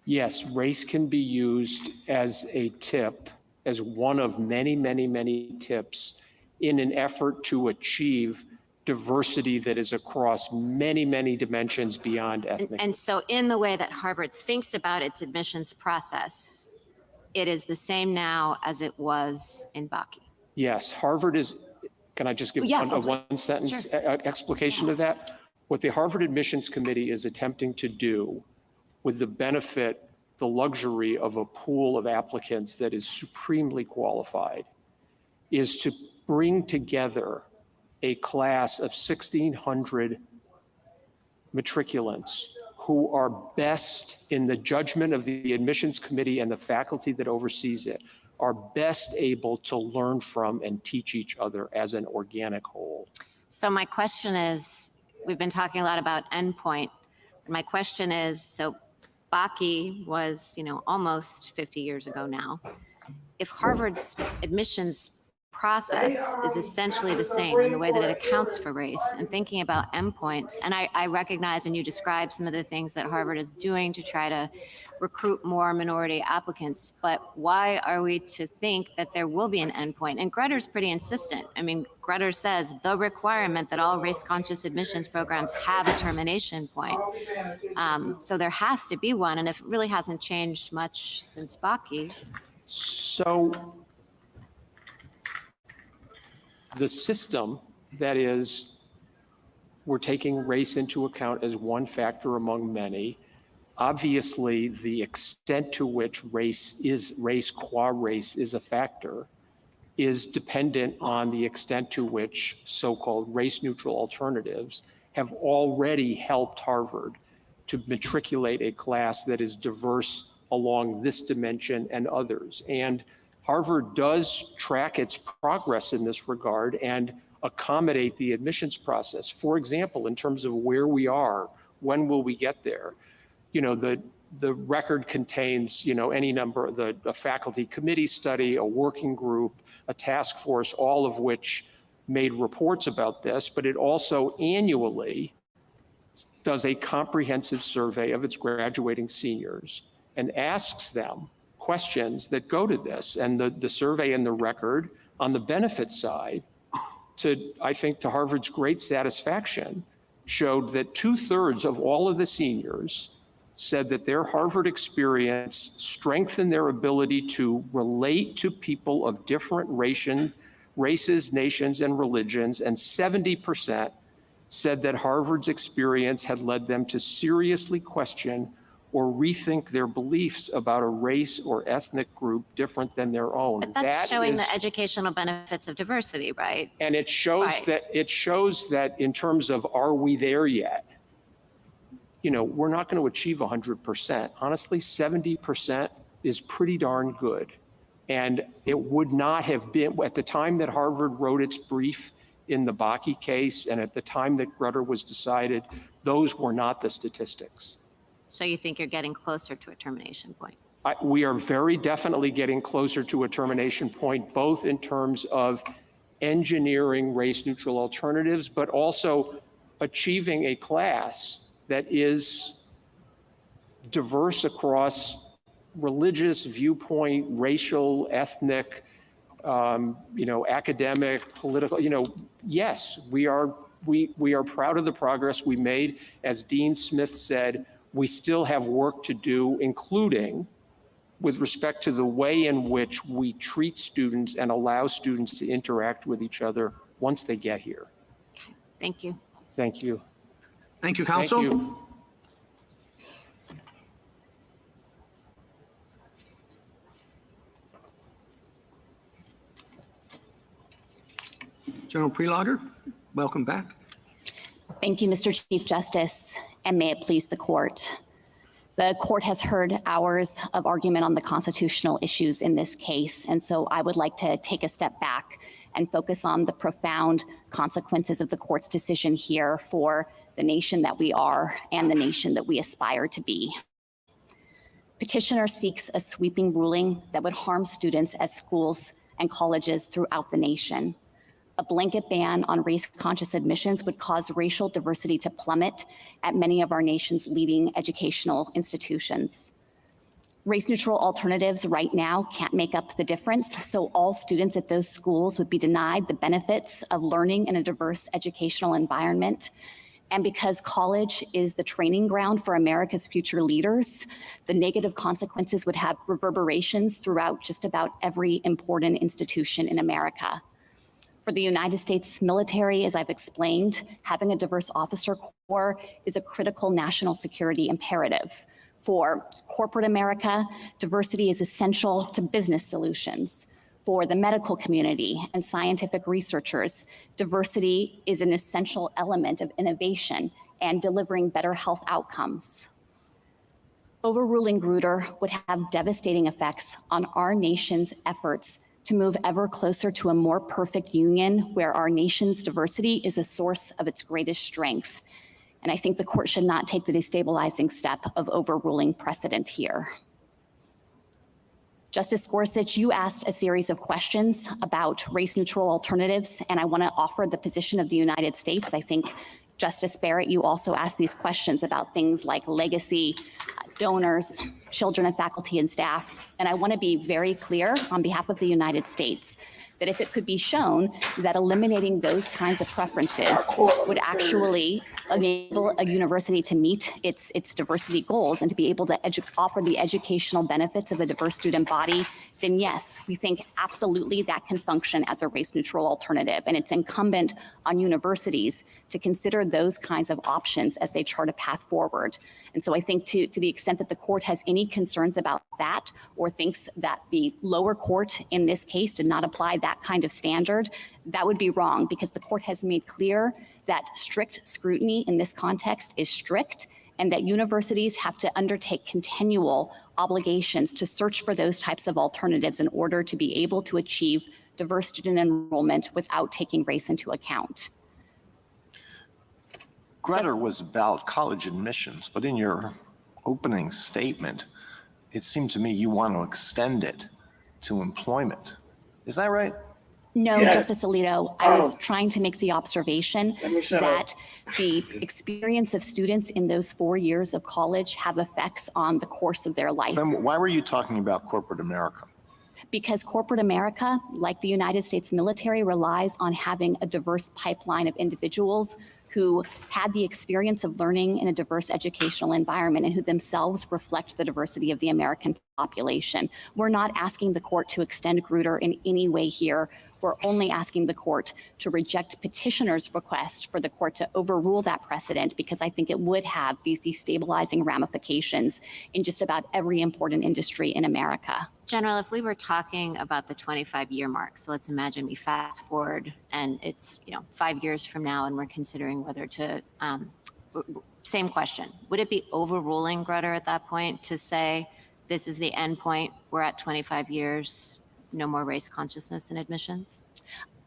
Yes, race can be used as a tip, as one of many, many, many tips in an effort to achieve diversity that is across many, many dimensions beyond ethnic. And so in the way that Harvard thinks about its admissions process, it is the same now as it was in Bakke. Yes, Harvard is, can I just give one sentence explication of that? What the Harvard Admissions Committee is attempting to do with the benefit, the luxury of a pool of applicants that is supremely qualified, is to bring together a class of 1,600 matriculants who are best, in the judgment of the admissions committee and the faculty that oversees it, are best able to learn from and teach each other as an organic whole. So my question is, we've been talking a lot about endpoint. My question is, so Bakke was, almost 50 years ago now. If Harvard's admissions process is essentially the same in the way that it accounts for race and thinking about endpoints. And I recognize, and you described some of the things that Harvard is doing to try to recruit more minority applicants, but why are we to think that there will be an endpoint? And Grutter's pretty insistent. I mean, Grutter says the requirement that all race-conscious admissions programs have a termination point. So there has to be one, and if it really hasn't changed much since Bakke. So the system, that is, we're taking race into account as one factor among many. Obviously, the extent to which race qua race is a factor is dependent on the extent to which so-called race-neutral alternatives have already helped Harvard to matriculate a class that is diverse along this dimension and others. And Harvard does track its progress in this regard and accommodate the admissions process. For example, in terms of where we are, when will we get there? the record contains, any number of a faculty committee study, a working group, a task force, all of which made reports about this, but it also annually does a comprehensive survey of its graduating seniors and asks them questions that go to this. And the survey and the record on the benefit side, I think to Harvard's great satisfaction, showed that 2/3 of all of the seniors said that their Harvard experience strengthened their ability to relate to people of different races, nations, and religions, and 70% said that Harvard's experience had led them to seriously question or rethink their beliefs about a race or ethnic group different than their own. But that's showing the educational benefits of diversity, right? And it shows that in terms of, are we there yet? We're not going to achieve 100%. Honestly, 70% is pretty darn good. And it would not have been, at the time that Harvard wrote its brief in the Bakke case and at the time that Grutter was decided, those were not the statistics. So you think you're getting closer to a termination point? We are very definitely getting closer to a termination point, both in terms of engineering race-neutral alternatives, but also achieving a class that is diverse across religious viewpoint, racial, ethnic, academic, political. Yes, we are proud of the progress we made. As Dean Smith said, we still have work to do, including with respect to the way in which we treat students and allow students to interact with each other once they get here. Thank you. Thank you. Thank you, counsel. Thank you. General Prelogger, welcome back. Thank you, Mr. Chief Justice, and may it please the court. The court has heard hours of argument on the constitutional issues in this case, and so I would like to take a step back and focus on the profound consequences of the court's decision here for the nation that we are and the nation that we aspire to be. Petitioner seeks a sweeping ruling that would harm students at schools and colleges throughout the nation. A blanket ban on race-conscious admissions would cause racial diversity to plummet at many of our nation's leading educational institutions. Race-neutral alternatives right now can't make up the difference, so all students at those schools would be denied the benefits of learning in a diverse educational environment. And because college is the training ground for America's future leaders, the negative consequences would have reverberations throughout just about every important institution in America. For the United States military, as I've explained, having a diverse officer corps is a critical national security imperative. For corporate America, diversity is essential to business solutions. For the medical community and scientific researchers, diversity is an essential element of innovation and delivering better health outcomes. Overruling Grutter would have devastating effects on our nation's efforts to move ever closer to a more perfect union where our nation's diversity is a source of its greatest strength. And I think the court should not take the destabilizing step of overruling precedent here. Justice Gorsuch, you asked a series of questions about race-neutral alternatives, and I want to offer the position of the United States. I think Justice Barrett, you also asked these questions about things like legacy, donors, children of faculty and staff. And I want to be very clear on behalf of the United States that if it could be shown that eliminating those kinds of preferences would actually enable a university to meet its diversity goals and to be able to offer the educational benefits of a diverse student body, then yes, we think absolutely that can function as a race-neutral alternative. And it's incumbent on universities to consider those kinds of options as they chart a path forward. And so I think to the extent that the court has any concerns about that or thinks that the lower court in this case did not apply that kind of standard, that would be wrong, because the court has made clear that strict scrutiny in this context is strict and that universities have to undertake continual obligations to search for those types of alternatives in order to be able to achieve diverse student enrollment without taking race into account. Grutter was about college admissions, but in your opening statement, it seemed to me you want to extend it to employment. Is that right? No, Yes. Justice Alito, I was Oh. trying to make the observation Let me shut that the experience of students in those 4 years of college have effects on the course of their life. Then why were you talking about corporate America? Because corporate America, like the United States military, relies on having a diverse pipeline of individuals who had the experience of learning in a diverse educational environment and who themselves reflect the diversity of the American population. We're not asking the court to extend Grutter in any way here. We're only asking the court to reject petitioner's request for the court to overrule that precedent, because I think it would have these destabilizing ramifications in just about every important industry in America. General, if we were talking about the 25-year mark, so let's imagine we fast forward and it's 5 years from now, and we're considering whether to. Same question: would it be overruling Grutter at that point to say this is the end point? We're at 25 years. No more race consciousness in admissions?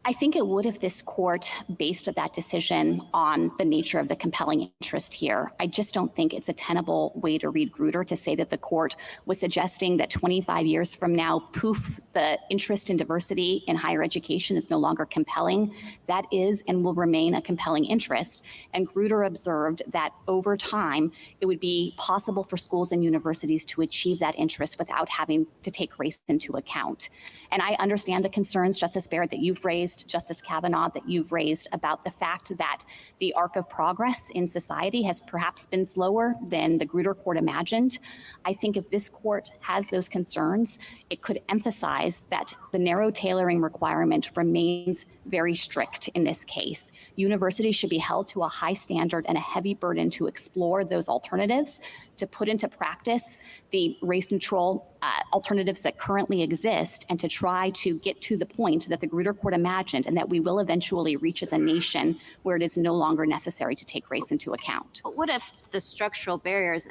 I think it would if this court based that decision on the nature of the compelling interest here. I just don't think it's a tenable way to read Grutter to say that the court was suggesting that 25 years from now, poof, the interest in diversity in higher education is no longer compelling. That is and will remain a compelling interest. And Grutter observed that over time, it would be possible for schools and universities to achieve that interest without having to take race into account. And I understand the concerns, Justice Barrett, that you've raised, Justice Kavanaugh, that you've raised about the fact that the arc of progress in society has perhaps been slower than the Grutter court imagined. I think if this court has those concerns, it could emphasize that the narrow tailoring requirement remains very strict in this case. Universities should be held to a high standard and a heavy burden to explore those alternatives, to put into practice the race-neutral alternatives that currently exist, and to try to get to the point that the Grutter court imagined and that we will eventually reach as a nation where it is no longer necessary to take race into account. But what if the structural barriers,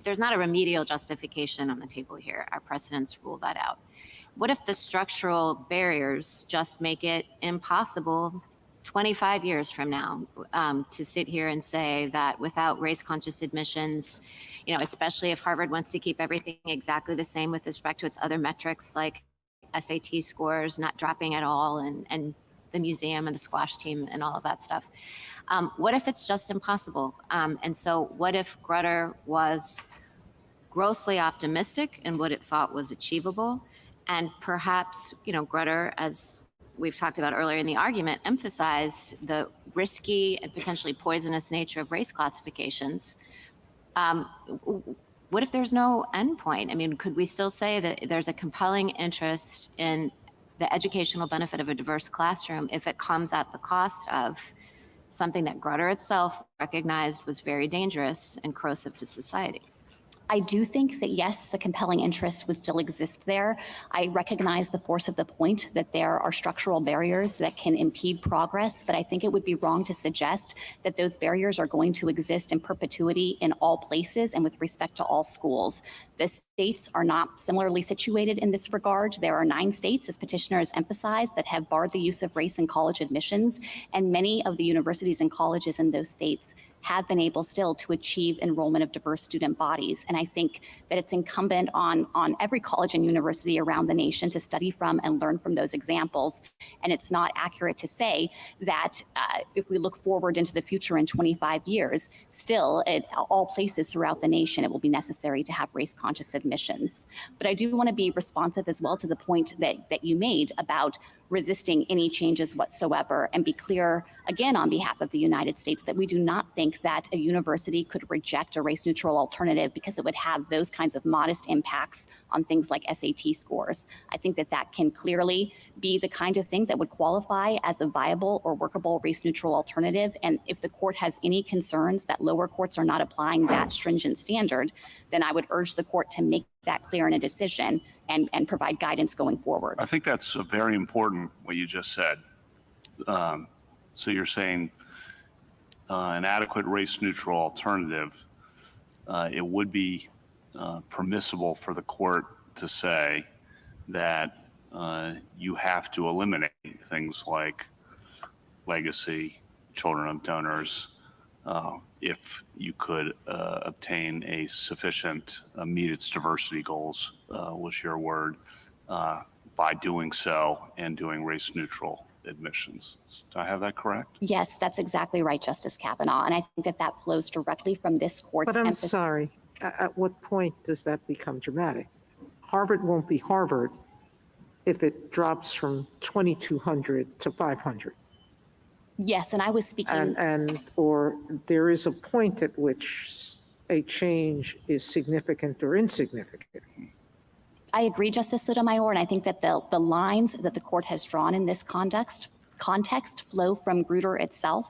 there's not a remedial justification on the table here. Our precedents rule that out. What if the structural barriers just make it impossible 25 years from now to sit here and say that without race-conscious admissions, especially if Harvard wants to keep everything exactly the same with respect to its other metrics like SAT scores, not dropping at all, and the museum and the squash team and all of that stuff. What if it's just impossible? And so what if Grutter was grossly optimistic in what it thought was achievable? And perhaps, Grutter, as we've talked about earlier in the argument, emphasized the risky and potentially poisonous nature of race classifications. What if there's no endpoint? Could we still say that there's a compelling interest in the educational benefit of a diverse classroom if it comes at the cost of something that Grutter itself recognized was very dangerous and corrosive to society? I do think that, yes, the compelling interest would still exist there. I recognize the force of the point that there are structural barriers that can impede progress, but I think it would be wrong to suggest that those barriers are going to exist in perpetuity in all places and with respect to all schools. The states are not similarly situated in this regard. There are 9 states, as petitioners emphasized, that have barred the use of race in college admissions, and many of the universities and colleges in those states have been able still to achieve enrollment of diverse student bodies. And I think that it's incumbent on every college and university around the nation to study from and learn from those examples. And it's not accurate to say that if we look forward into the future in 25 years, still at all places throughout the nation, it will be necessary to have race-conscious admissions. But I do want to be responsive as well to the point that you made about resisting any changes whatsoever, and be clear again on behalf of the United States that we do not think that a university could reject a race-neutral alternative because it would have those kinds of modest impacts on things like SAT scores. I think that can clearly be the kind of thing that would qualify as a viable or workable race-neutral alternative. And if the court has any concerns that lower courts are not applying that stringent standard, then I would urge the court to make that clear in a decision and provide guidance going forward. I think that's very important, what you just said. So you're saying an adequate race-neutral alternative, it would be permissible for the court to say that you have to eliminate things like legacy, children of donors, if you could obtain a sufficient, meet its diversity goals, was your word, by doing so and doing race neutral admissions. Do I have that correct? Yes, that's exactly right, Justice Kavanaugh. And I think that that flows directly from this court's But I'm emphasis. sorry, at what point does that become dramatic? Harvard won't be Harvard if it drops from 2,200 to 500. Yes, and I was speaking. Or there is a point at which a change is significant or insignificant. I agree, Justice Sotomayor, and I think that the lines that the court has drawn in this context flow from Grutter itself,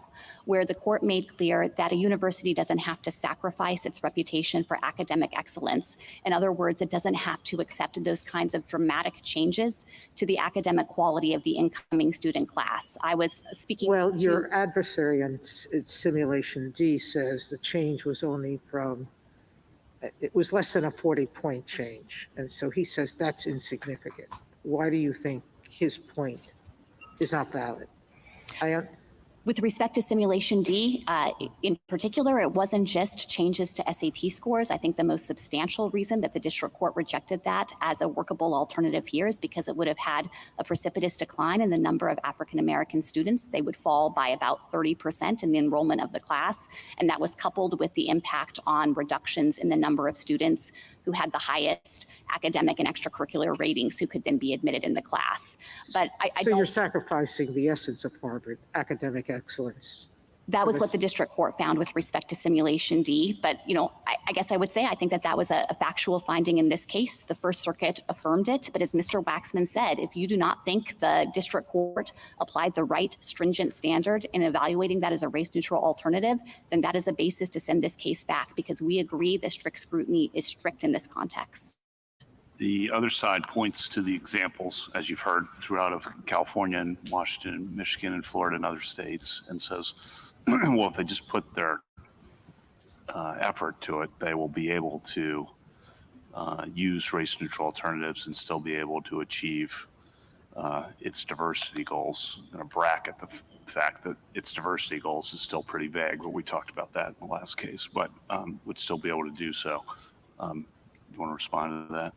where the court made clear that a university doesn't have to sacrifice its reputation for academic excellence. In other words, it doesn't have to accept those kinds of dramatic changes to the academic quality of the incoming student class. I was speaking Well, to- your adversary on Simulation D says the change was only from, it was less than a 40-point change. And so he says that's insignificant. Why do you think his point is not valid? With respect to Simulation D, in particular, it wasn't just changes to SAT scores. I think the most substantial reason that the district court rejected that as a workable alternative here is because it would have had a precipitous decline in the number of African-American students. They would fall by about 30% in the enrollment of the class. And that was coupled with the impact on reductions in the number of students who had the highest academic and extracurricular ratings who could then be admitted in the class. But I So don't. you're sacrificing the essence of Harvard, academic excellence. That was what the district court found with respect to Simulation D. But, I guess I would say I think that that was a factual finding in this case. The First Circuit affirmed it. But as Mr. Waxman said, if you do not think the district court applied the right stringent standard in evaluating that as a race neutral alternative, then that is a basis to send this case back, because we agree that strict scrutiny is strict in this context. The other side points to the examples, as you've heard, throughout of California and Washington, Michigan and Florida and other states, and says, well, if they just put their effort to it, they will be able to use race neutral alternatives and still be able to achieve its diversity goals. I'm going to bracket the fact that its diversity goals is still pretty vague, but we talked about that in the last case, but would still be able to do so. You want to respond to that?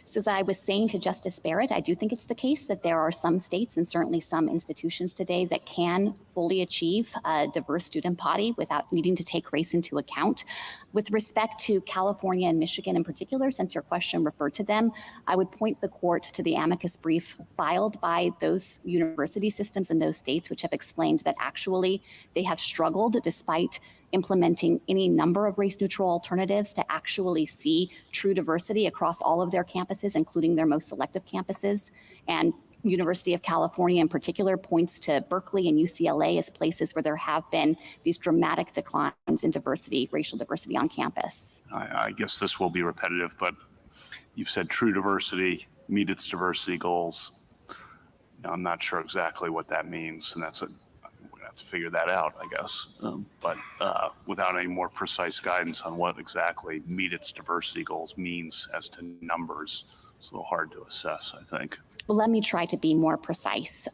So as I was saying to Justice Barrett, I do think it's the case that there are some states and certainly some institutions today that can fully achieve a diverse student body without needing to take race into account. With respect to California and Michigan in particular, since your question referred to them, I would point the court to the amicus brief filed by those university systems in those states, which have explained that actually they have struggled despite implementing any number of race neutral alternatives to actually see true diversity across all of their campuses, including their most selective campuses. And University of California in particular points to Berkeley and UCLA as places where there have been these dramatic declines in diversity, racial diversity on campus. I guess this will be repetitive, but you've said true diversity, meet its diversity goals. I'm not sure exactly what that means, and we're gonna have to figure that out, I guess. But without any more precise guidance on what exactly meet its diversity goals means as to numbers, it's a little hard to assess, I think. Well, let me try to be more precise.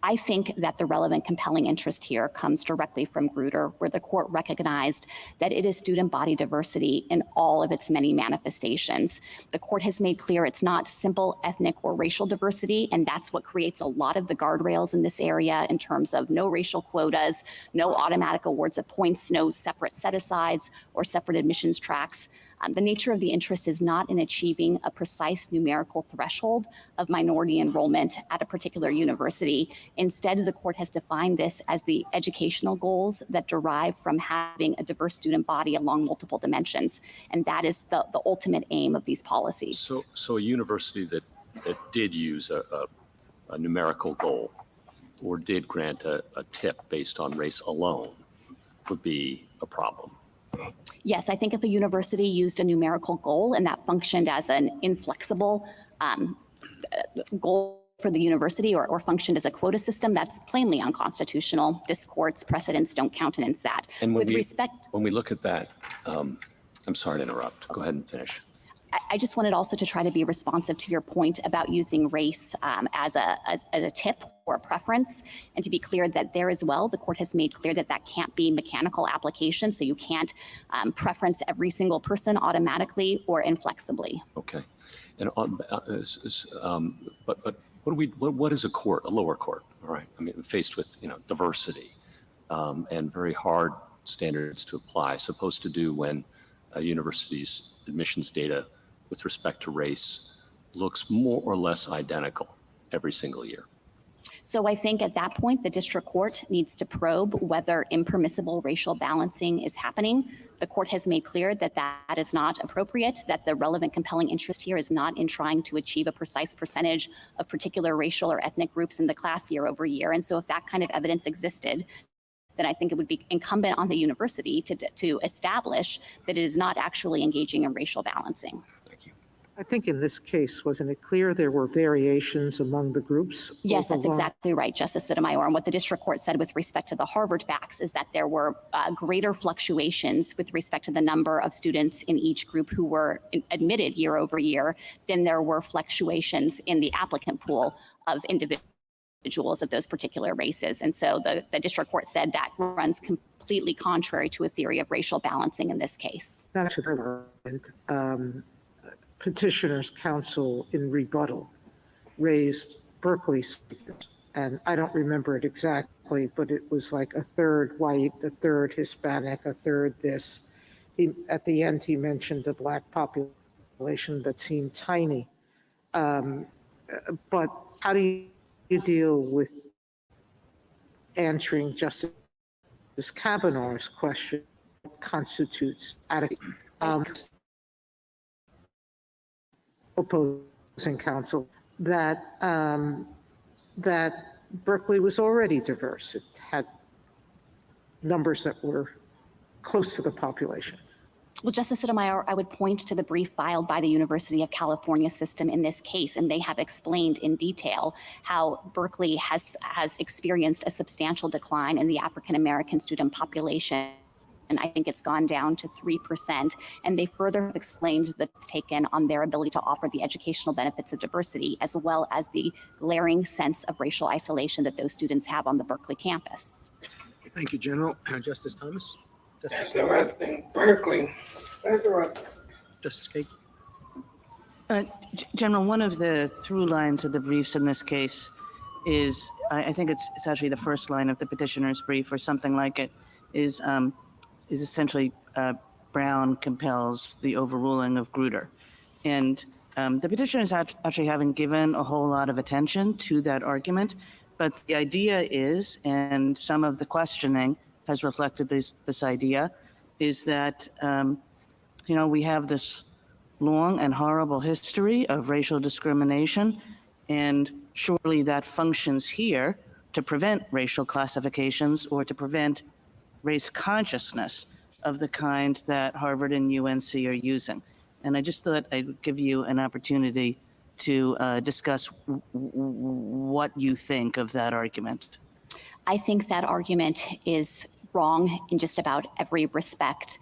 I think that the relevant compelling interest here comes directly from Grutter, where the court recognized that it is student body diversity in all of its many manifestations. The court has made clear it's not simple ethnic or racial diversity, and that's what creates a lot of the guardrails in this area in terms of no racial quotas, no automatic awards of points, no separate set-asides or separate admissions tracks. The nature of the interest is not in achieving a precise numerical threshold of minority enrollment at a particular university. Instead, the court has defined this as the educational goals that derive from having a diverse student body along multiple dimensions. And that is the ultimate aim of these policies. So a university that did use a numerical goal or did grant a tip based on race alone would be a problem. Yes, I think if a university used a numerical goal and that functioned as an inflexible goal for the university or functioned as a quota system, that's plainly unconstitutional. This court's precedents don't countenance that. And when when we look at that, I'm sorry to interrupt. Go ahead and finish. I just wanted also to try to be responsive to your point about using race as a tip a preference. And to be clear that there as well, the court has made clear that that can't be mechanical application. So you can't preference every single person automatically or inflexibly. Okay. And but what is a court, a lower court? All right. I mean, faced with, diversity and very hard standards to apply, supposed to do when a university's admissions data with respect to race looks more or less identical every single year? So I think at that point, the district court needs to probe whether impermissible racial balancing is happening. The court has made clear that that is not appropriate, that the relevant compelling interest here is not in trying to achieve a precise percentage of particular racial or ethnic groups in the class year over year. And so if that kind of evidence existed, then I think it would be incumbent on the university to establish that it is not actually engaging in racial balancing. I think in this case, wasn't it clear there were variations among the groups? Yes, that's overall? exactly right, Justice Sotomayor. And what the district court said with respect to the Harvard facts is that there were greater fluctuations with respect to the number of students in each group who were admitted year over year than there were fluctuations in the applicant pool of individuals of those particular races. And so the district court said that runs completely contrary to a theory of racial balancing in this case. Not to the Petitioner's counsel in rebuttal raised Berkeley speakers, and I don't remember it exactly, but it was like a third white, a third Hispanic, a third this. At the end, he mentioned the Black population that seemed tiny. But how do you deal with answering Justice Kavanaugh's question, what constitutes adequate? Opposing counsel that that Berkeley was already diverse. It had numbers that were close to the population. Well, Justice Sotomayor, I would point to the brief filed by the University of California system in this case, and they have explained in detail how Berkeley has experienced a substantial decline in the African-American student population. And I think it's gone down to 3%. And they further explained that it's taken on their ability to offer the educational benefits of diversity, as well as the glaring sense of racial isolation that those students have on the Berkeley campus. Thank you, General. Justice Thomas? That's interesting. Berkeley. That's interesting. Justice Kagan? General, one of the through lines of the briefs in this case is, I think it's actually the first line of the petitioner's brief or something like it, is essentially Brown compels the overruling of Grutter. And the petitioners actually haven't given a whole lot of attention to that argument, but the idea is, and some of the questioning has reflected this idea, is that, we have this long and horrible history of racial discrimination, and surely that functions here to prevent racial classifications or to prevent race consciousness of the kind that Harvard and UNC are using. And I just thought I'd give you an opportunity to discuss what you think of that argument. I think that argument is wrong in just about every respect.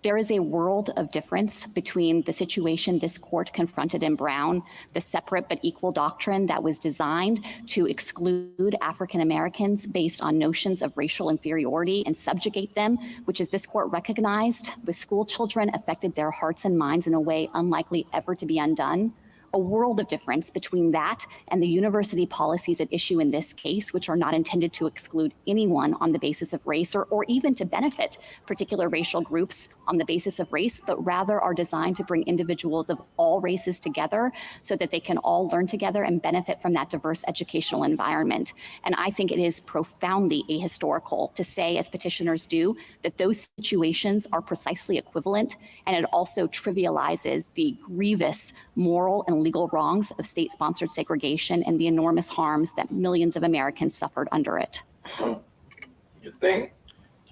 There is a world of difference between the situation this court confronted in Brown, the separate but equal doctrine that was designed to exclude African Americans based on notions of racial inferiority and subjugate them, which, as this court recognized, with school children affected their hearts and minds in a way unlikely ever to be undone. A world of difference between that and the university policies at issue in this case, which are not intended to exclude anyone on the basis of race or even to benefit particular racial groups on the basis of race, but rather are designed to bring individuals of all races together so that they can all learn together and benefit from that diverse educational environment. And I think it is profoundly ahistorical to say, as petitioners do, that those situations are precisely equivalent, and it also trivializes the grievous moral and legal wrongs of state-sponsored segregation and the enormous harms that millions of Americans suffered under it. You think?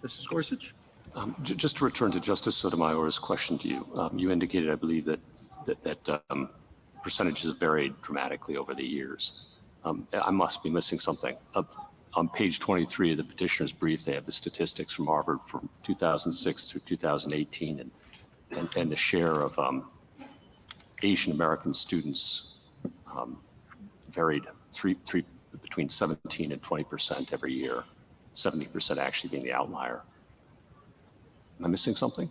Justice Gorsuch? Just to return to Justice Sotomayor's question to you, you indicated, I believe, that percentages have varied dramatically over the years. I must be missing something. On page 23 of the petitioner's brief, they have the statistics from Harvard from 2006 through 2018, and the share of Asian American students varied between 17 and 20% every year, 70% actually being the outlier. Am I missing something?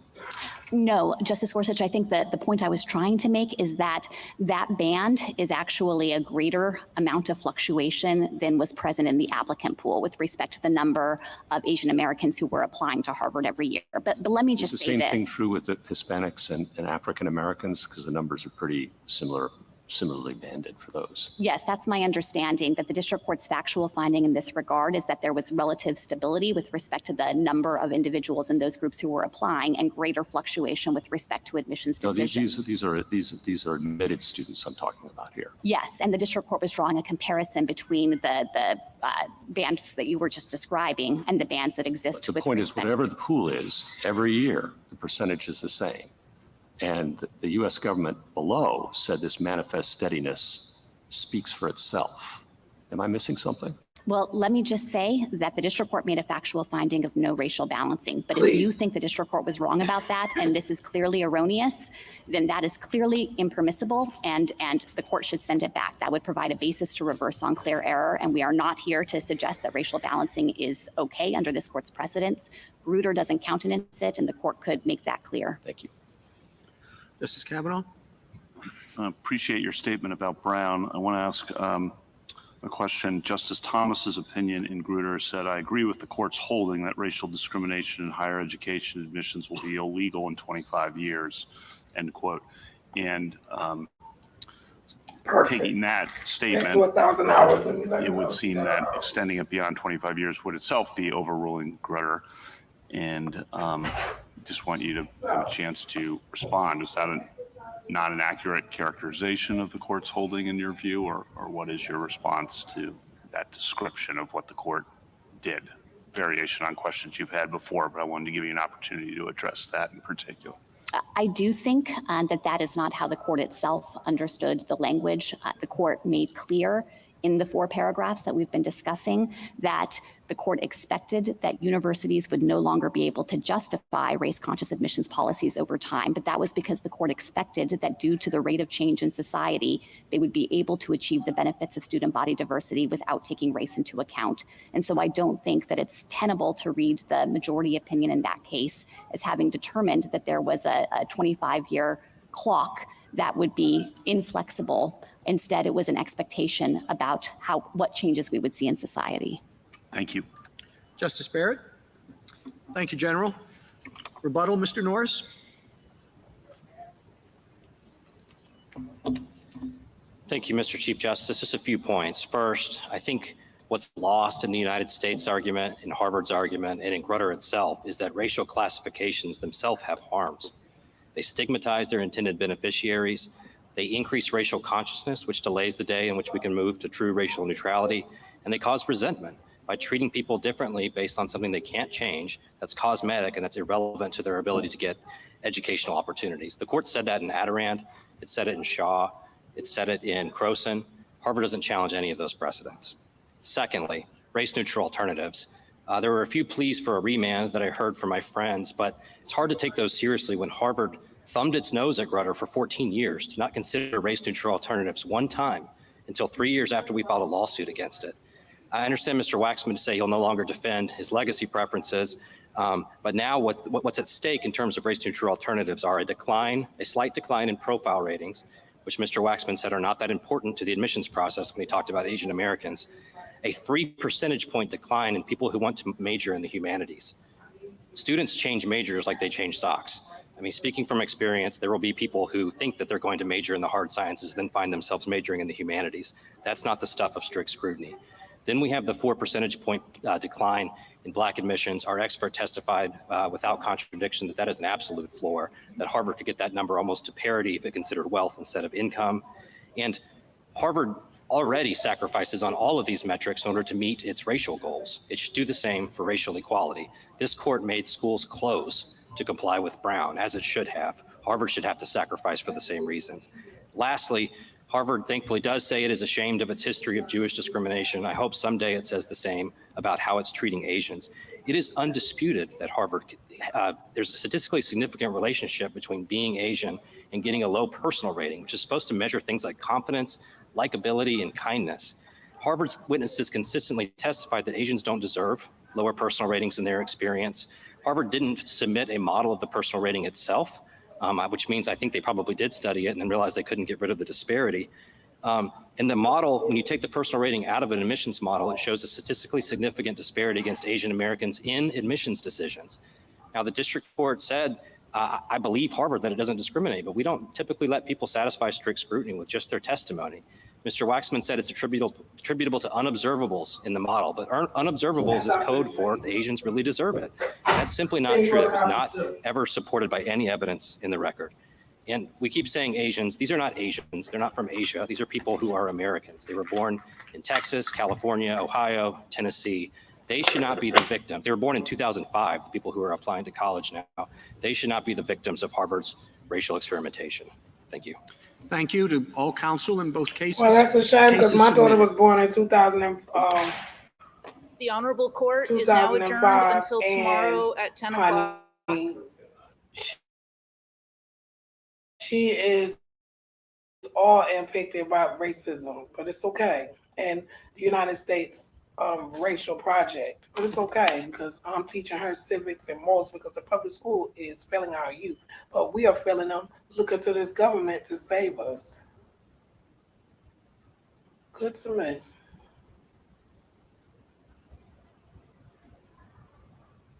No, Justice Gorsuch, I think that the point I was trying to make is that that band is actually a greater amount of fluctuation than was present in the applicant pool with respect to the number of Asian Americans who were applying to Harvard every year. But let me just Is the say same this. thing true with the Hispanics and African Americans? Because the numbers are pretty similarly banded for those. Yes, that's my understanding, that the district court's factual finding in this regard is that there was relative stability with respect to the number of individuals in those groups who were applying and greater fluctuation with respect to admissions No, decisions. these are admitted students I'm talking about here. Yes, and the district court was drawing a comparison between the bands that you were just describing and the bands that exist. The with point is, respect- whatever the pool is, every year, the percentage is the same. And the US government below said this manifest steadiness speaks for itself. Am I missing something? Well, let me just say that the district court made a factual finding of no racial balancing. But if you think the district court was wrong about that, and this is clearly erroneous, then that is clearly impermissible, and the court should send it back. That would provide a basis to reverse on clear error, and we are not here to suggest that racial balancing is okay under this court's precedents. Grutter doesn't countenance it, and the court could make that clear. Thank you. Justice Kavanaugh? I appreciate your statement about Brown. I want to ask a question. Justice Thomas's opinion in Grutter said, I agree with the court's holding that racial discrimination in higher education admissions will be illegal in 25 years, end quote. And taking that statement, to 1,000 hours. it would seem that extending it beyond 25 years would itself be overruling Grutter. And just want you to have a chance to respond. Is that not an accurate characterization of the court's holding in your view, or what is your response to that description of what the court did? Variation on questions you've had before, but I wanted to give you an opportunity to address that in particular. I do think that is not how the court itself understood the language. The court made clear in the 4 paragraphs that we've been discussing that the court expected that universities would no longer be able to justify race-conscious admissions policies over time, but that was because the court expected that due to the rate of change in society, they would be able to achieve the benefits of student body diversity without taking race into account. And so I don't think that it's tenable to read the majority opinion in that case as having determined that there was a 25-year clock that would be inflexible. Instead, it was an expectation about what changes we would see in society. Thank you. Justice Barrett? Thank you, General. Rebuttal, Mr. Norris? Thank you, Mr. Chief Justice. Just a few points. First, I think what's lost in the United States argument, in Harvard's argument, and in Grutter itself is that racial classifications themselves have harms. They stigmatize their intended beneficiaries. They increase racial consciousness, which delays the day in which we can move to true racial neutrality. And they cause resentment by treating people differently based on something they can't change, that's cosmetic, and that's irrelevant to their ability to get educational opportunities. The court said that in Adirond. It said it in Shaw. It said it in Croson. Harvard doesn't challenge any of those precedents. Secondly, race-neutral alternatives. There were a few pleas for a remand that I heard from my friends, but it's hard to take those seriously when Harvard thumbed its nose at Grutter for 14 years to not consider race-neutral alternatives one time until 3 years after we filed a lawsuit against it. I understand Mr. Waxman to say he'll no longer defend his legacy preferences, but now what's at stake in terms of race-neutral alternatives are a slight decline in profile ratings, which Mr. Waxman said are not that important to the admissions process when he talked about Asian Americans, a 3 percentage point decline in people who want to major in the humanities. Students change majors like they change socks. I mean, speaking from experience, there will be people who think that they're going to major in the hard sciences, then find themselves majoring in the humanities. That's not the stuff of strict scrutiny. Then we have the 4 percentage point decline in Black admissions. Our expert testified without contradiction that that is an absolute floor, that Harvard could get that number almost to parity if it considered wealth instead of income. And Harvard already sacrifices on all of these metrics in order to meet its racial goals. It should do the same for racial equality. This court made schools close to comply with Brown, as it should have. Harvard should have to sacrifice for the same reasons. Lastly, Harvard thankfully does say it is ashamed of its history of Jewish discrimination. I hope someday it says the same about how it's treating Asians. It is undisputed that Harvard, there's a statistically significant relationship between being Asian and getting a low personal rating, which is supposed to measure things like confidence, likability, and kindness. Harvard's witnesses consistently testified that Asians don't deserve lower personal ratings in their experience. Harvard didn't submit a model of the personal rating itself, which means I think they probably did study it and then realized they couldn't get rid of the disparity. In the model, when you take the personal rating out of an admissions model, it shows a statistically significant disparity against Asian Americans in admissions decisions. Now, the district court said, I believe Harvard that it doesn't discriminate, but we don't typically let people satisfy strict scrutiny with just their testimony. Mr. Waxman said it's attributable to unobservables in the model, but unobservables is code for the Asians really deserve it. That's simply not true. It was not ever supported by any evidence in the record. And we keep saying Asians. These are not Asians. They're not from Asia. These are people who are Americans. They were born in Texas, California, Ohio, Tennessee. They should not be the victims. They were born in 2005, the people who are applying to college now. They should not be the victims of Harvard's racial experimentation. Thank you. Thank you to all counsel in both cases. Well, that's a shame because Cases my daughter submitted. was born in 2000. The Honorable Court is now adjourned 2005, until tomorrow at 10 o'clock. She is all impacted by racism, but it's okay. And the United States racial project, but it's okay because I'm teaching her civics and morals because the public school is failing our youth, but we are failing them. Looking to this government to save us. Good to me.